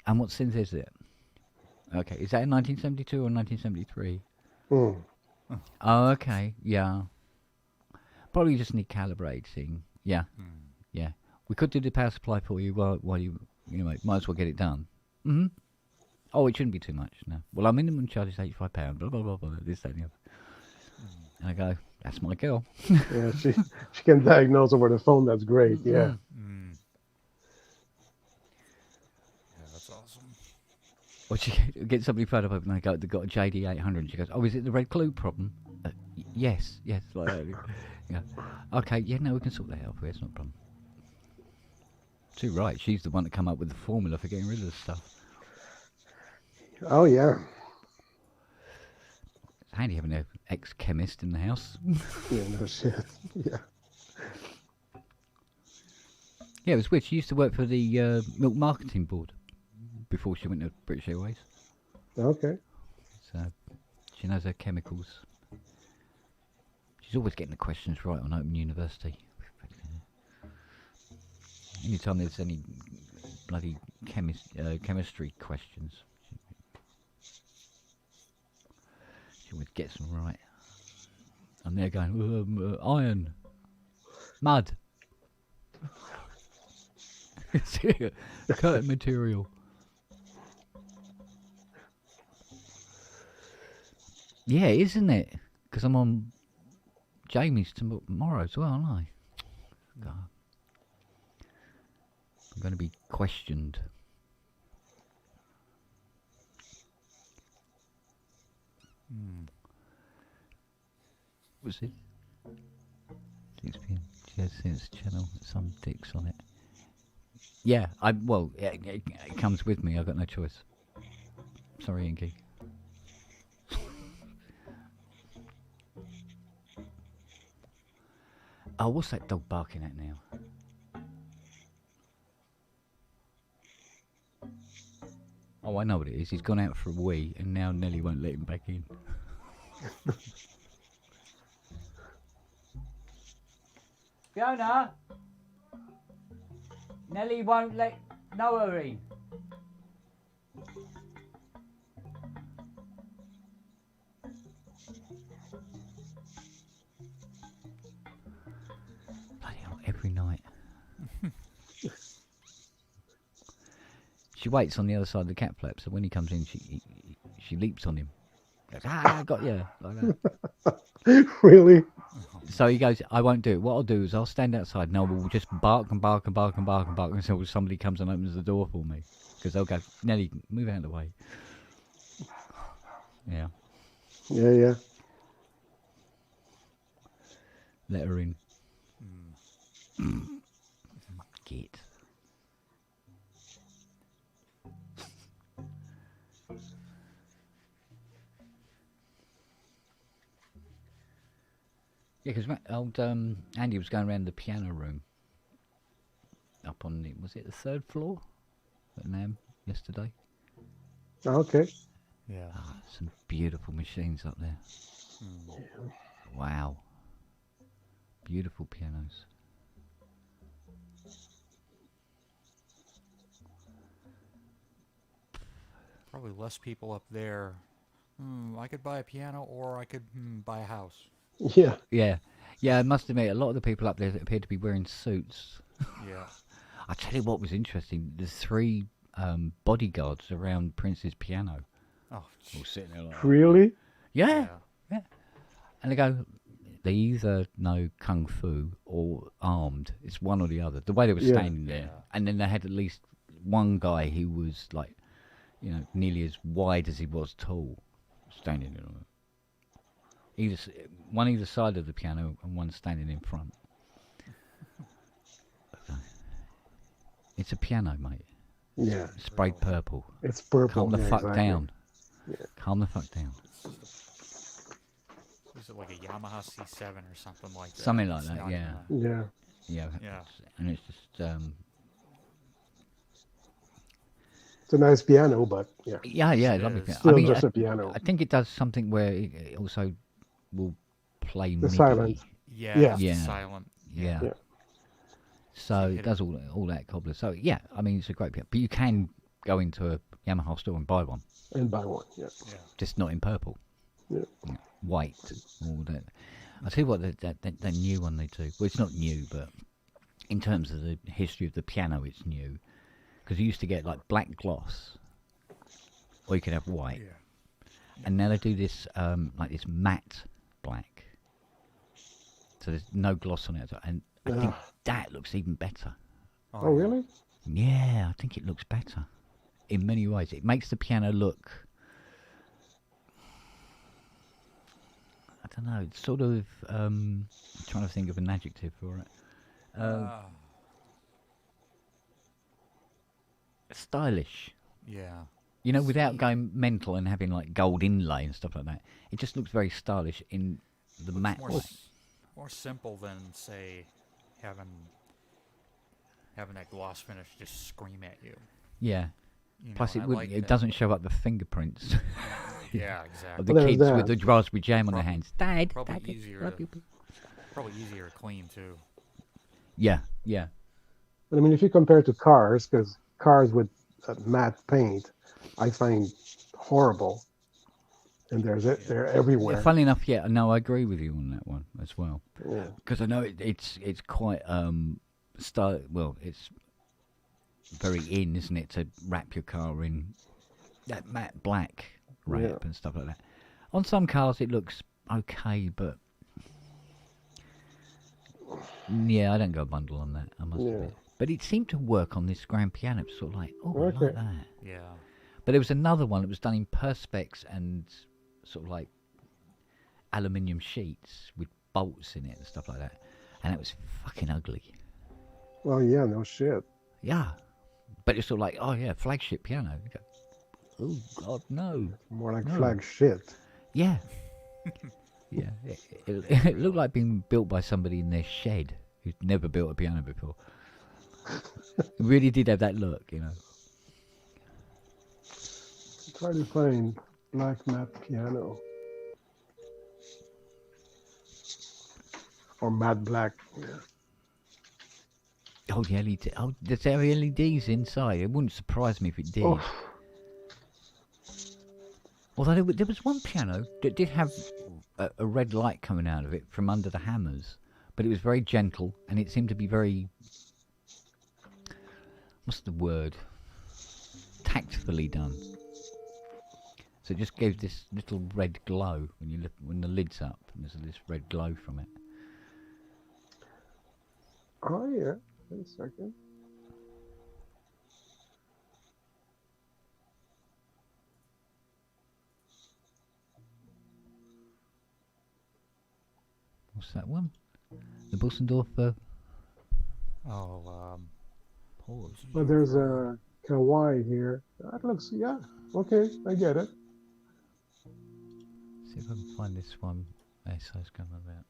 Speaker 4: and what synth is it? Okay, is that a 1972 or 1973? Oh, okay, yeah. Probably just need calibrating. Yeah, yeah. We could do the power supply for you while you might as well get it done. Mm-hmm. Oh, it shouldn't be too much, no. Well, our minimum charge is £85, blah, blah, blah, blah, this, that, and the other. And I go, that's my girl.
Speaker 7: Yeah, she can diagnose over the phone, that's great, yeah.
Speaker 5: Yeah, that's awesome.
Speaker 4: Or she gets somebody phoned up and they got a JD 800 and she goes, oh, is it the red glue problem? Yes, like that. Yeah. Okay, yeah, no, we can sort that out for you, it's not a problem. Too right, she's the one that come up with the formula for getting rid of the stuff.
Speaker 7: Oh, yeah.
Speaker 4: It's handy having an ex-chemist in the house.
Speaker 7: Yeah, no shit. Yeah.
Speaker 4: Yeah, it was weird. She used to work for the Milk Marketing Board before she went to British Airways.
Speaker 7: Okay.
Speaker 4: So she knows her chemicals. She's always getting the questions right on Open University. Anytime there's any bloody chemistry questions, she always gets them right. And they're going, iron, mud, curtain material. Yeah, isn't it? Because I'm on Jamie's tomorrow as well, aren't I? God. I'm going to be questioned. What's it? 6 p.m. Since channel, some dicks on it. Yeah, it comes with me. I've got no choice. Sorry, Inky. Oh, what's that dog barking at now? Oh, I know what it is. He's gone out for a wee, and now Nelly won't let him back in. Fiona! Nelly won't let Noah in. Bloody hell, every night. She waits on the other side of the cat flap, so when he comes in, she leaps on him. Goes, I got you. Like
Speaker 7: that. Really?
Speaker 4: So he goes, I won't do it. What I'll do is I'll stand outside and we'll just bark and bark and bark and bark and bark until somebody comes and opens the door for me. Because they'll go, Nelly, move out of the way. Yeah.
Speaker 7: Yeah, yeah.
Speaker 4: Let her in. Get. Yeah, because old Andy was going around the piano room up on the, was it the 3rd floor at NAMM yesterday?
Speaker 7: Okay.
Speaker 5: Yeah.
Speaker 4: Oh, some beautiful machines up there. Wow. Beautiful pianos.
Speaker 5: Probably less people up there. I could buy a piano, or I could buy a house.
Speaker 7: Yeah.
Speaker 4: Yeah. Yeah, I must admit, a lot of the people up there appeared to be wearing suits.
Speaker 5: Yeah.
Speaker 4: I tell you what was interesting. There's 3 bodyguards around Prince's piano.
Speaker 5: Oh,
Speaker 4: all sitting there like
Speaker 7: really?
Speaker 4: Yeah. And they either know kung fu or armed. It's one or the other. The way they were standing there. And then they had at least one guy who was like, nearly as wide as he was tall, standing there. One either side of the piano and one standing in front. It's a piano, mate.
Speaker 7: Yeah.
Speaker 4: Sprayed purple.
Speaker 7: It's purple.
Speaker 4: Calm the fuck
Speaker 7: exactly.
Speaker 4: down.
Speaker 7: Yeah.
Speaker 4: Calm the fuck down.
Speaker 5: Is it like a Yamaha C7 or something like that?
Speaker 4: Something like
Speaker 5: It's
Speaker 4: that,
Speaker 5: not
Speaker 4: yeah.
Speaker 5: even
Speaker 4: Yeah. And it's just...
Speaker 7: It's a nice piano, but yeah.
Speaker 4: Yeah, lovely piano.
Speaker 7: Still just a piano.
Speaker 4: I think it does something where it also will play
Speaker 7: The
Speaker 4: MIDI.
Speaker 7: silence.
Speaker 5: Yeah. Silent.
Speaker 4: Yeah. So it does all that cobbler. So yeah, I mean it's a great piano. But you can go into a Yamaha store and buy one.
Speaker 7: And buy one, yeah.
Speaker 4: Just not in purple.
Speaker 7: Yeah.
Speaker 4: White. All that. I'll tell you what, that new one they do. Well, it's not new, but in terms of the history of the piano, it's new. Because you used to get like black gloss, or you could have white. And now they do this like this matte black. So there's no gloss on it. And I think that looks even better.
Speaker 7: Oh, really?
Speaker 4: Yeah, I think it looks better. In many ways. It makes the piano look... I don't know, it's sort of... I'm trying to think of an adjective for it. Stylish.
Speaker 5: Yeah.
Speaker 4: Without going mental and having like gold inlay and stuff like that. It just looks very stylish in the matte.
Speaker 5: More simple than, say, having that gloss finish just scream at you.
Speaker 4: Yeah. Plus, it
Speaker 5: that.
Speaker 4: doesn't show up the fingerprints.
Speaker 5: Yeah, exactly.
Speaker 4: Of the kids with the raspberry jam on their hands. Dad,
Speaker 5: probably
Speaker 4: Dad,
Speaker 5: easier. Probably easier to clean too.
Speaker 4: Yeah.
Speaker 7: But I mean, if you compare to cars, because cars with matte paint, I find horrible. And they're everywhere.
Speaker 4: Yeah, funnily enough, no, I agree with you on that one as well.
Speaker 7: Yeah.
Speaker 4: Because I know it's quite it's very in, isn't it, to wrap your car in that matte black wrap and stuff like that. On some cars it looks okay, but yeah, I don't go bundle on that, I must admit. But it seemed to work on this grand piano. It was sort of like, oh, I like that.
Speaker 5: Yeah.
Speaker 4: But there was another one that was done in perspex and sort of like aluminium sheets with bolts in it and stuff like that. And it was fucking ugly.
Speaker 7: Well, yeah, no shit.
Speaker 4: Yeah. But it's sort of like, oh yeah, flagship piano. You go, oh, God, no.
Speaker 7: More like
Speaker 4: no.
Speaker 7: flag shit.
Speaker 4: Yeah. Yeah. It looked like being built by somebody in their shed who'd never built a piano before. It really did have that look, you know.
Speaker 7: Try to find black matte piano. Or matte black. Yeah.
Speaker 4: Oh, the LED. Oh, there's LEDs inside. It wouldn't surprise me if it did.
Speaker 7: Oh.
Speaker 4: Although there was one piano that did have a red light coming out of it from under the hammers, but it was very gentle and it seemed to be very, what's the word? Tactfully done. So it just gave this little red glow when you look, when the lid's up, and there's this red glow from it.
Speaker 7: Oh yeah. Wait a second.
Speaker 4: What's that one? The Bussendorfer.
Speaker 5: Oh,
Speaker 4: pause.
Speaker 7: But there's a kawaii here. That looks, yeah. Okay, I get it.
Speaker 4: See if I can find this one. SI's coming about.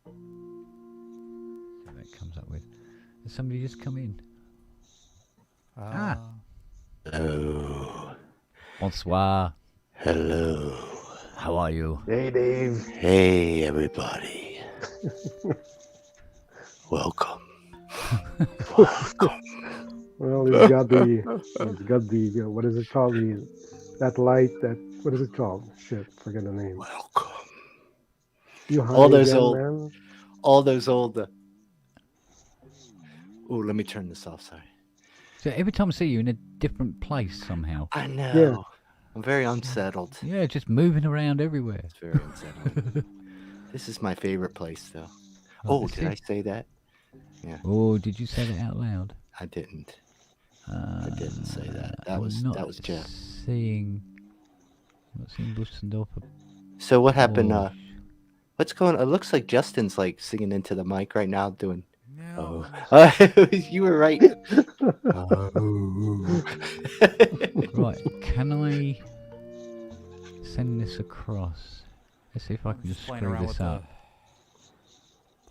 Speaker 4: See what it comes up with. Has somebody just come in?
Speaker 16: Hello.
Speaker 4: Bonsoir.
Speaker 16: Hello.
Speaker 4: How are you?
Speaker 7: Hey, Dave.
Speaker 16: Hey, everybody. Welcome. Welcome.
Speaker 7: Well, he's got the what is it called? That light, what is it called? Shit, forget the name.
Speaker 16: Welcome.
Speaker 7: You hide
Speaker 16: All those
Speaker 7: again,
Speaker 16: old,
Speaker 7: man?
Speaker 16: Oh, let me turn this off. Sorry.
Speaker 4: So every time I see you in a different place somehow.
Speaker 16: I know.
Speaker 7: Yeah.
Speaker 16: I'm very unsettled.
Speaker 4: Yeah, just moving around everywhere.
Speaker 16: It's very unsettling. This is my favorite place, though. Oh, did I say that? Yeah.
Speaker 4: Oh, did you say that out loud?
Speaker 16: I didn't. I didn't say that. That was Jeff.
Speaker 4: I'm not seeing Bussendorfer.
Speaker 16: So what happened?
Speaker 4: Oh,
Speaker 16: What's going on? It looks like Justin's like singing into the mic right now, doing.
Speaker 5: No.
Speaker 16: Oh, you were right.
Speaker 4: Right, can I send this across? Let's see if I can just screw this up.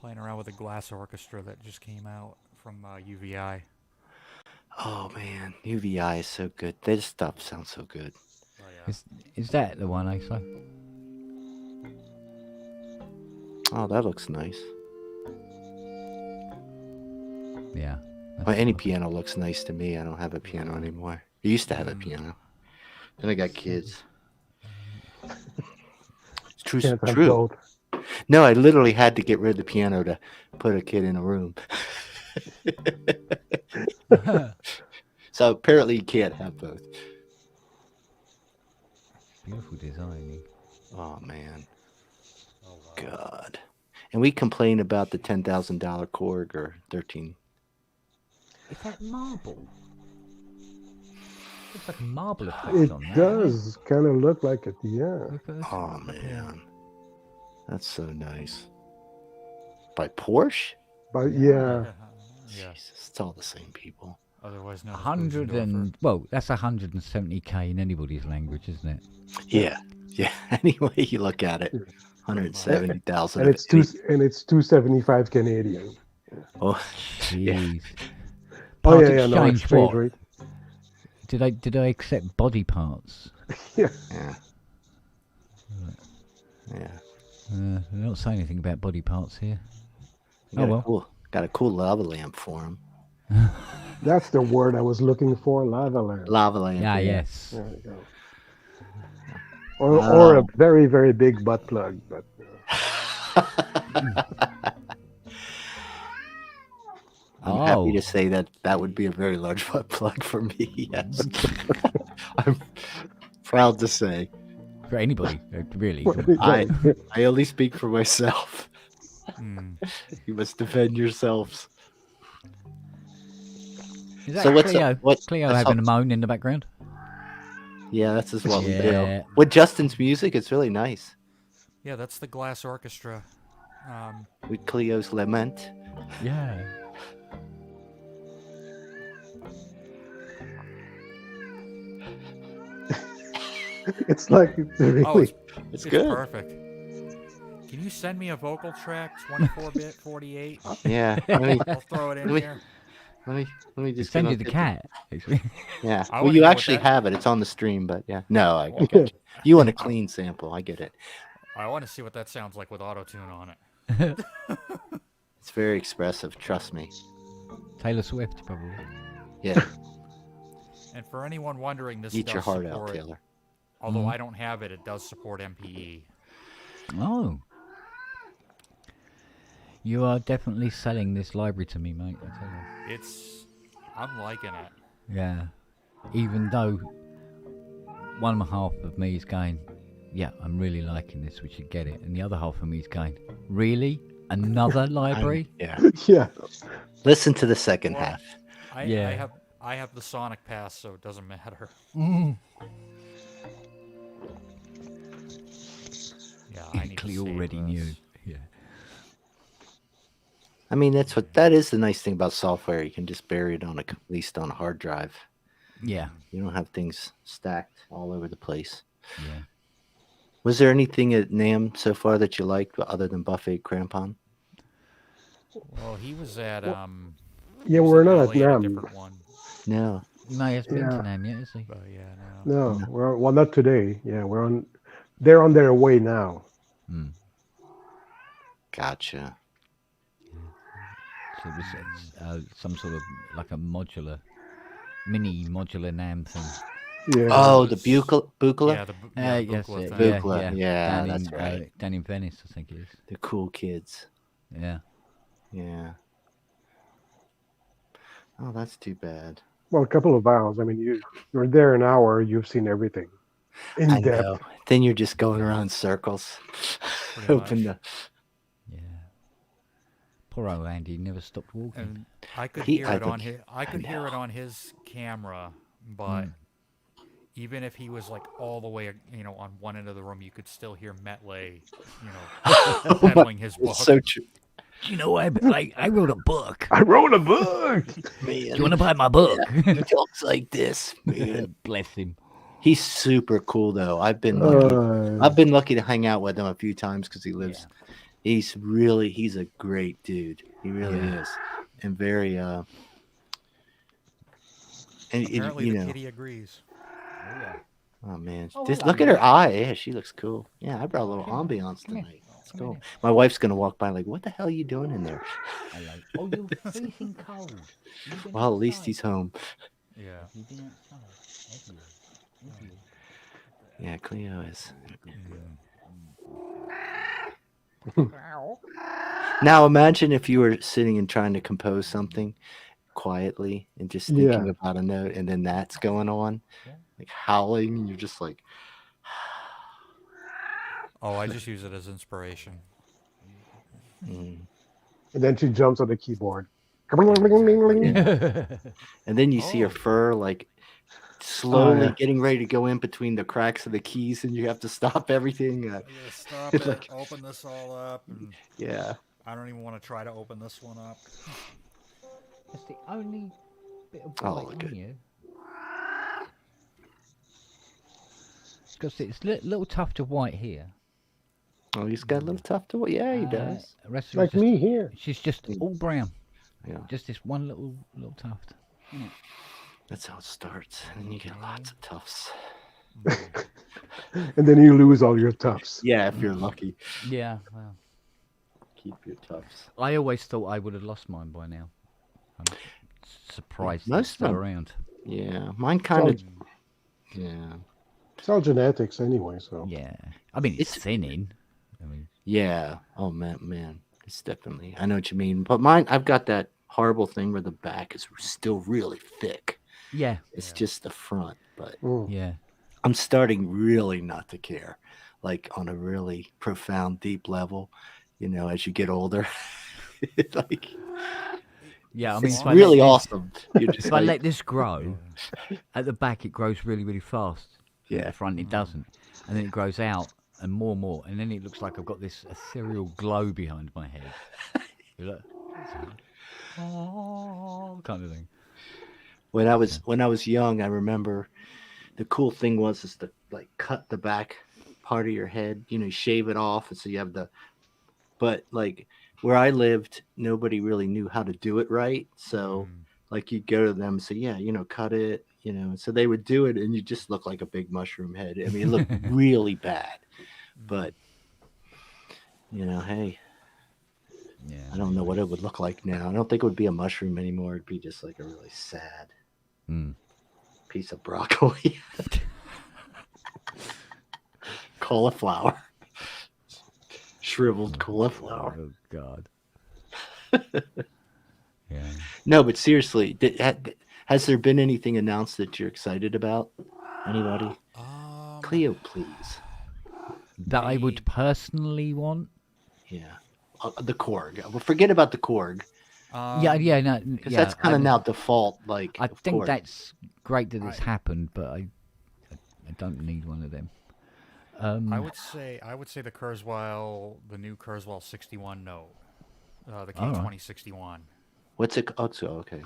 Speaker 5: Playing around with the glass orchestra that just came out from UVI.
Speaker 16: Oh man, UVI is so good. This stuff sounds so good.
Speaker 5: Oh, yeah.
Speaker 4: Is that the one, Asa?
Speaker 16: Oh, that looks nice.
Speaker 4: Yeah.
Speaker 16: Well, any piano looks nice to me. I don't have a piano anymore. I used to have a piano. Then I got kids. It's true.
Speaker 7: Can't have
Speaker 16: True.
Speaker 7: both.
Speaker 16: No, I literally had to get rid of the piano to put a kid in a room. So apparently you can't have both.
Speaker 4: Beautiful designing.
Speaker 16: Oh man. Oh, wow. God. And we complain about the $10,000 Korg or 13.
Speaker 4: Is that marble? Looks like a marble effect
Speaker 7: It
Speaker 4: on that.
Speaker 7: does kind of look like it, yeah.
Speaker 16: Oh man. That's so nice. By Porsche?
Speaker 7: But yeah.
Speaker 16: Jesus, it's all the same people.
Speaker 5: Otherwise known as
Speaker 4: 100 and well, that's 170k in anybody's language, isn't it?
Speaker 16: Yeah. Yeah. Any way you look at it. 170,000.
Speaker 7: And it's 275 Canadian.
Speaker 16: Oh,
Speaker 4: jeez.
Speaker 7: Oh
Speaker 4: Part
Speaker 7: yeah, no
Speaker 4: exchange
Speaker 7: exchange
Speaker 4: what?
Speaker 7: rate.
Speaker 4: Did I accept body parts?
Speaker 7: Yeah.
Speaker 16: Yeah. Yeah.
Speaker 4: They don't say anything about body parts here.
Speaker 16: Got
Speaker 4: Oh well.
Speaker 16: Got a cool lava lamp for him.
Speaker 7: That's the word I was looking for, lava lamp.
Speaker 16: Lava lamp.
Speaker 4: Yeah, yes.
Speaker 7: There you go. Or a very, very big butt plug, but
Speaker 16: I'm happy to say that that would be a very large butt plug for me. Yes, I'm proud to say.
Speaker 4: For anybody, really.
Speaker 16: I only speak for myself.
Speaker 5: Mm.
Speaker 16: You must defend yourselves.
Speaker 4: Is that
Speaker 16: So what's
Speaker 4: Cleo?
Speaker 16: what?
Speaker 4: Cleo
Speaker 16: what's
Speaker 4: having
Speaker 16: up?
Speaker 4: a moan in the background?
Speaker 16: Yeah, that's just what we do.
Speaker 4: Yeah.
Speaker 16: With Justin's music, it's really nice.
Speaker 5: Yeah, that's the Glass Orchestra.
Speaker 16: With Cleo's Lament.
Speaker 4: Yeah.
Speaker 7: It's like really.
Speaker 5: Oh,
Speaker 16: it's good.
Speaker 5: Perfect. Can you send me a vocal track, 24-bit, 48?
Speaker 16: Yeah,
Speaker 5: I'll throw it in here.
Speaker 16: Let me just
Speaker 4: Send
Speaker 16: get
Speaker 4: you
Speaker 16: on
Speaker 4: the
Speaker 16: 50.
Speaker 4: cat.
Speaker 16: Yeah.
Speaker 5: I
Speaker 16: Well,
Speaker 5: wanna
Speaker 16: you
Speaker 5: hear what
Speaker 16: actually
Speaker 5: that-
Speaker 16: have it. It's on the stream, but yeah. No, I got you. You want a clean sample. I get it.
Speaker 5: I want to see what that sounds like with auto-tune on it.
Speaker 16: It's very expressive. Trust me.
Speaker 4: Taylor Swift, probably.
Speaker 16: Yeah.
Speaker 5: And for anyone wondering, this
Speaker 16: Eat
Speaker 5: does
Speaker 16: your heart out,
Speaker 5: support,
Speaker 16: Taylor.
Speaker 5: although I don't have it, it does support MPE.
Speaker 4: Oh. You are definitely selling this library to me, mate. I tell you.
Speaker 5: I'm liking it.
Speaker 4: Yeah. Even though one half of me is going, yeah, I'm really liking this, we should get it. And the other half of me is going, really? Another library?
Speaker 16: Yeah.
Speaker 7: Yeah.
Speaker 16: Listen to the second half.
Speaker 5: I have the Sonic Pass, so it doesn't matter. Yeah, I need
Speaker 4: Cleo
Speaker 5: to save
Speaker 4: already
Speaker 5: this.
Speaker 4: knew. Yeah.
Speaker 16: I mean, that is the nice thing about software. You can just bury it at least on a hard drive.
Speaker 4: Yeah.
Speaker 16: You don't have things stacked all over the place.
Speaker 4: Yeah.
Speaker 16: Was there anything at NAMM so far that you liked other than Buffet Crampon?
Speaker 5: Well, he was at
Speaker 7: Yeah, we're not at
Speaker 5: LA a
Speaker 7: NAMM.
Speaker 5: different one.
Speaker 16: No.
Speaker 4: No, he hasn't been to
Speaker 7: Yeah.
Speaker 4: NAMM yet, has he?
Speaker 5: But yeah,
Speaker 7: No, well, not today. Yeah, they're on their way now.
Speaker 16: Gotcha.
Speaker 4: So this is some sort of like a mini modular NAMM thing.
Speaker 7: Yeah.
Speaker 16: Oh, the Bucla?
Speaker 5: Yeah, the
Speaker 4: Yes,
Speaker 5: Bucla thing.
Speaker 16: Bucla, yeah,
Speaker 4: down
Speaker 16: that's
Speaker 4: in,
Speaker 16: right.
Speaker 4: Down in Venice, I think it is.
Speaker 16: The cool kids.
Speaker 4: Yeah.
Speaker 16: Yeah. Oh, that's too bad.
Speaker 7: Well, a couple of hours. I mean, you're there an hour. You've seen everything in
Speaker 16: I
Speaker 7: depth.
Speaker 16: know. Then you're just going around in circles. Hoping to.
Speaker 4: Yeah. Poor old Andy never stopped walking.
Speaker 5: And I could
Speaker 16: He-
Speaker 5: hear
Speaker 16: I
Speaker 5: it on
Speaker 16: think-
Speaker 5: his. I could hear it on his camera, but even if he was like all the way, on one end of the room, you could still hear Metley, peddling his book.
Speaker 16: It's so true.
Speaker 4: You know, I wrote a book.
Speaker 7: I wrote a book.
Speaker 16: Man,
Speaker 4: You want to buy my book?
Speaker 16: he talks like this, man.
Speaker 4: Bless him.
Speaker 16: He's super cool, though. I've been lucky to hang out with him a few times because he lives. He's a great dude. He really is, and very. And
Speaker 5: Apparently, the kitty agrees.
Speaker 16: Oh man,
Speaker 4: Oh,
Speaker 16: just
Speaker 4: hello,
Speaker 16: look at her
Speaker 4: Dad.
Speaker 16: eye. Yeah, she looks cool. Yeah, I brought a little ambiance
Speaker 4: Come here.
Speaker 16: tonight. It's
Speaker 4: Come
Speaker 16: cool.
Speaker 4: here.
Speaker 16: My wife's gonna walk by like, what the hell are you doing in there?
Speaker 4: Hello. Oh, you're freezing cold. You've been
Speaker 16: Well, at least
Speaker 4: outside.
Speaker 16: he's home.
Speaker 5: Yeah.
Speaker 4: You've been outside. Have you?
Speaker 16: Yeah, Cleo is. Now imagine if you were sitting and trying to compose something quietly and just thinking about a note, and then that's going on, like howling, and you're just like.
Speaker 5: Oh, I just use it as inspiration.
Speaker 16: Mm.
Speaker 7: And then she jumps on the keyboard.
Speaker 16: Yeah. And then you see her fur like slowly
Speaker 7: yeah.
Speaker 16: getting ready to go in between the cracks of the keys, and you have to stop everything.
Speaker 5: Stop it. Open this all up. And
Speaker 16: Yeah.
Speaker 5: I don't even want to try to open this one up.
Speaker 4: That's the only bit of
Speaker 16: Oh,
Speaker 4: white
Speaker 16: look
Speaker 4: on
Speaker 16: good.
Speaker 4: you. Because it's a little tuft of white here.
Speaker 16: Oh, he's got a little tough to. Yeah, he does.
Speaker 4: The rest of
Speaker 7: Like
Speaker 4: it's just-
Speaker 7: me here.
Speaker 4: She's just all brown.
Speaker 16: Yeah.
Speaker 4: Just this one little tuft.
Speaker 16: That's how it starts, and then you get lots of tufts.
Speaker 7: And then you lose all your tufts.
Speaker 16: Yeah, if you're lucky.
Speaker 4: Yeah, well.
Speaker 16: Keep your tufts.
Speaker 4: I always thought I would have lost mine by now. I'm surprised
Speaker 16: Most
Speaker 4: it's
Speaker 16: of
Speaker 4: still
Speaker 16: them.
Speaker 4: around.
Speaker 16: Yeah, mine kind of. Yeah.
Speaker 7: It's all genetics anyway, so.
Speaker 4: Yeah. I mean, it's thinning. I mean,
Speaker 16: Yeah. Oh man, it's definitely. I know what you mean, but mine. I've got that horrible thing where the back is still really thick.
Speaker 4: Yeah.
Speaker 16: It's just the front, but
Speaker 4: Yeah.
Speaker 16: I'm starting really not to care, like on a really profound, deep level. You know, as you get older, like
Speaker 4: Yeah, I mean,
Speaker 16: it's
Speaker 4: if I
Speaker 16: really
Speaker 4: let this,
Speaker 16: awesome. You're just
Speaker 4: if I
Speaker 16: like,
Speaker 4: let this grow, at the back it grows really, really fast. And at
Speaker 16: Yeah.
Speaker 4: the front it doesn't, and then it grows out and more, and then it looks like I've got this ethereal glow behind my head. You look, oh, kind of thing.
Speaker 16: when I was young, I remember the cool thing was to like cut the back part of your head, you know, shave it off, and so you have the. But like where I lived, nobody really knew how to do it right, so like you'd go to them and say, yeah, you know, cut it, you know, so they would do it, and you just look like a big mushroom head. I mean, it looked really bad, but you know, hey.
Speaker 4: Yeah,
Speaker 16: I don't know what it would look like now. I don't think it would be a mushroom anymore. It'd be just like a really sad piece of broccoli. Cauliflower. Shriveled cauliflower.
Speaker 4: Oh, God. Yeah.
Speaker 16: No, but seriously, has there been anything announced that you're excited about? Anybody? Cleo, please.
Speaker 4: That I would personally want?
Speaker 16: Yeah. The Korg. Well, forget about the Korg.
Speaker 4: No,
Speaker 16: because that's kind of now default. Like,
Speaker 4: I think
Speaker 16: course.
Speaker 4: that's great that it's happened, but I don't need one of them.
Speaker 5: I would say the Kurzweil, the new Kurzweil 61 no, the K2061.
Speaker 16: What's it? Oh, okay.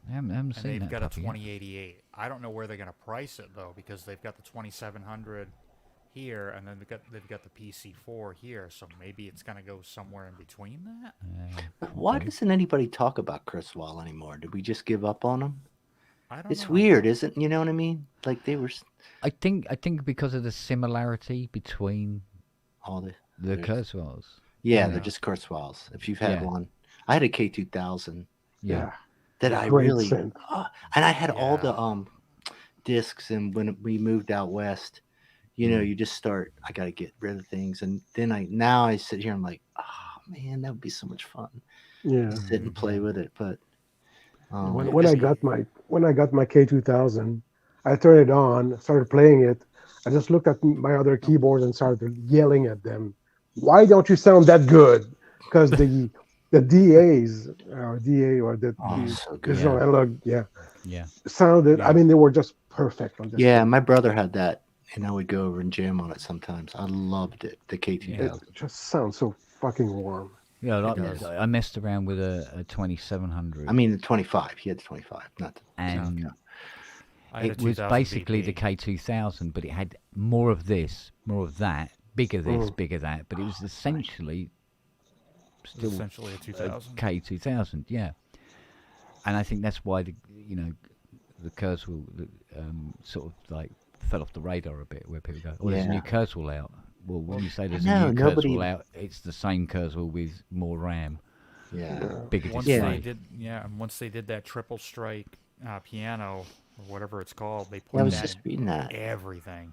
Speaker 4: I haven't
Speaker 5: And
Speaker 4: seen
Speaker 5: they've
Speaker 4: that
Speaker 5: got a
Speaker 4: puppy yet.
Speaker 5: 2088. I don't know where they're going to price it though, because they've got the 2700 here, and then they've got the PC4 here. So maybe it's going to go somewhere in between that.
Speaker 16: Why doesn't anybody talk about Kurzweil anymore? Did we just give up on them?
Speaker 5: I don't
Speaker 16: It's
Speaker 5: know.
Speaker 16: weird, isn't? You know what I mean? Like they were.
Speaker 4: I think because of the similarity between
Speaker 16: all
Speaker 4: the Kurzweils.
Speaker 16: Yeah, they're just Kurzweils. If you've had one, I had a K2000.
Speaker 4: Yeah.
Speaker 16: That I
Speaker 7: Great
Speaker 16: really,
Speaker 7: synth.
Speaker 16: and I had all the discs. And when we moved out west, you know, you just start. I got to get rid of things, and then now I sit here. I'm like, oh man, that would be so much fun.
Speaker 7: Yeah.
Speaker 16: To sit and play with it, but
Speaker 7: when I got my K2000, I turned it on, started playing it. I just looked at my other keyboards and started yelling at them. Why don't you sound that good? Because the DAs or DA or the
Speaker 16: so good.
Speaker 7: digital analog,
Speaker 4: yeah,
Speaker 7: sounded. I mean, they were just perfect on this.
Speaker 16: Yeah, my brother had that, and I would go over and jam on it sometimes. I loved it. The K2000.
Speaker 7: It just sounds so fucking warm.
Speaker 4: Yeah, I messed around with a 2700.
Speaker 16: I mean, the 25. He had the 25, not the.
Speaker 4: And
Speaker 5: I had
Speaker 4: it
Speaker 5: a
Speaker 4: was
Speaker 5: 2000
Speaker 4: basically the
Speaker 5: BP.
Speaker 4: K2000, but it had more of this, more of that, bigger this, bigger that. But it was essentially still
Speaker 5: Essentially a 2000.
Speaker 4: K2000, yeah. And I think that's why the Kurzweil sort of like fell off the radar a bit, where people go, "Oh, there's a new Kurzweil out." Well, when you say there's a new Kurzweil out, it's the same Kurzweil with more RAM.
Speaker 16: Yeah,
Speaker 4: bigger
Speaker 5: Once
Speaker 4: display.
Speaker 5: and once they did that triple strike piano or whatever it's called, they
Speaker 16: I
Speaker 5: put
Speaker 16: was
Speaker 5: that
Speaker 16: just
Speaker 5: in
Speaker 16: reading that.
Speaker 5: everything.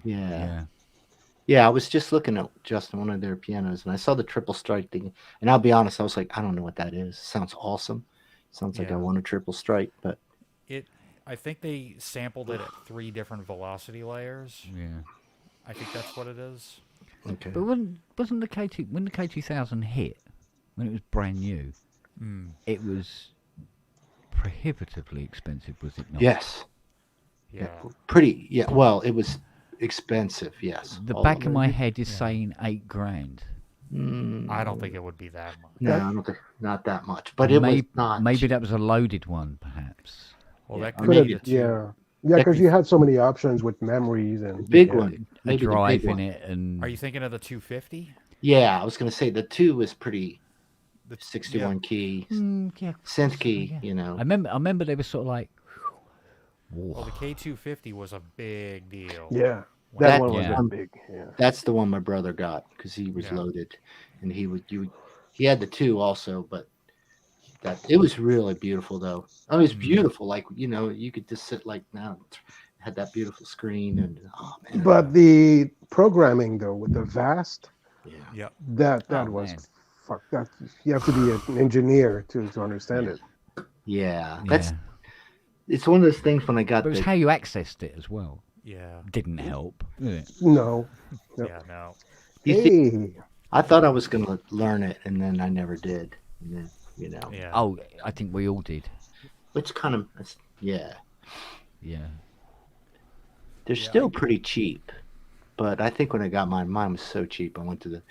Speaker 16: Yeah, I was just looking at Justin, one of their pianos, and I saw the triple strike thing. And I'll be honest, I was like, I don't know what that is. Sounds awesome. Sounds like I want a triple strike, but
Speaker 5: I think they sampled it at 3 different velocity layers.
Speaker 4: Yeah,
Speaker 5: I think that's what it is.
Speaker 16: Okay.
Speaker 4: But wasn't the when the K2000 hit, when it was brand new, it was prohibitively expensive, was it not?
Speaker 16: Yes.
Speaker 5: Yeah.
Speaker 16: Pretty. Yeah. Well, it was expensive. Yes.
Speaker 4: The back of my head is saying $8,000.
Speaker 5: I don't think it would be that much.
Speaker 16: No, I don't think not that much. But it was not.
Speaker 4: Maybe that was a loaded one, perhaps.
Speaker 5: Well, that
Speaker 7: Could
Speaker 5: could
Speaker 7: have,
Speaker 5: be the two.
Speaker 7: because you had so many options with memories and
Speaker 16: Big one.
Speaker 4: A
Speaker 16: Maybe the
Speaker 4: drive
Speaker 16: big
Speaker 4: in
Speaker 16: one.
Speaker 4: it, and
Speaker 5: Are you thinking of the 250?
Speaker 16: Yeah, I was going to say the 2 was pretty. The 61 key, synth key. You know.
Speaker 4: I remember they were sort of like.
Speaker 5: Well, the K250 was a big deal.
Speaker 7: Yeah,
Speaker 5: When
Speaker 7: that
Speaker 5: it
Speaker 7: one was
Speaker 5: came out.
Speaker 7: big. Yeah.
Speaker 16: That's the one my brother got because he was loaded, and he had the 2 also, but it was really beautiful though. I mean, it was beautiful. Like you could just sit like now, had that beautiful screen, and oh man.
Speaker 7: But the programming though with the Vast,
Speaker 5: Yeah,
Speaker 7: that
Speaker 4: Oh,
Speaker 7: was
Speaker 4: man.
Speaker 7: fuck that. You have to be an engineer to understand it.
Speaker 16: Yeah,
Speaker 4: Yeah.
Speaker 16: it's one of those things when I got
Speaker 4: But it was
Speaker 16: the
Speaker 4: how you accessed it as well.
Speaker 5: Yeah.
Speaker 4: Didn't help. Did it?
Speaker 7: No.
Speaker 5: Yeah, no.
Speaker 7: Hey.
Speaker 16: I thought I was going to learn it, and then I never did. And then,
Speaker 5: Yeah.
Speaker 4: Oh, I think we all did.
Speaker 16: Which kind of, yeah.
Speaker 4: Yeah.
Speaker 16: They're still pretty cheap, but I think when I got mine was so cheap. I went to the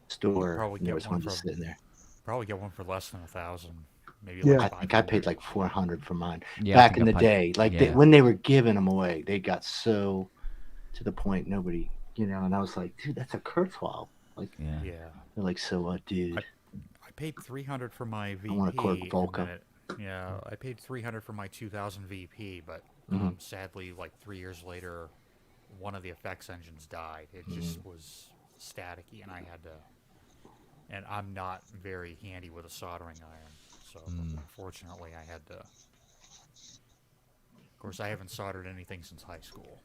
Speaker 16: store,
Speaker 5: Probably
Speaker 16: and there
Speaker 5: get
Speaker 16: was
Speaker 5: one
Speaker 16: one just
Speaker 5: for
Speaker 16: sitting there.
Speaker 5: probably get one for less than 1,000, maybe
Speaker 7: Yeah.
Speaker 5: like
Speaker 16: I think I
Speaker 5: 500.
Speaker 16: paid like 400 for mine
Speaker 4: Yeah, I
Speaker 16: back
Speaker 4: think
Speaker 16: in
Speaker 4: I
Speaker 16: the
Speaker 4: paid-
Speaker 16: day. Like
Speaker 4: yeah.
Speaker 16: when they were giving them away, they got so to the point nobody, and I was like, dude, that's a Kurzweil. Like,
Speaker 4: Yeah.
Speaker 5: Yeah.
Speaker 16: they're like, so what, dude?
Speaker 5: I paid 300 for my VP.
Speaker 16: I want a Cork
Speaker 5: and
Speaker 16: Volca.
Speaker 5: then I paid 300 for my 2000 VP, but sadly, like 3 years later, one of the effects engines died. It just was staticky, and I had to. And I'm not very handy with a soldering iron, so unfortunately, I had to. Of course, I haven't soldered anything since high school.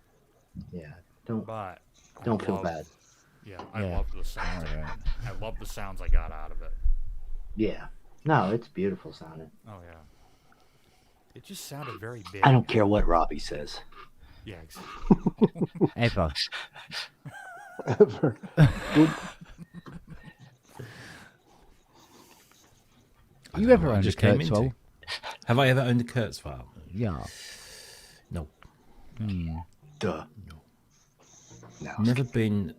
Speaker 16: Yeah,
Speaker 5: But
Speaker 16: don't feel bad.
Speaker 5: Yeah, I
Speaker 4: Yeah.
Speaker 5: love the sounds.
Speaker 4: Alright.
Speaker 5: I love the sounds I got out of it.
Speaker 16: Yeah, no, it's beautiful sounding.
Speaker 5: Oh yeah. It just sounded very big.
Speaker 16: I don't care what Robbie says.
Speaker 5: Yeah, exactly.
Speaker 4: Ever.
Speaker 7: Ever.
Speaker 4: You ever owned a
Speaker 2: just came into.
Speaker 4: Kurzweil?
Speaker 2: Have I ever owned a Kurzweil?
Speaker 4: Yeah.
Speaker 2: No.
Speaker 16: Duh.
Speaker 2: No. Never been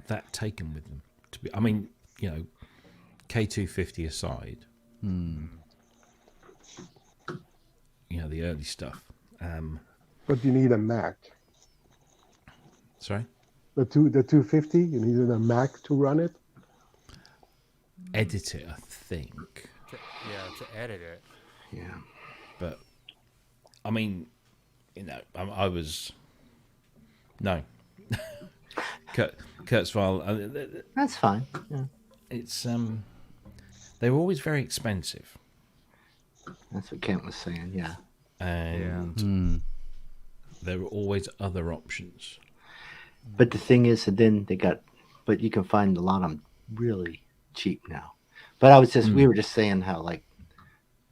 Speaker 2: that taken with them. I mean, K250 aside. The early stuff.
Speaker 7: But you need a Mac.
Speaker 2: Sorry?
Speaker 7: The 250, you needed a Mac to run it?
Speaker 2: Edit it, I think.
Speaker 5: To edit it.
Speaker 16: Yeah.
Speaker 2: But, I mean, I was... No. Kurzweil...
Speaker 16: That's fine. Yeah.
Speaker 2: It's... They were always very expensive.
Speaker 16: That's what Kent was saying, yeah.
Speaker 2: And there were always other options.
Speaker 16: But the thing is, and then but you can find a lot of them really cheap now. But I was we were just saying how like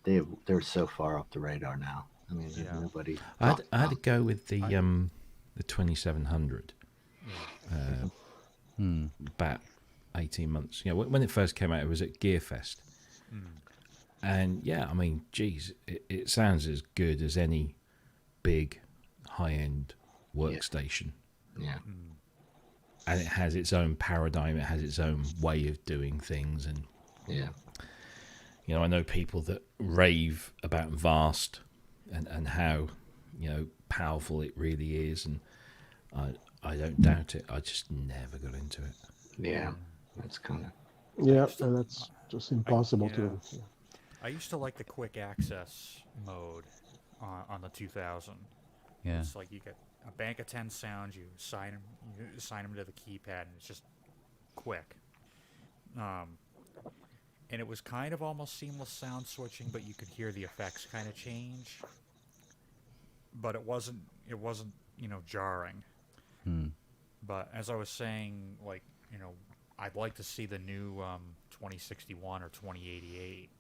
Speaker 16: they're so far off the radar now. I mean, nobody.
Speaker 2: I had to go with the 2700 about 18 months. When it first came out, it was at Gearfest. And I mean, geez, it sounds as good as any big high-end workstation.
Speaker 16: Yeah.
Speaker 2: And it has its own paradigm. It has its own way of doing things. And I know people that rave about Vast and how powerful it really is, and I don't doubt it. I just never got into it.
Speaker 16: Yeah, that's kind of
Speaker 7: and that's just impossible to.
Speaker 5: I used to like the quick access mode on the 2000.
Speaker 4: Yeah.
Speaker 5: It's like you get a bank of 10 sounds, you assign them to the keypad, and it's just quick. And it was kind of almost seamless sound switching, but you could hear the effects kind of change. But it wasn't jarring. But as I was saying, like, I'd like to see the new 2061 or 2088.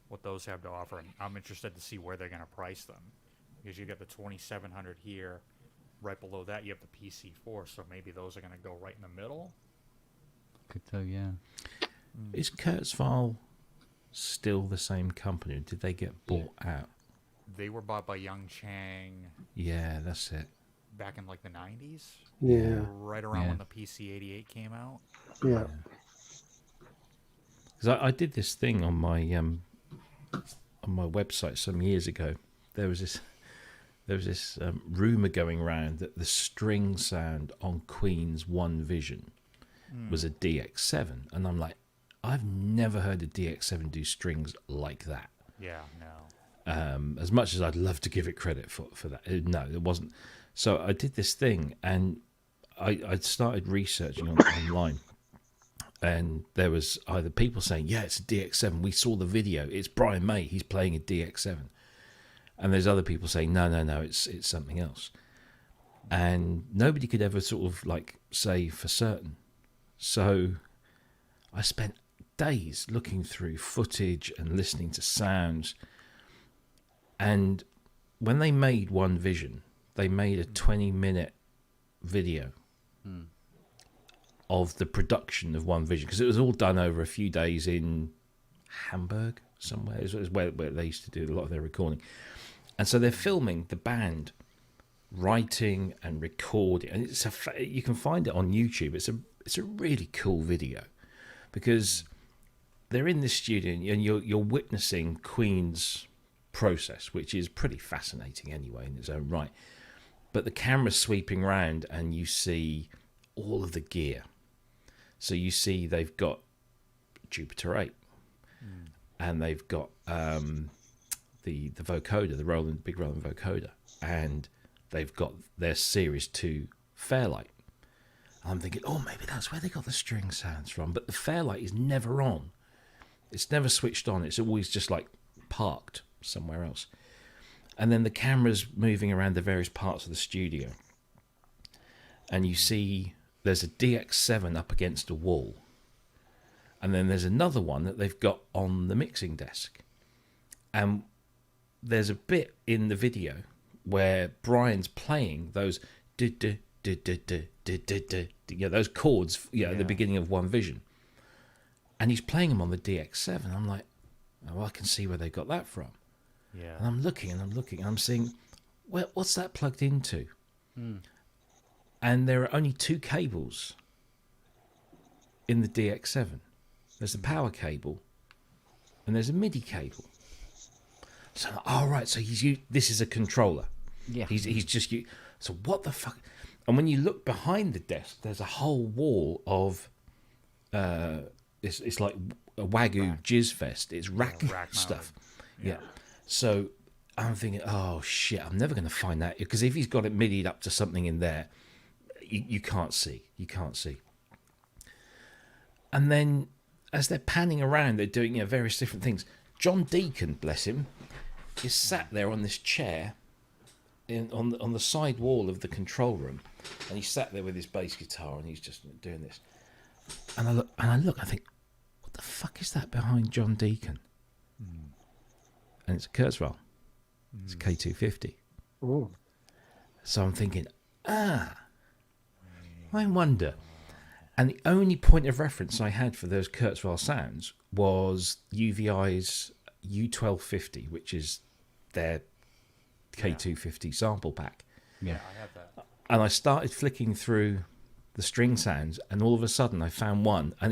Speaker 5: What those have to offer, and I'm interested to see where they're going to price them, because you got the 2700 here, right below that you have the PC4, so maybe those are going to go right in the middle.
Speaker 4: Could so, yeah.
Speaker 2: Is Kurzweil still the same company, or did they get bought out?
Speaker 5: They were bought by Young Chang.
Speaker 2: Yeah, that's it.
Speaker 5: Back in like the 90s.
Speaker 7: Yeah.
Speaker 5: Right around when the PC88 came out.
Speaker 7: Yeah.
Speaker 2: Because I did this thing on my website some years ago. There was this rumor going around that the string sound on Queen's One Vision was a DX7, and I'm like, I've never heard a DX7 do strings like that.
Speaker 5: Yeah, no.
Speaker 2: As much as I'd love to give it credit for that, no, it wasn't. So I did this thing, and I started researching online. And there was either people saying, yeah, it's a DX7. We saw the video. It's Brian May. He's playing a DX7. And there's other people saying, no, it's something else. And nobody could ever sort of like say for certain. So I spent days looking through footage and listening to sounds. And when they made One Vision, they made a 20-minute video of the production of One Vision, because it was all done over a few days in Hamburg somewhere. It was where they used to do a lot of their recording. And so they're filming the band writing and recording, and you can find it on YouTube. It's a really cool video, because they're in this studio and you're witnessing Queen's process, which is pretty fascinating anyway in its own right. But the camera's sweeping around and you see all of the gear. So you see they've got Jupiter 8 and they've got the vocoder, the big Roland vocoder, and they've got their Series 2 Fairlight. And I'm thinking, oh, maybe that's where they got the string sounds from. But the Fairlight is never on. It's never switched on. It's always just like parked somewhere else. And then the camera's moving around the various parts of the studio. And you see there's a DX7 up against a wall. And then there's another one that they've got on the mixing desk. And there's a bit in the video where Brian's playing those those chords, at the beginning of One Vision. And he's playing them on the DX7. I'm like, oh, I can see where they got that from. Yeah. And I'm looking, and I'm seeing, well, what's that plugged into? And there are only two cables in the DX7. There's a power cable, and there's a MIDI cable. So, right, so this is a controller. Yeah. He's just so what the fuck? And when you look behind the desk, there's a whole wall of it's like a Wagyu jizz fest. It's rack stuff. Yeah. So I'm thinking, oh shit, I'm never going to find that, because if he's got it MIDI'd up to something in there, you can't see. You can't see. And then as they're panning around, they're doing various different things. John Deacon, bless him, is sat there on this chair on the side wall of the control room, and he's sat there with his bass guitar, and he's just doing this. And I think, what the fuck is that behind John Deacon? And it's a Kurzweil. It's a K250.
Speaker 7: Ooh.
Speaker 2: So I'm thinking, I wonder. And the only point of reference I had for those Kurzweil sounds was UVI's U1250, which is their K250 sample pack.
Speaker 5: Yeah, I have that.
Speaker 2: And I started flicking through the string sounds, and all of a sudden I found one, and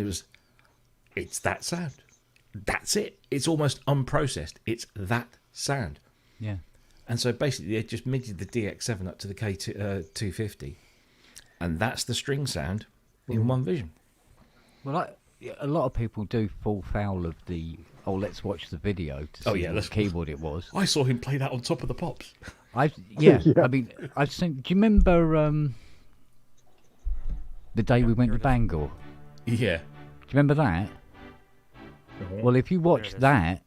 Speaker 2: it's that sound. That's it. It's almost unprocessed. It's that sound.
Speaker 4: Yeah. And
Speaker 2: so basically they just MIDI'd the DX7 up to the K250, and that's the string sound in One Vision.
Speaker 4: Well, a lot of people do fall foul of the, let's watch the video to see what keyboard it was.
Speaker 2: I saw him play that on Top of the Pops.
Speaker 4: Yeah. I mean, I've seen. Do you remember the day we went to Bangor?
Speaker 2: Yeah.
Speaker 4: Do you remember that? Well, if you watch that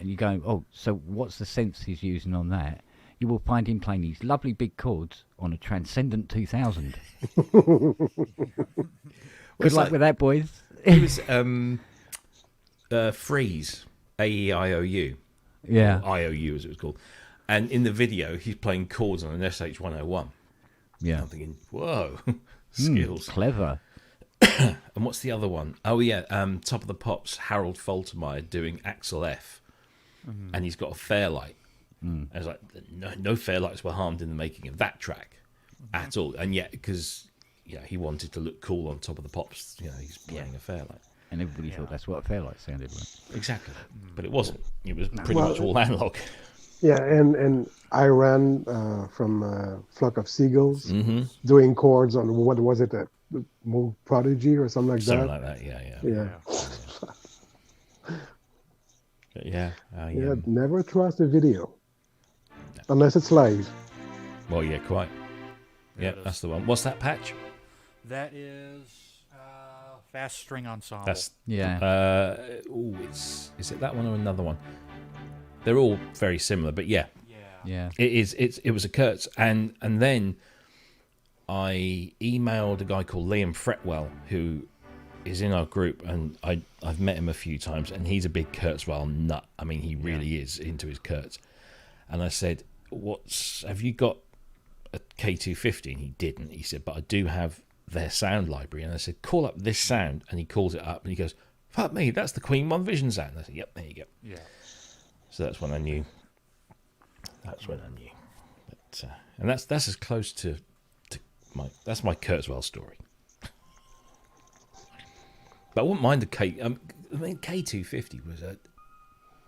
Speaker 4: and you go, so what's the sense he's using on that? You will find him playing these lovely big chords on a Transcendent 2000. Good luck with that, boys.
Speaker 2: It was Freeze, AEIOU.
Speaker 4: Yeah.
Speaker 2: Or IOU, as it was called. And in the video, he's playing chords on an SH-101.
Speaker 4: Yeah.
Speaker 2: I'm thinking, whoa, skills.
Speaker 4: Clever.
Speaker 2: And what's the other one? Oh, yeah, Top of the Pops, Harold Faltermeyer doing Axel F. And he's got a Fairlight. And I was like, no Fairlights were harmed in the making of that track at all. And yet, because he wanted to look cool on Top of the Pops, he's playing a Fairlight.
Speaker 4: And everybody thought that's what a Fairlight sounded like.
Speaker 2: Exactly. But it wasn't. It was pretty much all analog.
Speaker 7: Yeah, and I ran from Flock of Seagulls doing chords on, what was it, Moon Prodigy or something like that?
Speaker 2: Something like that, yeah.
Speaker 7: Yeah, never trust a video. Unless it's live.
Speaker 2: Well, yeah, quite. Yeah, that's the one. What's that patch?
Speaker 5: That is Fast String Ensemble.
Speaker 2: That's is it that one or another one? They're all very similar, but yeah. It was a Kurtz, and then I emailed a guy called Liam Fretwell, who is in our group, and I've met him a few times, and he's a big Kurzweil nut. I mean, he really is into his Kurtz. And I said, have you got a K250? And he didn't. He said, but I do have their sound library. And I said, call up this sound. And he calls it up, and he goes, fuck me, that's the Queen One Vision sound. And I said, yep, there you go.
Speaker 5: Yeah.
Speaker 2: So that's when I knew. But, and that's as close to my Kurzweil story. But I wouldn't mind the K250 was a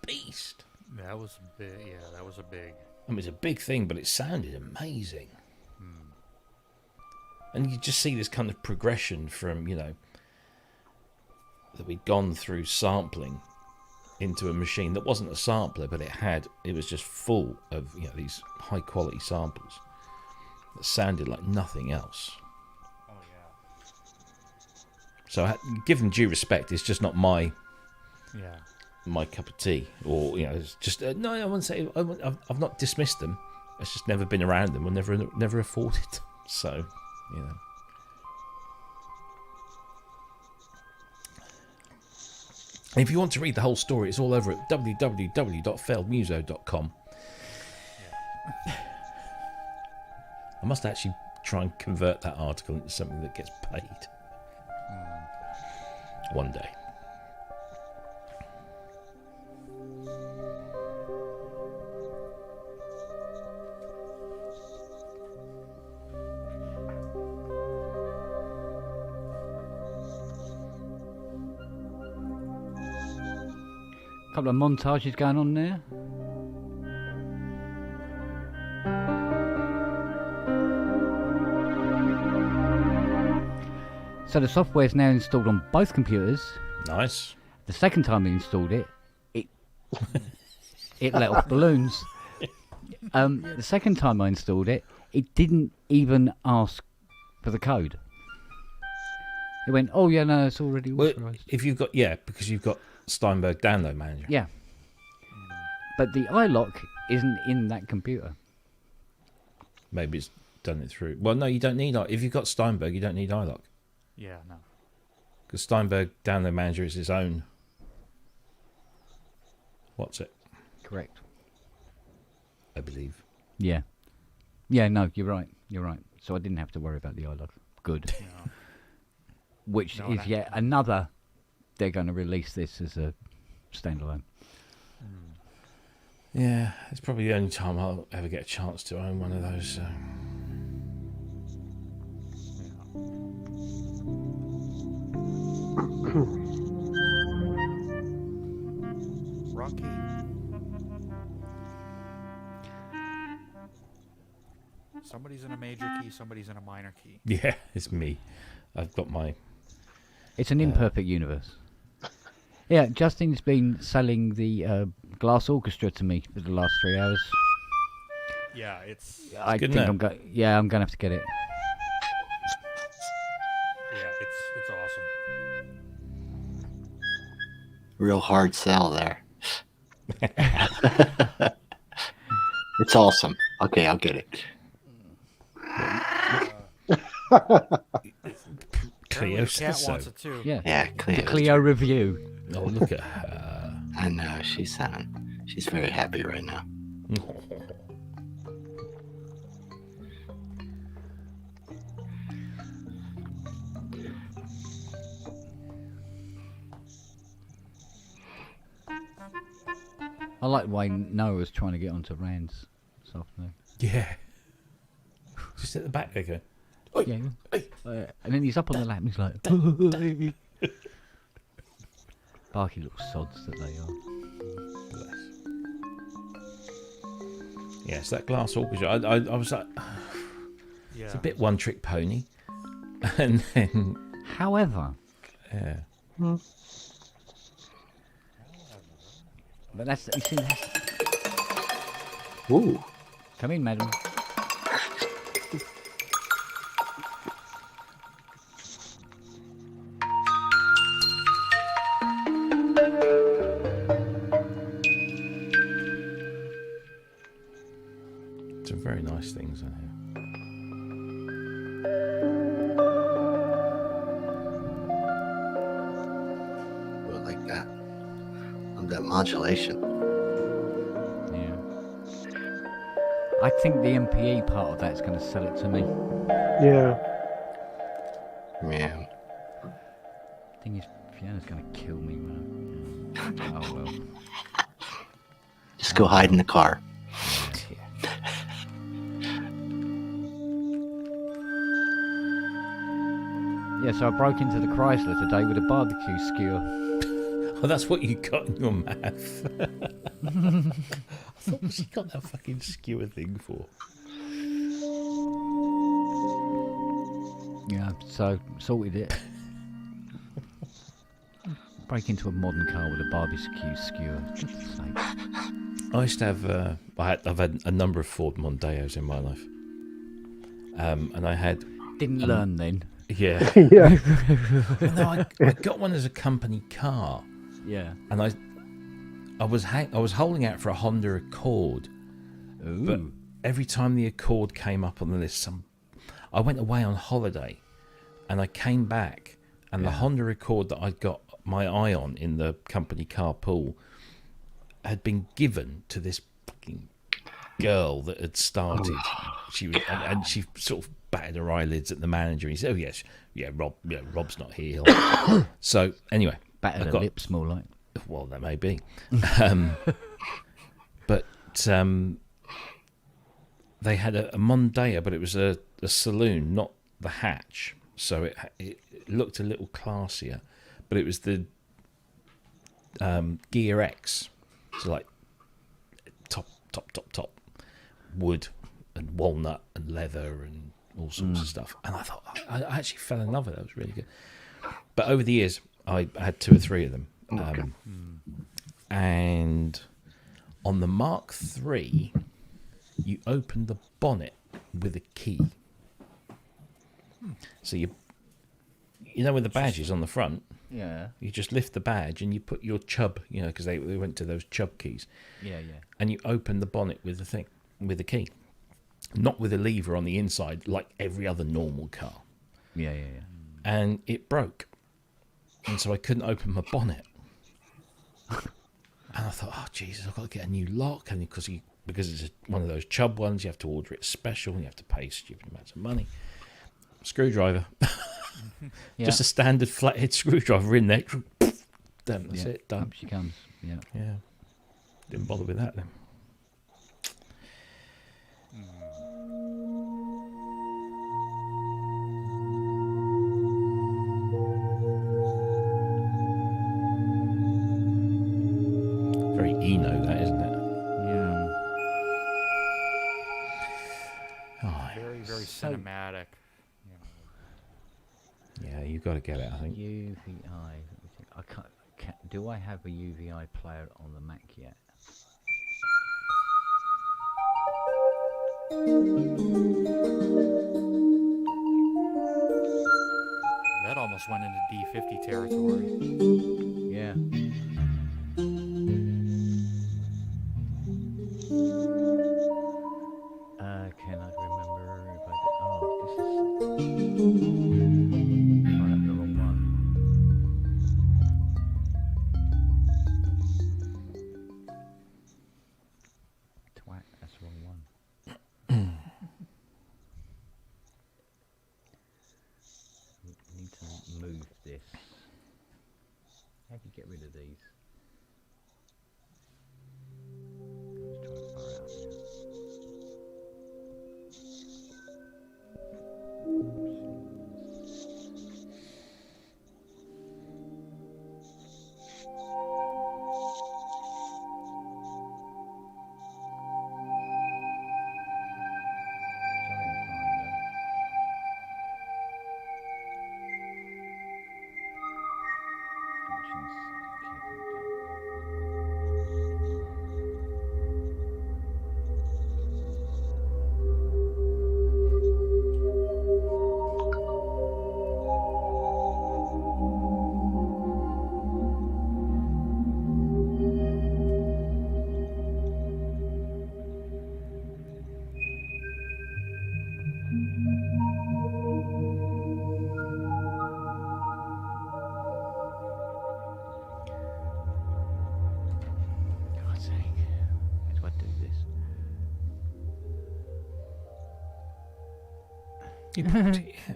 Speaker 2: beast.
Speaker 5: That was big. Yeah, that was a big.
Speaker 2: I mean, it was a big thing, but it sounded amazing. And you just see this kind of progression from, that we'd gone through sampling into a machine that wasn't a sampler, but it was just full of these high quality samples that sounded like nothing else.
Speaker 5: Oh yeah.
Speaker 2: So given due respect, it's just not my cup of tea, or it's just no. I wouldn't say I've not dismissed them. It's just never been around them, or never afforded them. So If you want to read the whole story, it's all over at www.failedmuso.com. I must actually try and convert that article into something that gets paid one day.
Speaker 4: Couple of montages going on there. So the software is now installed on both computers.
Speaker 2: Nice.
Speaker 4: The second time we installed it let off balloons. The second time I installed it, it didn't even ask for the code. It went, oh yeah, no, it's already authorized.
Speaker 2: If you've got because you've got Steinberg Download Manager.
Speaker 4: Yeah. But the iLock isn't in that computer.
Speaker 2: Maybe it's done it through. Well, no, you don't need. If you've got Steinberg, you don't need iLock.
Speaker 5: Yeah, no.
Speaker 2: Because Steinberg Download Manager is his own. What's it?
Speaker 4: Correct.
Speaker 2: I believe.
Speaker 4: Yeah. Yeah, no, you're right. You're right. So I didn't have to worry about the iLock. Good.
Speaker 5: No.
Speaker 4: Which is yet another. They're going to release this as a standalone.
Speaker 2: Yeah, it's probably the only time I'll ever get a chance to own one of those.
Speaker 5: Rocky. Somebody's in a major key, somebody's in a minor key.
Speaker 2: Yeah, it's me. I've got my...
Speaker 4: It's an imperfect universe. Yeah, Justin's been selling the Glass Orchestra to me for the last 3 hours.
Speaker 5: Yeah, it's...
Speaker 4: I think I'm going to have to get it.
Speaker 5: Yeah, it's awesome.
Speaker 16: Real hard sell there. It's awesome. Okay, I'll get it.
Speaker 2: Cleo
Speaker 5: Cat wants it too.
Speaker 16: Yeah, Cleo.
Speaker 4: The Cleo review.
Speaker 2: Oh, look at her.
Speaker 16: I know, she's very happy right now.
Speaker 4: I like the way Noah was trying to get onto Rand's this afternoon.
Speaker 2: Yeah. Just at the back there going,
Speaker 4: yeah. And then he's up on the lap and he's like, barky little sods that they are.
Speaker 2: Yes, that Glass Orchestra. I was like, it's a bit one trick pony. And then.
Speaker 4: However.
Speaker 2: Yeah.
Speaker 4: But that's. You see, that's...
Speaker 16: Ooh.
Speaker 4: Come in, madam.
Speaker 2: Some very nice things on here.
Speaker 16: modulation.
Speaker 4: Yeah. I think the MPE part of that's going to sell it to me.
Speaker 7: Yeah.
Speaker 16: Man.
Speaker 4: Thing is, Fiona's going to kill me when I... Oh, well.
Speaker 16: Just go hide in the car.
Speaker 4: Yeah, so I broke into the Chrysler today with a barbecue skewer.
Speaker 2: Oh, that's what you got in your mouth. I thought, what's he got that fucking skewer thing for?
Speaker 4: Yeah, so sorted it. Break into a modern car with a barbecue skewer. Goodness sake.
Speaker 2: I used to have. I've had a number of Ford Mondeos in my life, and I had.
Speaker 4: Didn't learn then.
Speaker 2: Yeah.
Speaker 7: Yeah.
Speaker 2: Well, no, I got one as a company car.
Speaker 4: Yeah.
Speaker 2: And I was holding out for a Honda Accord.
Speaker 4: Ooh.
Speaker 2: But every time the Accord came up on the list, I went away on holiday, and I came back, and the Honda Accord that I'd got my eye on in the company car pool had been given to this fucking girl that had started. She was, and she sort of batted her eyelids at the manager. He said, "Oh yes, yeah, Rob's not here." So anyway,
Speaker 4: batted her lips more like.
Speaker 2: Well, that may be, but they had a Mondeo, but it was a saloon, not the hatch. So it looked a little classier, but it was the Gear X, so like top wood and walnut and leather and all sorts of stuff. And I thought I actually fell in love with it. It was really good. But over the years, I had 2 or 3 of them. And on the Mark III, you open the bonnet with a key. So you know where the badge is on the front?
Speaker 4: Yeah.
Speaker 2: You just lift the badge and you put your chub, because they went to those chub keys.
Speaker 4: Yeah.
Speaker 2: And you open the bonnet with the key. Not with a lever on the inside like every other normal car.
Speaker 4: Yeah.
Speaker 2: And it broke. And so I couldn't open my bonnet. And I thought, oh, Jesus, I've got to get a new lock. And because it's one of those chub ones, you have to order it special and you have to pay stupid amounts of money. Screwdriver. Just a standard flathead screwdriver in there. Damn, that's it, done.
Speaker 4: Up she comes. Yeah.
Speaker 2: Didn't bother with that then. Very Eno, that, isn't it?
Speaker 4: Yeah.
Speaker 2: Oh,
Speaker 5: Very, very cinematic.
Speaker 2: Yeah, you've got to get it, I think.
Speaker 4: UVI. I can't. Do I have a UVI player on the Mac yet?
Speaker 5: That almost went into D50 territory.
Speaker 4: Yeah. Can I remember if I did? Oh, this is. Oh, that's the wrong one. Twat, that's the wrong one. We need to move this. How do you get rid of these? Let's try to far out here.
Speaker 2: You bought it, yeah.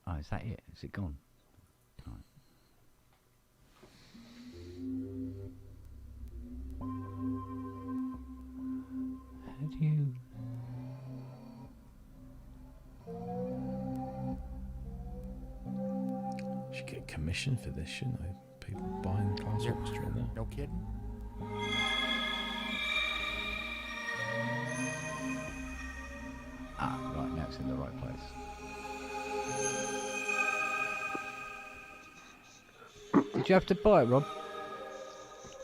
Speaker 4: Oh, is that it? Is it gone? Right. How do you...
Speaker 2: Should get commission for this, shouldn't I? People buying Class
Speaker 5: Yeah.
Speaker 2: Orchestra now.
Speaker 5: No kidding.
Speaker 4: Ah, right, now it's in the right place. Did you have to buy it, Rob?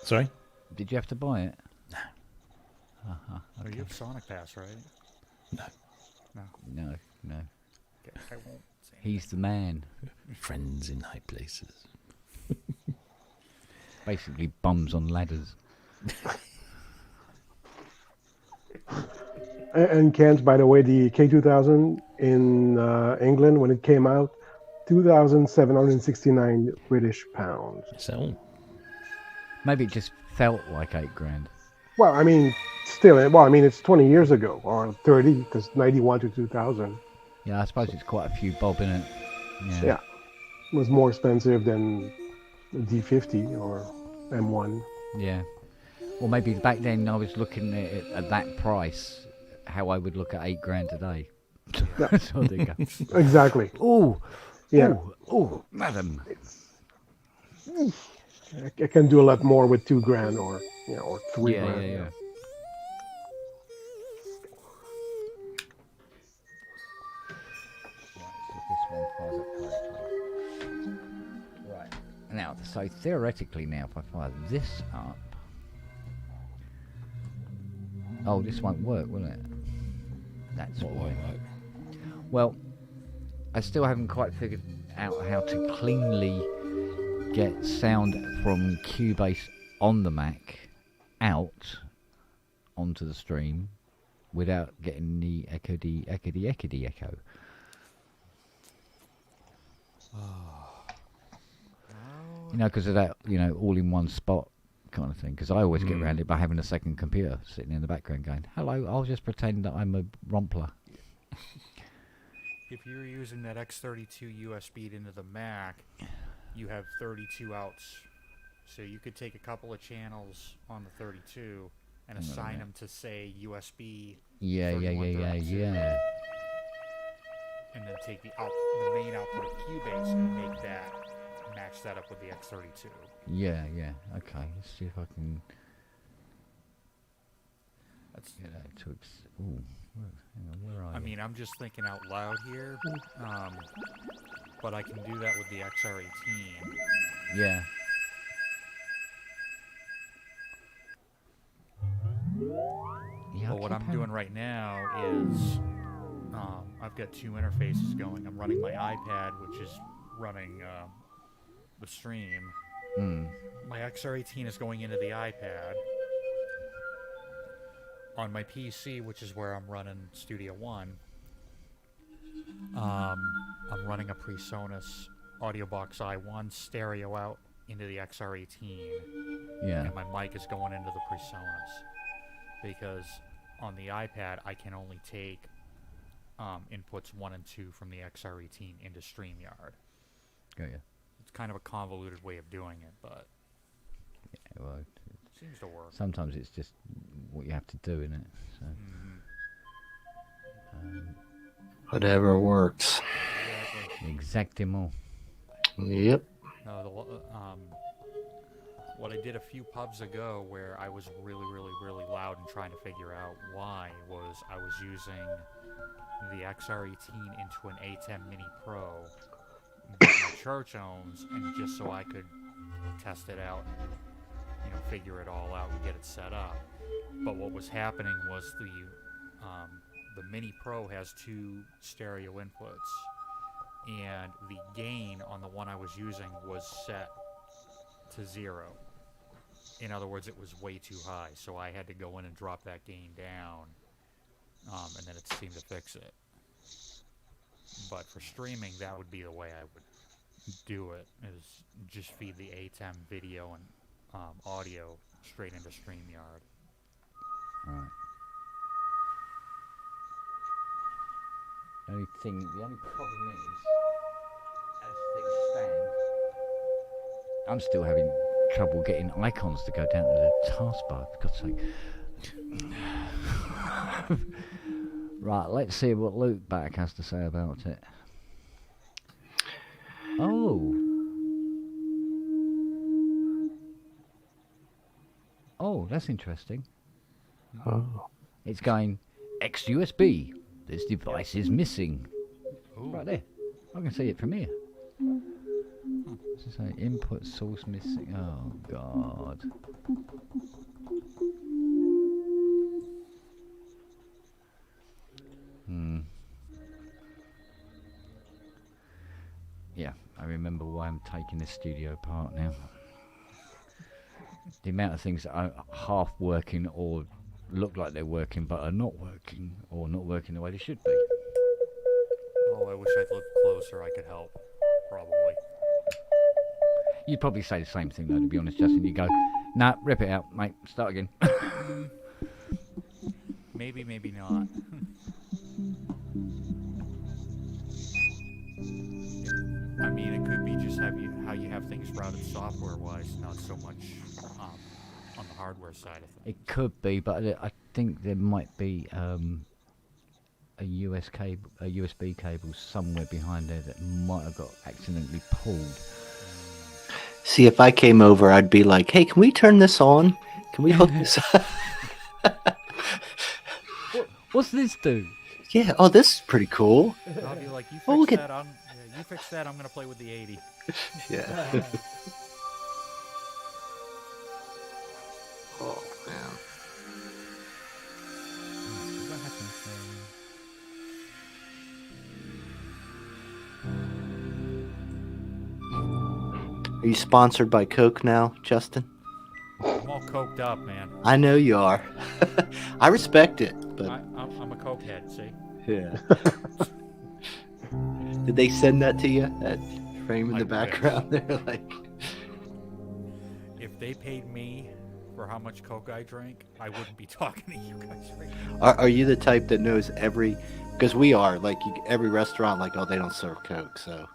Speaker 2: Sorry?
Speaker 4: Did you have to buy it?
Speaker 2: No.
Speaker 4: Uh-huh,
Speaker 5: Oh,
Speaker 4: okay.
Speaker 5: you have Sonic Pass, right?
Speaker 2: No.
Speaker 5: No.
Speaker 4: No, no.
Speaker 5: Okay, I won't say
Speaker 4: He's the man.
Speaker 2: Friends in high places.
Speaker 4: Basically bums on ladders.
Speaker 7: And Kent, by the way, the K2000 in England, when it came out, 2,769 British pounds.
Speaker 2: So,
Speaker 4: Maybe it just felt like $8,000.
Speaker 7: Well, I mean, still, well, I mean, it's 20 years ago, or 30, because 91 to 2000.
Speaker 4: Yeah, I suppose it's quite a few bob, innit?
Speaker 7: Yeah. It was more expensive than the D50 or M1.
Speaker 4: Yeah. Well, maybe back then I was looking at it at that price, how I would look at $8,000 today.
Speaker 7: Yeah.
Speaker 4: So there you go.
Speaker 7: Exactly.
Speaker 4: Ooh.
Speaker 7: Yeah.
Speaker 4: Ooh, madam.
Speaker 7: I can do a lot more with $2,000 or, or $3,000.
Speaker 4: Yeah. Right. Now, so theoretically now, if I fire this up... Oh, this won't work, will it? That's
Speaker 2: what won't work?
Speaker 4: Well, I still haven't quite figured out how to cleanly get sound from Cubase on the Mac out onto the stream without getting the echo. You know, because of that, all in one spot kind of thing. Because I always get around it by having a second computer sitting in the background going, hello, I'll just pretend that I'm a rompler.
Speaker 5: If you're using that X32 USB into the Mac, you have 32 outs. So you could take a couple of channels on the 32 and assign them to, say, USB.
Speaker 4: Yeah.
Speaker 5: And then take the main output of Cubase and make that match that up with the X32.
Speaker 4: Yeah. Okay, let's see if I can.
Speaker 5: That's
Speaker 4: ooh, hang on, where are you?
Speaker 5: I mean, I'm just thinking out loud here, but I can do that with the XR18.
Speaker 4: Yeah.
Speaker 5: Well, what I'm doing right now is I've got two interfaces going. I'm running my iPad, which is running the stream. My XR18 is going into the iPad. On my PC, which is where I'm running Studio One, I'm running a PreSonus AudioBox i1 stereo out into the XR18.
Speaker 4: Yeah.
Speaker 5: And my mic is going into the PreSonus. Because on the iPad, I can only take inputs 1 and 2 from the XR18 into StreamYard.
Speaker 4: Got you.
Speaker 5: It's kind of a convoluted way of doing it, but
Speaker 4: yeah, well, it
Speaker 5: seems to work.
Speaker 4: Sometimes it's just what you have to do, isn't it? So.
Speaker 16: Whatever works.
Speaker 4: Exactement.
Speaker 16: Yep.
Speaker 5: No, what I did a few pubs ago where I was really, really, really loud and trying to figure out why was I was using the XR18 into an A10 Mini Pro that my church owns, and just so I could test it out and figure it all out and get it set up. But what was happening was the Mini Pro has 2 stereo inputs, and the gain on the one I was using was set to 0. In other words, it was way too high, so I had to go in and drop that gain down, and then it seemed to fix it. But for streaming, that would be the way I would do it. Is just feed the ATEM video and audio straight into StreamYard.
Speaker 4: Right. The only problem is, as things stand, I'm still having trouble getting icons to go down to the taskbar, for God's sake. Right, let's see what Luke back has to say about it. Oh, that's interesting.
Speaker 7: Oh.
Speaker 4: It's going ex-USB. This device is missing.
Speaker 5: Ooh.
Speaker 4: Right there. I can see it from here. So input source missing. Oh God. Yeah, I remember why I'm taking this studio apart now. The amount of things that are half working or look like they're working but are not working, or not working the way they should be.
Speaker 5: Oh, I wish I'd lived closer. I could help. Probably.
Speaker 4: You'd probably say the same thing though, to be honest, Justin. You go, nah, rip it out, mate. Start again.
Speaker 5: Maybe, maybe not. I mean, it could be just how you have things routed software-wise, not so much on the hardware side of things.
Speaker 4: It could be, but I think there might be a USB cable somewhere behind there that might have got accidentally pulled.
Speaker 16: See, if I came over, I'd be like, "Hey, can we turn this on? Can we hook this up?"
Speaker 4: What's this do?
Speaker 16: Yeah. Oh, this is pretty cool.
Speaker 5: I'll be like, "You fix
Speaker 16: look
Speaker 5: that. You fix that. I'm gonna play with the 80."
Speaker 16: Yeah. Oh man. Are you sponsored by Coke now, Justin?
Speaker 5: I'm all coked up, man.
Speaker 16: I know you are. I respect it, but
Speaker 5: I'm a coke head. See?
Speaker 16: yeah. Did they send that to you? That frame in the background there, like.
Speaker 5: If they paid me for how much coke I drank, I wouldn't be talking to you guys right now.
Speaker 16: Are you the type that knows every? Because we are like every restaurant, like, oh, they don't serve Coke, so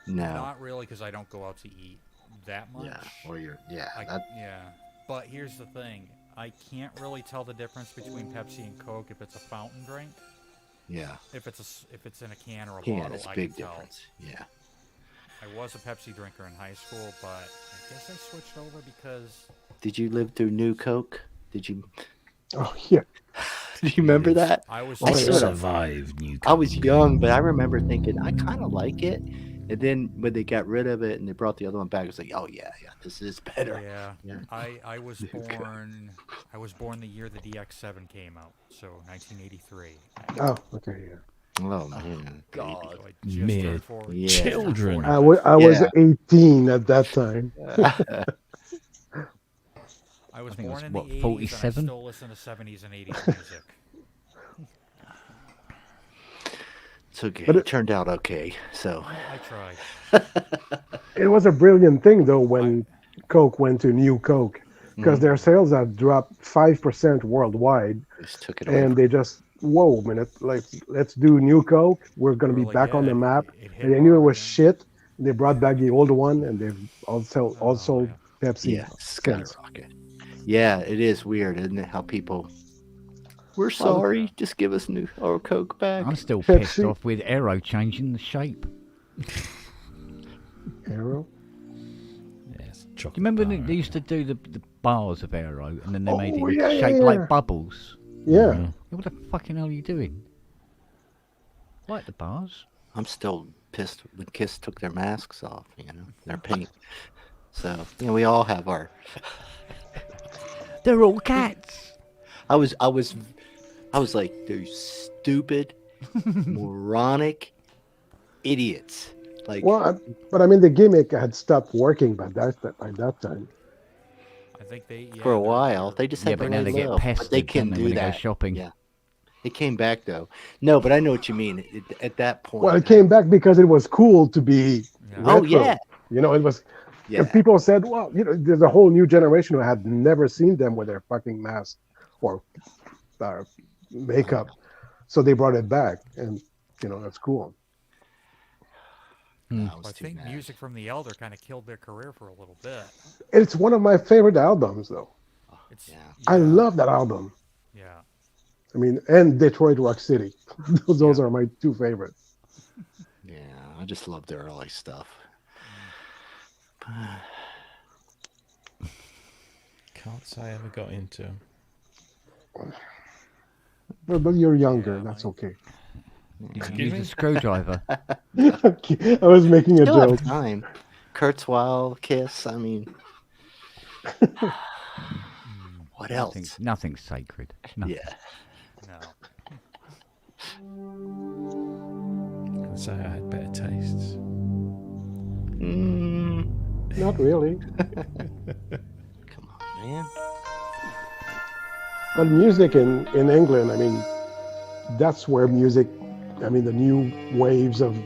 Speaker 16: no.
Speaker 5: Not really, because I don't go out to eat that much.
Speaker 16: Yeah, or you're yeah.
Speaker 5: Yeah, but here's the thing: I can't really tell the difference between Pepsi and Coke if it's a fountain drink.
Speaker 16: Yeah.
Speaker 5: If it's in a can or a
Speaker 16: Can,
Speaker 5: bottle,
Speaker 16: it's a
Speaker 5: I
Speaker 16: big
Speaker 5: can tell.
Speaker 16: difference. Yeah.
Speaker 5: I was a Pepsi drinker in high school, but I guess I switched over because.
Speaker 16: Did you live through New Coke? Did you?
Speaker 7: Oh yeah.
Speaker 16: Do you remember that?
Speaker 5: I was.
Speaker 16: I
Speaker 2: survived New Coke.
Speaker 16: I was young, but I remember thinking I kind of like it. And then when they got rid of it and they brought the other one back, it was like, oh yeah, this is better.
Speaker 5: Yeah. I was born. I was born the year the DX7 came out, so 1983.
Speaker 7: Oh, okay, yeah.
Speaker 16: Oh man,
Speaker 4: God,
Speaker 5: so I just turned 40.
Speaker 2: Children.
Speaker 7: I was 18 at that time.
Speaker 5: I was
Speaker 4: I think it
Speaker 5: born
Speaker 4: was,
Speaker 5: in
Speaker 4: what,
Speaker 5: the 80s,
Speaker 4: 47?
Speaker 5: and I still listen to 70s and 80s music.
Speaker 16: It's okay.
Speaker 7: But
Speaker 16: it turned out okay. So
Speaker 5: I tried.
Speaker 7: It was a brilliant thing though when Coke went to New Coke, because their sales had dropped 5% worldwide,
Speaker 16: just took it
Speaker 7: and
Speaker 16: over.
Speaker 7: they just whoa minute, like let's do New Coke. We're gonna be
Speaker 5: Like,
Speaker 7: back on
Speaker 5: yeah,
Speaker 7: the map,
Speaker 5: it hit
Speaker 7: and they knew it
Speaker 5: hard,
Speaker 7: was
Speaker 5: man.
Speaker 7: shit. They brought back the old one, and they've also Pepsi.
Speaker 16: Yeah,
Speaker 7: since.
Speaker 16: skyrocket. Yeah, it is weird, isn't it? How people. We're sorry. Just give us new or Coke back.
Speaker 4: I'm still pissed off with Aero changing the shape.
Speaker 7: Aero?
Speaker 2: Yes,
Speaker 4: Do you remember when they used to do the bars of Aero and then they made it
Speaker 7: yeah,
Speaker 4: shaped
Speaker 7: yeah.
Speaker 4: like bubbles?
Speaker 7: Yeah.
Speaker 4: What the fucking hell are you doing? Like the bars?
Speaker 16: I'm still pissed when Kiss took their masks off, their paint. So, we all have our.
Speaker 4: They're all cats.
Speaker 16: I was like, they're stupid, moronic idiots. Like,
Speaker 7: but I mean, the gimmick had stopped working by that time.
Speaker 5: I think they
Speaker 16: for a while, they just had
Speaker 4: but
Speaker 16: to
Speaker 4: now
Speaker 16: lay
Speaker 4: they get
Speaker 16: low.
Speaker 4: pestered,
Speaker 16: But they can
Speaker 4: don't they,
Speaker 16: do
Speaker 4: when they go
Speaker 16: that.
Speaker 4: shopping.
Speaker 16: Yeah, It came back though. No, but I know what you mean. At that point.
Speaker 7: Well, it came back because it was cool to be retro.
Speaker 16: Oh yeah.
Speaker 7: You know, it was.
Speaker 16: Yeah.
Speaker 7: And people said, well, you know, there's a whole new generation who had never seen them with their fucking mask or makeup, so they brought it back, and you know that's cool.
Speaker 5: Well, I think Music from the Elder kind of killed their career for a little bit.
Speaker 7: It's one of my favorite albums, though. I love that album.
Speaker 5: Yeah.
Speaker 7: I mean, and Detroit Rock City. Those are my two favorites.
Speaker 16: Yeah, I just love the early stuff.
Speaker 2: Can't say I ever got into 'em.
Speaker 7: But you're younger. That's okay.
Speaker 4: Use a screwdriver.
Speaker 7: I was making a
Speaker 16: Still have
Speaker 7: joke.
Speaker 16: time. Kurzweil, Kiss. I mean, what else?
Speaker 4: Nothing's sacred. Nothing.
Speaker 16: Yeah.
Speaker 5: No.
Speaker 2: Can say I had better tastes.
Speaker 7: Not really.
Speaker 16: Come on, man.
Speaker 7: But music in England, I mean, that's where music, I mean, the new waves of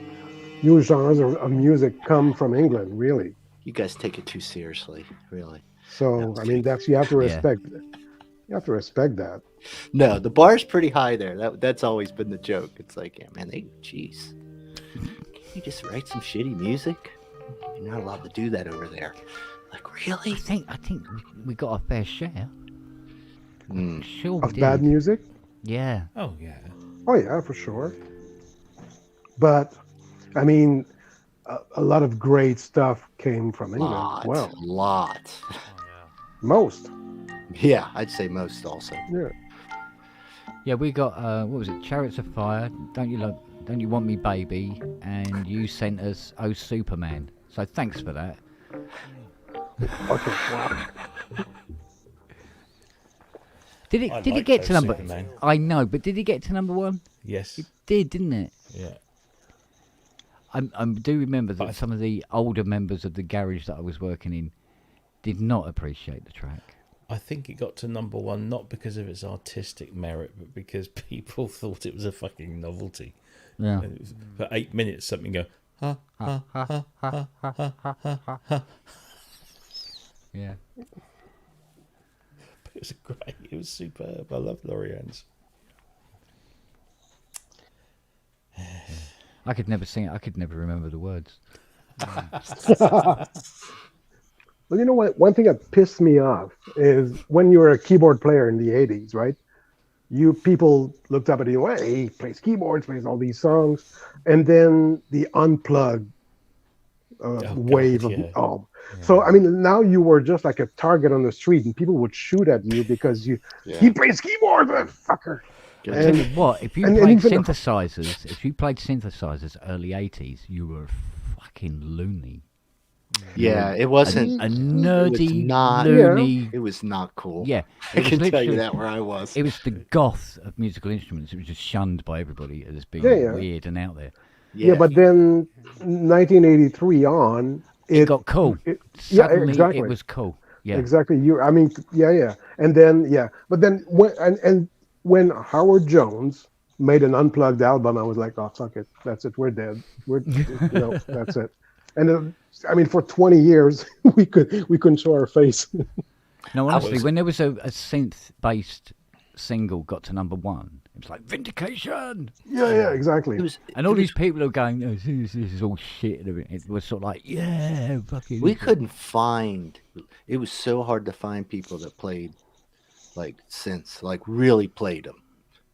Speaker 7: new genres of music come from England, really.
Speaker 16: You guys take it too seriously, really.
Speaker 7: So, I mean, that's, you have to respect, you have to respect that.
Speaker 16: No, the bar's pretty high there. That's always been the joke. It's like, yeah, man, jeez. Can you just write some shitty music? You're not allowed to do that over there. Like, really?
Speaker 4: I think we got our fair share. Sure we
Speaker 7: Of bad
Speaker 4: did.
Speaker 7: music?
Speaker 4: Yeah.
Speaker 2: Oh, yeah.
Speaker 7: Oh, yeah, for sure. But, I mean, a lot of great stuff came from England as well.
Speaker 16: Lot.
Speaker 7: Most.
Speaker 16: Yeah, I'd say most also.
Speaker 7: Yeah.
Speaker 4: Yeah, we got what was it? Chariots of Fire. Don't you want me, baby? And you sent us Oh Superman. So thanks for that.
Speaker 7: Okay. Wow.
Speaker 4: Did
Speaker 2: I
Speaker 4: it
Speaker 2: like
Speaker 4: get
Speaker 2: Oh
Speaker 4: to number?
Speaker 2: Superman.
Speaker 4: I know, but did it get to number one?
Speaker 2: Yes.
Speaker 4: It did, didn't it?
Speaker 2: Yeah.
Speaker 4: I do remember that some of the older members of the garage that I was working in did not appreciate the track.
Speaker 2: I think it got to number one not because of its artistic merit, but because people thought it was a fucking novelty.
Speaker 4: Yeah.
Speaker 2: And it was, for 8 minutes, something go, ha, ha, ha, ha, ha, ha, ha, ha.
Speaker 4: Yeah.
Speaker 2: But it was great. It was superb. I love Lorian's.
Speaker 4: I could never sing it. I could never remember the words.
Speaker 7: Well, you know what? One thing that pissed me off is when you were a keyboard player in the 80s, right? You people looked up at you, hey, he plays keyboards, plays all these songs. And then the unplugged wave of, So, I mean, now you were just like a target on the street and people would shoot at you because he plays keyboard, that fucker.
Speaker 4: I tell you what, if you played synthesizers early 80s, you were fucking loony.
Speaker 16: Yeah, it wasn't
Speaker 4: a nerdy, loony.
Speaker 16: It was not cool.
Speaker 4: Yeah,
Speaker 16: I can tell you that where I was.
Speaker 4: It was the goth of musical instruments. It was just shunned by everybody as being weird and out there.
Speaker 7: Yeah, but then 1983 on,
Speaker 4: it got cool. Suddenly,
Speaker 7: exactly.
Speaker 4: It was cool. Yeah,
Speaker 7: exactly. And then but then when Howard Jones made an unplugged album, I was like, oh fuck it, that's it, we're dead. That's it. And I mean, for 20 years, we couldn't show our face.
Speaker 4: No, honestly, when there was a synth-based single got to number one, it was like vindication.
Speaker 7: Yeah, exactly.
Speaker 4: And all these people are going, oh, this is all shit. It was sort of like, yeah, fucking.
Speaker 16: We couldn't find. It was so hard to find people that played like synths, like really played them.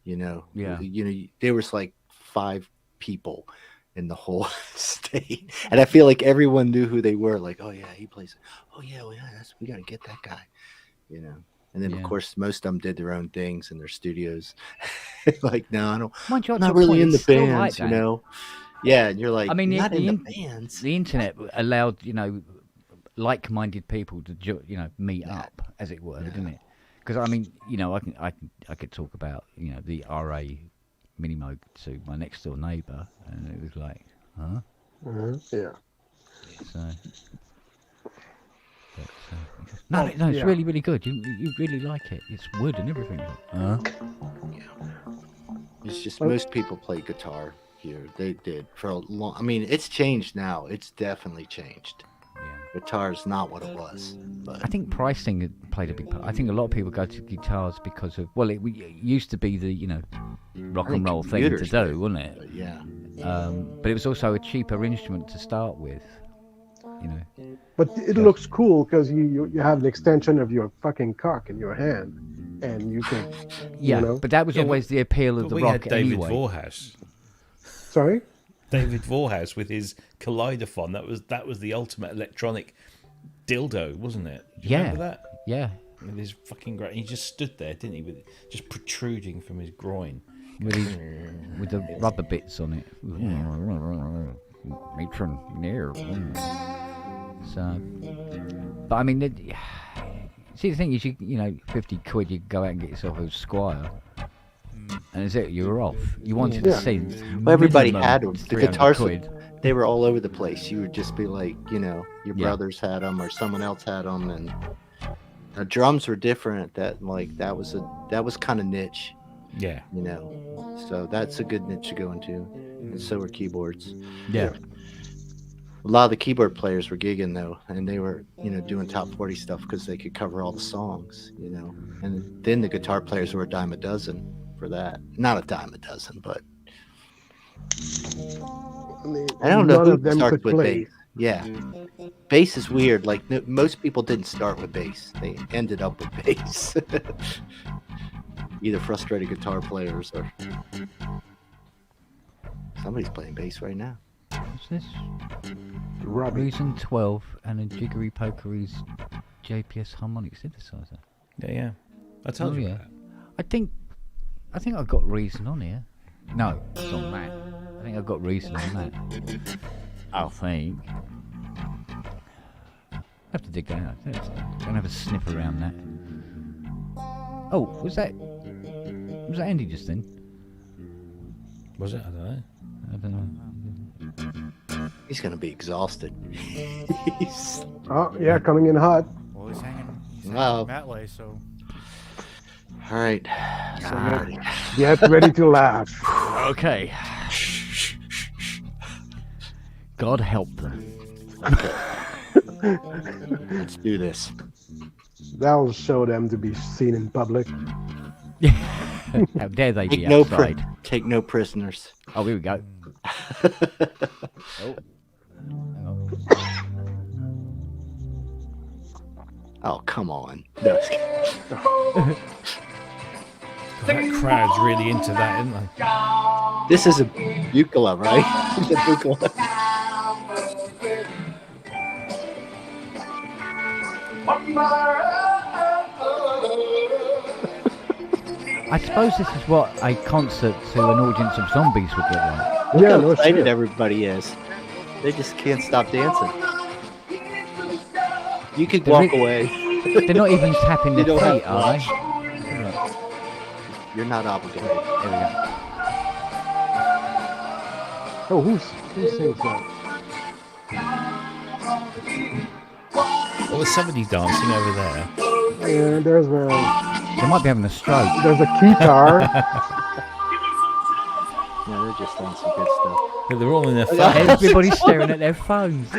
Speaker 16: You know.
Speaker 4: Yeah.
Speaker 16: You know, there was like 5 people in the whole state, and I feel like everyone knew who they were. Like, oh yeah, he plays. Oh yeah, well, yeah, we got to get that guy. You know. And then, of course, most of them did their own things in their studios. Like, no, I don't. I'm not really in the bands, you know. Yeah, and you're like,
Speaker 4: I mean,
Speaker 16: not in the bands.
Speaker 4: The internet allowed, like-minded people to, meet up, as it were, didn't it? Because I mean, I could talk about, the RA Minimoog to my next door neighbour, and it was like, huh?
Speaker 7: Yeah.
Speaker 4: So. No, it's really, really good. You really like it. It's wood and everything.
Speaker 16: It's just most people play guitar here. They did for a long. I mean, it's changed now. It's definitely changed.
Speaker 4: Yeah.
Speaker 16: Guitar's not what it was. But
Speaker 4: I think pricing had played a big part. I think a lot of people go to guitars because of it used to be the rock and roll thing to
Speaker 16: computers
Speaker 4: do,
Speaker 16: did,
Speaker 4: wasn't it?
Speaker 16: but yeah.
Speaker 4: But it was also a cheaper instrument to start with.
Speaker 7: But it looks cool because you have an extension of your fucking cock in your hand, and you can.
Speaker 4: Yeah, but that was always the appeal of the
Speaker 2: we
Speaker 4: rock
Speaker 2: had David
Speaker 4: anyway.
Speaker 2: Vorhaus.
Speaker 7: Sorry.
Speaker 2: David Vorhaus with his Kaleidophone. That was the ultimate electronic dildo, wasn't it? Do you remember that?
Speaker 4: Yeah.
Speaker 2: With his fucking great, he just stood there, didn't he? With it just protruding from his groin,
Speaker 4: with the rubber bits on it. Matron near. So, but I mean, see, the thing is, 50 quid, you go out and get yourself a Squire. And is it? You were off. You wanted a synth.
Speaker 16: Well, everybody had them. The
Speaker 4: 300
Speaker 16: guitars,
Speaker 4: quid.
Speaker 16: they were all over the place. You would just be like, your brothers had them or someone else had them, and the drums were different. That was kind of niche.
Speaker 2: Yeah.
Speaker 16: So that's a good niche to go into, and so were keyboards.
Speaker 4: Yeah.
Speaker 16: A lot of the keyboard players were gigging though, and they were, doing top 40 stuff because they could cover all the songs, And then the guitar players were a dime a dozen for that. Not a dime a dozen, but I don't know who starts with bass. Yeah, bass is weird. Like most people didn't start with bass; they ended up with bass. Either frustrated guitar players or somebody's playing bass right now.
Speaker 4: What's this?
Speaker 7: Robbie.
Speaker 4: Reason 12 and a Jiggery Pokery's JPS harmonic synthesizer.
Speaker 2: Yeah. I told you about that.
Speaker 4: I think I've got Reason on here. No, it's on that. I think I've got Reason on that. I think. I have to dig that out. Gonna have a sniff around that. Oh, was that Andy just then?
Speaker 2: Was it? I don't know.
Speaker 16: He's gonna be exhausted.
Speaker 7: Oh yeah, coming in hot.
Speaker 5: Well, he's hanging
Speaker 16: Wow.
Speaker 5: that way, so.
Speaker 16: All right.
Speaker 7: Get ready to laugh.
Speaker 4: Okay. God help them.
Speaker 16: Let's do this.
Speaker 7: That'll show them to be seen in public.
Speaker 4: How dare they
Speaker 16: Take
Speaker 4: be
Speaker 16: no
Speaker 4: outside?
Speaker 16: take no prisoners.
Speaker 4: Oh, here we go. Oh. Hang on.
Speaker 16: Oh, come on. No.
Speaker 2: That crowd's really into that, isn't they?
Speaker 16: This is a bucola, right? The bucola.
Speaker 4: I suppose this is what a concert to an audience of zombies would look like.
Speaker 16: Look how excited everybody is. They just can't stop dancing. You could walk away.
Speaker 4: They're not even tapping their
Speaker 16: You don't
Speaker 4: feet,
Speaker 16: have
Speaker 4: are
Speaker 16: to
Speaker 4: they?
Speaker 16: watch. You're not obligated.
Speaker 4: There we go.
Speaker 7: Oh, who sings that?
Speaker 2: Well, there's somebody dancing over there.
Speaker 7: Yeah, there's a.
Speaker 4: They might be having a stroke.
Speaker 7: There's a guitar.
Speaker 16: Yeah, they're just doing some good stuff.
Speaker 2: They're all in their phones.
Speaker 4: Everybody's staring at their phones.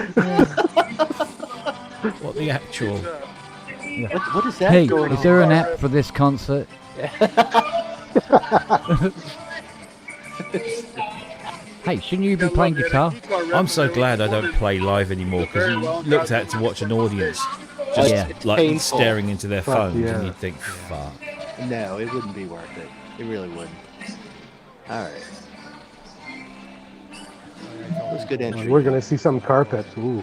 Speaker 2: What the actual?
Speaker 16: What is that
Speaker 4: Hey,
Speaker 16: going
Speaker 4: is
Speaker 16: on?
Speaker 4: there an app for this concert? Hey, shouldn't you be playing guitar?
Speaker 2: I'm so glad I don't play live anymore because you looked at to watch an audience just like
Speaker 16: painful.
Speaker 2: staring into their phones
Speaker 7: yeah.
Speaker 2: and you'd think, fuck.
Speaker 16: No, it wouldn't be worth it. It really wouldn't. All right. That was good entry.
Speaker 7: We're gonna see some carpets. Ooh.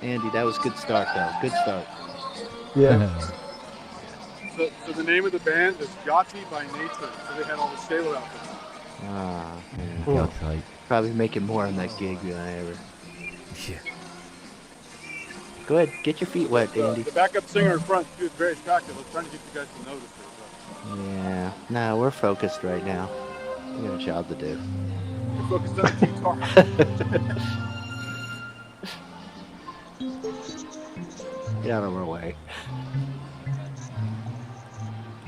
Speaker 16: Andy, that was good start, though. Good start.
Speaker 7: Yeah.
Speaker 6: So the name of the band is Gotti by Nature. So they had all the sailor outfits.
Speaker 16: Ah, man.
Speaker 4: God's sake.
Speaker 16: Probably making more on that gig than I ever.
Speaker 2: Yeah.
Speaker 16: Go ahead, get your feet wet, Andy.
Speaker 6: The backup singer in front, she was very attractive. I was trying to get you guys to notice her.
Speaker 16: Yeah. No, we're focused right now. We got a job to do.
Speaker 6: We're focused on the guitar.
Speaker 16: Get out of our way.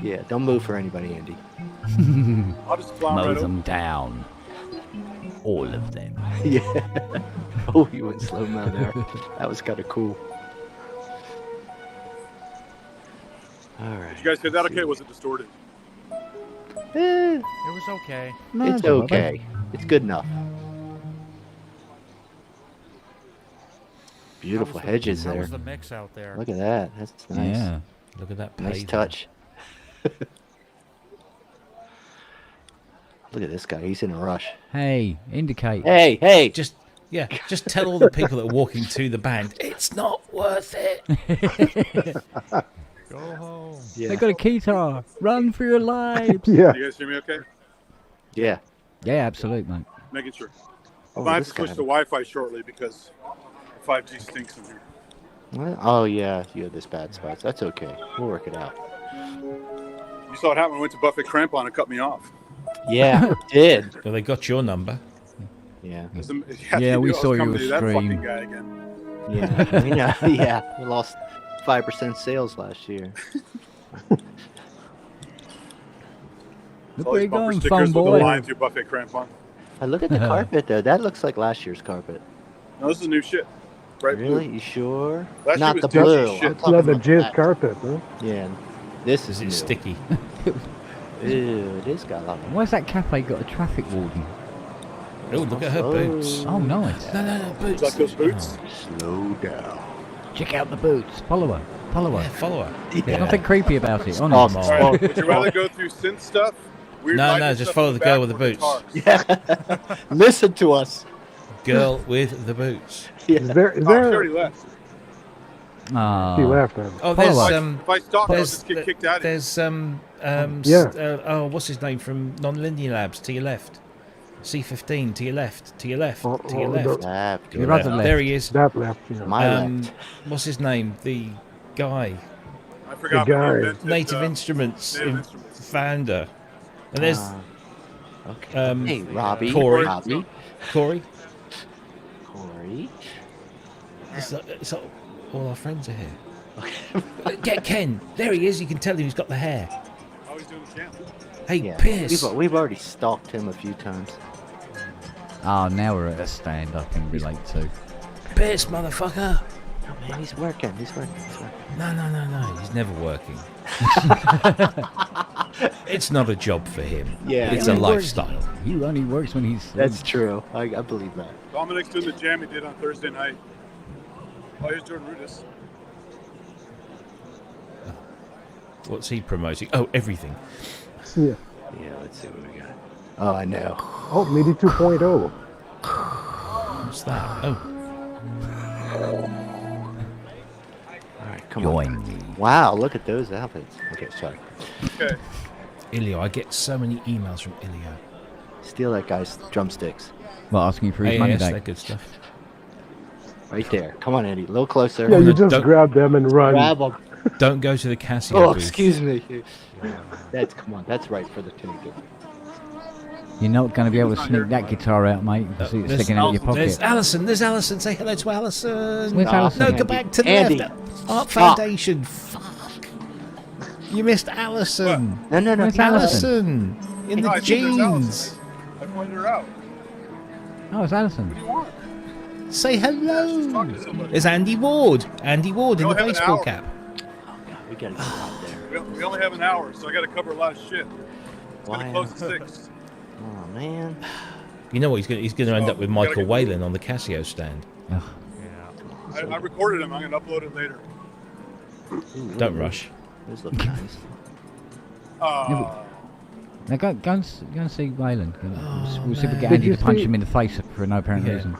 Speaker 16: Yeah, don't move for anybody, Andy.
Speaker 6: I'll just plow
Speaker 4: Mow
Speaker 6: right
Speaker 4: them
Speaker 6: over.
Speaker 4: down. All of them.
Speaker 16: Yeah. Oh, you went slow mo there. That was kind of cool. All right.
Speaker 6: Did you guys hear that? Okay, was it distorted?
Speaker 16: Eh,
Speaker 5: It was okay.
Speaker 4: No,
Speaker 16: it's
Speaker 4: all right, mate.
Speaker 16: okay. It's good enough. Beautiful hedges
Speaker 5: How
Speaker 16: there.
Speaker 5: was the mix out there?
Speaker 16: Look at that. That's nice.
Speaker 4: Yeah.
Speaker 2: Look at that.
Speaker 16: Nice
Speaker 2: pavement.
Speaker 16: touch. Look at this guy. He's in a rush.
Speaker 4: Hey, indicate.
Speaker 16: Hey.
Speaker 2: Just tell all the people that are walking to the band, it's not worth it.
Speaker 5: Go home.
Speaker 16: Yeah.
Speaker 4: They got a guitar. Run for your lives.
Speaker 7: Yeah.
Speaker 6: You guys hear me okay?
Speaker 16: Yeah.
Speaker 4: Yeah, absolutely, mate.
Speaker 6: Making sure.
Speaker 16: Oh,
Speaker 6: I might have
Speaker 16: this
Speaker 6: to switch
Speaker 16: guy.
Speaker 6: to Wi-Fi shortly because 5G stinks in here.
Speaker 16: What? Oh, yeah. You have this bad spots. That's okay. We'll work it out.
Speaker 6: You saw what happened when I went to Buffet Crampon and cut me off.
Speaker 16: Yeah, it did.
Speaker 2: Well, they got your number.
Speaker 16: Yeah.
Speaker 4: Yeah, we
Speaker 6: I was
Speaker 4: saw
Speaker 6: coming
Speaker 4: your
Speaker 6: to that
Speaker 4: stream.
Speaker 6: fucking guy again.
Speaker 16: Yeah. We know. Yeah. We lost 5% sales last year.
Speaker 4: Look
Speaker 6: All
Speaker 4: where
Speaker 6: these
Speaker 4: you're
Speaker 6: bumper
Speaker 4: going,
Speaker 6: stickers
Speaker 4: phone
Speaker 6: with the
Speaker 4: boy.
Speaker 6: line through Buffet Crampon.
Speaker 16: I look at the carpet, though. That looks like last year's carpet.
Speaker 6: No, this is new shit. Bright
Speaker 16: Really?
Speaker 6: blue.
Speaker 16: You sure?
Speaker 6: Last year
Speaker 16: Not
Speaker 6: was
Speaker 16: the
Speaker 6: dingy
Speaker 16: blue.
Speaker 6: shit.
Speaker 16: I'm talking
Speaker 7: Not the
Speaker 16: about
Speaker 7: jizz
Speaker 16: that.
Speaker 7: carpet, huh?
Speaker 16: Yeah. This is
Speaker 2: Is it
Speaker 16: new.
Speaker 2: sticky?
Speaker 16: Ew, this got a lot of...
Speaker 4: Why's that cafe got a traffic warden?
Speaker 2: Oh, look at her boots.
Speaker 4: Oh, nice.
Speaker 2: No, boots.
Speaker 6: You like those boots?
Speaker 16: Slow down.
Speaker 4: Check out the boots. Follow her. Follow her.
Speaker 2: Yeah, follow her.
Speaker 4: There's nothing creepy about it.
Speaker 16: Stop.
Speaker 4: Honestly.
Speaker 6: All right. Would you rather go through synth stuff? Weird
Speaker 2: No,
Speaker 6: lighting
Speaker 2: just
Speaker 6: stuff
Speaker 2: follow
Speaker 6: in
Speaker 2: the girl
Speaker 6: back,
Speaker 2: with the
Speaker 6: or
Speaker 2: boots.
Speaker 6: guitars?
Speaker 16: Yeah. Listen to us.
Speaker 2: Girl with the boots.
Speaker 7: Is there? Is
Speaker 6: Oh, she already
Speaker 7: there?
Speaker 6: left.
Speaker 4: Ah.
Speaker 7: She left. Then.
Speaker 2: Oh,
Speaker 4: Follow
Speaker 2: there's
Speaker 4: her.
Speaker 6: If I stalk her, I'll
Speaker 2: there's
Speaker 6: just get kicked out of here.
Speaker 2: there's
Speaker 7: Yeah.
Speaker 2: what's his name from Non-Linear Labs to your left. C15 to your left. To your left.
Speaker 7: Oh,
Speaker 2: To your
Speaker 7: oh,
Speaker 2: left.
Speaker 16: Left.
Speaker 4: Your other left.
Speaker 2: There he is.
Speaker 7: That left. Yeah.
Speaker 16: My left.
Speaker 2: What's his name? The guy.
Speaker 6: I forgot.
Speaker 7: The
Speaker 6: but
Speaker 7: guy.
Speaker 6: he invented,
Speaker 2: Native Instruments
Speaker 6: Native Instruments.
Speaker 2: founder. And there's
Speaker 16: Okay. Hey, Robbie.
Speaker 2: Corey.
Speaker 16: Robbie.
Speaker 2: Corey.
Speaker 16: Corey.
Speaker 2: It's like all our friends are here. Get Ken. There he is. You can tell him he's got the hair.
Speaker 6: Oh, he's doing the camp.
Speaker 2: Hey,
Speaker 16: Yeah.
Speaker 2: Pierce.
Speaker 16: We've already stalked him a few times.
Speaker 4: Oh, now we're at a stand I can relate to.
Speaker 2: Pierce, motherfucker.
Speaker 16: Oh, man, he's working. He's working.
Speaker 2: No. He's never working. It's not a job for him.
Speaker 16: Yeah.
Speaker 2: It's
Speaker 4: He
Speaker 2: a
Speaker 4: only works-
Speaker 2: lifestyle.
Speaker 4: He only works when he's...
Speaker 16: That's true. I believe that.
Speaker 6: Dominic's doing the jam he did on Thursday night. Oh, here's Jordan Rudis.
Speaker 2: What's he promoting? Oh, everything.
Speaker 7: Yeah.
Speaker 16: Yeah, let's see what we got. Oh, I know.
Speaker 7: Oh, MIDI 2.0.
Speaker 2: What's that? Oh,
Speaker 16: All right, come
Speaker 4: Join
Speaker 16: on.
Speaker 4: me.
Speaker 16: Wow, look at those outfits. Okay, sorry.
Speaker 6: Okay.
Speaker 2: Ilio. I get so many emails from Ilio.
Speaker 16: Steal that guy's drumsticks.
Speaker 4: Well, asking for his money
Speaker 2: AAS,
Speaker 4: back.
Speaker 2: that good stuff.
Speaker 16: Right there. Come on, Eddie. A little closer.
Speaker 7: Yeah, you
Speaker 2: no,
Speaker 7: just
Speaker 2: don't-
Speaker 7: grab them and run.
Speaker 16: Grab them.
Speaker 2: Don't go to the Casio
Speaker 16: Oh,
Speaker 2: booth.
Speaker 16: excuse me. Come on. That's right for the tune.
Speaker 4: You're not going to be able to sneak that guitar out, mate. You can see it
Speaker 2: There's-
Speaker 4: sticking out your
Speaker 2: There's
Speaker 4: pocket.
Speaker 2: Alison. There's Alison. Say hello to Alison.
Speaker 4: Where's Alison?
Speaker 2: No, go
Speaker 16: Andy.
Speaker 2: back to the
Speaker 16: Andy.
Speaker 2: left. Art
Speaker 16: Stop.
Speaker 2: Foundation. Fuck. You missed Alison.
Speaker 16: No.
Speaker 4: Where's Alison?
Speaker 2: Alison. In
Speaker 6: Oh, I
Speaker 2: the
Speaker 6: said there's
Speaker 2: jeans.
Speaker 6: Allison. I pointed her out.
Speaker 4: Oh, it's Alison.
Speaker 6: What do you want?
Speaker 2: Say hello.
Speaker 6: Talking to somebody.
Speaker 2: There's Andy Ward. Andy Ward in
Speaker 6: We
Speaker 2: the
Speaker 6: don't have an
Speaker 2: baseball
Speaker 6: hour.
Speaker 2: cap.
Speaker 16: We gotta get out there.
Speaker 6: We only have an hour, so I got to cover a lot of shit. It's going
Speaker 16: Why?
Speaker 6: to close at 6.
Speaker 16: Oh man.
Speaker 2: You know what? He's going to end up with Michael
Speaker 6: gotta get
Speaker 2: Whalen on the Casio stand.
Speaker 4: Ugh.
Speaker 6: I recorded him. I'm going to upload it later.
Speaker 2: Don't rush.
Speaker 16: Those look nice.
Speaker 4: Now go and see Wayland. We'll see if we get
Speaker 7: Did
Speaker 4: Andy
Speaker 7: you
Speaker 4: to punch
Speaker 7: see-
Speaker 4: him in the face for no apparent
Speaker 2: Yeah.
Speaker 4: reason.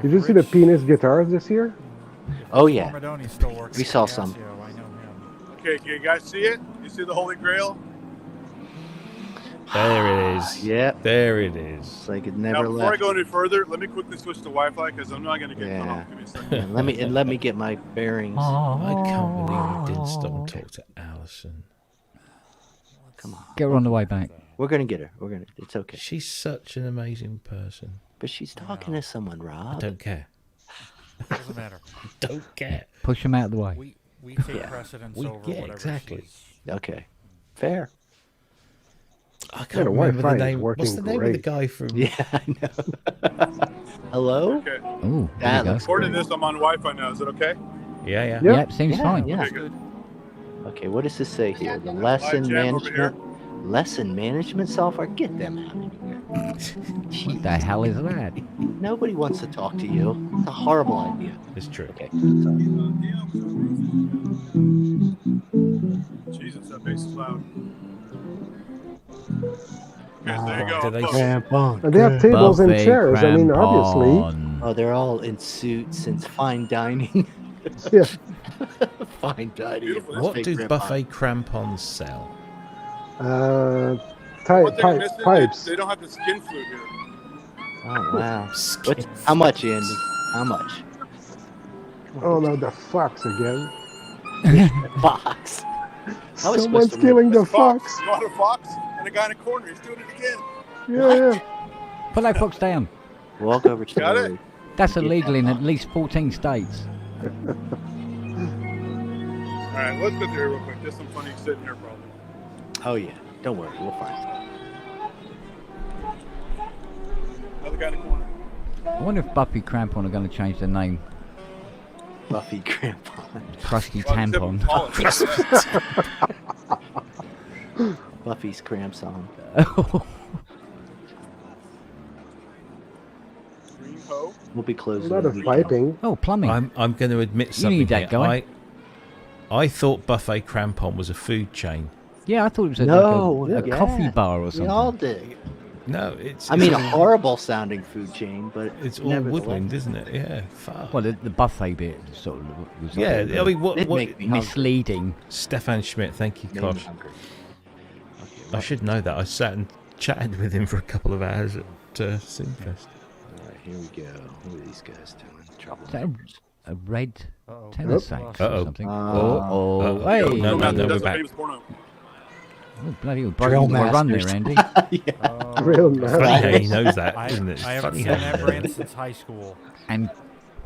Speaker 7: Did you see the penis guitars this year?
Speaker 16: Oh yeah.
Speaker 5: Mormadoni still works
Speaker 16: We
Speaker 5: at
Speaker 16: saw
Speaker 5: Casio,
Speaker 16: some.
Speaker 5: I know him.
Speaker 6: Okay, can you guys see it? You see the Holy Grail?
Speaker 2: There it is.
Speaker 16: Yep.
Speaker 2: There it is.
Speaker 16: It's like it
Speaker 6: Now,
Speaker 16: never
Speaker 6: before I
Speaker 16: left.
Speaker 6: go any further, let me quickly switch to Wi-Fi because I'm not going to get cut
Speaker 16: Yeah.
Speaker 6: off. Give me a second.
Speaker 16: And let me get my bearings.
Speaker 2: I can't believe we didn't stop and talk to Alison.
Speaker 16: Come on.
Speaker 4: Get her on the way back.
Speaker 16: We're gonna get her. It's okay.
Speaker 2: She's such an amazing person.
Speaker 16: But she's talking to someone, Rob.
Speaker 2: I don't care.
Speaker 5: Doesn't matter.
Speaker 2: Don't care.
Speaker 4: Push him out of the way.
Speaker 5: We take
Speaker 16: Yeah.
Speaker 5: precedence
Speaker 2: We-
Speaker 5: over
Speaker 2: yeah,
Speaker 5: whatever
Speaker 2: exactly.
Speaker 5: she's
Speaker 16: Okay, fair.
Speaker 2: I
Speaker 7: Yeah,
Speaker 2: can't
Speaker 7: the
Speaker 2: remember the
Speaker 7: Wi-Fi is
Speaker 2: name. What's
Speaker 7: working
Speaker 2: the name of the
Speaker 7: great.
Speaker 2: guy from?
Speaker 16: Yeah, I know. Hello?
Speaker 6: Okay.
Speaker 4: Oh, there
Speaker 16: That
Speaker 4: you go.
Speaker 16: looks
Speaker 6: According
Speaker 16: great.
Speaker 6: to this, I'm on Wi-Fi now. Is it okay?
Speaker 2: Yeah, yeah.
Speaker 7: Yep.
Speaker 4: Yep, seems
Speaker 16: Yeah,
Speaker 4: fine.
Speaker 16: yeah.
Speaker 6: Okay, good.
Speaker 16: Okay, what does this say here? The
Speaker 6: Live
Speaker 16: lesson
Speaker 6: jam over here.
Speaker 16: management software? Get them out of here.
Speaker 4: What the hell is that?
Speaker 16: Nobody wants to talk to you. It's a horrible idea.
Speaker 2: It's true.
Speaker 16: Okay.
Speaker 6: Jesus, that bass is loud. Okay, so there you go.
Speaker 2: Do they
Speaker 6: Look.
Speaker 16: Crampon.
Speaker 7: And they have tables and
Speaker 4: Buffet
Speaker 7: chairs. I mean, obviously.
Speaker 4: crampon.
Speaker 16: Oh, they're all in suits and fine dining.
Speaker 7: Yeah.
Speaker 16: Fine dining.
Speaker 6: Beautiful.
Speaker 2: What
Speaker 16: Buffet
Speaker 2: do
Speaker 16: crampon.
Speaker 2: buffet crampons sell?
Speaker 6: One thing I'm missing,
Speaker 7: Pipes.
Speaker 6: they don't have the skin flute here.
Speaker 16: Oh, wow.
Speaker 2: Skin
Speaker 16: How much, Andy? How much?
Speaker 7: Oh no, the fox again.
Speaker 16: Fox. I was
Speaker 7: Someone's
Speaker 16: supposed to
Speaker 7: killing the
Speaker 6: That's a fox.
Speaker 7: fox.
Speaker 6: You want a fox? And a guy in a corner. He's doing it again.
Speaker 7: Yeah.
Speaker 4: Put that fox down.
Speaker 16: walk over to
Speaker 6: Got
Speaker 16: the
Speaker 6: it?
Speaker 16: road.
Speaker 4: That's
Speaker 16: Get
Speaker 4: illegal
Speaker 16: that
Speaker 4: in
Speaker 16: fox.
Speaker 4: at least 14 states.
Speaker 6: All right, let's go through here real quick. There's some funny sitting here probably.
Speaker 16: Oh, yeah. Don't worry. We'll find
Speaker 6: Another guy in the corner.
Speaker 4: I wonder if Buffy Crampon are going to change their name.
Speaker 16: Buffy Crampon.
Speaker 4: Crusty
Speaker 6: Well, except
Speaker 4: Tampon.
Speaker 6: Paul.
Speaker 16: Buffy's cramp song.
Speaker 6: Green hoe.
Speaker 16: We'll be
Speaker 7: A
Speaker 16: closing.
Speaker 7: lot
Speaker 16: the
Speaker 7: of
Speaker 16: weekend.
Speaker 7: piping.
Speaker 4: Oh, plumbing.
Speaker 2: I'm going to admit
Speaker 4: You
Speaker 2: something
Speaker 4: need that
Speaker 2: here.
Speaker 4: guy.
Speaker 2: I thought Buffet Crampon was a food chain.
Speaker 4: Yeah, I thought it was a,
Speaker 16: No,
Speaker 4: like a
Speaker 16: yeah.
Speaker 4: coffee bar or
Speaker 16: We
Speaker 4: something.
Speaker 16: all did.
Speaker 2: No, it's.
Speaker 16: I mean, a horrible sounding food chain, but
Speaker 2: It's all
Speaker 16: nevertheless.
Speaker 2: woodwind, isn't it? Yeah. Fuck.
Speaker 4: Well, the buffet bit sort of was
Speaker 2: Yeah,
Speaker 4: like
Speaker 2: I mean, what?
Speaker 16: It'd
Speaker 2: what
Speaker 16: make me hungry.
Speaker 4: misleading.
Speaker 2: Stefan Schmidt, thank you,
Speaker 16: Made me
Speaker 2: Kosh.
Speaker 16: hungry.
Speaker 2: I should know that. I sat and chatted with him for a couple of hours at Synfest.
Speaker 16: All right, here we go. What are these guys doing?
Speaker 4: Is that
Speaker 16: Troublemakers.
Speaker 4: a red
Speaker 5: Uh-oh.
Speaker 4: tennis sax
Speaker 2: Uh-oh.
Speaker 4: or something?
Speaker 16: Uh-oh.
Speaker 4: Oh, hey!
Speaker 2: No,
Speaker 6: That's
Speaker 2: we're
Speaker 6: a
Speaker 2: back.
Speaker 6: famous porno.
Speaker 4: Oh, bloody hell.
Speaker 16: Drill
Speaker 4: Drill run there,
Speaker 16: masters.
Speaker 4: Andy.
Speaker 5: Oh,
Speaker 7: Real
Speaker 2: Funny
Speaker 7: nice.
Speaker 2: how he knows that,
Speaker 5: I,
Speaker 2: isn't it? It's
Speaker 5: I haven't
Speaker 2: funny
Speaker 5: seen
Speaker 2: how
Speaker 5: that brand since high school.
Speaker 4: And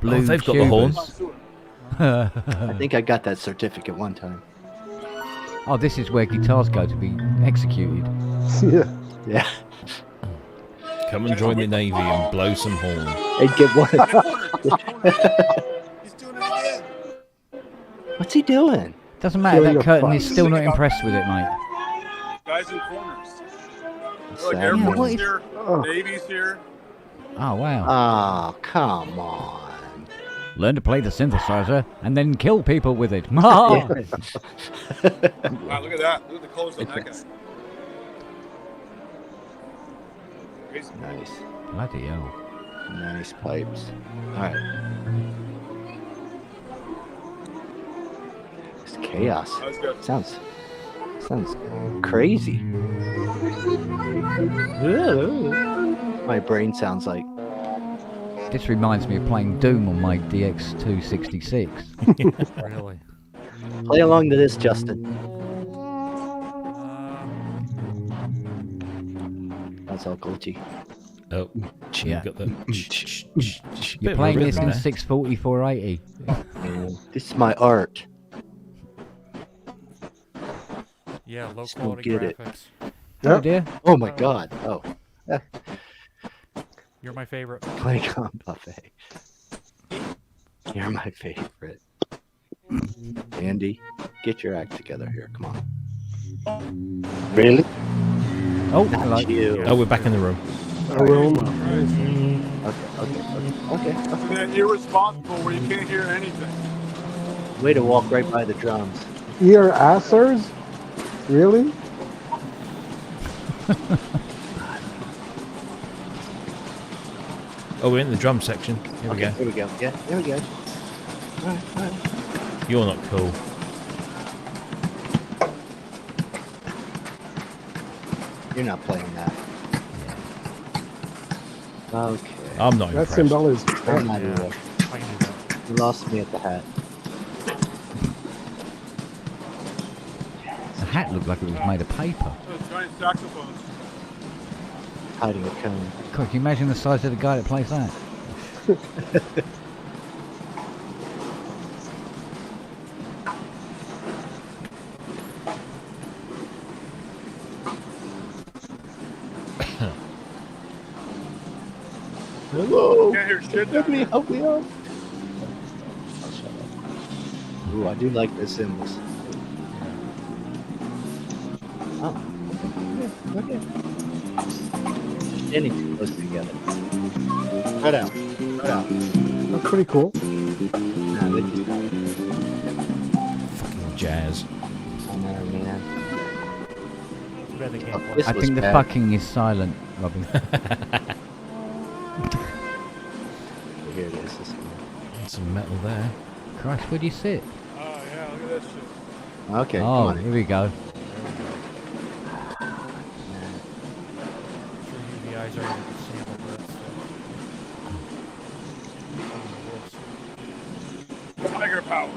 Speaker 4: blue
Speaker 2: Oh, they've got the horn.
Speaker 16: I think I got that certificate one time.
Speaker 4: Oh, this is where guitars go to be executed.
Speaker 7: Yeah.
Speaker 16: Yeah.
Speaker 2: Come and join the Navy and blow some horn.
Speaker 16: And get one.
Speaker 6: He's doing it again.
Speaker 16: What's he doing?
Speaker 4: Doesn't matter,
Speaker 7: Killing
Speaker 4: that
Speaker 7: a
Speaker 4: curtain
Speaker 7: fox.
Speaker 4: is still not impressed with it, mate.
Speaker 6: Guys in corners.
Speaker 16: What's
Speaker 6: Like
Speaker 16: that
Speaker 6: Air
Speaker 16: mean?
Speaker 6: Force
Speaker 4: what
Speaker 6: is
Speaker 4: is-
Speaker 6: here,
Speaker 7: Oh.
Speaker 6: Navy's here.
Speaker 4: Oh, wow.
Speaker 16: Oh, come on.
Speaker 4: Learn to play the synthesizer and then kill people with it.
Speaker 6: Wow, look at that. Look at the colors on that guy. Crazy.
Speaker 16: Nice.
Speaker 4: Bloody hell.
Speaker 16: Nice pipes. All right. It's chaos.
Speaker 6: That was good.
Speaker 16: Sounds crazy. My brain sounds like
Speaker 4: This reminds me of playing Doom on my DX266.
Speaker 5: Really?
Speaker 16: play along to this, Justin. That's all glitchy.
Speaker 2: Oh,
Speaker 4: Yeah.
Speaker 2: got the.
Speaker 4: You're playing this in 640, 480.
Speaker 16: This is my art.
Speaker 5: Yeah, low
Speaker 16: Still
Speaker 5: quality
Speaker 16: get it.
Speaker 5: graphics.
Speaker 4: Oh
Speaker 7: Yep.
Speaker 4: dear.
Speaker 16: Oh my god. Oh.
Speaker 5: You're my favorite.
Speaker 16: Playground buffet. You're my favorite. Andy, get your act together here. Come on. Really?
Speaker 4: Oh,
Speaker 16: Not
Speaker 4: hello.
Speaker 16: you.
Speaker 2: Oh, we're back in the room.
Speaker 7: A room.
Speaker 16: Okay.
Speaker 6: And then irresponsible where you can't hear anything.
Speaker 16: Way to walk right by the drums.
Speaker 7: Ear assers? Really?
Speaker 2: Oh, we're in the drum section. Here we go.
Speaker 16: Here we go. Yeah, there we go. All right.
Speaker 2: You're not cool.
Speaker 16: You're not playing that. Okay.
Speaker 2: I'm not
Speaker 7: That
Speaker 2: impressed.
Speaker 7: cymbal is.
Speaker 16: I'm not either.
Speaker 5: I can do that.
Speaker 16: You lost me at the hat.
Speaker 4: The hat looked like it was made of paper.
Speaker 6: Those giant saxophones.
Speaker 16: Hiding a cone.
Speaker 4: God, can you imagine the size of the guy that plays that?
Speaker 16: Hello.
Speaker 6: Can't hear shit
Speaker 16: Help
Speaker 6: down
Speaker 16: me,
Speaker 6: here.
Speaker 16: help me up. I'll shut up. Ooh, I do like the cymbals. Oh, okay. Standing too close together. Spread out. Spread out.
Speaker 7: That's pretty cool.
Speaker 16: Nah, they just don't.
Speaker 2: Fucking jazz.
Speaker 16: I know, man. Oh,
Speaker 4: I
Speaker 16: this was
Speaker 4: think the
Speaker 16: bad.
Speaker 4: fucking is silent, Robbie.
Speaker 16: Here it is. This one.
Speaker 2: Some metal there.
Speaker 4: Christ, where do you sit?
Speaker 6: Oh, yeah, look at that shit.
Speaker 16: Okay, come
Speaker 4: Oh,
Speaker 16: on.
Speaker 4: here we go.
Speaker 5: The eyes are able to sample that.
Speaker 6: Tiger power.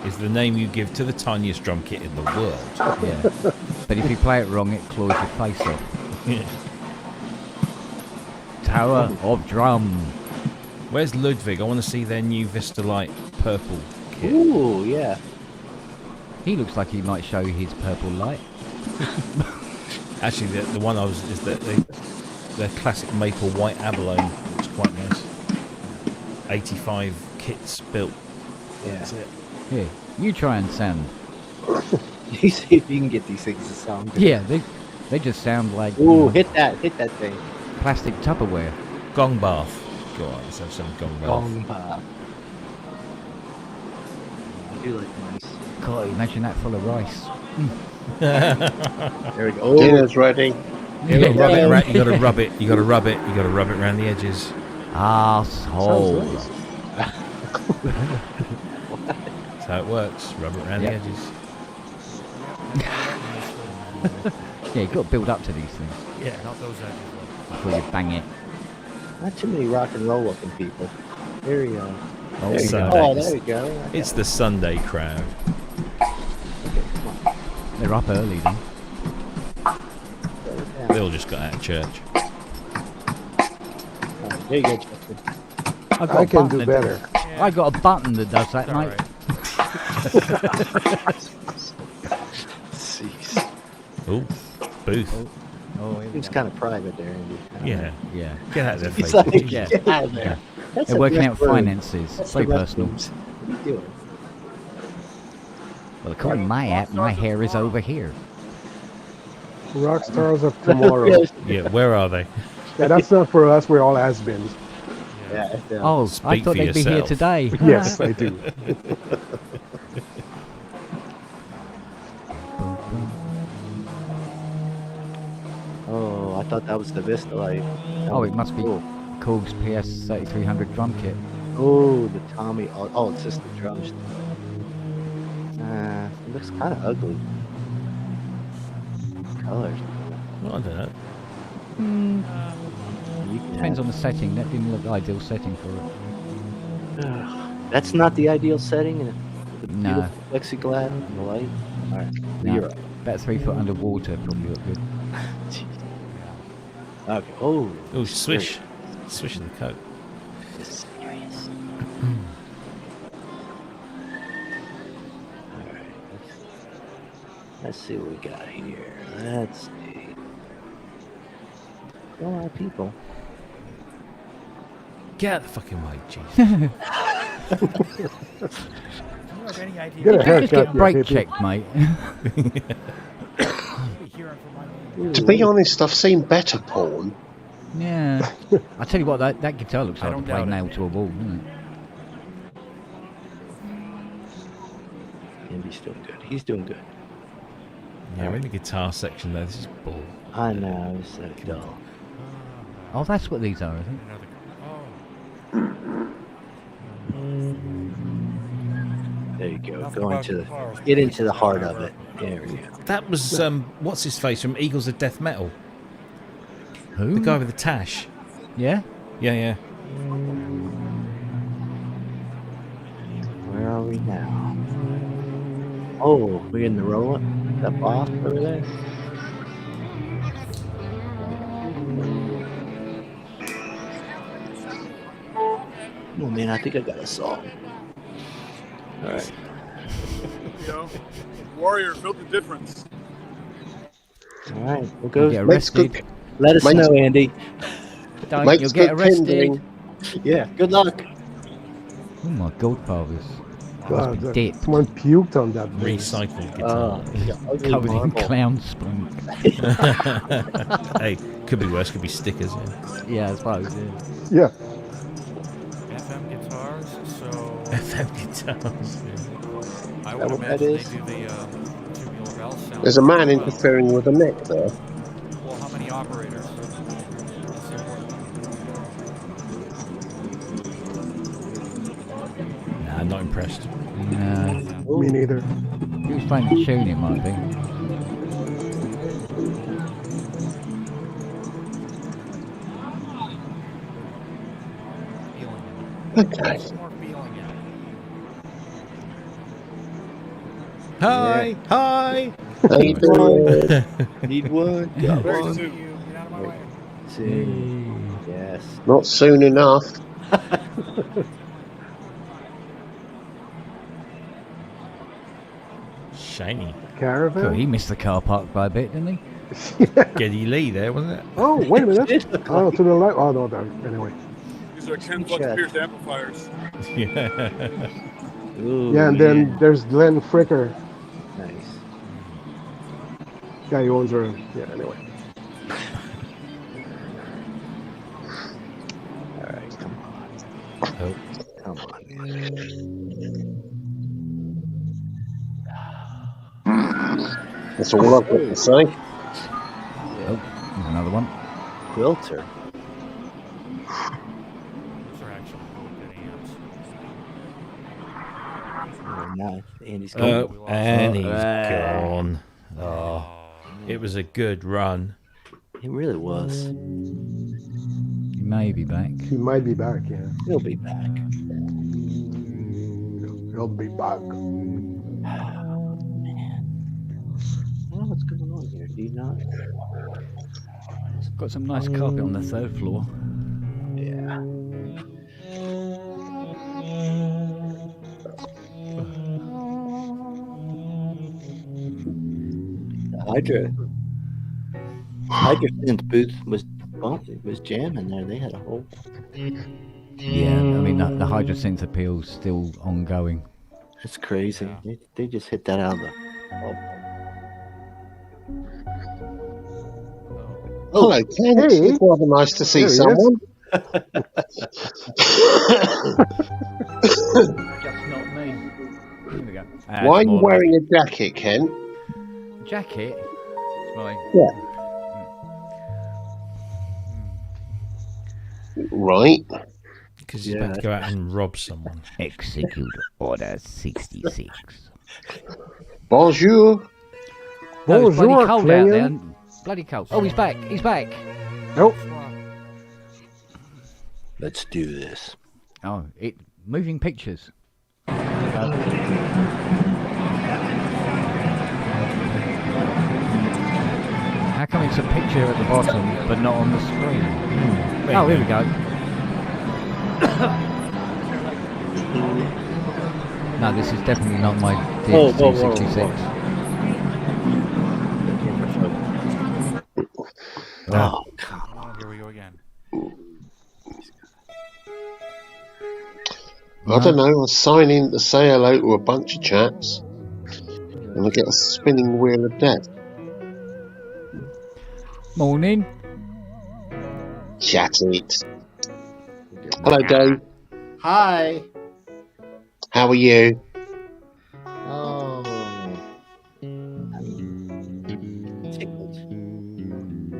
Speaker 2: Is the name you give to the tiniest drum kit in the world.
Speaker 4: Yeah. But if you play it wrong, it claws your face off.
Speaker 2: Yeah.
Speaker 4: Tower of Drum.
Speaker 2: Where's Ludwig? I want to see their new Vista Light purple kit.
Speaker 16: Ooh, yeah.
Speaker 4: He looks like he might show his purple light.
Speaker 2: Actually, the one I was is that the classic maple white abalone looks quite nice. 85 kits built.
Speaker 16: Yeah.
Speaker 2: That's it.
Speaker 4: Here, you try and sound.
Speaker 16: You see if you can get these things to sound good.
Speaker 4: Yeah, they just sound like
Speaker 16: Ooh, hit that thing.
Speaker 4: plastic Tupperware.
Speaker 2: Gong bath. Go on, let's have some gong bath.
Speaker 16: Gong bath. I do like mice.
Speaker 4: God, imagine that full of rice.
Speaker 16: There we go.
Speaker 7: Dinner's ready.
Speaker 2: You gotta rub it around, you gotta rub it, you gotta rub it, you gotta rub it around the edges.
Speaker 4: Asshole.
Speaker 2: That's how it works. Rub it around the edges.
Speaker 4: Yeah, you've got to build up to these things
Speaker 5: Yeah, not those edges.
Speaker 4: before you bang it.
Speaker 16: Not too many rock and roll looking people. There you go.
Speaker 4: Oh,
Speaker 16: There you go.
Speaker 2: Sunday.
Speaker 16: Oh, there you go.
Speaker 2: It's the Sunday crowd.
Speaker 4: They're up early then.
Speaker 2: They all just got out of church.
Speaker 16: There you go, Justin.
Speaker 4: I
Speaker 7: I can do better.
Speaker 4: I got a button that does that, mate.
Speaker 16: Jeez.
Speaker 2: Oh, booth.
Speaker 4: Oh,
Speaker 16: It was kind of private there, Andy.
Speaker 2: Yeah.
Speaker 4: Yeah.
Speaker 2: Get out of there,
Speaker 16: He's
Speaker 2: Facebook.
Speaker 16: like,
Speaker 4: Yeah.
Speaker 16: get out of there. That's
Speaker 4: They're
Speaker 16: a
Speaker 4: working out
Speaker 16: restroom.
Speaker 4: finances.
Speaker 16: That's
Speaker 4: Very
Speaker 16: the
Speaker 4: personal.
Speaker 16: restrooms. What are you doing?
Speaker 4: Well, according to my app, my hair is over here.
Speaker 7: Rock stars of tomorrow.
Speaker 2: Yeah, where are they?
Speaker 7: Yeah, that's not for us. We're all has-beens.
Speaker 16: Yeah.
Speaker 4: Oh, I
Speaker 2: Speak
Speaker 4: thought
Speaker 2: for
Speaker 4: they'd be here
Speaker 2: yourself.
Speaker 4: today.
Speaker 7: Yes, I do.
Speaker 16: Oh, I thought that was the Vista Light.
Speaker 4: Oh, it must be
Speaker 16: Cool.
Speaker 4: Korg's PS3300 drum kit.
Speaker 16: Oh, the Tommy. Oh, it's just the drums. It looks kind of ugly. Colors.
Speaker 2: Well, I don't know.
Speaker 16: You can
Speaker 4: Depends
Speaker 16: have-
Speaker 4: on the setting. That didn't look the ideal setting for it.
Speaker 16: That's not the ideal setting. And the
Speaker 4: No.
Speaker 16: beautiful plexiglass and the light. All right.
Speaker 4: No,
Speaker 16: You're right.
Speaker 4: about 3 foot underwater probably look good.
Speaker 16: Jeez. Okay. Oh.
Speaker 2: Oh, swish. Swish of the coat.
Speaker 16: This is serious. All right. Let's see what we got here. Let's see. A lot of people.
Speaker 2: Get out of the fucking way, jeez.
Speaker 5: have any idea?
Speaker 7: Get a
Speaker 4: Just
Speaker 7: haircut,
Speaker 4: get
Speaker 7: you
Speaker 4: brake
Speaker 7: hippie.
Speaker 4: checked, mate.
Speaker 17: To be honest, I've seen better porn.
Speaker 4: Yeah. I tell you what, that guitar looks
Speaker 5: I
Speaker 4: like
Speaker 5: don't
Speaker 4: to play
Speaker 5: doubt it.
Speaker 4: nailed to a wall, doesn't it?
Speaker 16: Andy's doing good. He's doing good.
Speaker 2: Yeah, we're in the guitar section though. This is bull.
Speaker 16: I know. It's so dull.
Speaker 4: Oh, that's what these are, I think.
Speaker 16: There you go.
Speaker 5: Nothing
Speaker 16: Go
Speaker 5: about
Speaker 16: into
Speaker 5: guitars.
Speaker 16: get into the heart of it. There we go.
Speaker 2: That was what's his face from Eagles of Death Metal.
Speaker 4: Who?
Speaker 2: The guy with the tash.
Speaker 4: Yeah?
Speaker 2: Yeah, yeah.
Speaker 16: Where are we now? Oh, we're in the roller. That boss over there. Oh man, I think I got a song. All right.
Speaker 6: You know, Warrior, feel the difference.
Speaker 16: All right. We'll go.
Speaker 4: Get
Speaker 17: Makes
Speaker 4: arrested.
Speaker 16: Let us know, Andy.
Speaker 4: Don't,
Speaker 17: Makes
Speaker 4: you'll get
Speaker 17: good
Speaker 4: arrested.
Speaker 17: kindling.
Speaker 16: Yeah, good luck.
Speaker 4: Oh my godfathers.
Speaker 7: God,
Speaker 4: Must be dipped.
Speaker 7: someone puked on that bass.
Speaker 2: Recycled guitar.
Speaker 16: Yeah, ugly
Speaker 4: Covered in
Speaker 16: marble.
Speaker 4: clown spunk.
Speaker 2: Hey, could be worse. Could be stickers. Yeah.
Speaker 4: Yeah, I suppose,
Speaker 7: Yeah.
Speaker 5: FM guitars, so
Speaker 2: FM guitars.
Speaker 5: I
Speaker 17: that
Speaker 5: would
Speaker 17: what that
Speaker 5: imagine
Speaker 17: is?
Speaker 5: they do the tubular bell sound.
Speaker 17: There's a man
Speaker 5: pretty well.
Speaker 17: interfering with the neck there.
Speaker 5: Well, how many operators?
Speaker 2: Nah, not impressed.
Speaker 7: Me neither.
Speaker 4: He was playing a tune, it might be.
Speaker 17: Okay.
Speaker 2: Hi, hi.
Speaker 17: How you doing?
Speaker 16: Need one. Got
Speaker 6: Very
Speaker 16: one.
Speaker 6: soon. Get out of my way.
Speaker 16: Soon. Yes.
Speaker 17: Not soon enough.
Speaker 2: Shiny.
Speaker 7: Caravan?
Speaker 4: Cool, he missed the car park by a bit, didn't he?
Speaker 2: Geddy Lee there, wasn't it?
Speaker 7: Oh, wait a minute. Oh, to the left. Oh, no, there. Anyway.
Speaker 6: These are 10 flux pierced amplifiers.
Speaker 2: Yeah.
Speaker 16: Ooh,
Speaker 7: Yeah, and then there's Glenn Fricker.
Speaker 16: Nice.
Speaker 7: Guy who owns her. Yeah, anyway.
Speaker 16: All right, come on.
Speaker 2: Oh.
Speaker 16: Come on.
Speaker 17: That's all I've got to say.
Speaker 4: Oh, there's another one.
Speaker 16: Quilter.
Speaker 5: Those are actually really good amps.
Speaker 16: Oh, no, Andy's gone.
Speaker 2: And he's gone. Oh, it was a good run.
Speaker 16: It really was.
Speaker 4: He may be back.
Speaker 7: He might be back, yeah.
Speaker 16: He'll be back.
Speaker 7: He'll be back.
Speaker 16: Well, what's going on here? Do you not?
Speaker 4: Got some nice carpet on the third floor.
Speaker 16: Yeah. The Hydra booth was bumping, was jamming there. They had a whole.
Speaker 4: Yeah, I mean, the Hydrosynth appeal's still ongoing.
Speaker 16: That's crazy. Yeah. They just hit that out of the.
Speaker 17: Hello, Ken.
Speaker 7: Hey.
Speaker 17: It's rather nice to see
Speaker 7: There he
Speaker 17: someone.
Speaker 4: Just not me. Here we go.
Speaker 17: Why are you wearing a jacket, Ken?
Speaker 4: Jacket? It's my...
Speaker 17: Yeah. Right.
Speaker 2: Because he's about to go out and rob someone.
Speaker 4: Execute Order 66.
Speaker 17: Bonjour.
Speaker 4: No, it's bloody
Speaker 7: Bonjour,
Speaker 4: cold out
Speaker 7: Clem.
Speaker 4: there. Bloody cold. Oh, he's back. He's back.
Speaker 7: Nope.
Speaker 16: Let's do this.
Speaker 4: Oh, moving pictures. How come it's a picture at the bottom but not on the screen? Oh, here we go. No, this is definitely not my DX266.
Speaker 16: Oh, come on.
Speaker 5: Here we go again.
Speaker 17: I don't know. I was signing to say hello to a bunch of chaps, and I get a spinning wheel of death.
Speaker 4: Morning.
Speaker 17: Chat it. Hello, Dave.
Speaker 14: Hi.
Speaker 17: How are you?
Speaker 14: Oh.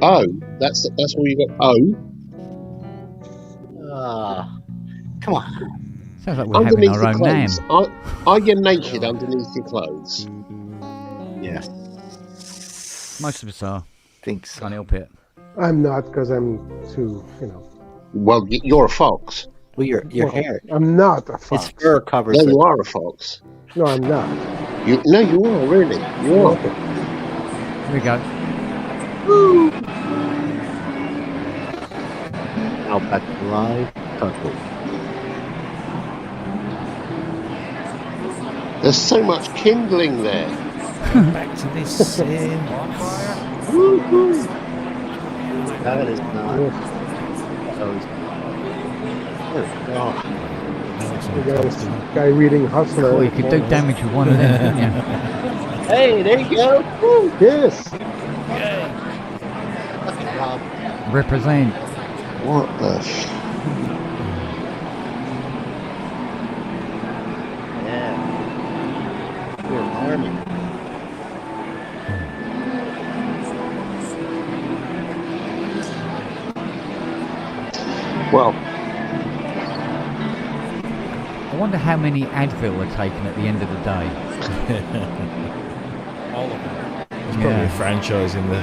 Speaker 17: Oh, that's all you got. Oh,
Speaker 16: Come on.
Speaker 4: Sounds like we're having our own
Speaker 17: clothes.
Speaker 4: NAMM.
Speaker 17: Are you naked underneath your clothes?
Speaker 16: Yes.
Speaker 4: Most of us are.
Speaker 16: Thanks.
Speaker 4: Can't help it.
Speaker 7: I'm not, because I'm too,
Speaker 17: Well, you're a fox.
Speaker 16: Well, your hair.
Speaker 7: I'm not a fox.
Speaker 16: His fur covers
Speaker 17: No,
Speaker 16: it.
Speaker 17: you are a fox.
Speaker 7: No, I'm not.
Speaker 17: No, you are really. You are.
Speaker 4: Here we go.
Speaker 16: Woo! Now back to live country.
Speaker 17: There's so much kindling there.
Speaker 2: Back to this sin.
Speaker 5: Bonfire?
Speaker 16: Woo-hoo! That is not.
Speaker 7: Yes.
Speaker 16: Oh,
Speaker 7: You got this guy reading Hustler.
Speaker 4: Oh, you could do damage with one of them, couldn't you?
Speaker 16: hey, there you go. Woo.
Speaker 7: Yes.
Speaker 16: Fucking Rob.
Speaker 4: Represent.
Speaker 17: What the?
Speaker 16: Yeah. You're an army.
Speaker 17: Well,
Speaker 4: I wonder how many Advil are taken at the end of the day.
Speaker 5: All of them.
Speaker 2: There's probably a franchise in the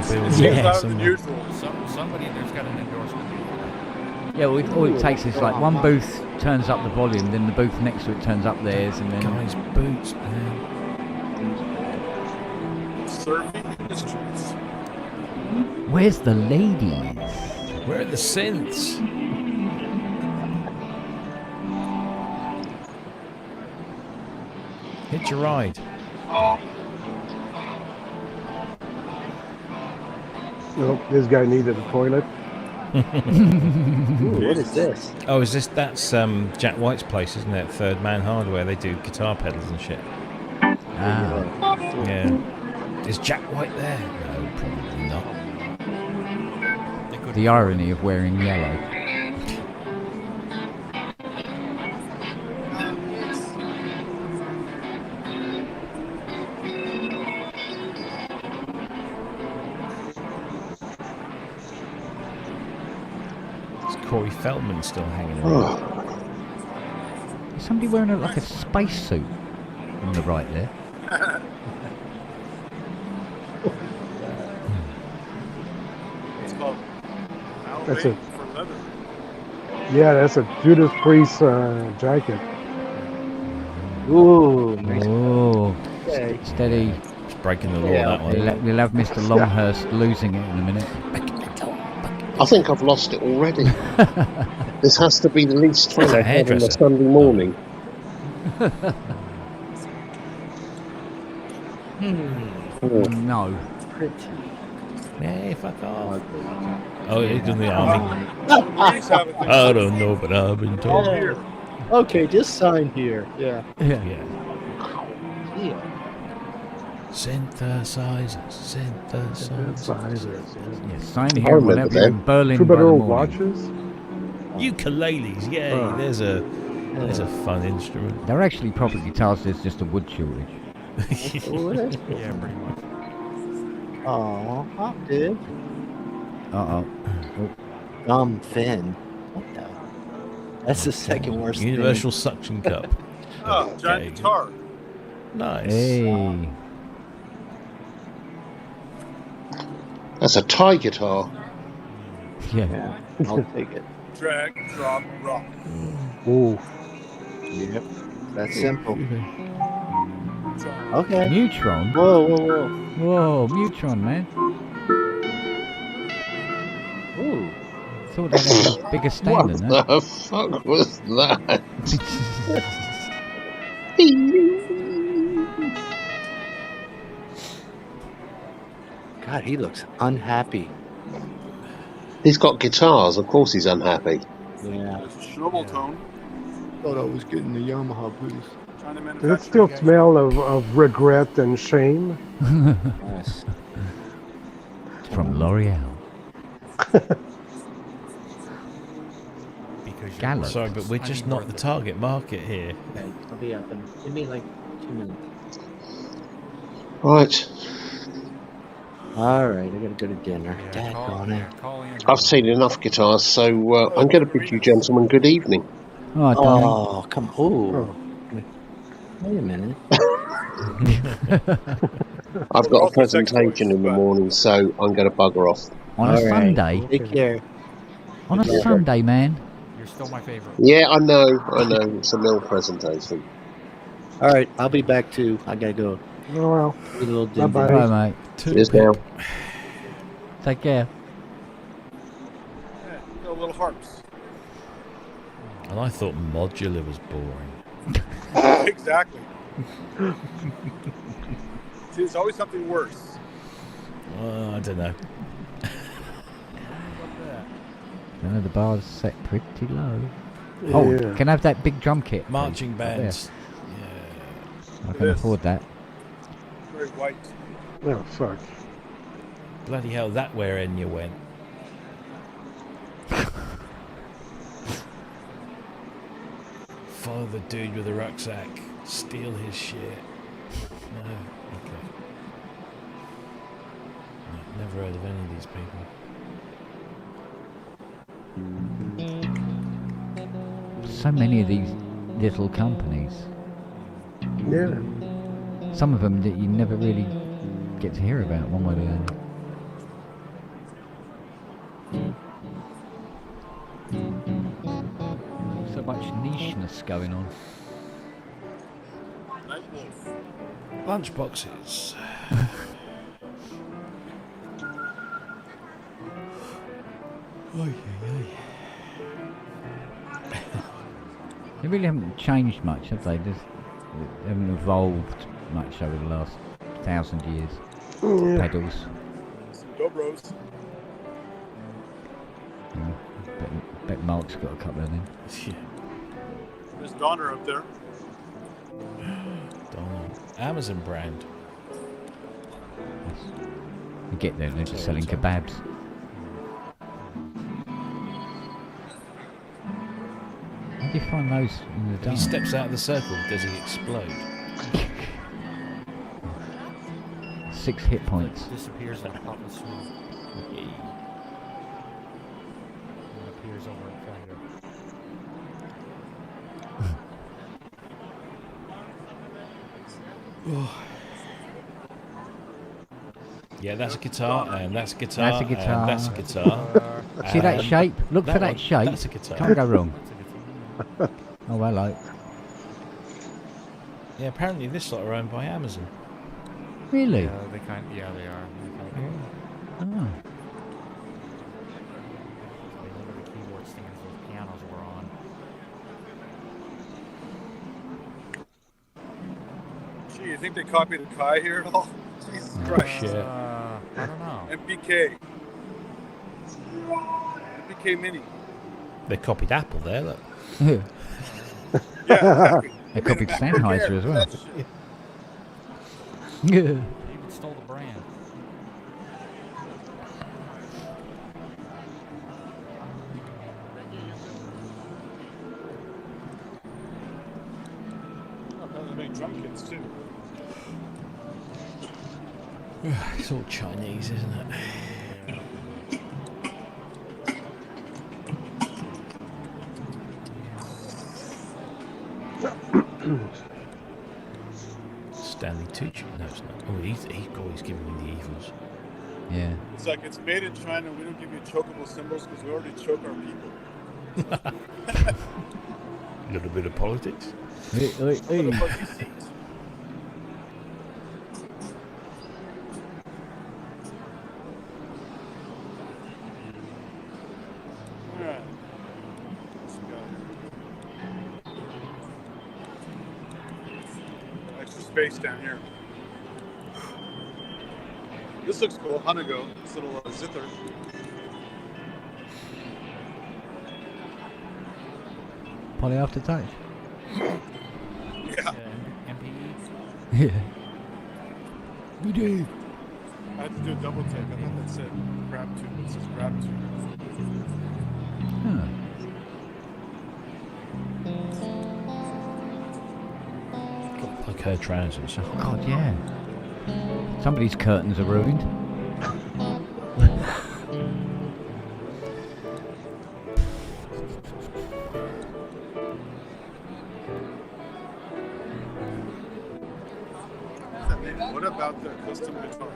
Speaker 2: building.
Speaker 4: Yeah.
Speaker 5: Somebody there's got an endorsement.
Speaker 4: Yeah, well, all it takes is like one booth turns up the volume, then the booth next to it turns up theirs, and then...
Speaker 2: Guys' boots, man.
Speaker 6: Surfing industries.
Speaker 4: Where's the ladies?
Speaker 2: Where are the synths? Hit your ride.
Speaker 7: Nope, this guy needed a toilet.
Speaker 16: Ooh, what is this?
Speaker 2: Oh, that's Jack White's place, isn't it? Third Man Hardware. They do guitar pedals and shit.
Speaker 4: Ah.
Speaker 2: Yeah. Is Jack White there? No, probably not.
Speaker 4: The irony of wearing yellow.
Speaker 2: Is Corey Feldman still hanging around?
Speaker 4: Is somebody wearing like a space suit on the right there?
Speaker 6: It's called
Speaker 7: That's
Speaker 6: Alabama
Speaker 7: a-
Speaker 6: for leather.
Speaker 7: Yeah, that's a Judas Priest jacket.
Speaker 16: Ooh, nice.
Speaker 4: Oh,
Speaker 16: Okay.
Speaker 4: steady.
Speaker 2: It's breaking the law,
Speaker 16: Yeah,
Speaker 2: that one.
Speaker 4: We'll have Mr. Longhurst losing it in a minute.
Speaker 17: I think I've lost it already. This has to be the least fun
Speaker 2: It's a
Speaker 17: I've had on a
Speaker 2: hairdresser.
Speaker 17: Sunday morning. Oh.
Speaker 4: No.
Speaker 16: Pretty.
Speaker 2: Hey, fuck off. Oh, he's in the army.
Speaker 6: He's having things
Speaker 2: I don't know, but I've been told.
Speaker 6: here.
Speaker 16: Okay, just sign here. Yeah.
Speaker 4: Yeah.
Speaker 16: Yeah.
Speaker 2: Synthesizers.
Speaker 4: Yeah, sign
Speaker 17: I
Speaker 4: here
Speaker 17: remember
Speaker 4: whenever you're in
Speaker 17: them.
Speaker 4: Berlin by
Speaker 7: Troubadour
Speaker 4: the morning.
Speaker 7: watches.
Speaker 2: Ukuleles, yay! There's a fun instrument.
Speaker 4: They're actually proper guitars, there's just a wood shortage.
Speaker 16: Oh, that's cool.
Speaker 5: Yeah, pretty much.
Speaker 16: Oh, hot dude.
Speaker 4: Uh-oh.
Speaker 16: Dumb Finn. What the? That's the second worst
Speaker 2: Universal suction cup.
Speaker 6: Oh, giant
Speaker 2: Okay.
Speaker 6: guitar.
Speaker 2: Nice.
Speaker 4: Hey.
Speaker 17: That's a Thai guitar.
Speaker 4: Yeah.
Speaker 16: Yeah, I'll take it.
Speaker 6: Drag, drop, rock.
Speaker 7: Ooh.
Speaker 16: Yep. That's simple. Okay.
Speaker 4: Neutron?
Speaker 16: Whoa, whoa, whoa.
Speaker 4: Whoa, Neutron, man.
Speaker 16: Ooh.
Speaker 4: Thought they'd have a bigger stand
Speaker 17: What
Speaker 4: than that.
Speaker 17: the fuck was that?
Speaker 16: God, he looks unhappy.
Speaker 17: He's got guitars, of course he's unhappy.
Speaker 16: Yeah.
Speaker 6: There's a Schnobel tone.
Speaker 16: Thought I was getting the Yamaha boost.
Speaker 6: Trying to
Speaker 7: Does it
Speaker 6: manufacture
Speaker 7: still
Speaker 6: guys.
Speaker 7: smell of regret and shame?
Speaker 16: Yes.
Speaker 4: From L'Oreal.
Speaker 5: Because you
Speaker 4: Gallup.
Speaker 2: Sorry, but we're just not the target market here.
Speaker 16: Okay, I'll be up in. Give me like 2 minutes.
Speaker 17: Right.
Speaker 16: All right, I gotta go to dinner.
Speaker 5: Yeah, call in.
Speaker 17: I've seen enough guitars, so I'm going to bid you gentlemen good evening.
Speaker 4: Oh, darling.
Speaker 16: Oh, come on. Wait a minute.
Speaker 17: I've got a presentation in the morning, so I'm going to bugger off.
Speaker 4: On a
Speaker 16: All right.
Speaker 4: Sunday?
Speaker 16: Take care.
Speaker 4: On a Sunday, man.
Speaker 5: You're still my favorite.
Speaker 17: Yeah, I know. It's a mill presentation.
Speaker 16: All right, I'll be back too. I gotta go.
Speaker 7: Oh, well.
Speaker 16: Eat a little
Speaker 7: Bye-bye.
Speaker 16: dim dim.
Speaker 4: Bye, mate.
Speaker 17: Cheers now.
Speaker 4: Take care.
Speaker 6: Yeah, got a little harps.
Speaker 2: And I thought modular was boring.
Speaker 6: Exactly. See, there's always something worse.
Speaker 2: I don't know.
Speaker 4: know, the bar's set pretty low. Oh,
Speaker 7: Yeah.
Speaker 4: can I have that big drum kit?
Speaker 2: Marching
Speaker 4: please, up there?
Speaker 2: bands.
Speaker 4: I can afford that.
Speaker 6: Very white.
Speaker 7: Oh, fuck.
Speaker 2: Bloody hell, that where Enya went. Follow the dude with the rucksack. Steal his shit. No, okay. No, never heard of any of these people.
Speaker 4: So many of these little companies.
Speaker 7: Yeah.
Speaker 4: Some of them that you never really get to hear about one way or the other. So much nicheness going on.
Speaker 2: Lunchboxes.
Speaker 4: They really haven't changed much, have they? They haven't evolved much over the last 1,000 years.
Speaker 7: Yeah.
Speaker 4: Pedals.
Speaker 6: Some Dobros.
Speaker 4: Yeah, bet Mark's got a couple of them.
Speaker 6: There's Donner up there.
Speaker 2: Donner. Amazon brand.
Speaker 4: You get there and they're just selling kebabs. How do you find those in the
Speaker 2: If he
Speaker 4: dark?
Speaker 2: steps out of the circle, does he explode?
Speaker 4: 6 hit points.
Speaker 5: Disappears in a couple swing. And appears over in failure.
Speaker 2: Yeah, that's a guitar, and that's a guitar,
Speaker 4: That's a guitar.
Speaker 2: and that's a guitar.
Speaker 4: See that
Speaker 2: and
Speaker 4: shape? Look for that
Speaker 2: one,
Speaker 4: shape.
Speaker 2: That's a guitar.
Speaker 4: Can't go wrong. Oh, hello.
Speaker 2: Yeah, apparently this lot are owned by Amazon.
Speaker 4: Really?
Speaker 5: Yeah, they they are.
Speaker 4: Oh.
Speaker 5: They know the keyboard stands those pianos were on.
Speaker 6: Gee, you think they copied a Kai here at all? Jesus Christ.
Speaker 2: Shit.
Speaker 5: I don't know.
Speaker 6: MPK. MPK Mini.
Speaker 2: They copied Apple there, look.
Speaker 6: Yeah, exactly.
Speaker 4: They copied Sennheiser as well.
Speaker 6: That shit.
Speaker 4: Yeah.
Speaker 5: They even stole the brand.
Speaker 6: They make drum kits too.
Speaker 2: It's all Chinese, isn't it? Stanley Tucci. No, it's not. Oh, he's always giving me the evils.
Speaker 4: Yeah.
Speaker 6: It's like it's made in China. We don't give you chokeable symbols because we already choke our people.
Speaker 2: A little bit of politics.
Speaker 4: Hey.
Speaker 6: Motherfucking seat. Alright. Let's go. Extra space down here. This looks cool. Hanago. This little zither.
Speaker 4: Poly aftertouch.
Speaker 6: Yeah.
Speaker 5: MPE.
Speaker 4: Yeah. We do.
Speaker 6: I had to do a double take. I thought that said grab tube. It says grab tube.
Speaker 4: Huh.
Speaker 2: Like her trousers.
Speaker 4: Oh, God, yeah. Somebody's curtains are ruined.
Speaker 6: What about the custom guitar?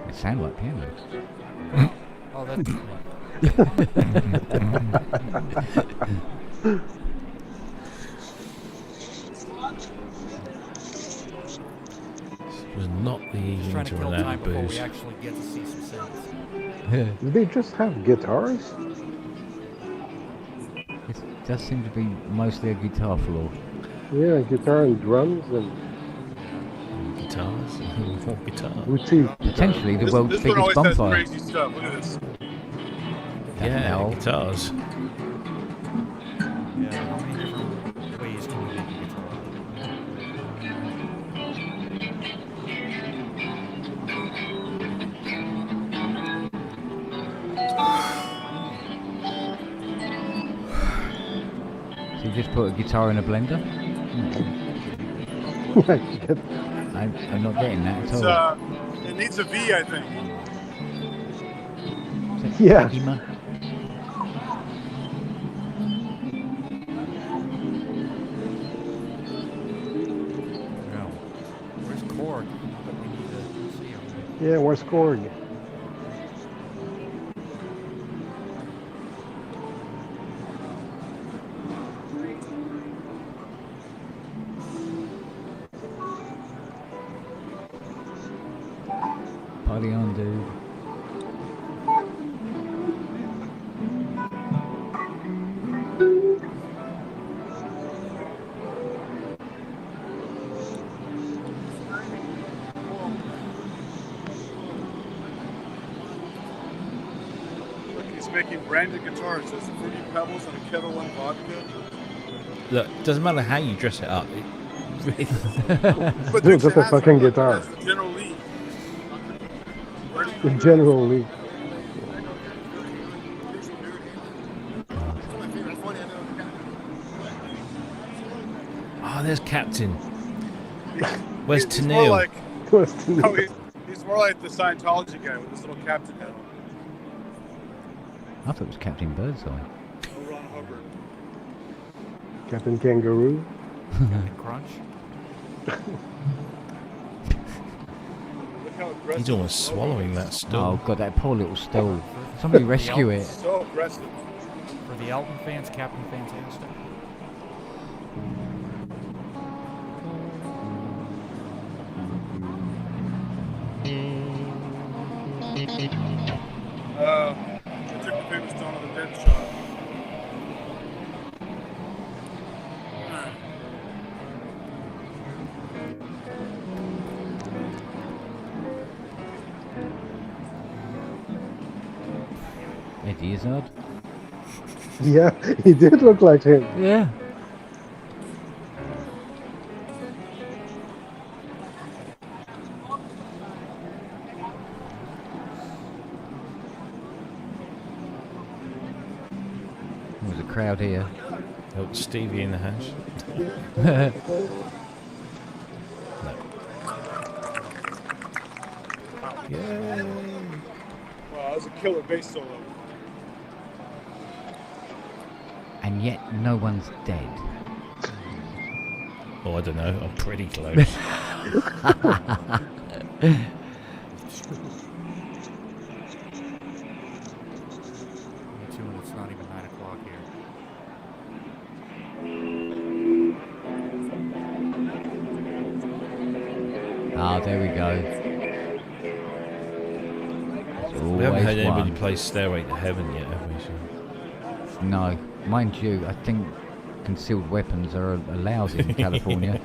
Speaker 4: It sounds like piano.
Speaker 5: Oh, that's
Speaker 2: It was not the
Speaker 5: Just
Speaker 2: evening
Speaker 5: trying
Speaker 2: to
Speaker 5: to kill
Speaker 2: run out
Speaker 5: time
Speaker 2: of
Speaker 5: before
Speaker 2: booze.
Speaker 5: we actually get to see some synths.
Speaker 4: Yeah.
Speaker 7: Do they just have guitars?
Speaker 4: It does seem to be mostly a guitar floor.
Speaker 7: Yeah, guitar and drums and
Speaker 2: guitars. More guitars.
Speaker 7: Boutique.
Speaker 4: Potentially the world's
Speaker 6: This one
Speaker 4: biggest
Speaker 6: always has
Speaker 4: bonfire.
Speaker 6: crazy stuff. Look at this.
Speaker 2: Yeah,
Speaker 4: hell.
Speaker 2: guitars.
Speaker 5: Yeah, how many different ways can you make a guitar?
Speaker 4: So you just put a guitar in a blender? I'm not getting that at
Speaker 6: It's,
Speaker 4: all.
Speaker 6: it needs a V, I think.
Speaker 7: Yeah.
Speaker 5: No. Where's Korg? But we need to see him.
Speaker 7: Yeah, where's Korg?
Speaker 4: Party on, dude.
Speaker 6: Look, he's making branded guitars. There's Fruity Pebbles and a Kettle One vodka.
Speaker 2: Look, doesn't matter how you dress it up.
Speaker 6: But
Speaker 7: Dude,
Speaker 6: the
Speaker 7: that's a
Speaker 6: jazz
Speaker 7: fucking
Speaker 6: one,
Speaker 7: guitar.
Speaker 6: That's the General Lee.
Speaker 7: In General Lee.
Speaker 2: Oh, there's Captain. Where's
Speaker 6: He's more
Speaker 2: Tennille?
Speaker 6: like,
Speaker 7: Where's Tennille?
Speaker 6: no, he's more like the Scientology guy with his little captain hat on.
Speaker 4: I thought it was Captain Birdseye.
Speaker 6: Oh, Ron Hubbard.
Speaker 7: Captain Kangaroo.
Speaker 5: Captain Crunch?
Speaker 6: Look how aggressive.
Speaker 2: He's almost swallowing that
Speaker 4: Oh
Speaker 2: stuff.
Speaker 4: god, that poor little stove. Somebody rescue it.
Speaker 6: So aggressive.
Speaker 5: For the Elton fans, Captain Fantastic.
Speaker 6: They took the famous Dawn of the Dead shot.
Speaker 4: Eddie Izzard.
Speaker 7: Yeah, he did look like him.
Speaker 4: Yeah. There's a crowd here.
Speaker 2: Oh, Stevie in the house.
Speaker 6: Wow, that was a killer bass solo.
Speaker 4: And yet no one's dead.
Speaker 2: Oh, I don't know. I'm pretty close.
Speaker 5: Me too, and it's not even 9 o'clock here.
Speaker 4: Ah, there we go. It's
Speaker 2: We haven't had
Speaker 4: always
Speaker 2: anybody
Speaker 4: one.
Speaker 2: play Stairway to Heaven yet, have we? So.
Speaker 4: No, mind you, I think concealed weapons are allowed in California.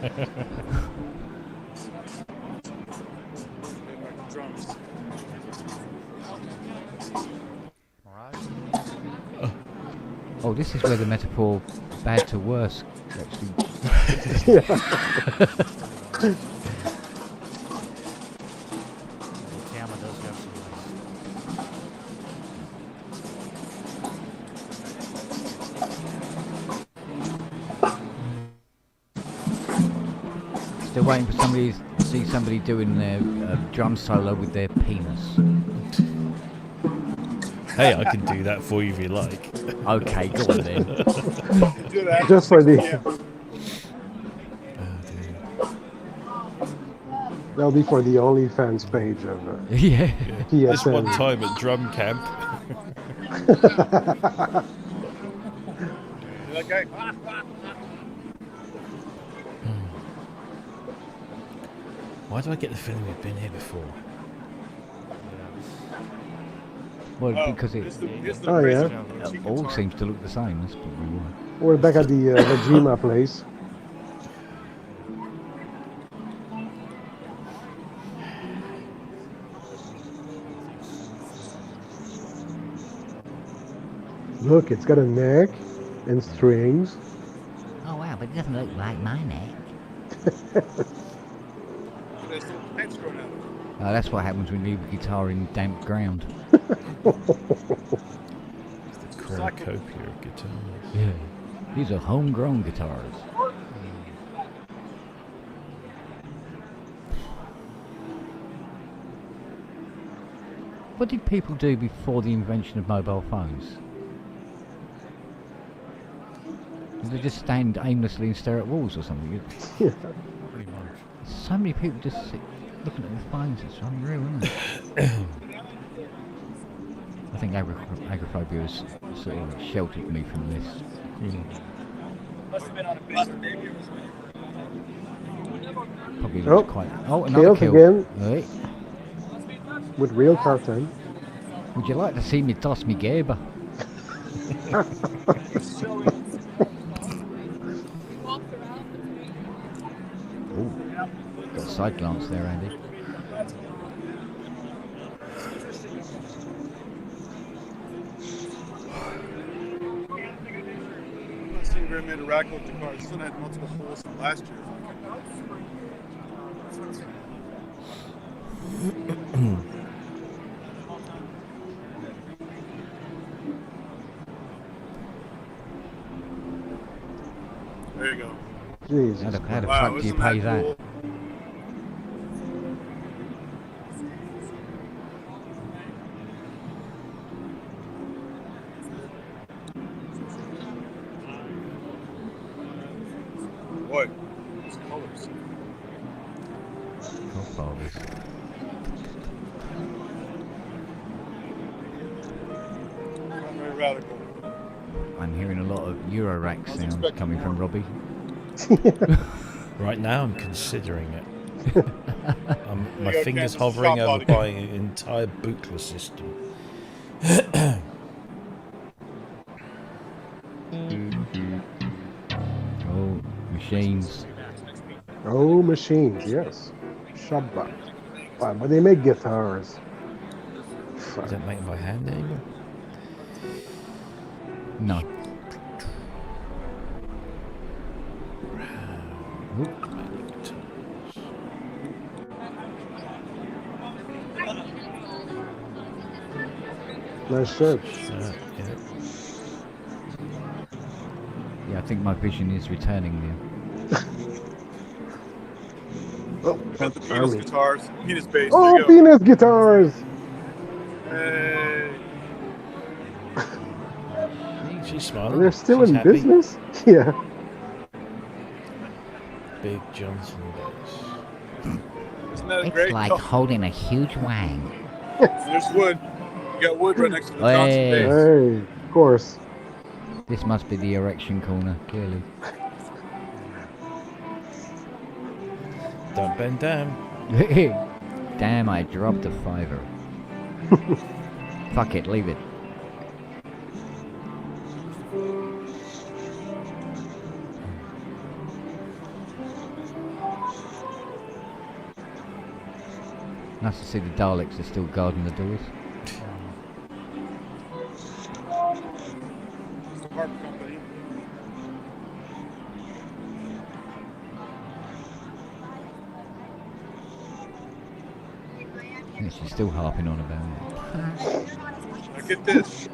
Speaker 6: Drums.
Speaker 4: Oh, this is where the metaphor bad to worse actually.
Speaker 5: The Tama does have some
Speaker 4: Still waiting for somebody to see somebody doing their drum solo with their penis.
Speaker 2: Hey, I can do that for you if you like.
Speaker 4: Okay, go on then.
Speaker 6: Do that.
Speaker 7: Just for the.
Speaker 6: Yeah.
Speaker 7: That'll be for the OnlyFans page of
Speaker 4: Yeah.
Speaker 2: This
Speaker 7: PSN.
Speaker 2: one time at drum camp.
Speaker 6: That guy.
Speaker 2: Why do I get the feeling we've been here before?
Speaker 4: Well,
Speaker 6: Oh,
Speaker 4: because it
Speaker 6: here's the
Speaker 7: Oh,
Speaker 6: crazy
Speaker 7: yeah.
Speaker 6: boutique
Speaker 4: all
Speaker 6: guitar.
Speaker 4: seems to look the same. That's probably why.
Speaker 7: We're back at the Vajima place. Look, it's got a neck and strings.
Speaker 4: Oh wow, but it doesn't look like my neck.
Speaker 6: There's little plants growing out of it.
Speaker 4: Oh, that's what happens when you leave a guitar in damp ground.
Speaker 2: The cornucopia of guitars.
Speaker 4: Yeah. These are homegrown guitars. What did people do before the invention of mobile phones? Did they just stand aimlessly and stare at walls or something?
Speaker 7: Yeah.
Speaker 5: Pretty much.
Speaker 4: So many people just sit looking at their phones. It's unreal, isn't it? I think agoraphobia has sort of sheltered me from this.
Speaker 15: Must have been on a bus maybe.
Speaker 4: Probably
Speaker 7: Oh,
Speaker 4: quite. Oh, another
Speaker 7: Chaos
Speaker 4: kill.
Speaker 7: again.
Speaker 4: Right.
Speaker 7: With real car time.
Speaker 4: Would you like to see me toss me Gerber? Oh, got a side glance there, Andy.
Speaker 6: I'm not seeing very many rack with the car. This one had multiple holes from last year. There you go.
Speaker 7: Jesus.
Speaker 4: How the
Speaker 6: Wow,
Speaker 4: fuck do you
Speaker 6: isn't
Speaker 4: pay
Speaker 6: that
Speaker 4: that?
Speaker 6: cool? Boy, those colors.
Speaker 4: Godfathers.
Speaker 6: Not very radical.
Speaker 4: I'm hearing a lot of Eurorack sounds coming from Robbie.
Speaker 2: Right now, I'm considering it. My
Speaker 6: go,
Speaker 2: fingers
Speaker 6: Ken,
Speaker 2: hovering
Speaker 6: shop
Speaker 2: over
Speaker 6: body.
Speaker 2: buying an entire bootless system.
Speaker 4: Oh, machines.
Speaker 7: Oh, machines, yes. Shabba. Wow, but they make guitars.
Speaker 2: Is that made by hand anymore?
Speaker 4: No.
Speaker 7: Nice shirt.
Speaker 4: Yeah, I think my vision is returning now.
Speaker 7: Oh,
Speaker 6: Got the penis
Speaker 7: army.
Speaker 6: guitars, penis bass. There
Speaker 7: Oh,
Speaker 6: you go.
Speaker 7: penis guitars!
Speaker 6: Hey.
Speaker 2: She's
Speaker 7: Are
Speaker 2: smiling.
Speaker 7: they still
Speaker 2: She's
Speaker 7: in
Speaker 2: happy.
Speaker 7: business? Yeah.
Speaker 2: Big Johnson bass.
Speaker 6: Isn't that
Speaker 4: It's
Speaker 6: great?
Speaker 4: like
Speaker 6: Oh,
Speaker 4: holding a huge wang.
Speaker 6: there's wood. You got wood right next to the Johnson
Speaker 4: Hey.
Speaker 6: bass.
Speaker 7: Hey, of course.
Speaker 4: This must be the erection corner, clearly.
Speaker 2: Don't bend down.
Speaker 4: Damn, I dropped a fiver. Fuck it, leave it. Nice to see the Daleks are still guarding the doors.
Speaker 6: It's the harp company.
Speaker 4: Yeah, she's still harping on about it.
Speaker 6: Now get this.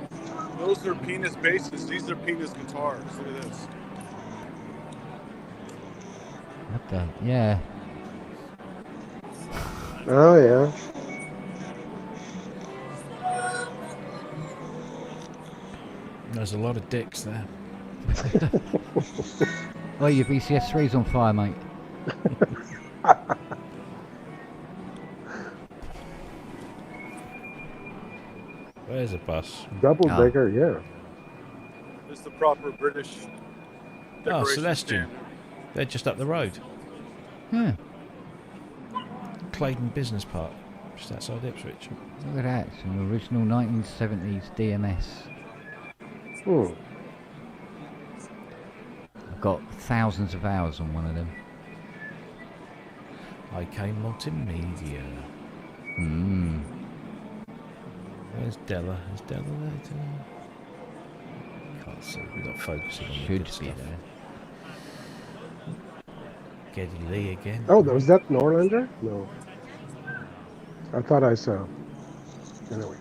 Speaker 6: Those are penis basses. These are penis guitars. Look at this.
Speaker 4: What the? Yeah.
Speaker 7: Oh, yeah.
Speaker 2: There's a lot of dicks there.
Speaker 4: Oh, your VCS3's on fire, mate.
Speaker 2: Where's a bus?
Speaker 7: Double decker, yeah.
Speaker 6: This is the proper British
Speaker 2: Oh,
Speaker 6: decoration
Speaker 2: Celestian.
Speaker 6: standard.
Speaker 2: They're just up the road.
Speaker 4: Yeah.
Speaker 2: Claydon Business Park, just outside Ipswich.
Speaker 4: Look at that. It's an original 1970s DMS.
Speaker 7: Hmm.
Speaker 4: I've got thousands of hours on one of them.
Speaker 2: IK Multimedia.
Speaker 4: Hmm.
Speaker 2: Where's Della? Is Della there too? So we're not focusing on the
Speaker 4: Should
Speaker 2: good
Speaker 4: be
Speaker 2: stuff.
Speaker 4: there.
Speaker 2: Geddy Lee again.
Speaker 7: Oh, was that Norlander? No. I thought I saw. Anyway.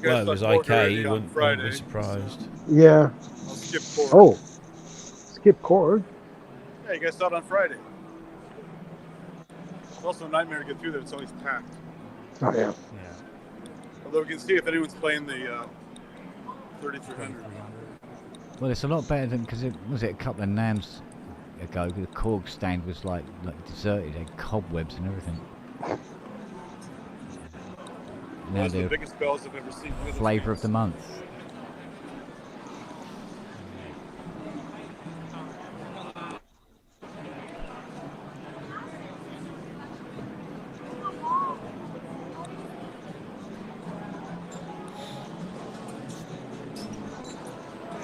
Speaker 6: You
Speaker 2: Well,
Speaker 6: guys
Speaker 2: it was
Speaker 6: talk Korg
Speaker 2: IK.
Speaker 6: already
Speaker 2: You
Speaker 6: on
Speaker 2: wouldn't be
Speaker 6: Friday.
Speaker 2: surprised.
Speaker 7: Yeah.
Speaker 6: I'll skip Korg.
Speaker 7: Oh. Skip Korg.
Speaker 6: Yeah, you guys saw it on Friday. It's also a nightmare to get through there. It's always packed.
Speaker 7: Oh, yeah.
Speaker 6: Although we can see if anyone's playing the 3300.
Speaker 4: Well, it's a lot better than, because it was a couple of NAMMs ago. The Korg stand was like deserted, it had cobwebs and everything. Now
Speaker 6: Those are the
Speaker 4: they're
Speaker 6: biggest bells I've ever seen. Look at those
Speaker 4: flavour of
Speaker 6: things.
Speaker 4: the month.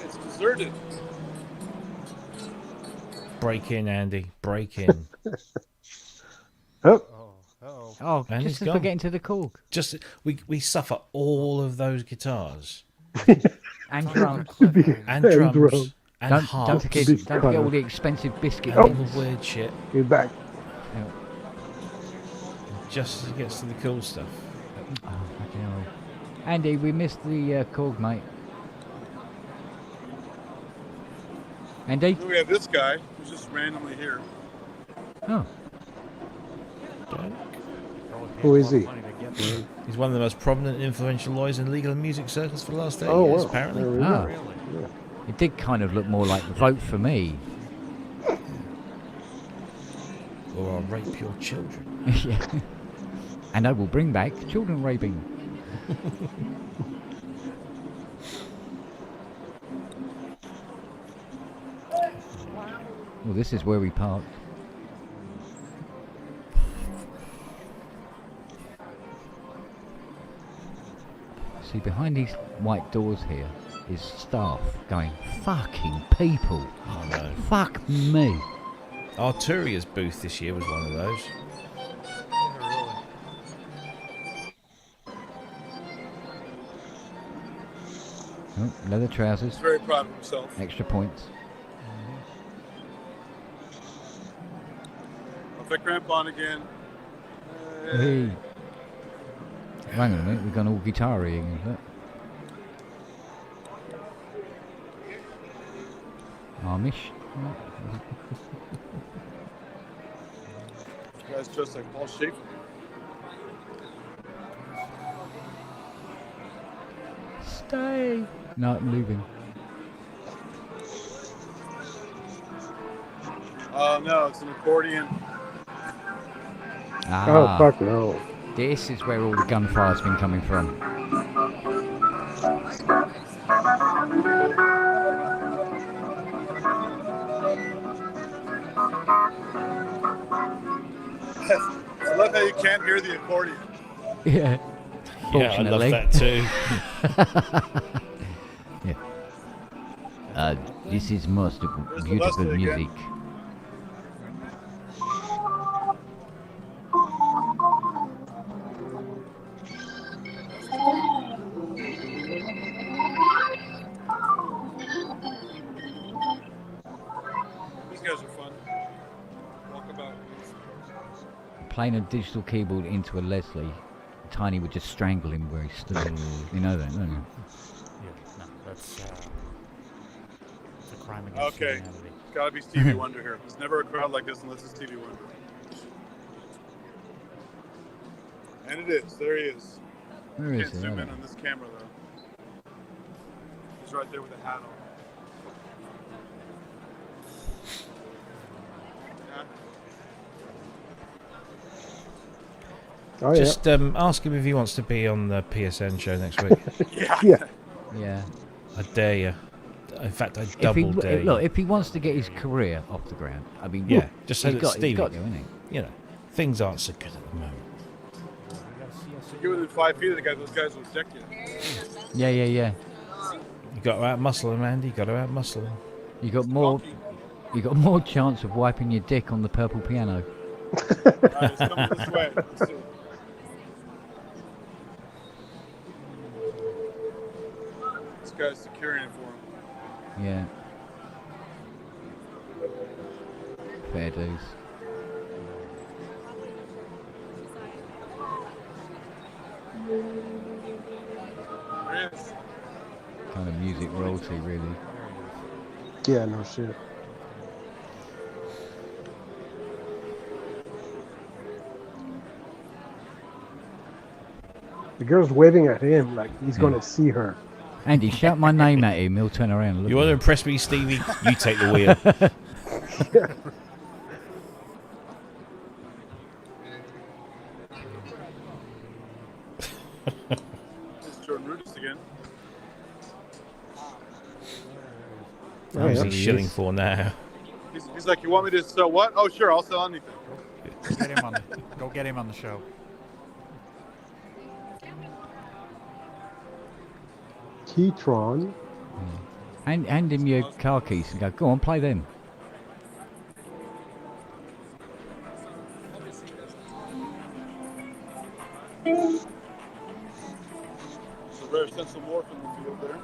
Speaker 6: It's deserted.
Speaker 2: Break in, Andy. Break in.
Speaker 7: Oh.
Speaker 4: Oh,
Speaker 2: And
Speaker 4: just
Speaker 2: he's
Speaker 4: as
Speaker 2: gone.
Speaker 4: we're getting to the Korg.
Speaker 2: Just we suffer all of those guitars
Speaker 4: And drums.
Speaker 2: and drums and
Speaker 4: Don't
Speaker 2: harps.
Speaker 4: forget all the expensive biscuit
Speaker 2: and all
Speaker 4: bins.
Speaker 2: the weird shit.
Speaker 7: Get back.
Speaker 2: Just as it gets to the cool stuff.
Speaker 4: Oh, fucking hell. Andy, we missed the Korg, mate. Andy?
Speaker 6: Then we have this guy who's just randomly here.
Speaker 4: Oh.
Speaker 7: Who is he?
Speaker 2: He's one of the most prominent and influential lawyers in legal and music circles for the last 8
Speaker 7: Oh,
Speaker 2: years,
Speaker 7: wow.
Speaker 2: apparently.
Speaker 7: There we
Speaker 4: Ah.
Speaker 7: go.
Speaker 4: It did kind of look more like vote for me.
Speaker 2: Or I'll rape your children.
Speaker 4: Yeah. And I will bring back children raping. Well, this is where we parked. See, behind these white doors here is staff going, fucking people.
Speaker 2: Oh no.
Speaker 4: Fuck me.
Speaker 2: Arturia's booth this year was one of those.
Speaker 4: Oh, leather trousers.
Speaker 6: He's very proud of himself.
Speaker 4: Extra points.
Speaker 6: I'll fit cramp on again.
Speaker 4: Hey. Hang on a minute, we've gone all guitar-y again. Look. Amish.
Speaker 6: You guys just like Paul Schaefer.
Speaker 4: Stay. No, I'm leaving.
Speaker 6: Oh no, it's an accordion.
Speaker 4: Ah,
Speaker 7: Oh, fuck no.
Speaker 4: This is where all the gunfire's been coming from.
Speaker 6: I love how you can't hear the accordion.
Speaker 4: Yeah.
Speaker 2: Yeah, I love
Speaker 4: Fortunately.
Speaker 2: that too.
Speaker 4: Yeah. This is most
Speaker 6: There's the
Speaker 4: beautiful
Speaker 6: Leslie again.
Speaker 4: music.
Speaker 6: These guys are fun. Walk about.
Speaker 4: Playing a digital keyboard into a Leslie, Tiny would just strangle him where he stood. You know that, don't you?
Speaker 5: Yeah, no, that's a crime against
Speaker 6: Okay,
Speaker 5: humanity.
Speaker 6: it's gotta be Stevie Wonder here. There's never a crowd like this unless it's Stevie Wonder. And it is. There he is.
Speaker 4: Where is
Speaker 6: Can't
Speaker 4: he?
Speaker 6: zoom
Speaker 4: I
Speaker 6: in
Speaker 4: don't-
Speaker 6: on this camera though. He's right there with a hat on. Yeah.
Speaker 7: Oh,
Speaker 2: Just ask him if he wants to be on the PSN show next week.
Speaker 7: Yeah.
Speaker 4: Yeah.
Speaker 2: I dare you. In fact, I
Speaker 4: If he,
Speaker 2: double dare you.
Speaker 4: look, if he wants to get his career off the ground, I mean,
Speaker 2: Yeah, just say
Speaker 4: he's
Speaker 2: that
Speaker 4: got,
Speaker 2: Stevie,
Speaker 4: he's got to, isn't he?
Speaker 2: you know, things aren't so good at the moment.
Speaker 6: You get within 5 feet of the guy, those guys will deck you.
Speaker 4: Yeah, yeah, yeah.
Speaker 2: You got to outmuscle him, Andy. You got to outmuscle him.
Speaker 4: You got more chance of wiping your dick on the purple piano.
Speaker 6: Alright, it's coming this way. Let's see. This guy's securing it for him.
Speaker 4: Yeah. Fair dues.
Speaker 6: There it is.
Speaker 4: Kind of music royalty, really.
Speaker 7: Yeah, no shit. The girl's waving at him like he's
Speaker 4: Yeah.
Speaker 7: gonna see her.
Speaker 4: Andy, shout my name at him. He'll turn around and look.
Speaker 2: You want to impress me, Stevie? You take the wheel.
Speaker 6: It's Jordan Rudess again.
Speaker 2: How's he shilling for now?
Speaker 6: He's like, you want me to sell what? Oh, sure, I'll sell anything.
Speaker 5: Go get him on the show.
Speaker 7: Keytron.
Speaker 4: Hand him your car keys and go on, play them.
Speaker 6: It's a rare sense of morph in the field there.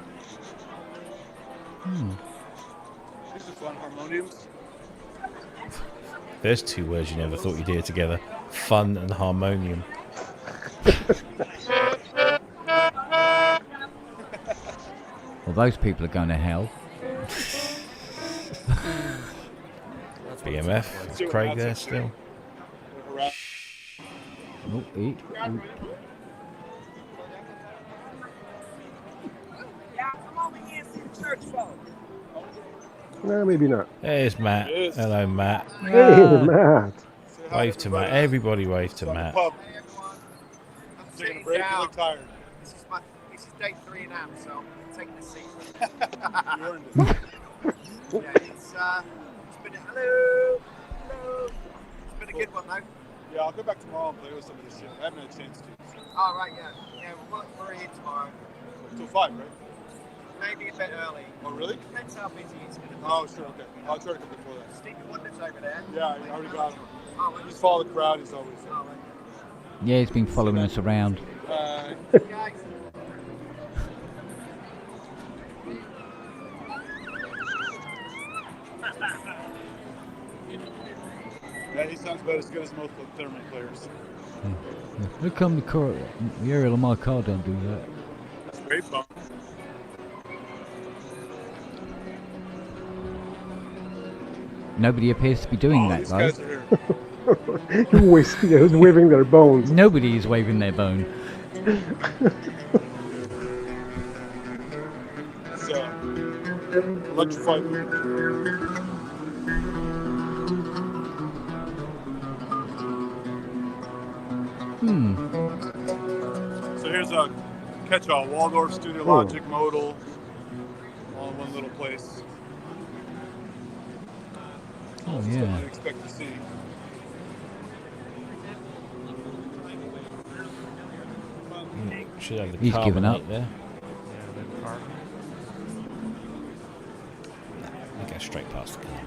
Speaker 6: These are fun harmoniums.
Speaker 2: There's two words you never thought you'd hear together: fun and harmonium.
Speaker 4: Well, those people are going to hell.
Speaker 2: BMF. Is Craig there still?
Speaker 4: Oh, eat.
Speaker 7: No, maybe not.
Speaker 2: There's Matt. Hello, Matt.
Speaker 7: Hey, Matt.
Speaker 2: Wave to Matt. Everybody wave to Matt.
Speaker 6: I'm taking a break. You look tired.
Speaker 14: This is day 3 in NAMM, so I'm taking a seat.
Speaker 6: You earned it.
Speaker 14: Yeah, it's been a hello. It's been a good one though.
Speaker 6: Yeah, I'll go back tomorrow and play with some of this shit. I haven't had a chance to.
Speaker 14: Oh right, yeah. We're here tomorrow.
Speaker 6: Till 5, right?
Speaker 14: Maybe a bit early.
Speaker 6: Oh, really?
Speaker 14: Depends how busy it's going to be.
Speaker 6: Oh, sure, okay. I'll try to come before that.
Speaker 14: Stevie Wonder's over there.
Speaker 6: Yeah, I already got him.
Speaker 14: Oh,
Speaker 6: Just follow the crowd, he's always there.
Speaker 4: Yeah, he's been following us around.
Speaker 6: Yeah, he sounds about as good as most of the Thermite players.
Speaker 4: How come the aerial of my car don't do that?
Speaker 6: That's great bump.
Speaker 4: Nobody appears to be doing that,
Speaker 6: These
Speaker 4: though.
Speaker 6: guys are here.
Speaker 7: Who's waving their bones?
Speaker 4: Nobody is waving their bone.
Speaker 6: It's electrified. So here's a catch-all: Waldorf, Studio Logic, Modal, all in one little place.
Speaker 4: Oh
Speaker 6: Stuff
Speaker 4: yeah.
Speaker 6: you'd expect to see.
Speaker 2: Should have the
Speaker 4: He's given up.
Speaker 2: carbonate there. We go straight past the car.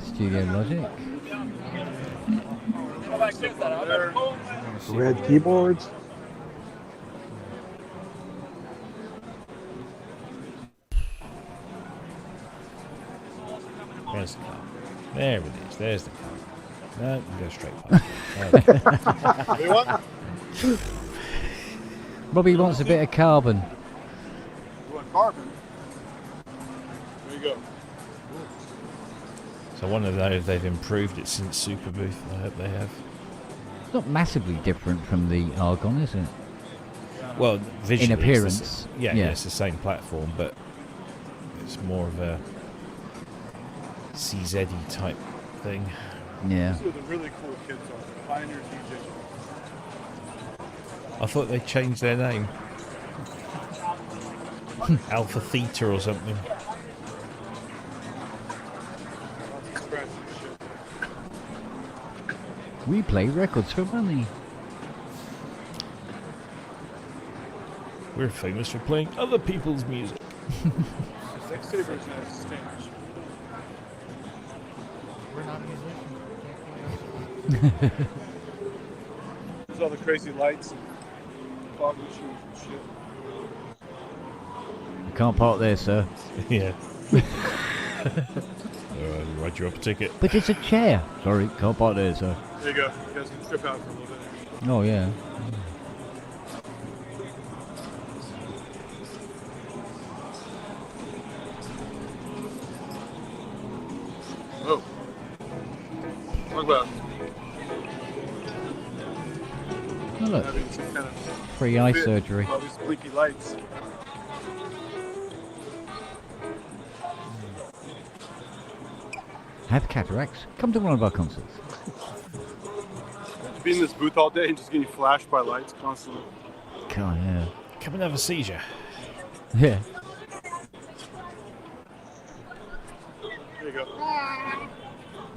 Speaker 4: Studio Logic.
Speaker 7: Red keyboards.
Speaker 2: There's the car. There it is. There's the car. No, we go straight past it. Okay.
Speaker 4: Robbie wants a bit of carbon.
Speaker 6: You want carbon? There you go.
Speaker 2: So one of those, they've improved it since Super Booth. I hope they have.
Speaker 4: It's not massively different from the Argon, is it?
Speaker 2: Well, visually,
Speaker 4: in appearance.
Speaker 2: Yeah, it's the same platform, but it's more of a CZ-y type thing.
Speaker 4: Yeah.
Speaker 6: These are the really cool kids on the Pioneer DJ.
Speaker 2: I thought they changed their name. Alpha Theta or something.
Speaker 4: We play records for money.
Speaker 2: We're famous for playing other people's music.
Speaker 6: Zack Saber's not a stage.
Speaker 5: We're not musicians.
Speaker 6: There's all the crazy lights and fog machines and shit.
Speaker 4: can't park there, sir.
Speaker 2: Yeah. Write you up a ticket.
Speaker 4: But it's a chair. Sorry, can't park there, sir.
Speaker 6: There you go. You guys can strip out for a little bit.
Speaker 4: Oh, yeah.
Speaker 6: Oh. Talk about
Speaker 4: Oh, look.
Speaker 6: having some kind of
Speaker 4: Free eye
Speaker 6: fit
Speaker 4: surgery.
Speaker 6: with all these blinky lights.
Speaker 4: Have cataracts? Come to one of our concerts.
Speaker 6: To be in this booth all day and just getting flashed by lights constantly.
Speaker 4: God, yeah.
Speaker 2: Come and have a seizure.
Speaker 4: Yeah.
Speaker 6: There you go.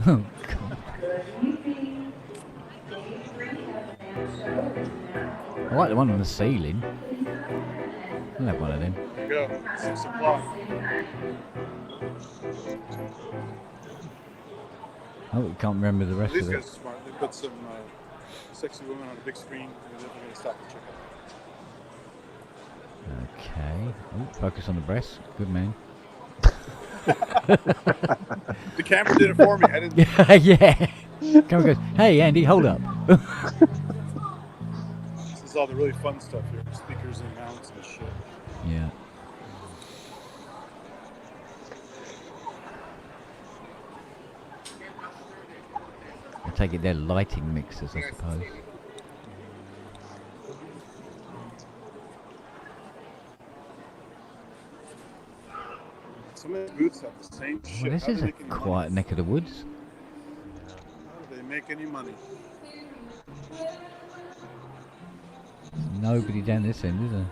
Speaker 4: Oh, God. I like the one on the ceiling. I'll have one of them.
Speaker 6: There you go. Some supply.
Speaker 4: Oh, we can't remember the rest
Speaker 6: These
Speaker 4: of
Speaker 6: guys
Speaker 4: it.
Speaker 6: are smart. They put some sexy women on a big screen. They're definitely going to stop and check out.
Speaker 4: Okay. Oh, focus on the breasts. Good man.
Speaker 6: The camera did it for me. I didn't.
Speaker 4: Yeah. Camera goes, hey, Andy, hold up.
Speaker 6: This is all the really fun stuff here. Speakers and mounts and shit.
Speaker 4: Yeah. I take it they're lighting mixers, I suppose.
Speaker 6: Some of the booths have the same shit.
Speaker 4: Well, this
Speaker 6: How do
Speaker 4: is
Speaker 6: they
Speaker 4: a
Speaker 6: make any money?
Speaker 4: quiet neck of the woods.
Speaker 6: How do they make any money?
Speaker 4: Nobody down this end, is there?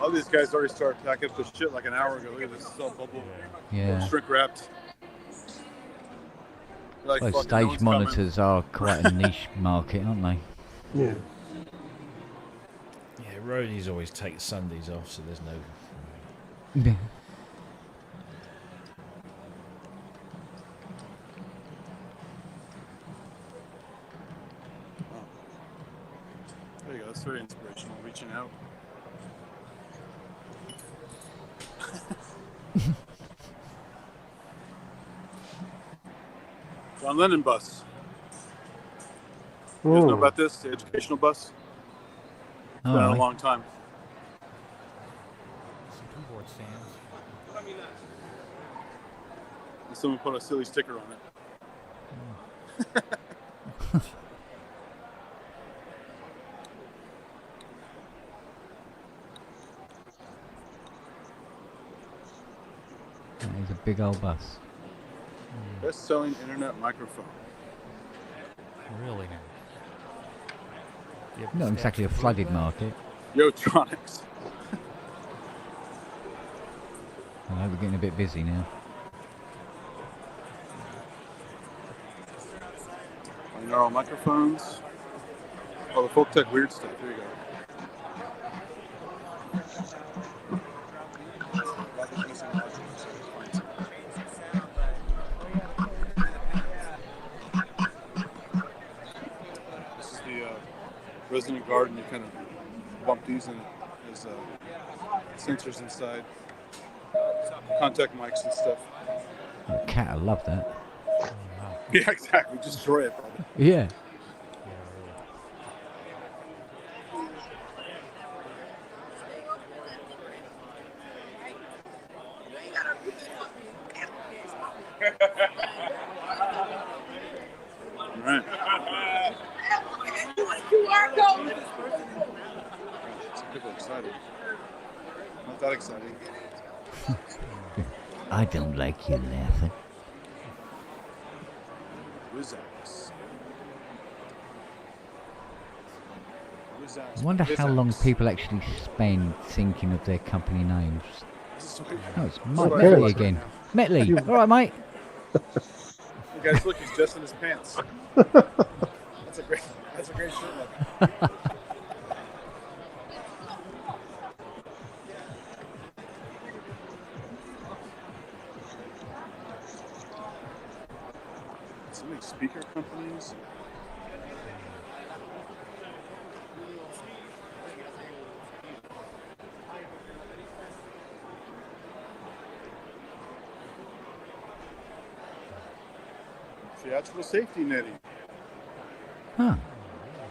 Speaker 6: All these guys already started packing up the shit like an hour ago. Look at this. It's all bubble.
Speaker 4: Yeah.
Speaker 6: Shrink wrapped. Like,
Speaker 4: Those
Speaker 6: fucking no
Speaker 4: stage
Speaker 6: one's coming.
Speaker 4: monitors are quite a niche market, aren't they?
Speaker 7: Yeah.
Speaker 2: Yeah, roadies always take Sundays off, so there's no.
Speaker 6: There you go. That's very inspirational. Reaching out. John Lennon bus. You guys know about this? The educational bus? It's been out a long time.
Speaker 5: Some keyboard stands.
Speaker 6: And someone put a silly sticker on it.
Speaker 4: That is a big old bus.
Speaker 6: Best-selling internet microphone.
Speaker 5: Really now.
Speaker 4: Not exactly a flooded market.
Speaker 6: Yotronics.
Speaker 4: I know we're getting a bit busy now.
Speaker 6: Binaural microphones. Oh, the folk tech weird stuff. Here you go. This is the Resident Garden. You kind of bump these and there's sensors inside. Contact mics and stuff.
Speaker 4: Oh, cat, I love that.
Speaker 6: Yeah, exactly. Destroy it, probably.
Speaker 4: Yeah.
Speaker 6: All right. Some people are excited. Not that exciting.
Speaker 4: I don't like you laughing.
Speaker 6: Wizards.
Speaker 4: I wonder how long people actually spend thinking of their company names. Oh, it's Mike Metley again. Metley, all right, mate.
Speaker 6: Hey guys, look, he's just in his pants. That's a great shirt look. many speaker companies. Theatrical safety netting.
Speaker 4: Huh.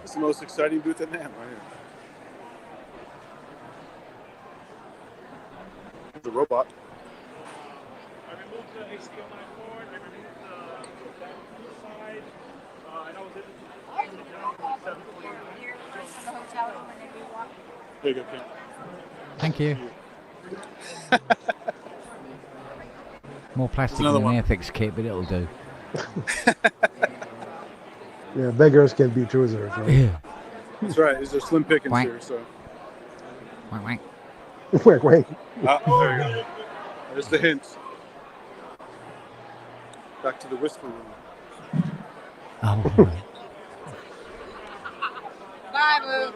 Speaker 6: It's the most exciting booth at NAMM right here. The robot.
Speaker 15: I removed the HDMI cord, I removed the back side, and I was able to 7.9.
Speaker 6: There you go, Kim.
Speaker 4: Thank you. More plastic
Speaker 6: There's
Speaker 4: than
Speaker 6: another
Speaker 4: an
Speaker 6: one.
Speaker 4: Airfix kit, but it'll do.
Speaker 7: Yeah, beggars can be choosers, right?
Speaker 4: Yeah.
Speaker 6: That's right. These are slim pickings
Speaker 4: Wank.
Speaker 6: here, so.
Speaker 4: Wank, wank.
Speaker 7: Wait, wait.
Speaker 6: Ah, there you go. There's the hint. Back to the whisper room.
Speaker 4: Oh, right.
Speaker 11: Bye, Boo.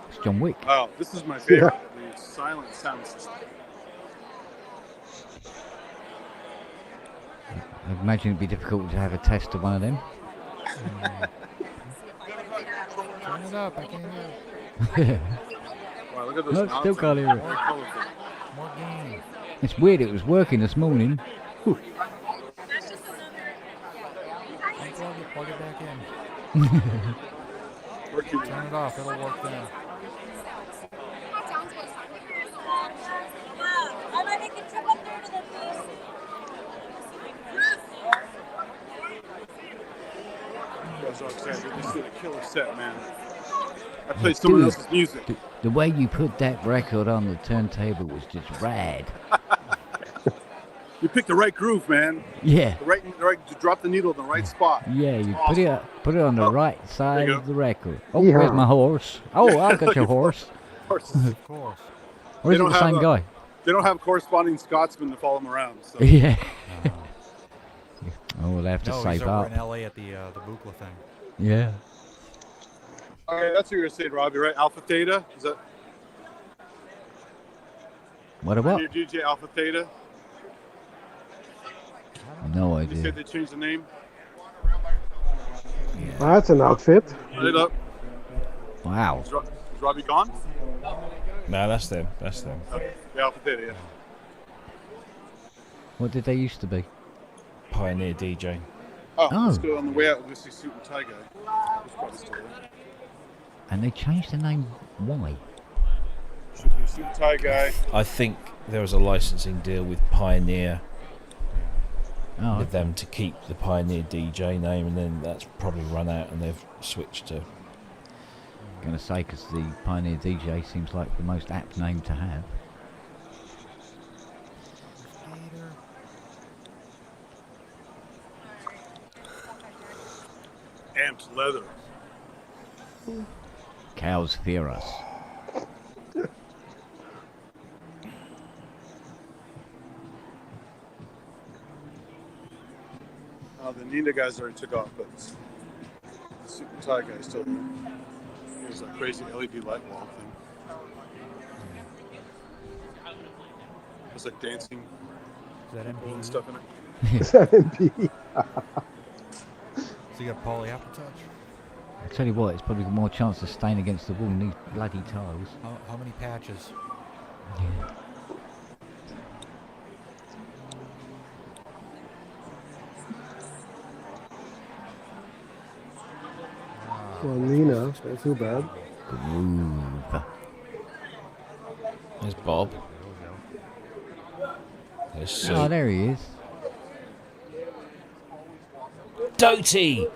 Speaker 4: It's John Wick.
Speaker 6: Oh, this is my favorite. The silent sound system.
Speaker 4: I imagine it'd be difficult to have a test of one of them.
Speaker 5: Turn it up, I can't hear.
Speaker 6: Wow, look at those
Speaker 4: No,
Speaker 6: knobs.
Speaker 4: still can't hear it.
Speaker 6: Very colorful.
Speaker 5: More gain.
Speaker 4: It's weird, it was working this morning.
Speaker 5: Unplug it, plug it back in. Turn it off, it'll work then.
Speaker 11: Am I making trip up there to the place?
Speaker 6: You guys are excited. They just did a killer set, man. I played someone else's music.
Speaker 4: The way you put that record on the turntable was just rad.
Speaker 6: You picked the right groove, man.
Speaker 4: Yeah.
Speaker 6: The right, you dropped the needle in the right spot.
Speaker 4: Yeah, you
Speaker 6: Awesome.
Speaker 4: put it on the right side
Speaker 6: you
Speaker 4: of the record. Oh,
Speaker 7: Yeah.
Speaker 4: where's my horse? Oh, I got your horse.
Speaker 6: Horses.
Speaker 5: Of course.
Speaker 4: Or is it the same guy?
Speaker 6: They don't have corresponding Scotsmen to follow them around. So.
Speaker 4: Yeah. Oh, we'll have to
Speaker 5: No,
Speaker 4: save
Speaker 5: he's over
Speaker 4: up.
Speaker 5: in LA at the Buchla thing.
Speaker 4: Yeah.
Speaker 6: Okay, that's what you're saying, Robbie, right? Alpha Theta? Is that
Speaker 4: What about?
Speaker 6: your DJ Alpha Theta?
Speaker 4: No
Speaker 6: You said
Speaker 4: idea.
Speaker 6: they changed the name?
Speaker 7: That's an outfit.
Speaker 6: Right up.
Speaker 4: Wow.
Speaker 6: Is Robbie gone?
Speaker 2: No, that's them. That's them.
Speaker 6: Okay. The Alpha Theta, yeah.
Speaker 4: What did they used to be?
Speaker 2: Pioneer DJ.
Speaker 6: Oh,
Speaker 4: Oh.
Speaker 6: let's go on the way out. We'll see Suit and Tie Guy. He's probably still there.
Speaker 4: And they changed the name. Why?
Speaker 6: Should be Suit and Tie Guy.
Speaker 2: I think there was a licensing deal with Pioneer
Speaker 4: Oh,
Speaker 2: with them to keep the Pioneer DJ name, and then that's probably run out, and they've switched to.
Speaker 4: gonna say because the Pioneer DJ seems like the most apt name to have.
Speaker 6: Amped leather.
Speaker 4: Cows fear us.
Speaker 6: The Nina guys already took off, but the Suit and Tie Guy's still there. There's that crazy LED light wall thing. It's like dancing.
Speaker 5: Is that MP?
Speaker 6: And stuff in it.
Speaker 7: MP.
Speaker 5: So you got Paulie Aftertouch?
Speaker 4: I tell you what, it's probably got more chance to stain against the wall than these bloody tiles.
Speaker 5: How many patches?
Speaker 4: Yeah.
Speaker 7: Well, Nina, not too bad.
Speaker 4: Groove.
Speaker 2: There's Bob. There's Sue.
Speaker 4: Oh, there he is.
Speaker 2: Doty!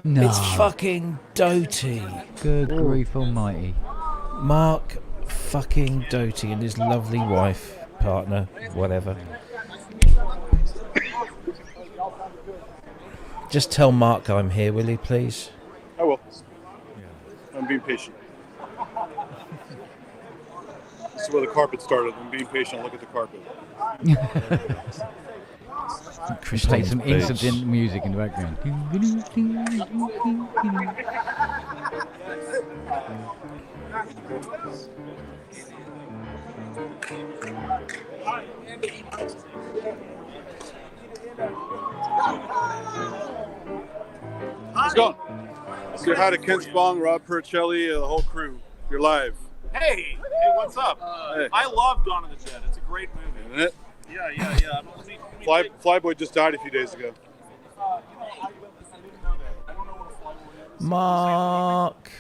Speaker 4: No.
Speaker 2: It's fucking Doty.
Speaker 4: Good grief almighty.
Speaker 2: Mark fucking Doty and his lovely wife, partner, whatever. Just tell Mark I'm here, will you, please?
Speaker 6: I will. I'm being patient. This is where the carpet started. I'm being patient. Look at the carpet.
Speaker 4: Just take some incidental music in the background.
Speaker 6: How's it going? Say hi to Ken Spong, Rob Percelli, the whole crew. You're live.
Speaker 18: Hey, what's up?
Speaker 6: Hey.
Speaker 18: I love Dawn of the Dead. It's a great movie.
Speaker 6: Isn't it?
Speaker 18: Yeah. Let me
Speaker 6: Flyboy just died a few days ago.
Speaker 18: I didn't know that. I don't know what a Flyboy is.
Speaker 2: Mark.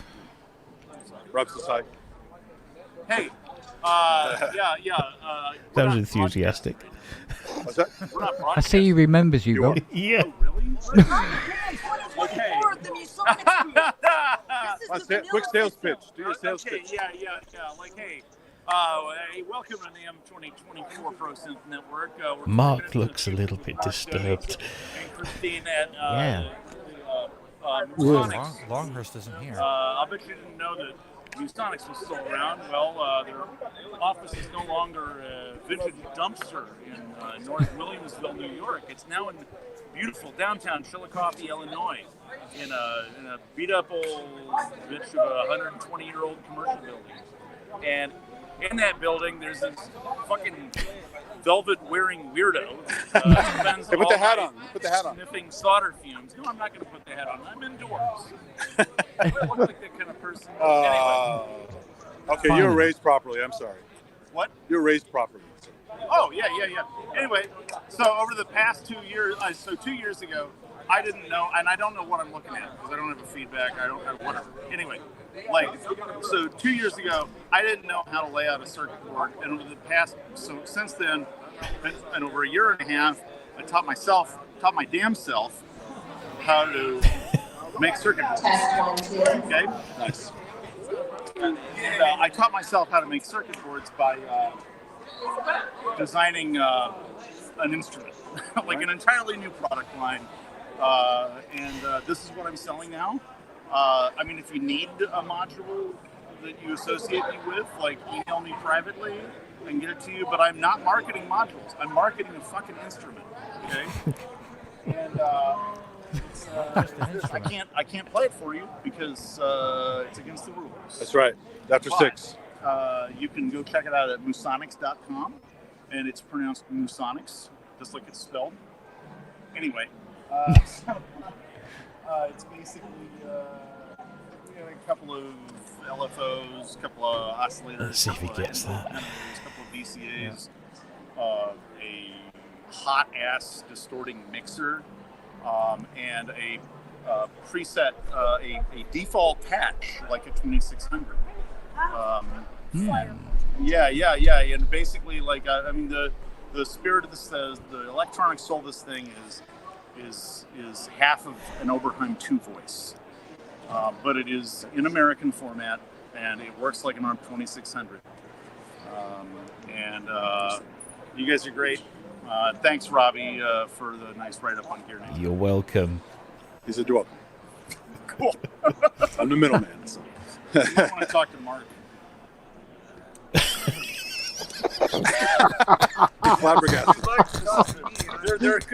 Speaker 6: Rob says hi.
Speaker 18: Hey,
Speaker 2: That was enthusiastic.
Speaker 6: What's that?
Speaker 18: We're not
Speaker 4: I see he remembers you, Rob.
Speaker 2: Yeah.
Speaker 18: Okay.
Speaker 6: Quick sales pitch. Do your sales
Speaker 18: Okay,
Speaker 6: pitch.
Speaker 18: yeah. Like, hey, welcome to NAMM 2024 Pro Synth Network. We're
Speaker 2: Mark looks a little bit disturbed.
Speaker 18: And Christine at
Speaker 2: Yeah.
Speaker 18: Mustonics.
Speaker 5: Longhurst isn't here.
Speaker 18: I bet you didn't know that Mustonics was still around. Well, their office is no longer a vintage dumpster in North Williamsville, New York. It's now in beautiful downtown Chillicothe, Illinois, in a beat-up old bitch of a 120-year-old commercial building. And in that building, there's this fucking velvet-wearing weirdo. Spends
Speaker 6: Hey, put
Speaker 18: all
Speaker 6: the hat
Speaker 18: night
Speaker 6: on. Put the hat on.
Speaker 18: Sniffing solder fumes. No, I'm not going to put the hat on. I'm indoors. I look like that kind of person. Anyway.
Speaker 6: Okay, you were raised properly. I'm sorry.
Speaker 18: What?
Speaker 6: You were raised properly.
Speaker 18: Oh, yeah. Anyway, so over the past 2 years, 2 years ago, I didn't know, and I don't know what I'm looking at because I don't have a feedback. I don't have whatever. Anyway, so 2 years ago, I didn't know how to lay out a circuit board, and over the past, so since then, and over a year and a half, I taught my damn self how to make circuit boards. Okay?
Speaker 6: Nice.
Speaker 18: And I taught myself how to make circuit boards by designing an instrument, like an entirely new product line. And this is what I'm selling now. I mean, if you need a module that you associate me with, like email me privately and get it to you. But I'm not marketing modules. I'm marketing a fucking instrument. Okay. And I can't play it for you because it's against the rules.
Speaker 6: That's right. After 6.
Speaker 18: You can go check it out at musonics.com, and it's pronounced Musonics, just like it's spelled. Anyway, it's basically a couple of LFOs, a couple of oscillators.
Speaker 2: Let's see if he gets that.
Speaker 18: A couple of VCAs, a hot-ass distorting mixer, and a preset, a default patch, like a 2600. Yeah, and basically, like, I mean, the spirit of this, the electronic soul of this thing is half of an Oberheim 2 voice, but it is in American format, and it works like an ARM 2600. And you guys are great. Thanks, Robbie, for the nice write-up on Gear Nation.
Speaker 2: You're welcome.
Speaker 6: He said, you're welcome.
Speaker 18: Cool.
Speaker 6: I'm the middleman. So.
Speaker 18: You want to talk to Mark?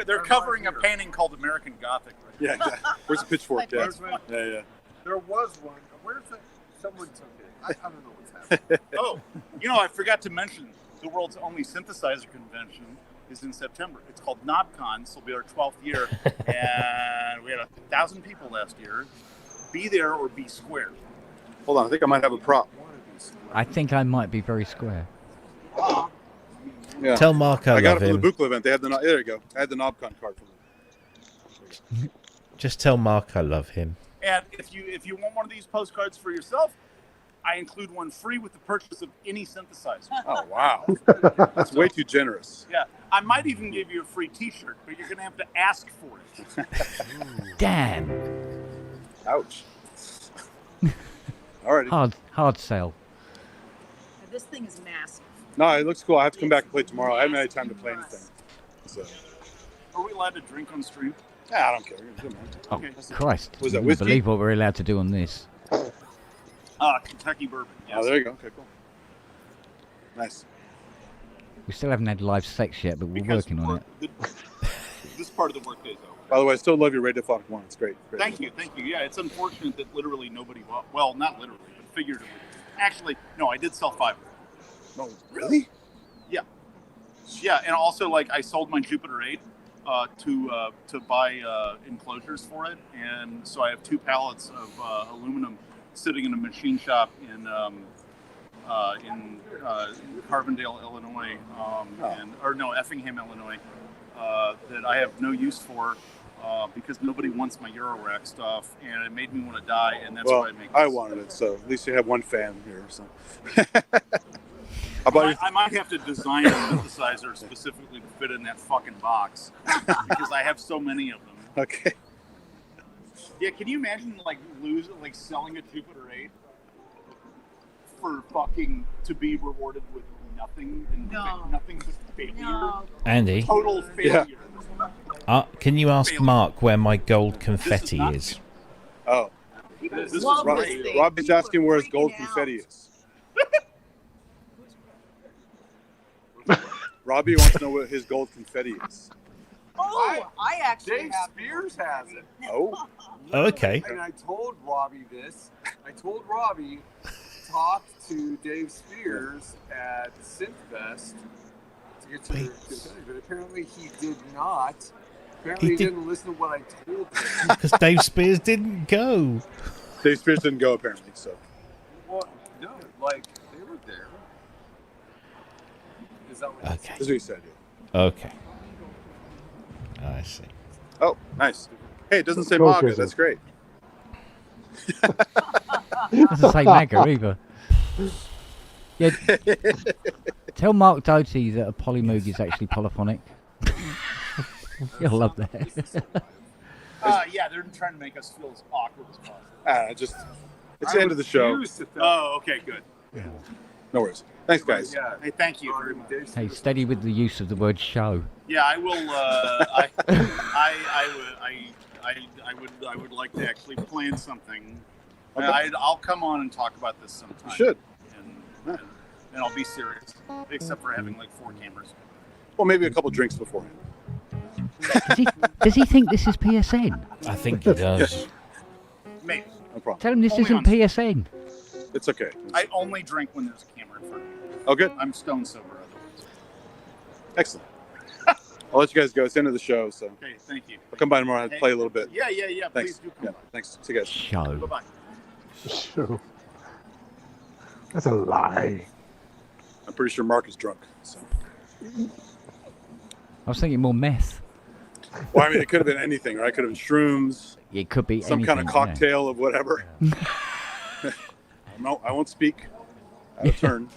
Speaker 18: They're covering a painting called American Gothic. Right?
Speaker 6: Yeah, exactly. Where's the pitchfork? Yeah.
Speaker 14: There was one. Where's it? Someone took it. I don't know what's happening.
Speaker 18: Oh, I forgot to mention the world's only synthesizer convention is in September. It's called NobCon. This will be our 12th year, and we had 1,000 people last year. Be there or be square.
Speaker 6: Hold on, I think I might have a prop.
Speaker 4: I think I might be very square.
Speaker 6: Yeah.
Speaker 2: Tell Mark I
Speaker 6: got
Speaker 2: love
Speaker 6: it from
Speaker 2: him.
Speaker 6: the Buchla event. They had there you go. I had the NobCon card for them.
Speaker 2: Just tell Mark I love him.
Speaker 18: And if you want one of these postcards for yourself, I include one free with the purchase of any synthesizer.
Speaker 6: Oh, wow. That's way too generous.
Speaker 18: Yeah, I might even give you a free T-shirt, but you're going to have to ask for it.
Speaker 4: Damn.
Speaker 6: Ouch. All right.
Speaker 4: Hard sell.
Speaker 11: This thing is massive.
Speaker 6: No, it looks cool. I have to come back and play tomorrow. I haven't had time to play anything. So.
Speaker 18: Are we allowed to drink on stream?
Speaker 6: Yeah, I don't care.
Speaker 4: Oh,
Speaker 18: Okay.
Speaker 4: Christ.
Speaker 6: Was that
Speaker 4: I can't
Speaker 6: whiskey?
Speaker 4: believe what we're allowed to do on this.
Speaker 18: Kentucky bourbon. Yes.
Speaker 6: Oh, there you go. Okay, cool. Nice.
Speaker 4: We still haven't had live sex yet, but we're working on it.
Speaker 18: This part of the workday is over.
Speaker 6: By the way, I still love your Radiophonic one. It's great.
Speaker 18: Thank you. Yeah, it's unfortunate that literally nobody bought. Well, not literally, but figuratively. Actually, no, I did sell 5 of them.
Speaker 6: No, really?
Speaker 18: Yeah. Yeah, and also, like, I sold my Jupiter 8, to buy enclosures for it, and so I have 2 pallets of aluminum sitting in a machine shop in Carbondale, Illinois, Effingham, Illinois, that I have no use for because nobody wants my Eurorack stuff, and it made me want to die, and that's why I make.
Speaker 6: I wanted it, so at least you have one fan here. So.
Speaker 18: I might have to design a synthesizer specifically to fit in that fucking box because I have so many of them.
Speaker 6: Okay.
Speaker 18: Yeah, can you imagine selling a Jupiter 8 for fucking to be rewarded with nothing and nothing but failure?
Speaker 11: No.
Speaker 2: Andy?
Speaker 18: Total failure.
Speaker 2: Can you ask Mark where my gold confetti is?
Speaker 6: Oh. This is Robbie's asking where his gold confetti is. Robbie wants to know what his gold confetti is.
Speaker 11: Oh, I actually
Speaker 19: Dave
Speaker 11: have.
Speaker 19: Spears has it.
Speaker 6: Oh.
Speaker 2: Okay.
Speaker 19: And I told Robbie this. I told Robbie, talk to Dave Spears at Synthfest to get your confetti, but apparently he did not. Apparently he didn't listen to what I told him.
Speaker 2: Because Dave Spears didn't go.
Speaker 6: Dave Spears didn't go, apparently, so.
Speaker 19: Well, no, like, they were there. Is that what
Speaker 2: Okay.
Speaker 6: That's what he said, yeah.
Speaker 2: Okay. I see.
Speaker 6: Oh, nice. Hey, it doesn't say
Speaker 7: Go,
Speaker 6: MAGA.
Speaker 7: Chris.
Speaker 6: That's great.
Speaker 4: Doesn't say MAGA either. Yeah. Tell Mark Doty that a polymoog is actually polyphonic. You'll love that.
Speaker 18: Yeah, they're trying to make us feel as awkward as possible.
Speaker 6: It's the end of the show.
Speaker 18: Oh, okay, good.
Speaker 6: No worries. Thanks, guys.
Speaker 18: Yeah. Hey, thank you very much.
Speaker 4: Hey, steady with the use of the word show.
Speaker 18: Yeah, I will. I would like to actually plan something.
Speaker 6: Okay.
Speaker 18: I'll come on and talk about this sometime.
Speaker 6: You should.
Speaker 18: And I'll be serious, except for having like 4 cameras.
Speaker 6: Well, maybe a couple drinks beforehand.
Speaker 4: Does he think this is PSN?
Speaker 2: I think he does.
Speaker 18: Maybe.
Speaker 6: No problem.
Speaker 4: Tell him this
Speaker 18: Only
Speaker 4: isn't
Speaker 18: on-
Speaker 4: PSN.
Speaker 6: It's okay.
Speaker 18: I only drink when there's a camera in front of me.
Speaker 6: Oh, good.
Speaker 18: I'm stone sober otherwise.
Speaker 6: Excellent. I'll let you guys go. It's the end of the show, so.
Speaker 18: Okay, thank you.
Speaker 6: I'll come by tomorrow and
Speaker 18: Hey,
Speaker 6: play a little bit.
Speaker 18: Yeah.
Speaker 6: Thanks.
Speaker 18: Please do come by.
Speaker 6: Thanks. See you guys.
Speaker 4: Show.
Speaker 18: Bye-bye.
Speaker 7: So, that's a lie.
Speaker 6: I'm pretty sure Mark is drunk. So.
Speaker 4: I was thinking more meth.
Speaker 6: Well, I mean, it could have been anything, right? It could have been shrooms.
Speaker 4: It could be
Speaker 6: some kind of
Speaker 4: anything,
Speaker 6: cocktail of whatever. No, I won't speak. Out of turn.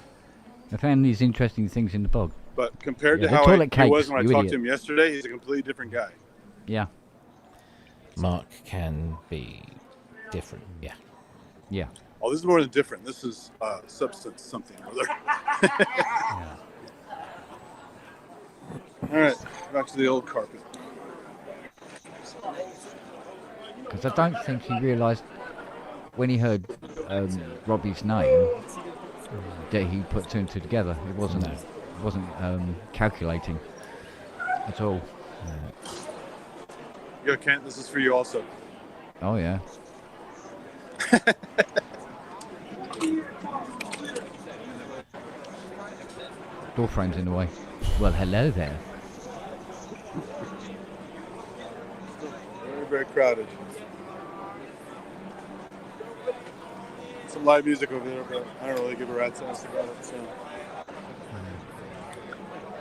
Speaker 4: I found these interesting things in the bog.
Speaker 6: But compared
Speaker 4: Yeah,
Speaker 6: to
Speaker 4: the
Speaker 6: how
Speaker 4: toilet
Speaker 6: he was
Speaker 4: cakes,
Speaker 6: when I
Speaker 4: you
Speaker 6: talked
Speaker 4: idiot.
Speaker 6: to him yesterday, he's a completely different guy.
Speaker 4: Yeah.
Speaker 2: Mark can be different. Yeah.
Speaker 4: Yeah.
Speaker 6: Oh, this is more than different. This is substance something or other. All right, back to the old carpet.
Speaker 4: Because I don't think he realised when he heard Robbie's name that he put 2 and 2 together. It wasn't calculating at all.
Speaker 6: Yo, Kent, this is for you also.
Speaker 4: Oh yeah. Door frame's in the way. Well, hello there.
Speaker 6: Very, very crowded. Some live music over there, but I don't really give a rat's ass about it. So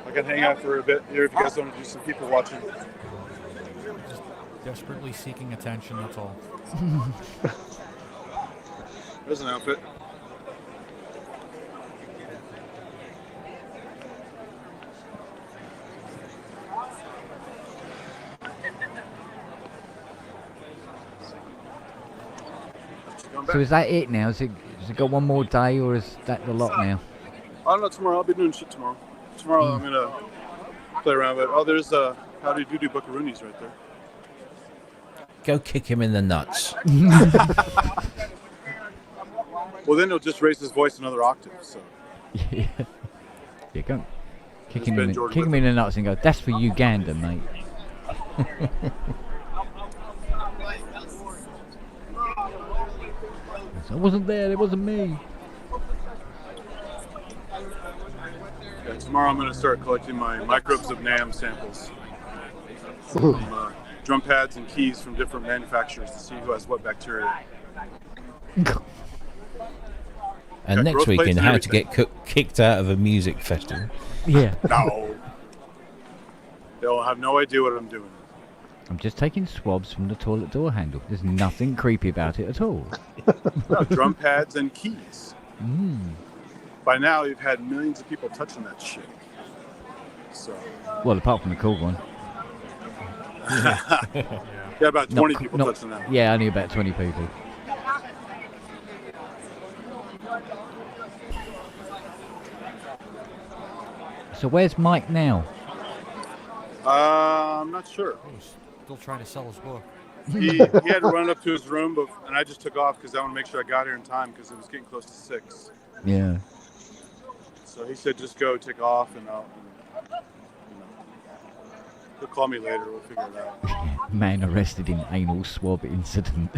Speaker 6: I can hang out for a bit here if you guys want to do some people watching.
Speaker 5: Just desperately seeking attention, that's all.
Speaker 6: There's an outfit.
Speaker 4: So is that it now? Has it got one more day, or is that the lot now?
Speaker 6: I don't know, tomorrow. I'll be doing shit tomorrow. Tomorrow I'm going to play around with it. Oh, there's Howdy Doody Buckaroonies right there.
Speaker 2: Go kick him in the nuts.
Speaker 6: Well, then he'll just raise his voice another octave. So.
Speaker 4: Yeah. Yeah, go. Kick
Speaker 6: There's
Speaker 4: him,
Speaker 6: Ben
Speaker 4: in,
Speaker 6: Jordan
Speaker 4: kick
Speaker 6: with
Speaker 4: him in the nuts and go, that's for Uganda, mate. I wasn't there, it wasn't me.
Speaker 6: Yeah, tomorrow I'm going to start collecting my microbes of NAMM samples. from drum pads and keys from different manufacturers to see who has what bacteria.
Speaker 2: And
Speaker 6: Got
Speaker 2: next
Speaker 6: growth
Speaker 2: week
Speaker 6: plates
Speaker 2: in
Speaker 6: and
Speaker 2: how to
Speaker 6: everything.
Speaker 2: get kicked out of a music festival.
Speaker 4: Yeah.
Speaker 6: No. They'll have no idea what I'm doing.
Speaker 4: I'm just taking swabs from the toilet door handle. There's nothing creepy about it at all.
Speaker 6: No, drum pads and keys.
Speaker 4: Mm.
Speaker 6: By now, you've had millions of people touching that shit. So.
Speaker 4: Well, apart from the cool one.
Speaker 6: Yeah, about 20 people touching that.
Speaker 4: Yeah, only about 20 people. So where's Mike now?
Speaker 6: I'm not sure.
Speaker 5: Still trying to sell his book.
Speaker 6: He had to run up to his room, and I just took off because I want to make sure I got here in time because it was getting close to 6.
Speaker 4: Yeah.
Speaker 6: So he said, just go, take off, and he'll call me later. We'll figure it out.
Speaker 4: Man arrested in anal swab incident.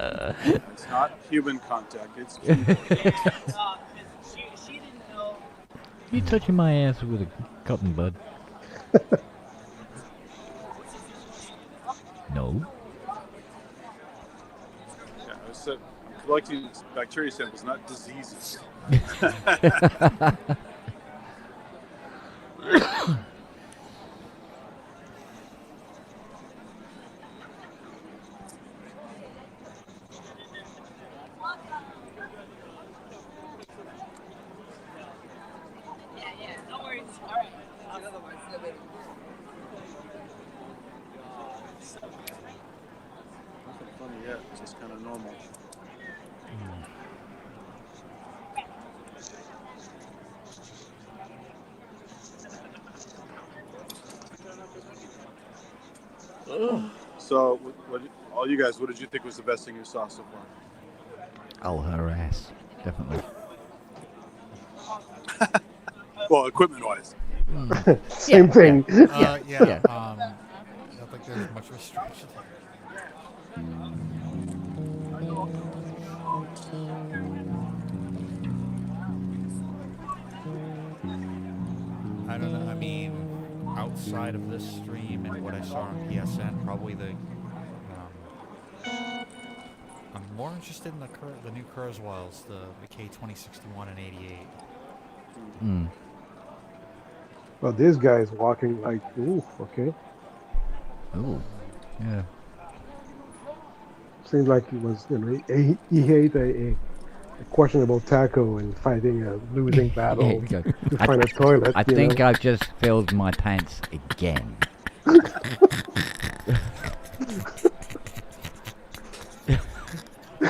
Speaker 6: It's not human contact. It's keyboard.
Speaker 10: She didn't know.
Speaker 4: You touching my ass with a cotton bud? No.
Speaker 6: Yeah, I was collecting bacteria samples, not diseases. Nothing funny yet, it's just kind of normal. So, all you guys, what did you think was the best thing you saw so far?
Speaker 4: Oh, her ass. Definitely.
Speaker 6: Well, equipment-wise.
Speaker 7: Same thing.
Speaker 5: Yeah. I don't think there's much restriction. I don't know. I mean, outside of this stream and what I saw on PSN, probably I'm more interested in the new Kurzweils, the K2061 and 88.
Speaker 4: Mm.
Speaker 7: Well, this guy's walking like, ooh, okay.
Speaker 4: Ooh, yeah.
Speaker 7: Seems like he was, he ate a questionable taco and fighting a losing battle
Speaker 4: Here we go.
Speaker 7: to find a toilet.
Speaker 4: I think I've just filled my pants again.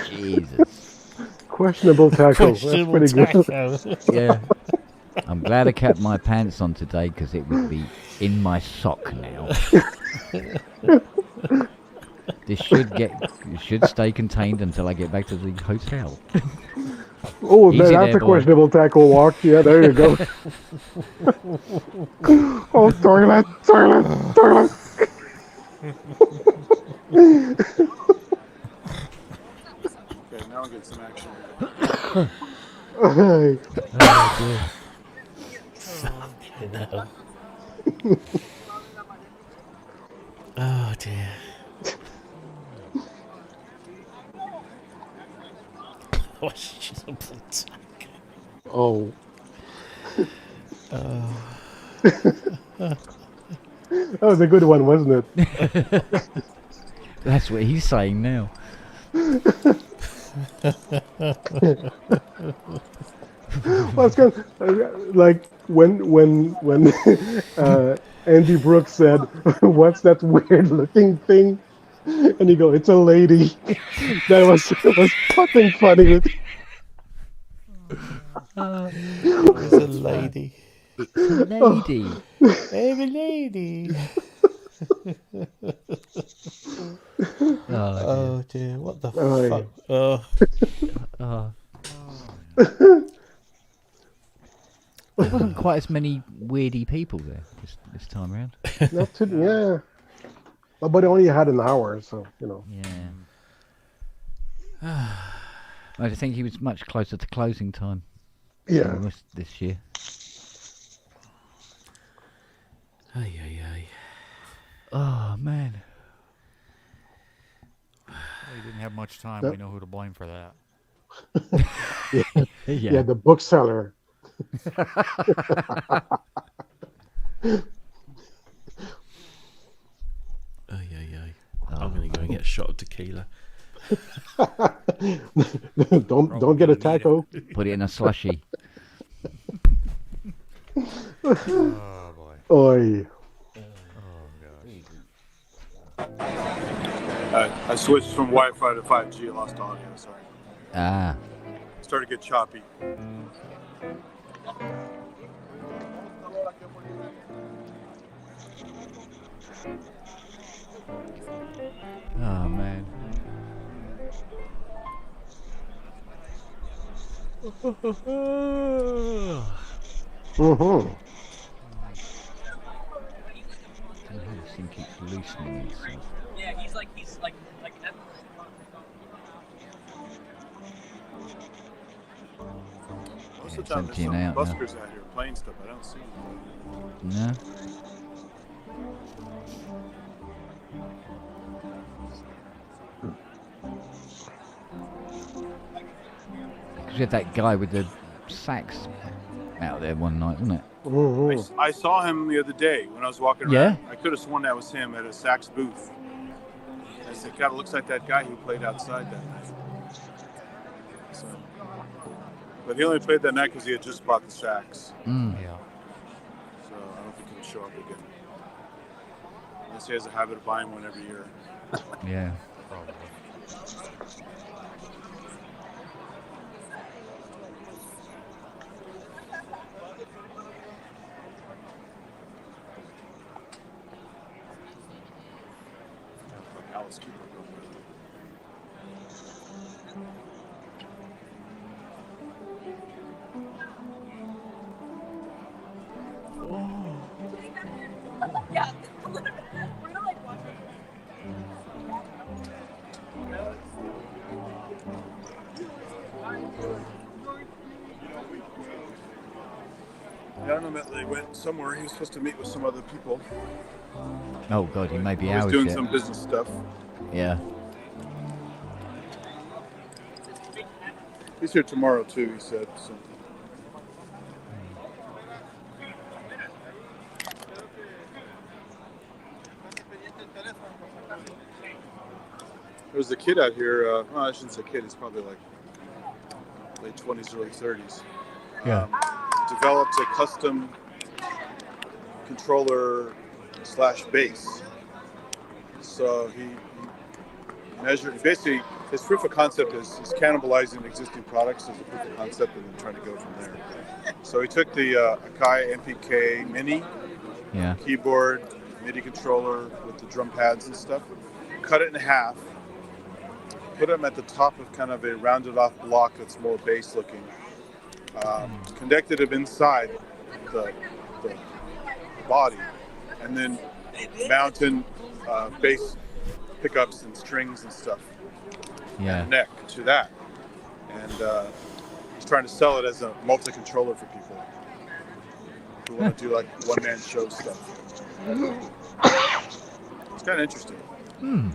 Speaker 4: Jesus.
Speaker 7: Questionable taco. That's pretty good.
Speaker 4: Yeah. I'm glad I kept my pants on today because it would be in my sock now. This should stay contained until I get back to the hotel.
Speaker 7: Oh,
Speaker 4: Easy
Speaker 7: that's
Speaker 4: there,
Speaker 7: a
Speaker 4: boy.
Speaker 7: questionable tackle walk. Yeah, there you go. Oh, toilet.
Speaker 6: Okay, now I'll get some action.
Speaker 7: Hey.
Speaker 4: Oh, dear.
Speaker 2: No. Oh dear.
Speaker 7: Oh. That was a good one, wasn't it?
Speaker 4: That's what he's saying now.
Speaker 7: Well, it's good. Like when Andy Brooks said, "What's that weird looking thing?" and you go, "It's a lady." That was fucking funny.
Speaker 2: It's a lady.
Speaker 4: It's a lady.
Speaker 2: I'm a lady. Oh dear, what the fuck?
Speaker 4: There wasn't quite as many weirdy people there this time around.
Speaker 7: Yeah. But it only had an hour, so,
Speaker 4: Yeah. I think he was much closer to closing time.
Speaker 7: Yeah.
Speaker 4: This year.
Speaker 2: Ay, ay, ay.
Speaker 4: Oh man.
Speaker 5: Well, you didn't have much time.
Speaker 7: That-
Speaker 5: We know who to blame for that.
Speaker 7: Yeah, the bookseller.
Speaker 2: I'm going to go and get a shot of tequila.
Speaker 7: don't get a taco.
Speaker 4: Put it in a slushy.
Speaker 5: Oh boy.
Speaker 7: Oi.
Speaker 6: I switched from Wi-Fi to 5G. I lost audio. Sorry.
Speaker 4: Ah.
Speaker 6: Started to get choppy.
Speaker 4: Oh man.
Speaker 7: Mm-hmm.
Speaker 4: This thing keeps loosening itself.
Speaker 11: Yeah, he's like
Speaker 6: Most of
Speaker 4: It's
Speaker 6: the time, there's
Speaker 4: emptying
Speaker 6: some
Speaker 4: out now.
Speaker 6: buskers out here playing stuff. I don't see them.
Speaker 4: No. Because we had that guy with the sax out there one night, wasn't it?
Speaker 7: Mm-hmm.
Speaker 6: I saw him the other day when I was walking
Speaker 4: Yeah?
Speaker 6: around. I could have sworn that was him at a sax booth. I said, God, it looks like that guy who played outside that night. So, but he only played that night because he had just bought the sax.
Speaker 4: Mm.
Speaker 5: Yeah.
Speaker 6: So I don't think he'll show up again. Unless he has a habit of buying one every year.
Speaker 4: Yeah.
Speaker 5: Probably.
Speaker 6: Alice Cooper.
Speaker 11: yeah. We're gonna like watch it.
Speaker 6: Yeah, I don't know that they went somewhere. He was supposed to meet with some other people.
Speaker 4: Oh god, he may be
Speaker 6: He was
Speaker 4: hours
Speaker 6: doing
Speaker 4: yet.
Speaker 6: some business stuff.
Speaker 4: Yeah.
Speaker 6: He's here tomorrow too, he said. So. There's a kid out here. Well, I shouldn't say kid. He's probably like late 20s, early 30s.
Speaker 4: Yeah.
Speaker 6: Developed a custom controller / bass. So he measured. Basically, his proof of concept is he's cannibalizing existing products as a proof of concept, and then trying to go from there. So he took the Akai MPK Mini
Speaker 4: Yeah.
Speaker 6: keyboard, MIDI controller with the drum pads and stuff, cut it in half, put them at the top of kind of a rounded off block that's more bass looking, connected them inside the body, and then mounted bass pickups and strings and stuff
Speaker 4: Yeah.
Speaker 6: and a neck to that. And he's trying to sell it as a multi-controller for people who want to do like one-man show stuff. It's kind of interesting.
Speaker 4: Hmm.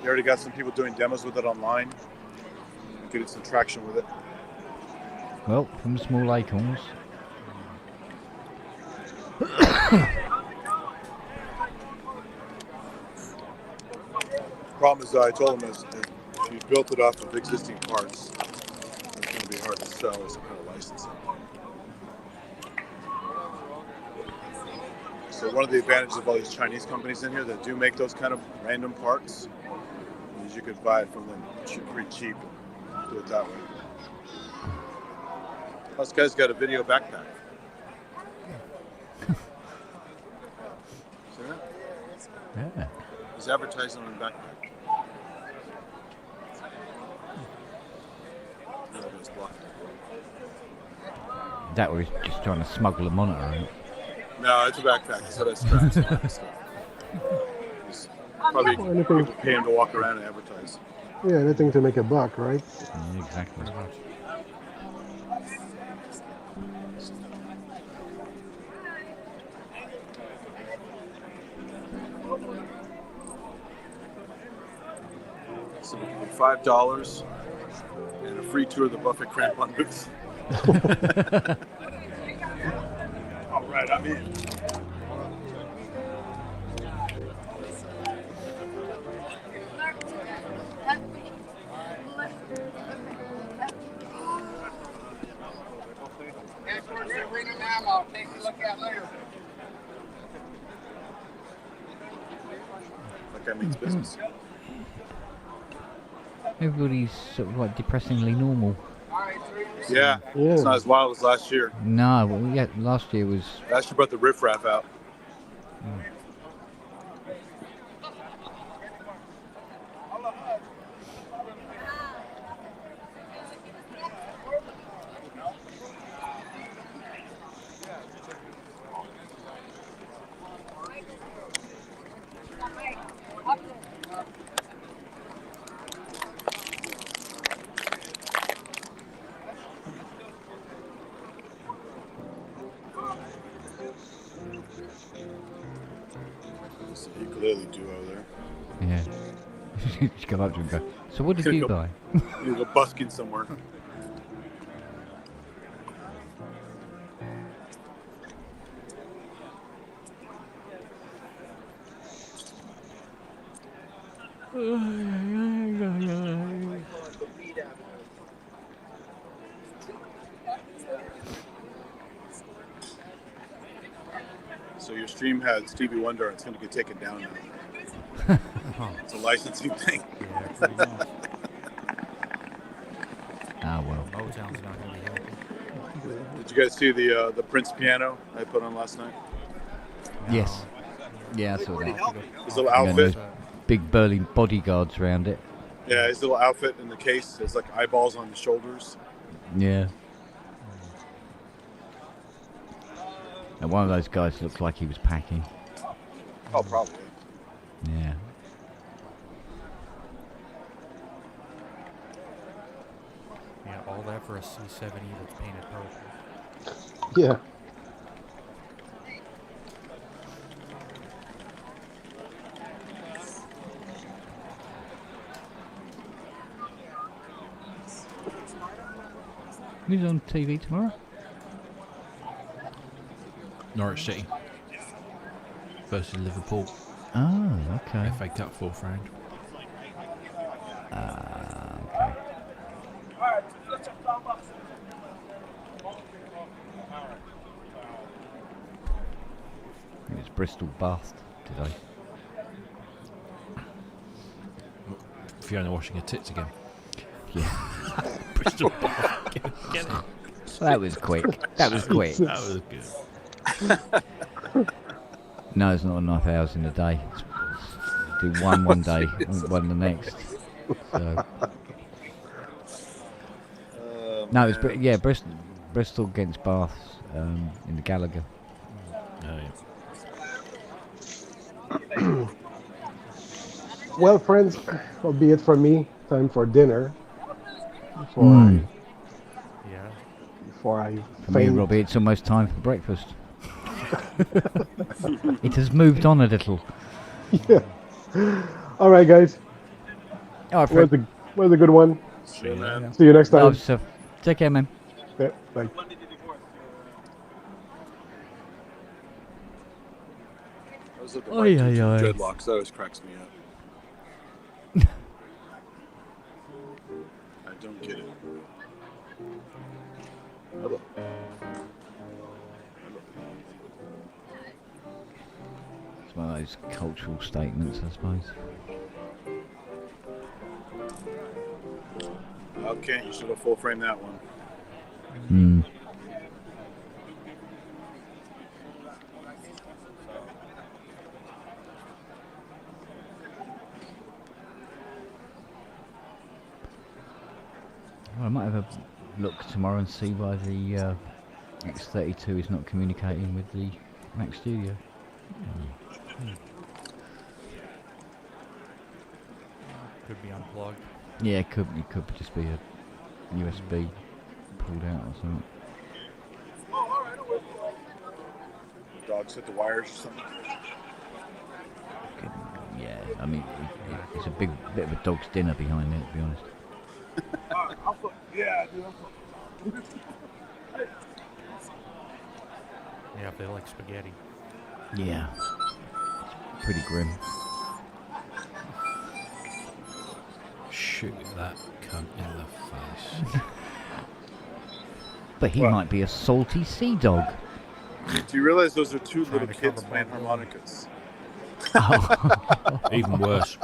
Speaker 6: He already got some people doing demos with it online, getting some traction with it.
Speaker 4: Well, from small acorns.
Speaker 6: Problem is, I told him is if you built it off of existing parts, it's going to be hard to sell as a kind of licensing. So one of the advantages of all these Chinese companies in here that do make those kind of random parts is you could buy it from them pretty cheap and do it that way. This guy's got a video backpack. See that?
Speaker 4: Yeah.
Speaker 6: He's advertising on the backpack.
Speaker 4: That was just trying to smuggle a monitor in.
Speaker 6: No, it's a backpack. So that's straps and all that stuff. He's probably people pay him to walk around and advertise.
Speaker 7: Yeah, anything to make a buck, right?
Speaker 4: Yeah, exactly.
Speaker 6: $5 and a free tour of the Buffett Crampon booth. All right, I'm in.
Speaker 19: I'll take a look at later.
Speaker 6: That guy means business.
Speaker 4: Everybody's sort of like depressingly normal.
Speaker 6: Yeah, it's not as wild as last year.
Speaker 4: No, well, yeah, last year was.
Speaker 6: Last year brought the riffraff out. It's a ukulele duo there.
Speaker 4: Yeah. Just go up to him and go, so what did you buy?
Speaker 6: You go busking somewhere. So your stream had Stevie Wonder. It's going to get taken down now. It's a licensing thing.
Speaker 5: Yeah, pretty much.
Speaker 4: Ah, well.
Speaker 5: Motown's not going to be happy.
Speaker 6: Did you guys see the Prince piano I put on last night?
Speaker 4: Yes. Yeah, I saw that.
Speaker 6: His little outfit.
Speaker 4: Big burly bodyguards around it.
Speaker 6: Yeah, his little outfit in the case. There's like eyeballs on the shoulders.
Speaker 4: Yeah. And one of those guys looked like he was packing.
Speaker 6: Oh, probably.
Speaker 4: Yeah.
Speaker 5: Yeah, all that for a C70 that's painted purple.
Speaker 7: Yeah.
Speaker 4: Who's on TV tomorrow?
Speaker 2: Norwich City versus Liverpool.
Speaker 4: Oh, okay.
Speaker 2: FA Cup fourth round.
Speaker 4: Okay. I think it's Bristol Bath today.
Speaker 2: Fiona washing her tits again.
Speaker 4: Yeah.
Speaker 2: Bristol Bath. Get it.
Speaker 4: That was quick. That was quick.
Speaker 2: That was good.
Speaker 4: No, it's not enough hours in a day. Do one day, one the next. So. No, it's Bristol against Bath in the Gallagher.
Speaker 2: Oh,
Speaker 7: yeah. Well, friends, that'll be it from me. Time for dinner. Before I
Speaker 4: For me, Robbie, it's almost time for breakfast. It has moved on a little.
Speaker 7: Yeah. All right, guys.
Speaker 4: All right, Fred.
Speaker 7: Was a good one.
Speaker 6: See you, man.
Speaker 7: See you next time.
Speaker 4: Love stuff. Take care, man.
Speaker 7: Yeah, bye.
Speaker 6: I was looking
Speaker 4: Oy,
Speaker 6: at
Speaker 4: oy, oy.
Speaker 6: dreadlocks. That always cracks me up. I don't get it. Hello.
Speaker 4: It's one of those cultural statements, I suppose.
Speaker 6: Okay, you should have full frame that one.
Speaker 4: Well, I might have a look tomorrow and see why the X32 is not communicating with the Mac Studio.
Speaker 5: Could be unplugged.
Speaker 4: Yeah, it could just be a USB pulled out or something.
Speaker 6: Dogs hit the wires or something.
Speaker 4: Yeah, I mean, it's a bit of a dog's dinner behind it, to be honest.
Speaker 6: Yeah, dude.
Speaker 5: Yeah, if they like spaghetti.
Speaker 4: Yeah. It's pretty grim.
Speaker 2: Shoot that cunt in the face.
Speaker 4: But he might be a salty sea dog.
Speaker 6: Do you realize those are two
Speaker 5: Trying
Speaker 6: little
Speaker 5: to
Speaker 6: kids
Speaker 5: cover
Speaker 6: playing
Speaker 5: both
Speaker 6: harmonicas?
Speaker 2: Even worse.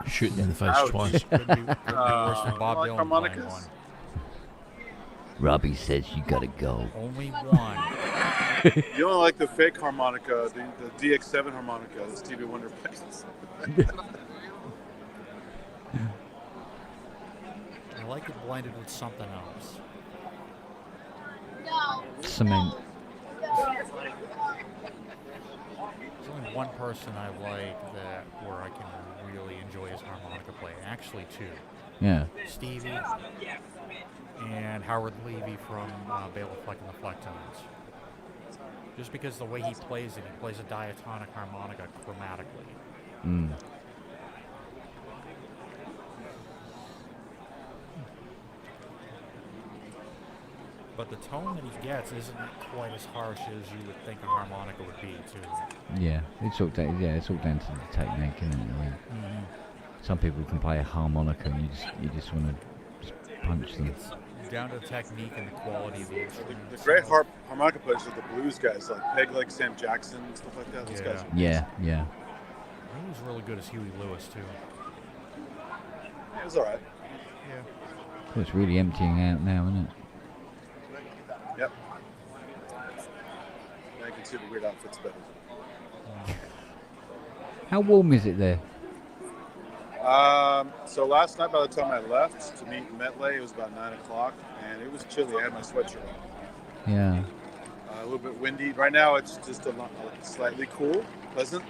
Speaker 2: Shooting in the face
Speaker 6: Ouch.
Speaker 2: twice.
Speaker 5: Could be worse than Bob
Speaker 6: like
Speaker 5: Dylan
Speaker 6: harmonicas?
Speaker 5: playing one.
Speaker 4: Robbie says you gotta go.
Speaker 5: Only one.
Speaker 6: You don't like the fake harmonica, the DX7 harmonica that Stevie Wonder plays.
Speaker 5: I like it blended with something else.
Speaker 4: Cement.
Speaker 5: There's only one person I like that where I can really enjoy his harmonica playing. Actually, two.
Speaker 4: Yeah.
Speaker 5: Stevie and Howard Levy from Bela Fleck and the Flecktones. Just because the way he plays it, he plays a diatonic harmonica chromatically.
Speaker 4: Mm.
Speaker 5: But the tone that he gets isn't quite as harsh as you would think a harmonica would be, too.
Speaker 4: Yeah, it's all down. Yeah, it's all down to the technique, isn't it? I mean, some people can play a harmonica, and you just want to punch them.
Speaker 5: It's down to the technique and the quality of the instrument.
Speaker 6: The great harmonica players are the blues guys, like Peg, like Sam Jackson and stuff like that. Those guys.
Speaker 4: Yeah.
Speaker 5: He was really good as Huey Lewis, too.
Speaker 6: Yeah, it was all right.
Speaker 5: Yeah.
Speaker 4: Well, it's really emptying out now, isn't it?
Speaker 6: Yep. Now you can see the weird outfits better.
Speaker 4: How warm is it there?
Speaker 6: So last night, by the time I left to meet Metley, it was about 9 o'clock, and it was chilly. I had my sweatshirt on.
Speaker 4: Yeah.
Speaker 6: A little bit windy. Right now, it's just slightly cool, pleasant.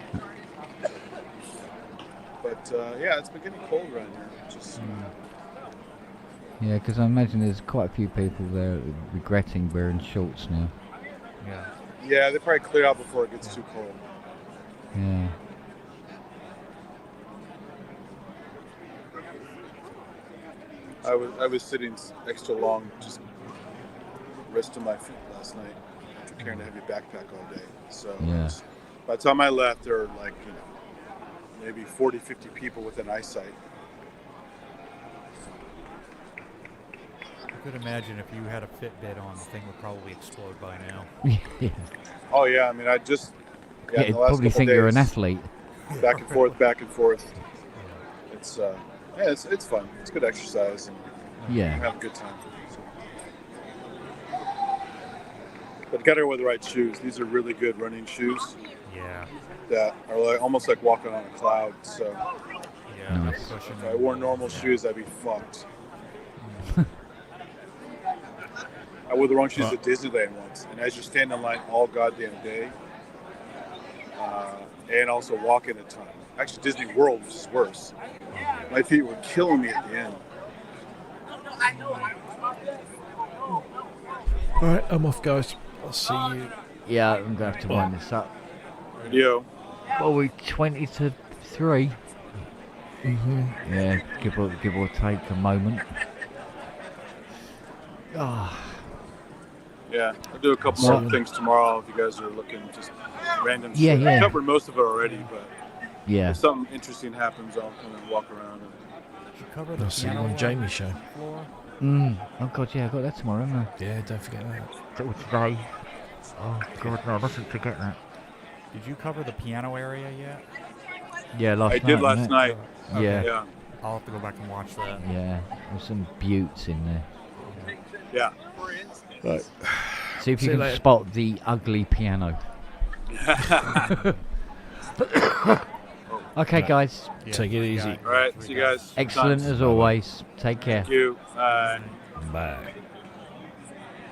Speaker 6: But yeah, it's been getting cold around here. Just.
Speaker 4: Yeah, because I imagine there's quite a few people there regretting wearing shorts now.
Speaker 5: Yeah.
Speaker 6: Yeah, they probably clear out before it gets too cold.
Speaker 4: Yeah.
Speaker 6: I was sitting extra long, just resting my feet last night after carrying a heavy backpack all day. So
Speaker 4: Yeah.
Speaker 6: by the time I left, there were like, maybe 40, 50 people within eyesight.
Speaker 5: I could imagine if you had a Fitbit on, the thing would probably explode by now.
Speaker 4: Yeah.
Speaker 6: Oh yeah, I mean, I just
Speaker 4: Yeah,
Speaker 6: in
Speaker 4: you'd
Speaker 6: the last
Speaker 4: probably
Speaker 6: couple
Speaker 4: think you're an
Speaker 6: days,
Speaker 4: athlete.
Speaker 6: Back and forth, back and forth. It's it's fun. It's good exercise, and
Speaker 4: Yeah.
Speaker 6: you have a good time. But you got to wear the right shoes. These are really good running shoes.
Speaker 5: Yeah.
Speaker 6: That are like almost like walking on a cloud. So
Speaker 5: Yeah.
Speaker 4: Nice.
Speaker 6: if I wore normal shoes, I'd be fucked. I wore the wrong shoes at Disneyland once, and as you're standing in line all goddamn day, and also walking a ton. Actually, Disney World was worse. My feet were killing me at the end.
Speaker 2: Alright, I'm off, guys. I'll see you.
Speaker 4: Yeah, I'm going to have to wind this up.
Speaker 6: Yo.
Speaker 4: Well, we're 20 to 3.
Speaker 2: Mm-hmm.
Speaker 4: Yeah, give or take a moment. Ah.
Speaker 6: Yeah, I'll do a couple more things tomorrow if you guys are looking just random
Speaker 4: Yeah,
Speaker 6: shit.
Speaker 4: yeah.
Speaker 6: I covered most of it already, but
Speaker 4: Yeah.
Speaker 6: if something interesting happens, I'll come and walk around.
Speaker 5: Did you cover the
Speaker 2: I'll see you
Speaker 5: piano
Speaker 2: on Jamie's show.
Speaker 5: floor?
Speaker 4: Oh god, yeah, I got that tomorrow, haven't I?
Speaker 2: Yeah, don't forget that.
Speaker 4: Or today. Oh god, no, I mustn't forget that.
Speaker 5: Did you cover the piano area yet?
Speaker 4: Yeah, last
Speaker 6: I
Speaker 4: night.
Speaker 6: did last
Speaker 4: wasn't it?
Speaker 6: night.
Speaker 4: Yeah.
Speaker 6: Yeah.
Speaker 5: I'll have to go back and watch that.
Speaker 4: Yeah, there's some buttes in there.
Speaker 6: Yeah.
Speaker 2: Right.
Speaker 4: See if
Speaker 2: See
Speaker 4: you
Speaker 2: you
Speaker 4: can
Speaker 2: later.
Speaker 4: spot the ugly piano. Okay, guys.
Speaker 2: Take it easy.
Speaker 6: All right, see you guys.
Speaker 4: Excellent
Speaker 6: Thanks.
Speaker 4: as always. Take care.
Speaker 6: Thank you. Bye.
Speaker 2: Bye.